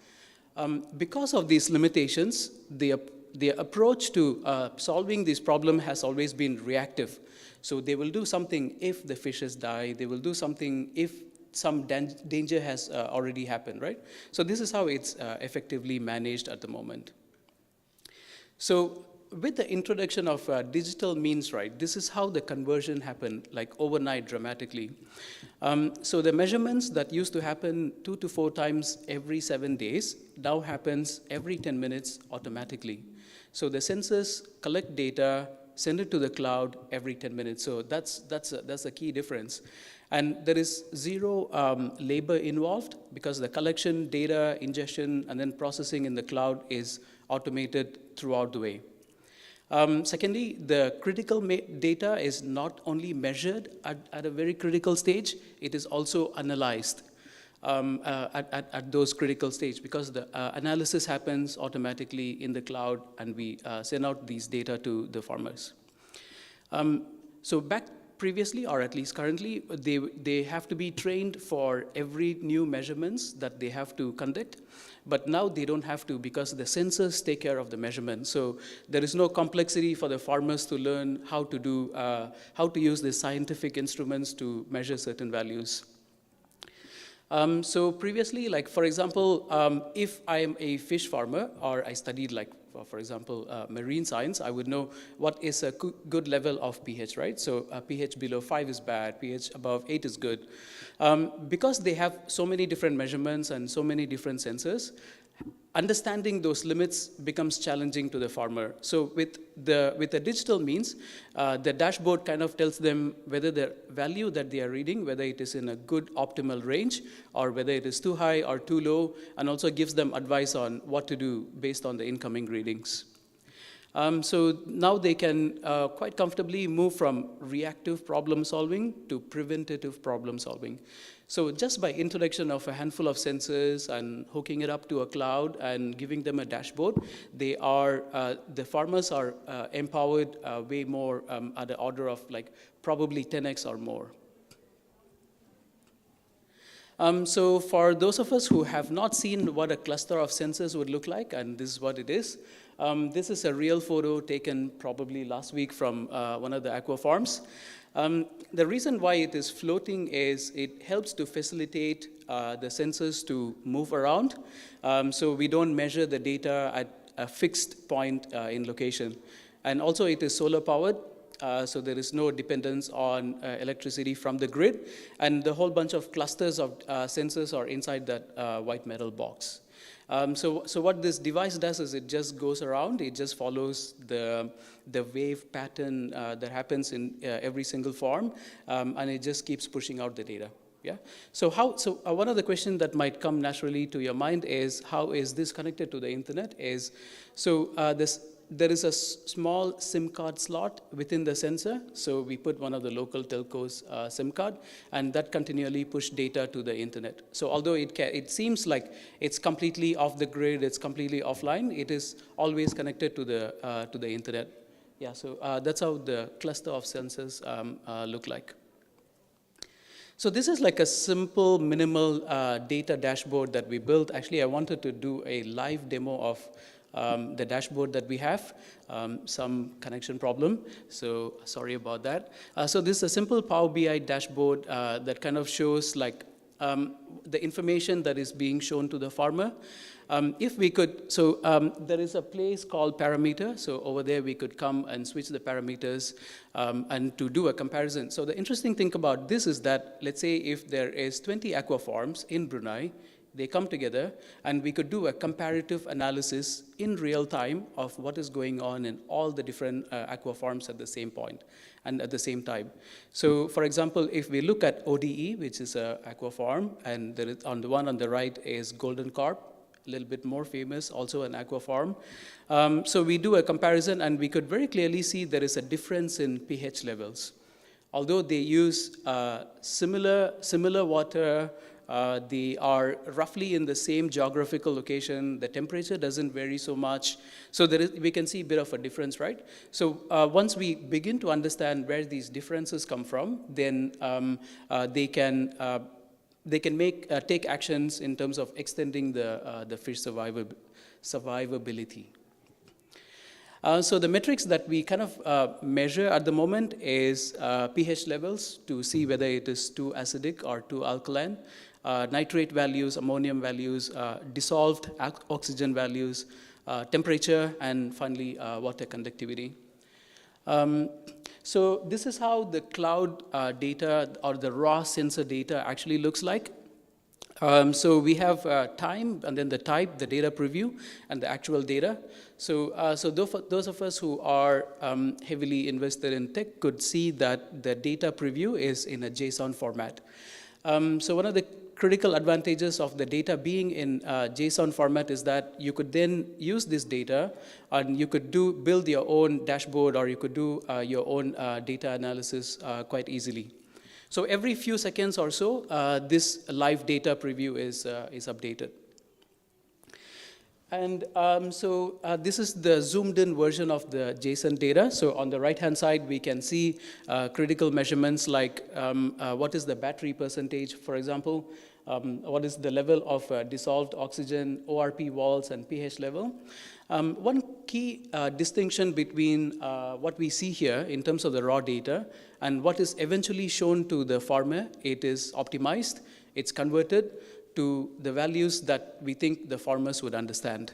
Because of these limitations, the approach to solving this problem has always been reactive. So they will do something if the fishes die. They will do something if some danger has already happened, right? So this is how it's effectively managed at the moment. So with the introduction of digital means, right, this is how the conversion happened, like overnight dramatically. So the measurements that used to happen 2 to 4 times every 7 days now happens every 10 minutes automatically. So the sensors collect data, send it to the cloud every 10 minutes. So that's a key difference. And there is zero labor involved because the collection, data, ingestion, and then processing in the cloud is automated throughout the way. Secondly, the critical data is not only measured at a very critical stage, it is also analyzed at those critical stages because the analysis happens automatically in the cloud and we send out these data to the farmers. So back previously, or at least currently, they have to be trained for every new measurements that they have to conduct. But now they don't have to because the sensors take care of the measurement. So there is no complexity for the farmers to learn how to use the scientific instruments to measure certain values. So previously, like for example, if I am a fish farmer or I studied like, for example, marine science, I would know what is a good level of pH, right? So pH below 5 is bad, pH above 8 is good. Because they have so many different measurements and so many different sensors, understanding those limits becomes challenging to the farmer. So with the digital means, the dashboard kind of tells them whether the value that they are reading, whether it is in a good optimal range or whether it is too high or too low, and also gives them advice on what to do based on the incoming readings. So now they can quite comfortably move from reactive problem solving to preventative problem solving. So just by introduction of a handful of sensors and hooking it up to a cloud and giving them a dashboard, the farmers are empowered way more at the order of like probably 10x or more. So for those of us who have not seen what a cluster of sensors would look like, and this is what it is, this is a real photo taken probably last week from one of the aqua farms. The reason why it is floating is it helps to facilitate the sensors to move around. So we don't measure the data at a fixed point in location. And also it is solar powered. So there is no dependence on electricity from the grid. And the whole bunch of clusters of sensors are inside that white metal box. So what this device does is it just goes around. It just follows the wave pattern that happens in every single farm, and it just keeps pushing out the data. Yeah. So one of the questions that might come naturally to your mind is how is this connected to the internet? There is a small SIM card slot within the sensor. So we put one of the local telcos SIM card, and that continually push data to the internet. So although it seems like it's completely off the grid, it's completely offline, it is always connected to the internet. Yeah, so that's how the cluster of sensors look like. So this is like a simple, minimal data dashboard that we built. Actually, I wanted to do a live demo of the dashboard that we have, some connection problem, so sorry about that. So this is a simple Power BI dashboard that kind of shows like the information that is being shown to the farmer. If we could, there is a place called parameter, so over there we could come and switch the parameters and to do a comparison. So the interesting thing about this is that, let's say if there is 20 aqua farms in Brunei, they come together, and we could do a comparative analysis in real time of what is going on in all the different aqua farms at the same point and at the same time. So, for example, if we look at ODE, which is an aqua farm, and there is, on the one on the right is Golden Carp, a little bit more famous, also an aqua farm. So we do a comparison, and we could very clearly see there is a difference in pH levels. Although they use similar water, they are roughly in the same geographical location. The temperature doesn't vary so much. So we can see a bit of a difference, right? So once we begin to understand where these differences come from, then they can take actions in terms of extending the fish survivability. So the metrics that we kind of measure at the moment is pH levels to see whether it is too acidic or too alkaline, nitrate values, ammonium values, dissolved oxygen values, temperature, and finally water conductivity. So this is how the cloud data or the raw sensor data actually looks like. So we have time, and then the type, the data preview, and the actual data. So those of us who are heavily invested in tech could see that the data preview is in a JSON format. So one of the critical advantages of the data being in JSON format is that you could then use this data, and you could build your own dashboard, or you could do your own data analysis quite easily. So every few seconds or so, this live data preview is updated. And this is the zoomed in version of the JSON data. So on the right-hand side, we can see critical measurements like what is the battery percentage, for example, what is the level of dissolved oxygen, ORP walls, and pH level. One key distinction between what we see here in terms of the raw data and what is eventually shown to the farmer, it is optimized, it's converted to the values that we think the farmers would understand.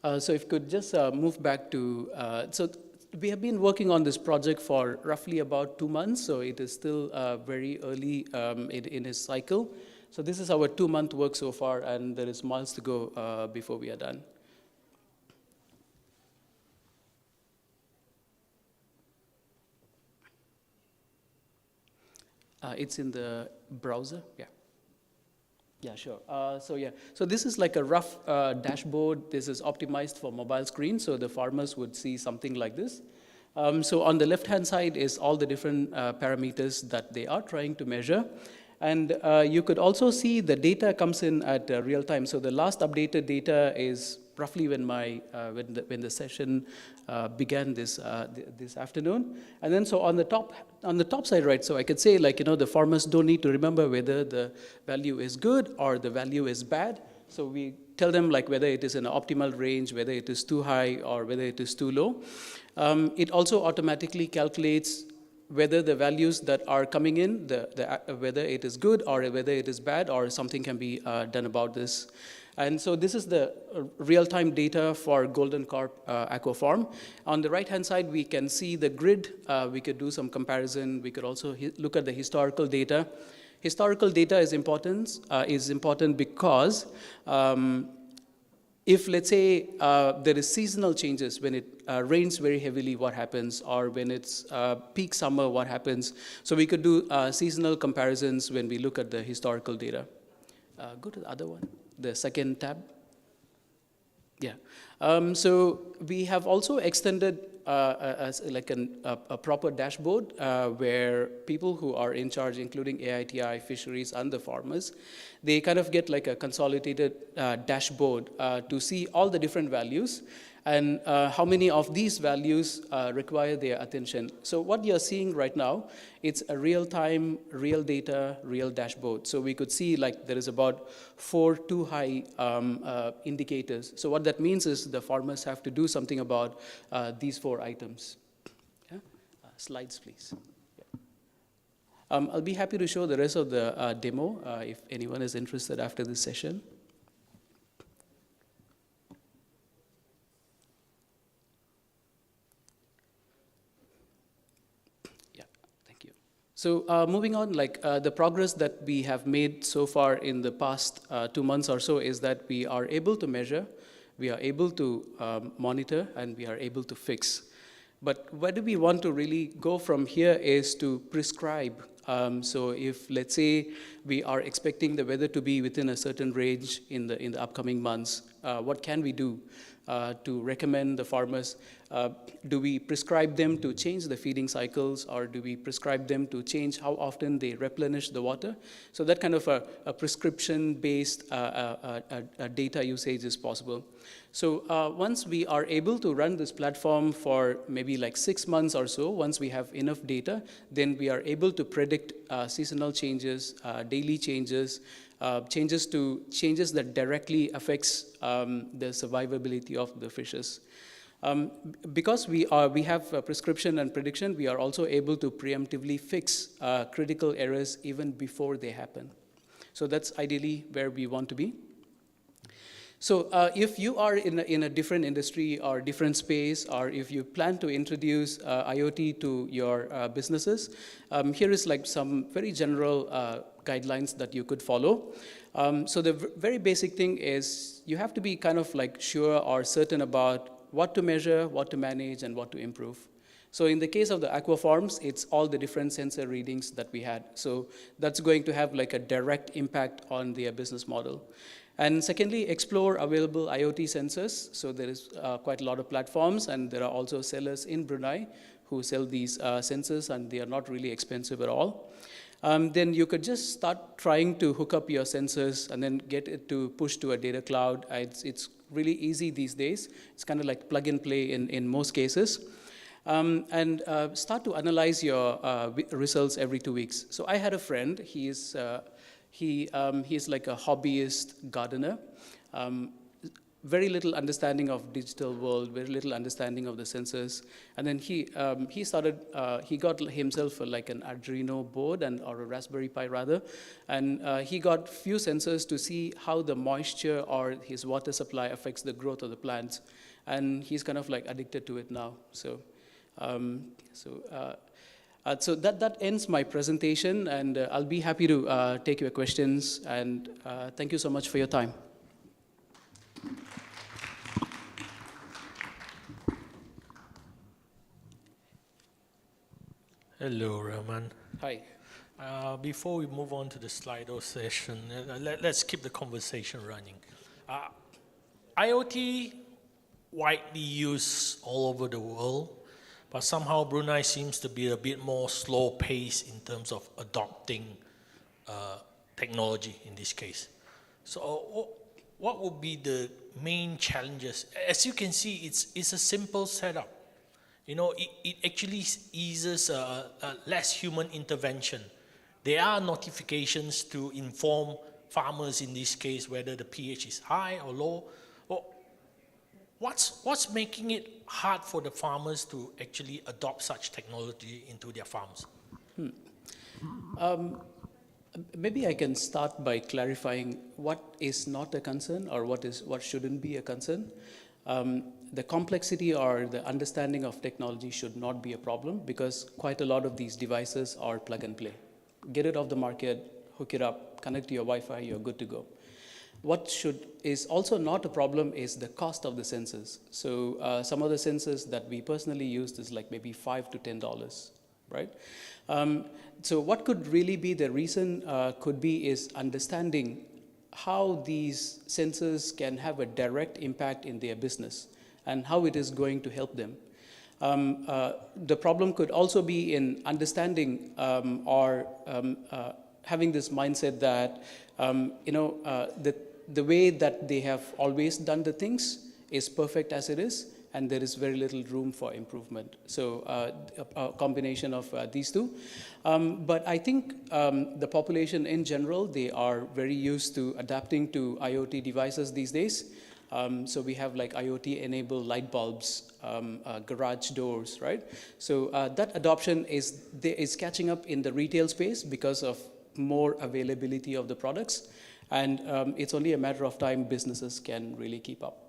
So if you could just move back to, so we have been working on this project for roughly about 2 months, so it is still very early in its cycle. So this is our 2-month work so far, and there is miles to go before we are done. It's in the browser, yeah. Yeah, sure. So this is like a rough dashboard. This is optimized for mobile screen, so the farmers would see something like this. So on the left-hand side is all the different parameters that they are trying to measure. And you could also see the data comes in at real time. So the last updated data is roughly when when the session began this afternoon. And then so on the top side, right? So I could say, like, the farmers don't need to remember whether the value is good or the value is bad. So we tell them, like, whether it is in an optimal range, whether it is too high or whether it is too low. It also automatically calculates whether the values that are coming in, whether it is good or whether it is bad, or something can be done about this. And so this is the real-time data for Golden Carp Aquafarm. On the right-hand side, we can see the grid. We could do some comparison. We could also look at the historical data. Historical data is important because if, let's say, there is seasonal changes, when it rains very heavily, what happens? Or when it's peak summer, what happens? So we could do seasonal comparisons when we look at the historical data. Go to the other one, the second tab. Yeah. So we have also extended a proper dashboard where people who are in charge, including AITI, fisheries, and the farmers, they kind of get like a consolidated dashboard to see all the different values and how many of these values require their attention. So what you're seeing right now, it's a real-time, real data, real dashboard. So we could see, like, there is about 4 too high indicators. So what that means is the farmers have to do something about these 4 items. Yeah? Slides, please. Yeah. I'll be happy to show the rest of the demo if anyone is interested after this session. So moving on, like the progress that we have made so far in the past 2 months or so is that we are able to measure, we are able to monitor, and we are able to fix. But where do we want to really go from here is to prescribe. So if, let's say, we are expecting the weather to be within a certain range in the upcoming months, what can we do to recommend the farmers? Do we prescribe them to change the feeding cycles, or do we prescribe them to change how often they replenish the water? So that kind of a prescription-based data usage is possible. So once we are able to run this platform for maybe like 6 months or so, once we have enough data, then we are able to predict seasonal changes, daily changes, changes that directly affects the survivability of the fishes. Because we have prescription and prediction, we are also able to preemptively fix critical errors even before they happen. So that's ideally where we want to be. So if you are in a different industry or different space, or if you plan to introduce IoT to your businesses, here is like some very general guidelines that you could follow. So the very basic thing is you have to be kind of like sure or certain about what to measure, what to manage, and what to improve. So in the case of the aqua farms, it's all the different sensor readings that we had. So that's going to have like a direct impact on their business model. And secondly, explore available IoT sensors. So there is quite a lot of platforms, and there are also sellers in Brunei who sell these sensors, and they are not really expensive at all. Then you could just start trying to hook up your sensors and then get it to push to a data cloud. It's really easy these days. It's kind of like plug and play in most cases. And start to analyze your results every 2 weeks. So I had a friend, he's like a hobbyist gardener. Very little understanding of digital world, very little understanding of the sensors. And then he got himself like an Arduino board or a Raspberry Pi rather. And he got few sensors to see how the moisture or his water supply affects the growth of the plants. And he's kind of like addicted to it now. So that ends my presentation, and I'll be happy to take your questions. And thank you so much for your time. Hello, Rahman. Hi. Before we move on to the Slido session, let's keep the conversation running. IoT, widely used all over the world, but somehow Brunei seems to be a bit more slow paced in terms of adopting technology in this case. So what would be the main challenges? As you can see, it's a simple setup. You know, it actually eases less human intervention. There are notifications to inform farmers in this case whether the pH is high or low. Or what's making it hard for the farmers to actually adopt such technology into their farms? Maybe I can start by clarifying what is not a concern or what shouldn't be a concern. The complexity or the understanding of technology should not be a problem because quite a lot of these devices are plug and play. Get it off the market, hook it up, connect to your Wi-Fi, you're good to go. What is also not a problem is the cost of the sensors. So some of the sensors that we personally used is like maybe $5 to $10, right? So what could really be the reason could be is understanding how these sensors can have a direct impact in their business and how it is going to help them. The problem could also be in understanding or having this mindset that the way that they have always done the things is perfect as it is, and there is very little room for improvement. So a combination of these two. But I think the population in general, they are very used to adapting to IoT devices these days. So we have like IoT-enabled light bulbs, garage doors, right? So that adoption is catching up in the retail space because of more availability of the products. And it's only a matter of time businesses can really keep up.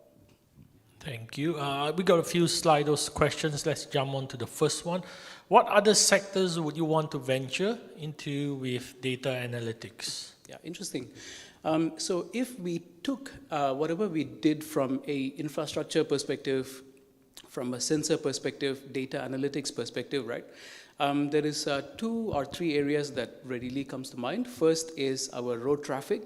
Thank you. We got a few Slido questions. Let's jump on to the first one. What other sectors would you want to venture into with data analytics? Yeah, interesting. So if we took whatever we did from an infrastructure perspective, from a sensor perspective, data analytics perspective, right? There is 2 or 3 areas that readily comes to mind. First is our road traffic.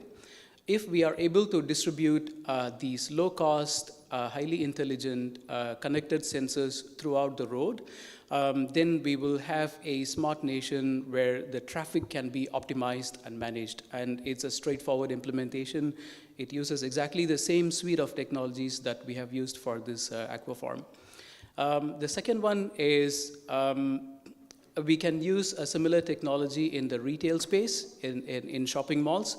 If we are able to distribute these low-cost, highly intelligent, connected sensors throughout the road, then we will have a smart nation where the traffic can be optimized and managed. And it's a straightforward implementation. It uses exactly the same suite of technologies that we have used for this aqua farm. The second one is we can use a similar technology in the retail space, in shopping malls,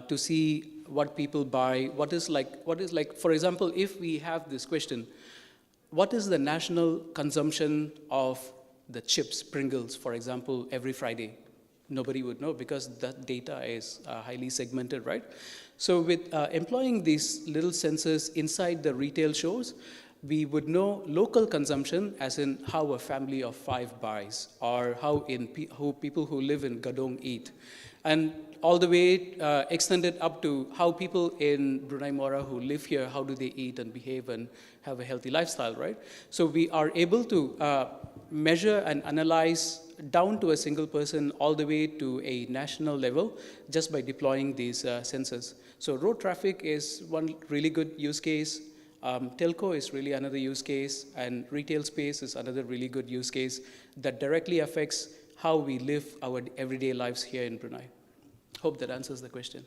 to see what people buy, what is like, for example, if we have this question, what is the national consumption of the chips, Pringles, for example, every Friday? Nobody would know because that data is highly segmented, right? So with employing these little sensors inside the retail stores, we would know local consumption, as in how a family of 5 buys, or how people who live in Gadong eat. And all the way extended up to how people in Brunei Mora who live here, how do they eat and behave and have a healthy lifestyle, right? So we are able to measure and analyze down to a single person all the way to a national level just by deploying these sensors. So road traffic is one really good use case. Telco is really another use case, and retail space is another really good use case that directly affects how we live our everyday lives here in Brunei. Hope that answers the question.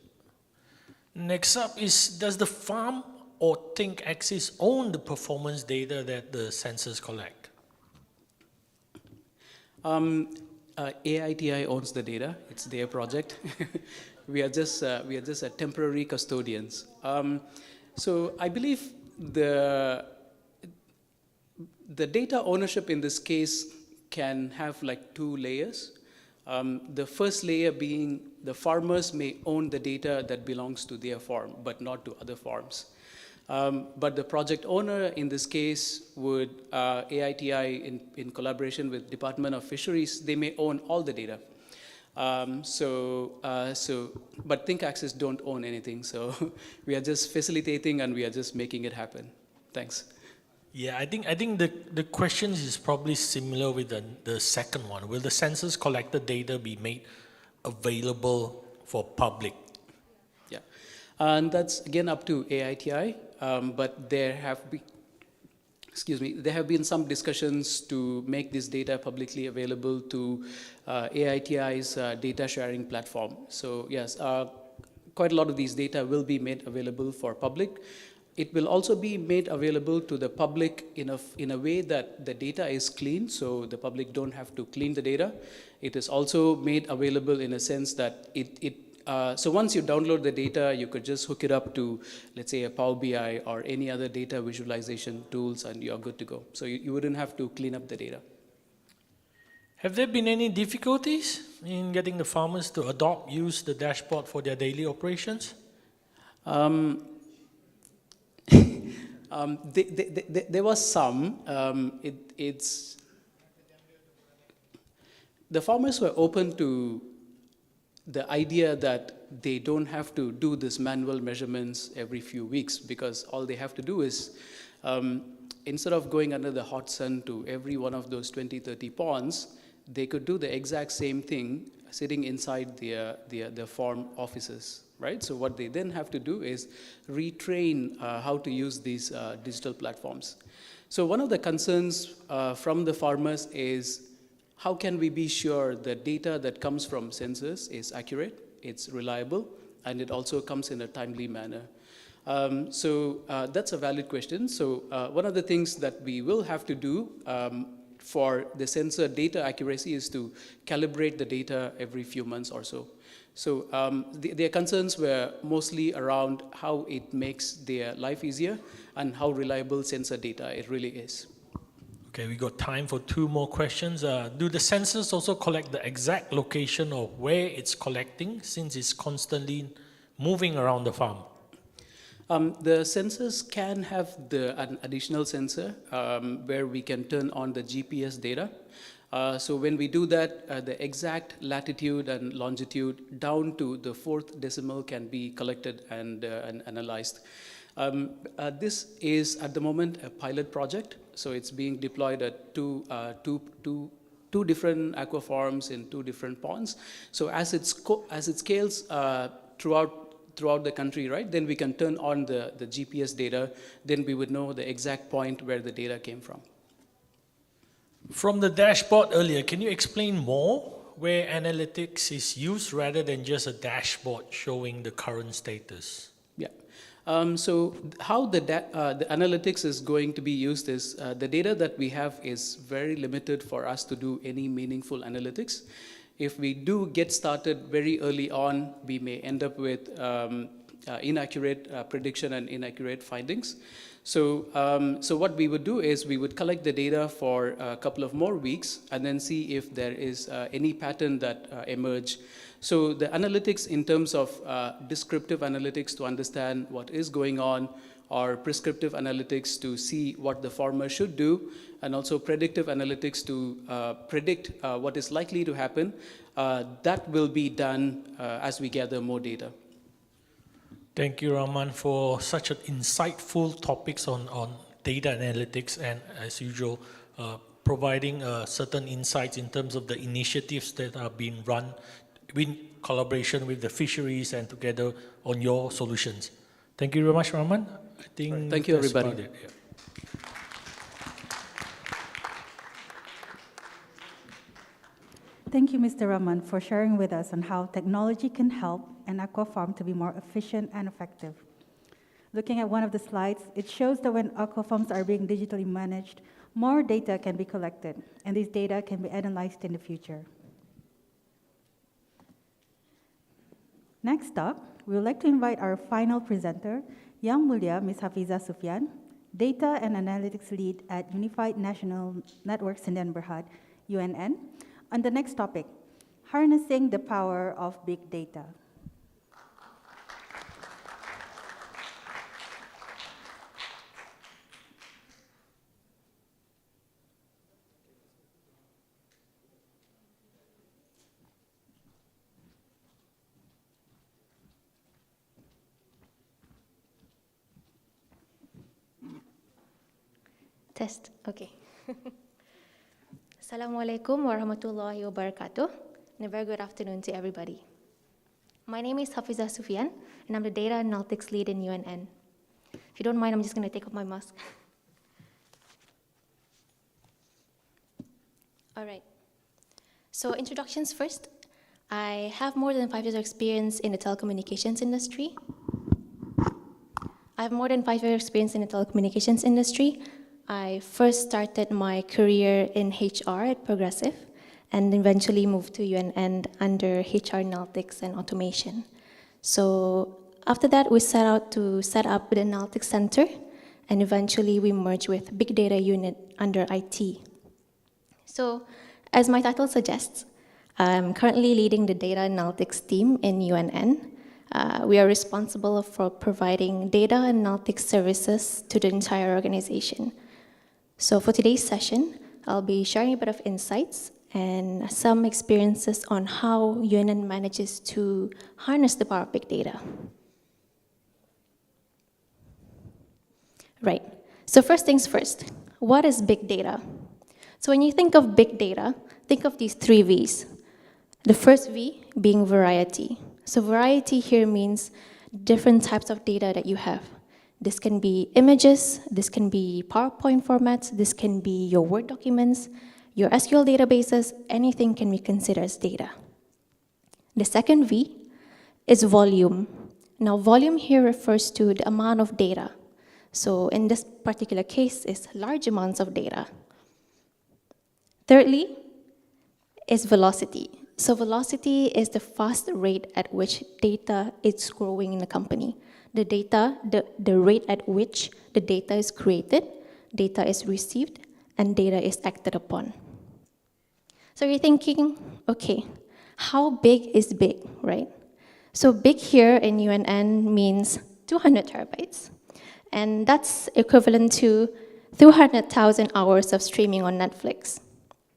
Next up is, does the farm or ThinkAxis own the performance data that the sensors collect? AITI owns the data. It's their project. we are just a temporary custodians. So I believe the data ownership in this case can have like 2 layers. The first layer being the farmers may own the data that belongs to their farm, but not to other farms. But the project owner in this case would, AITI in collaboration with Department of Fisheries, they may own all the data. But ThinkAxis don't own anything, so we are just facilitating and we are just making it happen. Thanks. Yeah, I think the question is probably similar with the second one. Will the sensors collected data be made available for public? Yeah, and that's again up to AITI, but there there have been some discussions to make this data publicly available to AITI's data sharing platform. So yes, quite a lot of these data will be made available for public. It will also be made available to the public in a way that the data is clean, so the public don't have to clean the data. It is also made available in a sense that so once you download the data, you could just hook it up to, let's say, a Power BI or any other data visualization tools, and you're good to go. So you wouldn't have to clean up the data. Have there been any difficulties in getting the farmers to use the dashboard for their daily operations? There was some. The farmers were open to the idea that they don't have to do this manual measurements every few weeks, because all they have to do is, instead of going under the hot sun to every one of those 20, 30 ponds, they could do the exact same thing sitting inside their farm offices, right? So what they then have to do is retrain how to use these digital platforms. So one of the concerns from the farmers is, how can we be sure the data that comes from sensors is accurate, it's reliable, and it also comes in a timely manner? So that's a valid question. So one of the things that we will have to do for the sensor data accuracy is to calibrate the data every few months or so. So their concerns were mostly around how it makes their life easier and how reliable sensor data it really is. Okay, we got time for 2 more questions. Do the sensors also collect the exact location of where it's collecting, since it's constantly moving around the farm? The sensors can have an additional sensor where we can turn on the GPS data. So when we do that, the exact latitude and longitude down to the 4th decimal can be collected and analyzed. This is at the moment a pilot project, so it's being deployed at two different aqua farms in 2 different ponds. So as it scales throughout the country, right, then we can turn on the GPS data, then we would know the exact point where the data came from. From the dashboard earlier, can you explain more where analytics is used rather than just a dashboard showing the current status? Yeah. So how the analytics is going to be used is, the data that we have is very limited for us to do any meaningful analytics. If we do get started very early on, we may end up with inaccurate prediction and inaccurate findings. So what we would do is we would collect the data for a couple of more weeks and then see if there is any pattern that emerge. So the analytics in terms of descriptive analytics to understand what is going on, or prescriptive analytics to see what the farmer should do, and also predictive analytics to predict what is likely to happen, that will be done as we gather more data. Thank you, Rahman, for such an insightful topics on data analytics, and as usual, providing certain insights in terms of the initiatives that are being run in collaboration with the fisheries and together on your solutions. Thank you very much, Rahman. I think thank you, that's everybody. about it, yeah. Thank you, Mr. Rahman, for sharing with us on how technology can help an aqua farm to be more efficient and effective. Looking at one of the slides, it shows that when aqua farms are being digitally managed, more data can be collected, and these data can be analyzed in the future. Next up, we would like to invite our final presenter, Yang Mulia Ms. Hafizah Sufyan, Data and Analytics Lead at Unified National Network Sdn Bhd, UNN, on the next topic, harnessing the power of big data. Test, okay. Assalamualaikum warahmatullahi wabarakatuh, and a very good afternoon to everybody. My name is Hafizah Sufyan, and I'm the Data Analytics Lead in UNN. If you don't mind, I'm just going to take off my mask. All right. So introductions first. I have more than 5 years of experience in the telecommunications industry. I I first started my career in HR at Progressive and eventually moved to UNN under HR Analytics and Automation. So after that, we set out to set up the Analytics Center, and eventually we merged with Big Data Unit under IT. So as my title suggests, I'm currently leading the data analytics team in UNN. We are responsible for providing data analytics services to the entire organization. So for today's session, I'll be sharing a bit of insights and some experiences on how UNN manages to harness the power of big data. Right, so first things first, what is big data? So when you think of big data, think of these 3 V's. The first V being variety. So variety here means different types of data that you have. This can be images, this can be PowerPoint formats, this can be your Word documents, your SQL databases, anything can be considered as data. The second V is volume. Now volume here refers to the amount of data. So in this particular case, it's large amounts of data. Thirdly is velocity. So velocity is the fast rate at which data is growing in a company. The rate at which the data is created, data is received, and data is acted upon. So you're thinking, okay, how big is big, right? So big here in UNN means 200 terabytes. And that's equivalent to 200,000 hours of streaming on Netflix.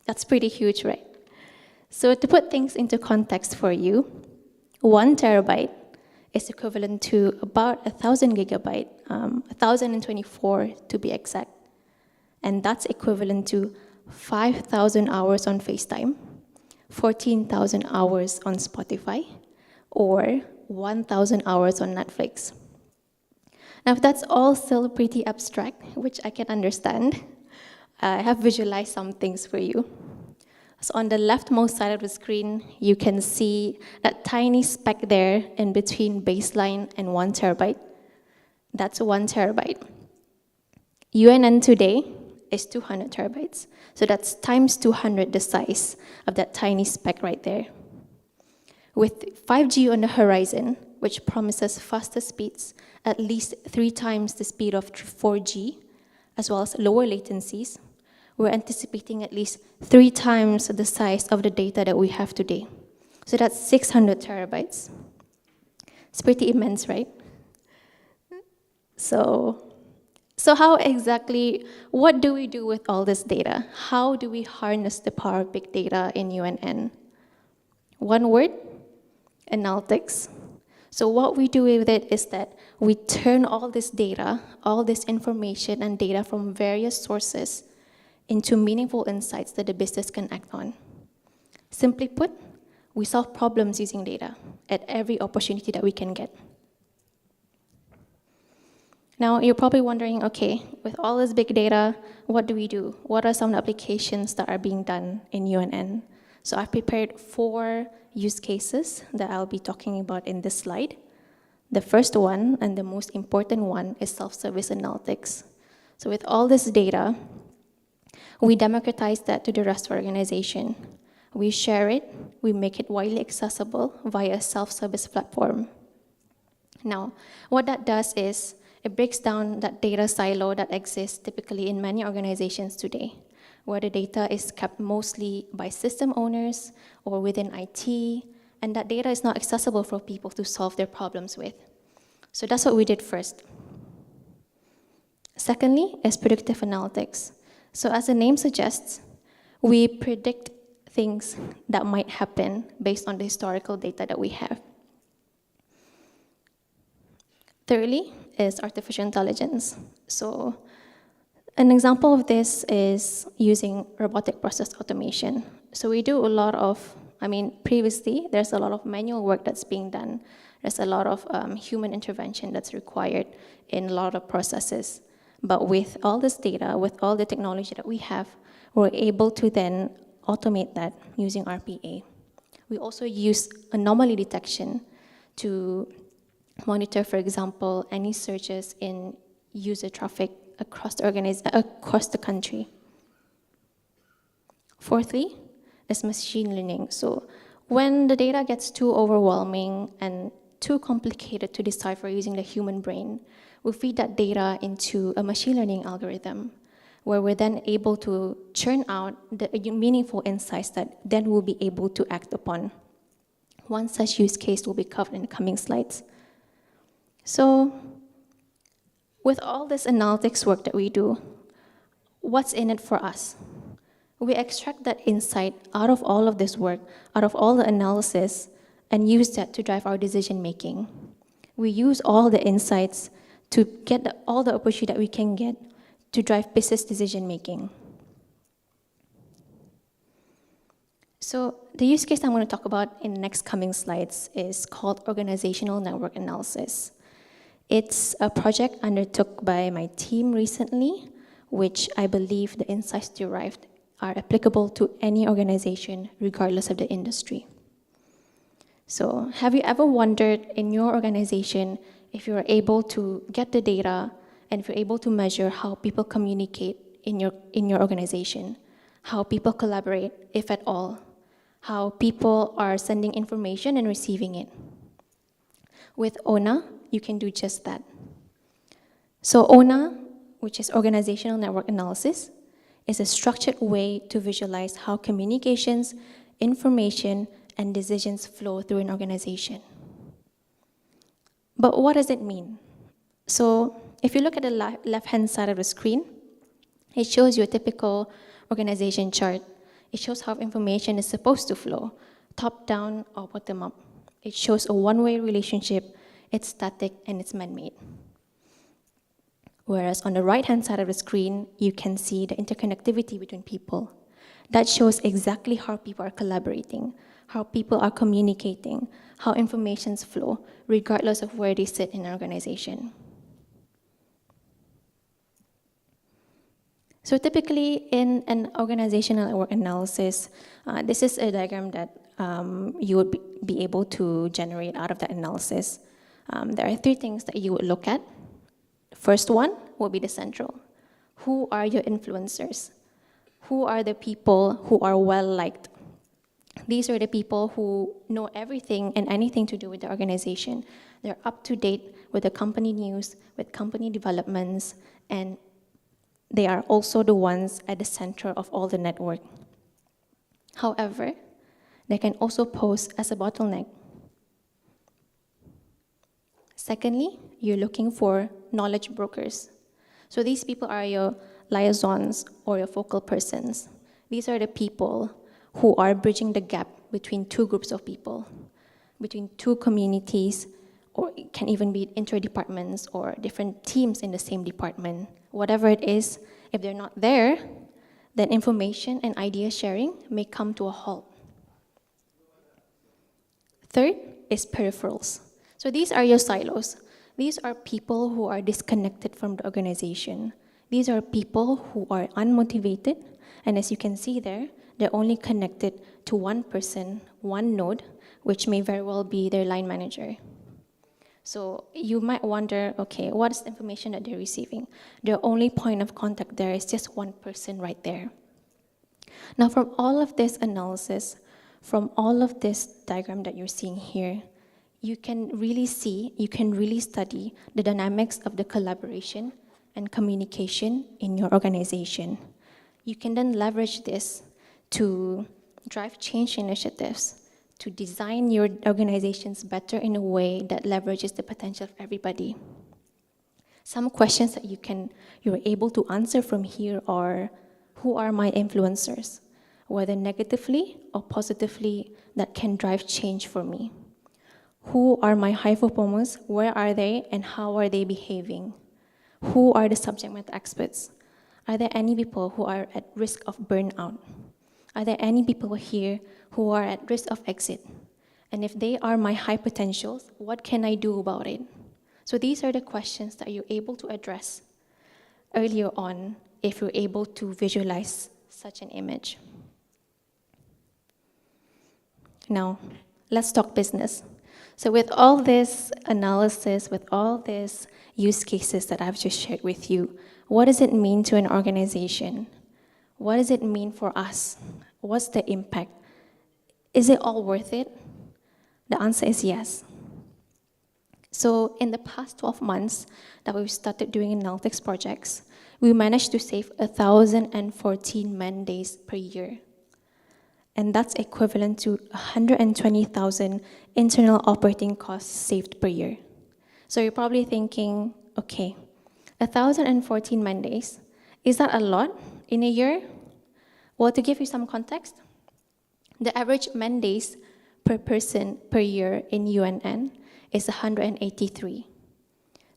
That's pretty huge, right? So to put things into context for you, 1 terabyte is equivalent to about 1,000 gigabyte, 1,024 to be exact. And that's equivalent to 5,000 hours on FaceTime, 14,000 hours on Spotify, or 1,000 hours on Netflix. Now, if that's all still pretty abstract, which I can understand, I have visualized some things for you. So on the leftmost side of the screen, you can see that tiny speck there in between baseline and 1 terabyte. That's 1 terabyte. UNN today is 200 terabytes. So that's times 200 the size of that tiny speck right there. With 5G on the horizon, which promises faster speeds, at least 3 times the speed of 4G, as well as lower latencies, we're anticipating at least 3 times the size of the data that we have today. So that's 600 terabytes. It's pretty immense, right? So how exactly, what do we do with all this data? How do we harness the power of big data in UNN? One word, analytics. So what we do with it is that we turn all this data, all this information and data from various sources into meaningful insights that the business can act on. Simply put, we solve problems using data at every opportunity that we can get. Now, you're probably wondering, okay, with all this big data, what do we do? What are some of the applications that are being done in UNN? So I've prepared 4 use cases that I'll be talking about in this slide. The first one, and the most important one, is self-service analytics. So with all this data, we democratize that to the rest of the organization. We share it, we make it widely accessible via a self-service platform. Now, what that does is, it breaks down that data silo that exists typically in many organizations today, where the data is kept mostly by system owners or within IT, and that data is not accessible for people to solve their problems with. So that's what we did first. Secondly is predictive analytics. So as the name suggests, we predict things that might happen based on the historical data that we have. Thirdly is artificial intelligence. So an example of this is using robotic process automation. So we do a lot of, previously there's a lot of manual work that's being done. There's a lot of human intervention that's required in a lot of processes. But with all this data, with all the technology that we have, we're able to then automate that using RPA. We also use anomaly detection to monitor, for example, any searches in user traffic across the country. Fourthly, is machine learning. So when the data gets too overwhelming and too complicated to decipher using the human brain, we feed that data into a machine learning algorithm, where we're then able to churn out the meaningful insights that then we'll be able to act upon. One such use case will be covered in the coming slides. So, with all this analytics work that we do, what's in it for us? We extract that insight out of all of this work, out of all the analysis, and use that to drive our decision making. We use all the insights to get all the opportunity that we can get to drive business decision making. So the use case I'm going to talk about in the next coming slides is called organizational network analysis. It's a project undertook by my team recently, which I believe the insights derived are applicable to any organization, regardless of the industry. So have you ever wondered in your organization if you're able to get the data and if you're able to measure how people communicate in your organization, how people collaborate, if at all, how people are sending information and receiving it? With ONA, you can do just that. So ONA, which is Organizational Network Analysis, is a structured way to visualize how communications, information, and decisions flow through an organization. But what does it mean? So if you look at the left-hand side of the screen, it shows you a typical organization chart. It shows how information is supposed to flow, top-down or bottom-up. It shows a one-way relationship, it's static, and it's man-made. Whereas on the right-hand side of the screen, you can see the interconnectivity between people. That shows exactly how people are collaborating, how people are communicating, how informations flow, regardless of where they sit in an organization. So typically in an organizational network analysis, this is a diagram that you would be able to generate out of that analysis. There are three things that you would look at. First one will be the central. Who are your influencers? Who are the people who are well-liked? These are the people who know everything and anything to do with the organization. They're up to date with the company news, with company developments, and they are also the ones at the center of all the network. However, they can also pose as a bottleneck. Secondly, you're looking for knowledge brokers. So these people are your liaisons or your focal persons. These are the people who are bridging the gap between two groups of people, between two communities, or it can even be interdepartments or different teams in the same department. Whatever it is, if they're not there, then information and idea sharing may come to a halt. Third is peripherals. So these are your silos. These are people who are disconnected from the organization. These are people who are unmotivated, and as you can see there, they're only connected to one person, one node, which may very well be their line manager. So you might wonder, okay, what is the information that they're receiving? Their only point of contact there is just one person right there. Now from all of this analysis, from all of this diagram that you're seeing here, you can really see, you can really study the dynamics of the collaboration and communication in your organization. You can then leverage this to drive change initiatives, to design your organizations better in a way that leverages the potential of everybody. Some questions that you're able to answer from here are, who are my influencers? Whether negatively or positively, that can drive change for me. Who are my high performers? Where are they and how are they behaving? Who are the subject matter experts? Are there any people who are at risk of burnout? Are there any people here who are at risk of exit? And if they are my high potentials, what can I do about it? So these are the questions that you're able to address earlier on if you're able to visualize such an image. Now, let's talk business. So with all this analysis, with all these use cases that I've just shared with you, what does it mean to an organization? What does it mean for us? What's the impact? Is it all worth it? The answer is yes. So in the past 12 months that we've started doing analytics projects, we managed to save 1,014 man days per year. And that's equivalent to 120,000 internal operating costs saved per year. So you're probably thinking, okay, 1,014 man days, is that a lot in a year? Well, to give you some context, the average man days per person per year in UNN is 183.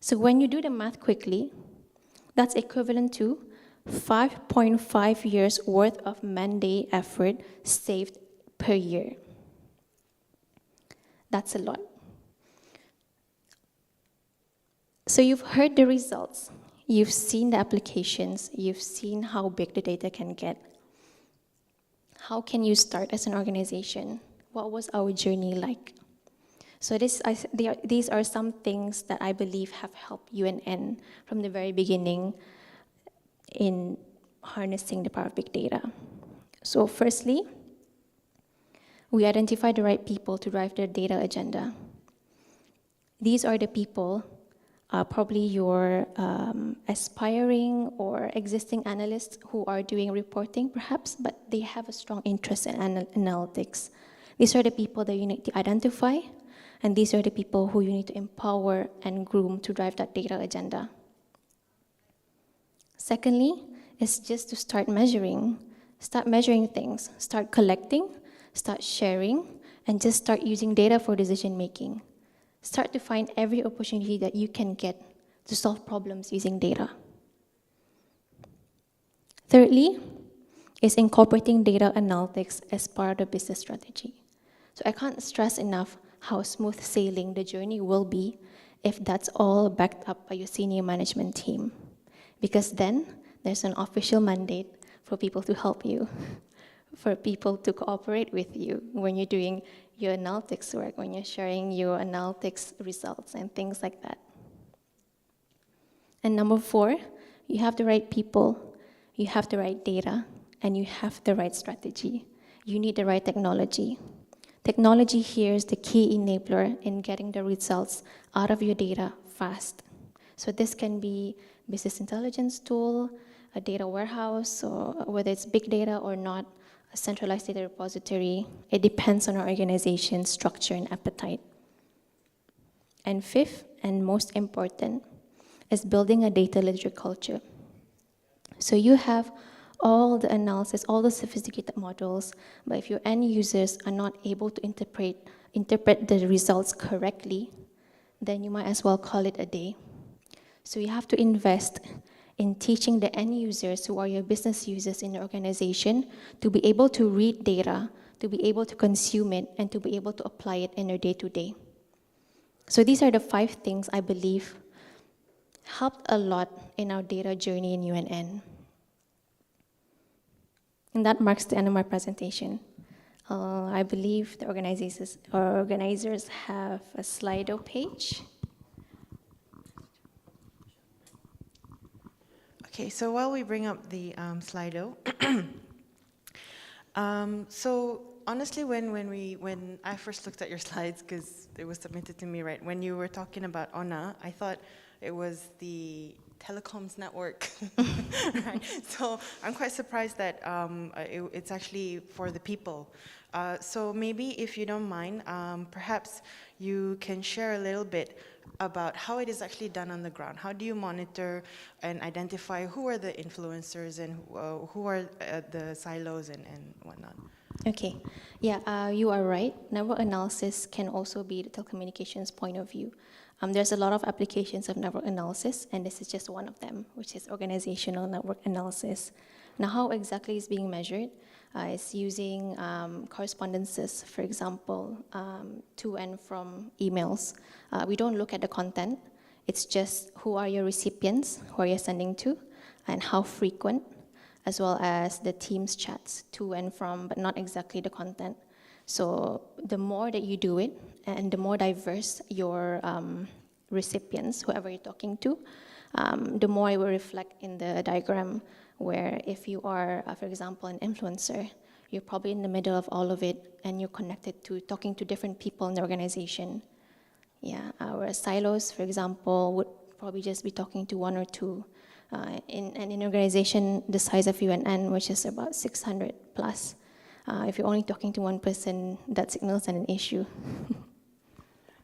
So when you do the math quickly, that's equivalent to 5.5 years worth of man-day effort saved per year. That's a lot. So you've heard the results. You've seen the applications. You've seen how big the data can get. How can you start as an organization? What was our journey like? So these are some things that I believe have helped UNN from the very beginning in harnessing the power of big data. So firstly, we identify the right people to drive the data agenda. These are the people, probably your aspiring or existing analysts who are doing reporting perhaps, but they have a strong interest in analytics. These are the people that you need to identify, and these are the people who you need to empower and groom to drive that data agenda. Secondly, is just to start measuring things, start collecting, start sharing, and just start using data for decision making. Start to find every opportunity that you can get to solve problems using data. Thirdly, is incorporating data analytics as part of the business strategy. So I can't stress enough how smooth sailing the journey will be if that's all backed up by your senior management team. Because then there's an official mandate for people to help you, for people to cooperate with you when you're doing your analytics work, when you're sharing your analytics results and things like that. And number 4, you have the right people, you have the right data, and you have the right strategy. You need the right technology. Technology here is the key enabler in getting the results out of your data fast. So this can be business intelligence tool, a data warehouse, or whether it's big data or not, a centralized data repository. It depends on our organization's structure and appetite. And 5th, and most important, is building a data literate culture. So you have all the analysis, all the sophisticated models, but if your end users are not able to interpret the results correctly, then you might as well call it a day. So you have to invest in teaching the end users, who are your business users in your organization, to be able to read data, to be able to consume it, and to be able to apply it in their day-to-day. So these are the 5 things I believe helped a lot in our data journey in UNN. And that marks the end of my presentation. I believe the organizers have a Slido page. Okay, so while we bring up the Slido, so honestly, when I first looked at your slides, because it was submitted to me, right, when you were talking about ONA, I thought it was the telecoms network, right? So I'm quite surprised that it's actually for the people. So maybe if you don't mind, perhaps you can share a little bit about how it is actually done on the ground. How do you monitor and identify who are the influencers and who are the silos and whatnot? Okay, yeah, you are right. Network analysis can also be the telecommunications point of view. There's a lot of applications of network analysis, and this is just one of them, which is organizational network analysis. Now, how exactly is being measured? It's using correspondences, for example, to and from emails. We don't look at the content. It's just who are your recipients, who are you sending to, and how frequent, as well as the Teams chats to and from, but not exactly the content. So the more that you do it, and the more diverse your recipients, whoever you're talking to, the more it will reflect in the diagram, where if you are, for example, an influencer, you're probably in the middle of all of it, and you're connected to talking to different people in the organization. Yeah, our silos, for example, would probably just be talking to one or two. In an organization the size of UNN, which is about 600 plus, if you're only talking to one person, that signals an issue.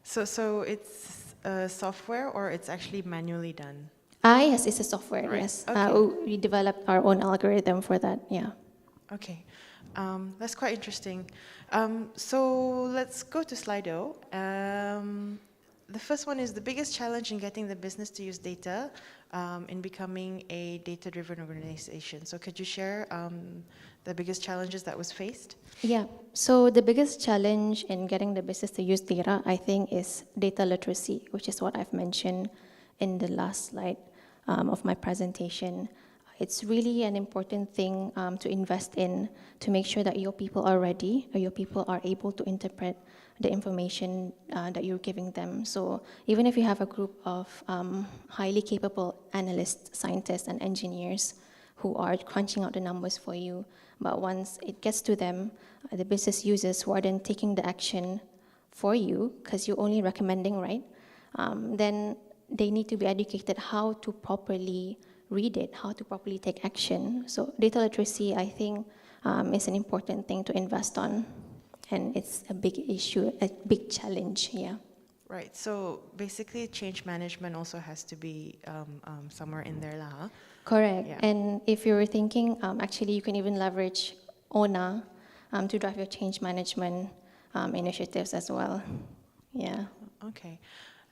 So it's software, or it's actually manually done? Yes, it's a software, Right. yes. Okay. We developed our own algorithm for that, yeah. Okay, that's quite interesting. So let's go to Slido. The first one is the biggest challenge in getting the business to use data in becoming a data-driven organization. So could you share the biggest challenges that was faced? Yeah, so the biggest challenge in getting the business to use data, I think, is data literacy, which is what I've mentioned in the last slide of my presentation. It's really an important thing to invest in, to make sure that your people are ready, or your people are able to interpret the information that you're giving them. So even if you have a group of highly capable analysts, scientists, and engineers who are crunching out the numbers for you, but once it gets to them, the business users who are then taking the action for you, because you're only recommending, right? Then they need to be educated how to properly read it, how to properly take action. So data literacy, I think, is an important thing to invest on. And it's a big issue, a big challenge, yeah. Right, so basically change management also has to be somewhere in there, huh? Correct. Yeah. And if you're thinking, actually, you can even leverage ONA to drive your change management initiatives as well. Yeah. Okay.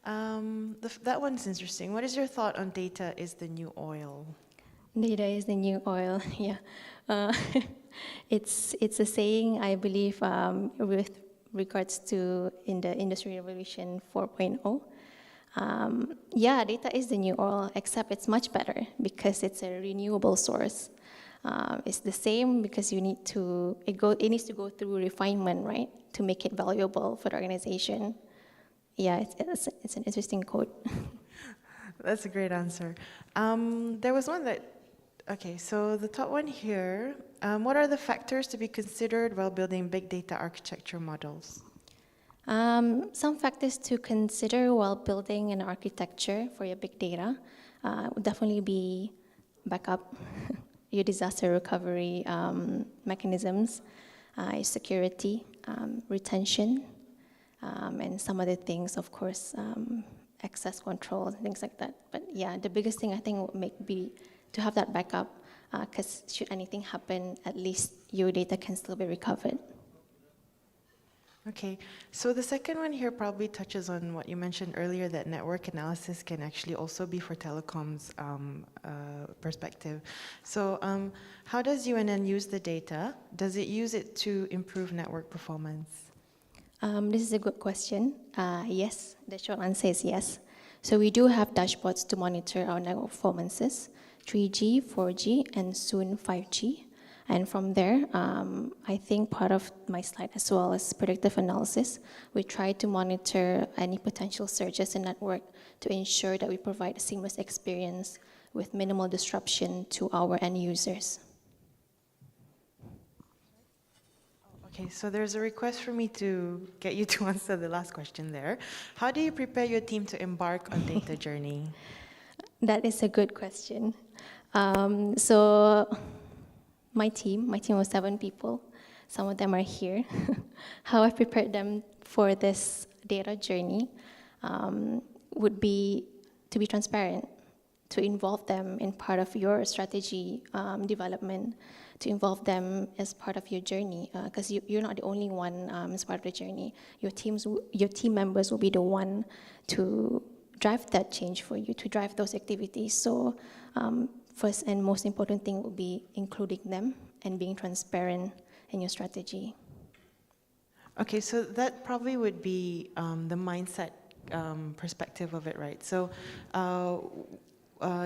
That one's interesting. What is your thought on data is the new oil? Data is the new oil, yeah. It's a saying, I believe, with regards to in the Industry Revolution 4.0. Yeah, data is the new oil, except it's much better because it's a renewable source. It's the same because it needs to go through refinement, right, to make it valuable for the organization. Yeah, it's an interesting quote. That's a great answer. There was one that, okay, so the top one here, what are the factors to be considered while building big data architecture models? Some factors to consider while building an architecture for your big data would definitely be backup, your disaster recovery mechanisms, security, retention, and some other things, of course, access control and things like that. But yeah, the biggest thing I think would be to have that backup, because should anything happen, at least your data can still be recovered. Okay, so the second one here probably touches on what you mentioned earlier, that network analysis can actually also be for telecoms perspective. So how does UNN use the data? Does it use it to improve network performance? This is a good question. Yes, the short answer is yes. So we do have dashboards to monitor our network performances, 3G, 4G, and soon 5G. And from there, I think part of my slide as well is predictive analysis. We try to monitor any potential surges in network to ensure that we provide a seamless experience with minimal disruption to our end users. Okay, so there's a request for me to get you to answer the last question there. How do you prepare your team to embark on data journey? That is a good question. So my team was 7 people. Some of them are here. How I prepared them for this data journey would be to be transparent, to involve them in part of your strategy development, to involve them as part of your journey, because you're not the only one as part of the journey. Your team members will be the one to drive that change for you, to drive those activities. So first and most important thing would be including them and being transparent in your strategy. Okay, so that probably would be the mindset perspective of it, right? So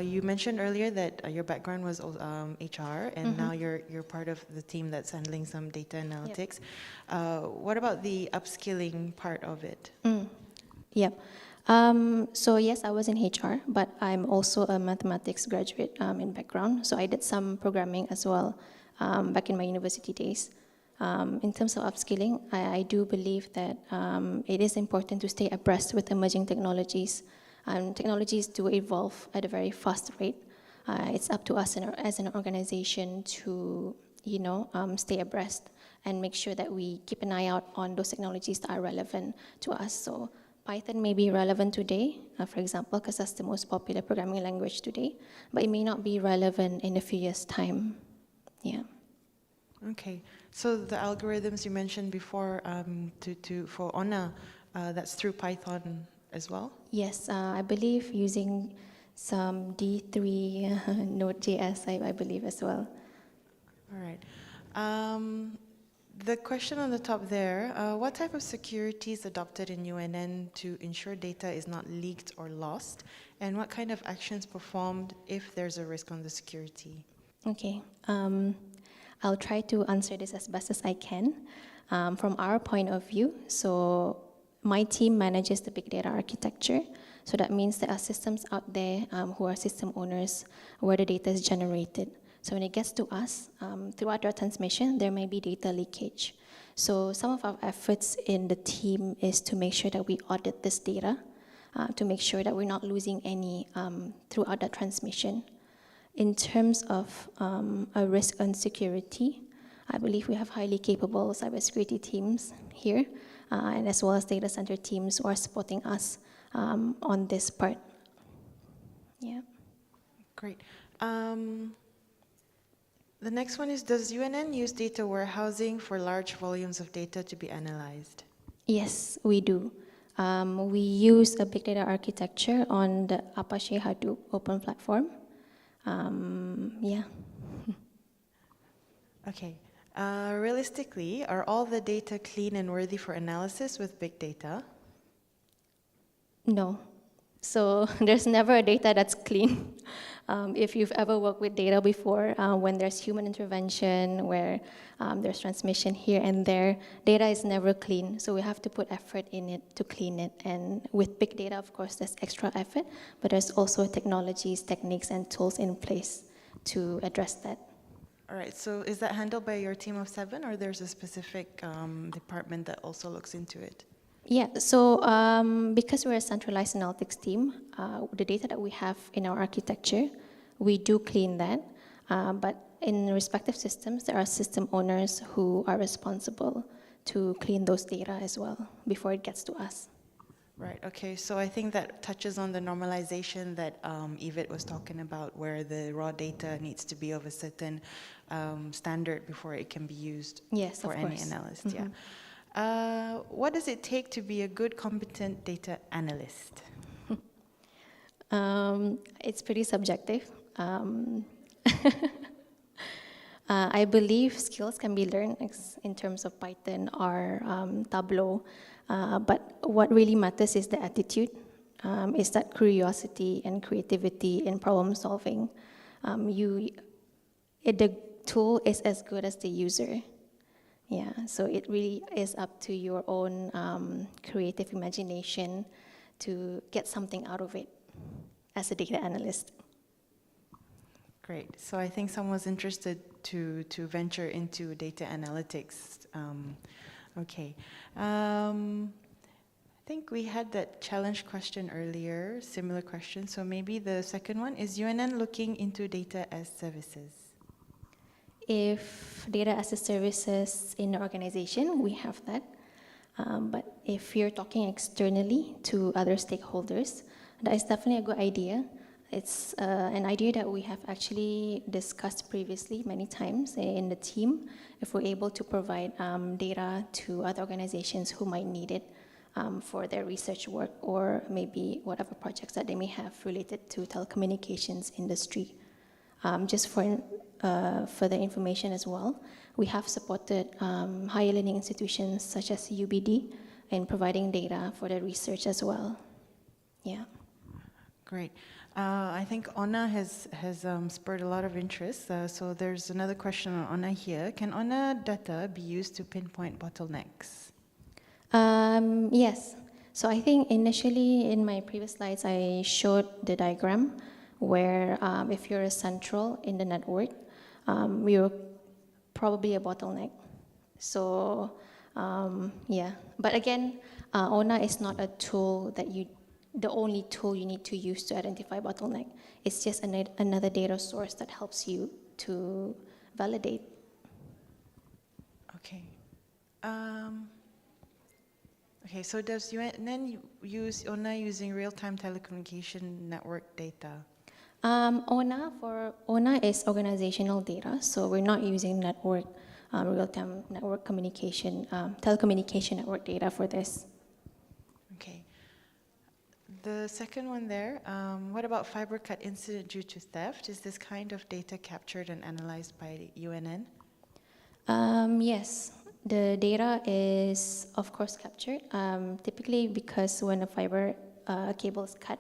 you mentioned earlier that your background was HR, and now you're part of the team that's handling some data analytics. What about the upskilling part of it? Yep. So yes, I was in HR, but I'm also a mathematics graduate in background. So I did some programming as well back in my university days. In terms of upskilling, I do believe that it is important to stay abreast with emerging technologies. Technologies do evolve at a very fast rate. It's up to us as an organization to, stay abreast and make sure that we keep an eye out on those technologies that are relevant to us. So Python may be relevant today, for example, because that's the most popular programming language today, but it may not be relevant in a few years' time. Yeah. Okay. So the algorithms you mentioned before for ONA, that's through Python as well? Yes, I believe using some D3 Node.js, I believe as well. All right. The question on the top there, what type of security is adopted in UNN to ensure data is not leaked or lost? And what kind of actions performed if there's a risk on the security? Okay. I'll try to answer this as best as I can. From our point of view, so my team manages the big data architecture. So that means there are systems out there who are system owners where the data is generated. So when it gets to us, throughout our transmission, there may be data leakage. So some of our efforts in the team is to make sure that we audit this data, to make sure that we're not losing any throughout that transmission. In terms of a risk on security, I believe we have highly capable cybersecurity teams here, and as well as data center teams who are supporting us on this part. Yeah. Great. The next one is, does UNN use data warehousing for large volumes of data to be analyzed? Yes, we do. We use a big data architecture on the Apache Hadoop open platform. Yeah. Okay. Realistically, are all the data clean and worthy for analysis with big data? No. So there's never a data that's clean. If you've ever worked with data before, when there's human intervention, where there's transmission here and there, data is never clean. So we have to put effort in it to clean it. And with big data, of course, there's extra effort, but there's also technologies, techniques, and tools in place to address that. All right, so is that handled by your team of 7, or there's a specific department that also looks into it? Yeah, so because we're a centralized analytics team, the data that we have in our architecture, we do clean that. But in respective systems, there are system owners who are responsible to clean those data as well before it gets to us. Right, okay, so I think that touches on the normalization that Yvette was talking about, where the raw data needs to be of a certain standard before it can be used for any analyst. Yeah. What does it take to be a good, competent data analyst? It's pretty subjective. I believe skills can be learned in terms of Python or Tableau, but what really matters is the attitude, is that curiosity and creativity in problem solving. The tool is as good as the user. Yeah, so it really is up to your own creative imagination to get something out of it as a data analyst. Great. So I think someone's interested to venture into data analytics. Okay. I think we had that challenge question earlier, similar question. So maybe the second one, is UNN looking into data as services? If data as a services in the organization, we have that. But if you're talking externally to other stakeholders, that is definitely a good idea. It's an idea that we have actually discussed previously many times in the team, if we're able to provide data to other organizations who might need it for their research work or maybe whatever projects that they may have related to telecommunications industry. Just for further information as well, we have supported higher learning institutions such as UBD in providing data for their research as well. Yeah. Great. I think ONA has spurred a lot of interest. So there's another question on ONA here. Can ONA data be used to pinpoint bottlenecks? Yes. So I think initially in my previous slides, I showed the diagram where if you're a central in the network, you're probably a bottleneck. So yeah, but again, ONA is not a tool that the only tool you need to use to identify bottleneck. It's just another data source that helps you to validate. Okay. Okay, so does UNN use ONA using real-time telecommunication network data? ONA is organizational data, so we're not using network, real-time network communication, telecommunication network data for this. Okay. The second one there, what about fiber cut incident due to theft? Is this kind of data captured and analyzed by UNN? Yes, the data is of course captured, typically because when a fiber cable is cut,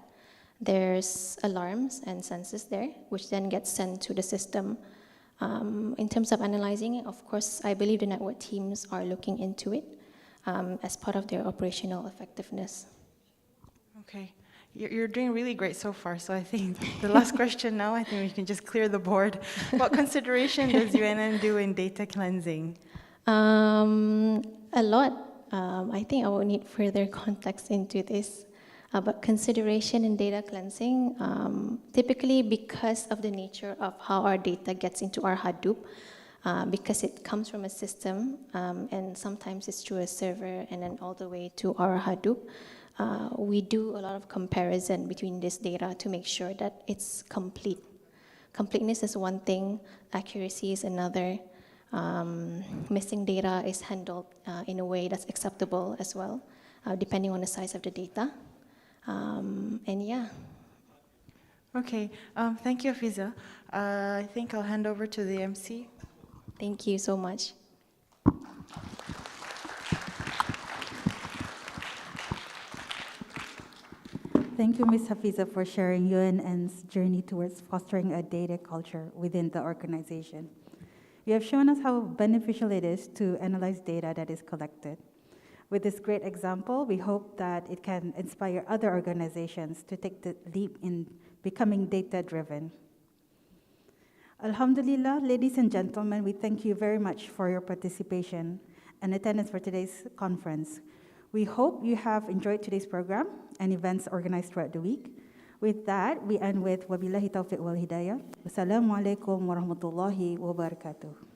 there's alarms and sensors there, which then gets sent to the system. In terms of analyzing it, of course, I believe the network teams are looking into it as part of their operational effectiveness. Okay. You're doing really great so far, so I think the last question now, I think we can just clear the board. What consideration does UNN do in data cleansing? A lot. I think I will need further context into this. But consideration in data cleansing, typically because of the nature of how our data gets into our Hadoop, because it comes from a system, and sometimes it's through a server and then all the way to our Hadoop, we do a lot of comparison between this data to make sure that it's complete. Completeness is one thing, accuracy is another. Missing data is handled in a way that's acceptable as well, depending on the size of the data. And yeah. Okay, thank you, Afiza. I think I'll hand over to the MC. Thank you so much. Thank you, Ms. Hafiza, for sharing UNN's journey towards fostering a data culture within the organization. You have shown us how beneficial it is to analyze data that is collected. With this great example, we hope that it can inspire other organizations to take the leap in becoming data-driven. Alhamdulillah, ladies and gentlemen, we thank you very much for your participation and attendance for today's conference. We hope you have enjoyed today's program and events organized throughout the week. With that, we end with Wabillahi Taufiq wal Hidayah. Wassalamualaikum warahmatullahi wabarakatuh.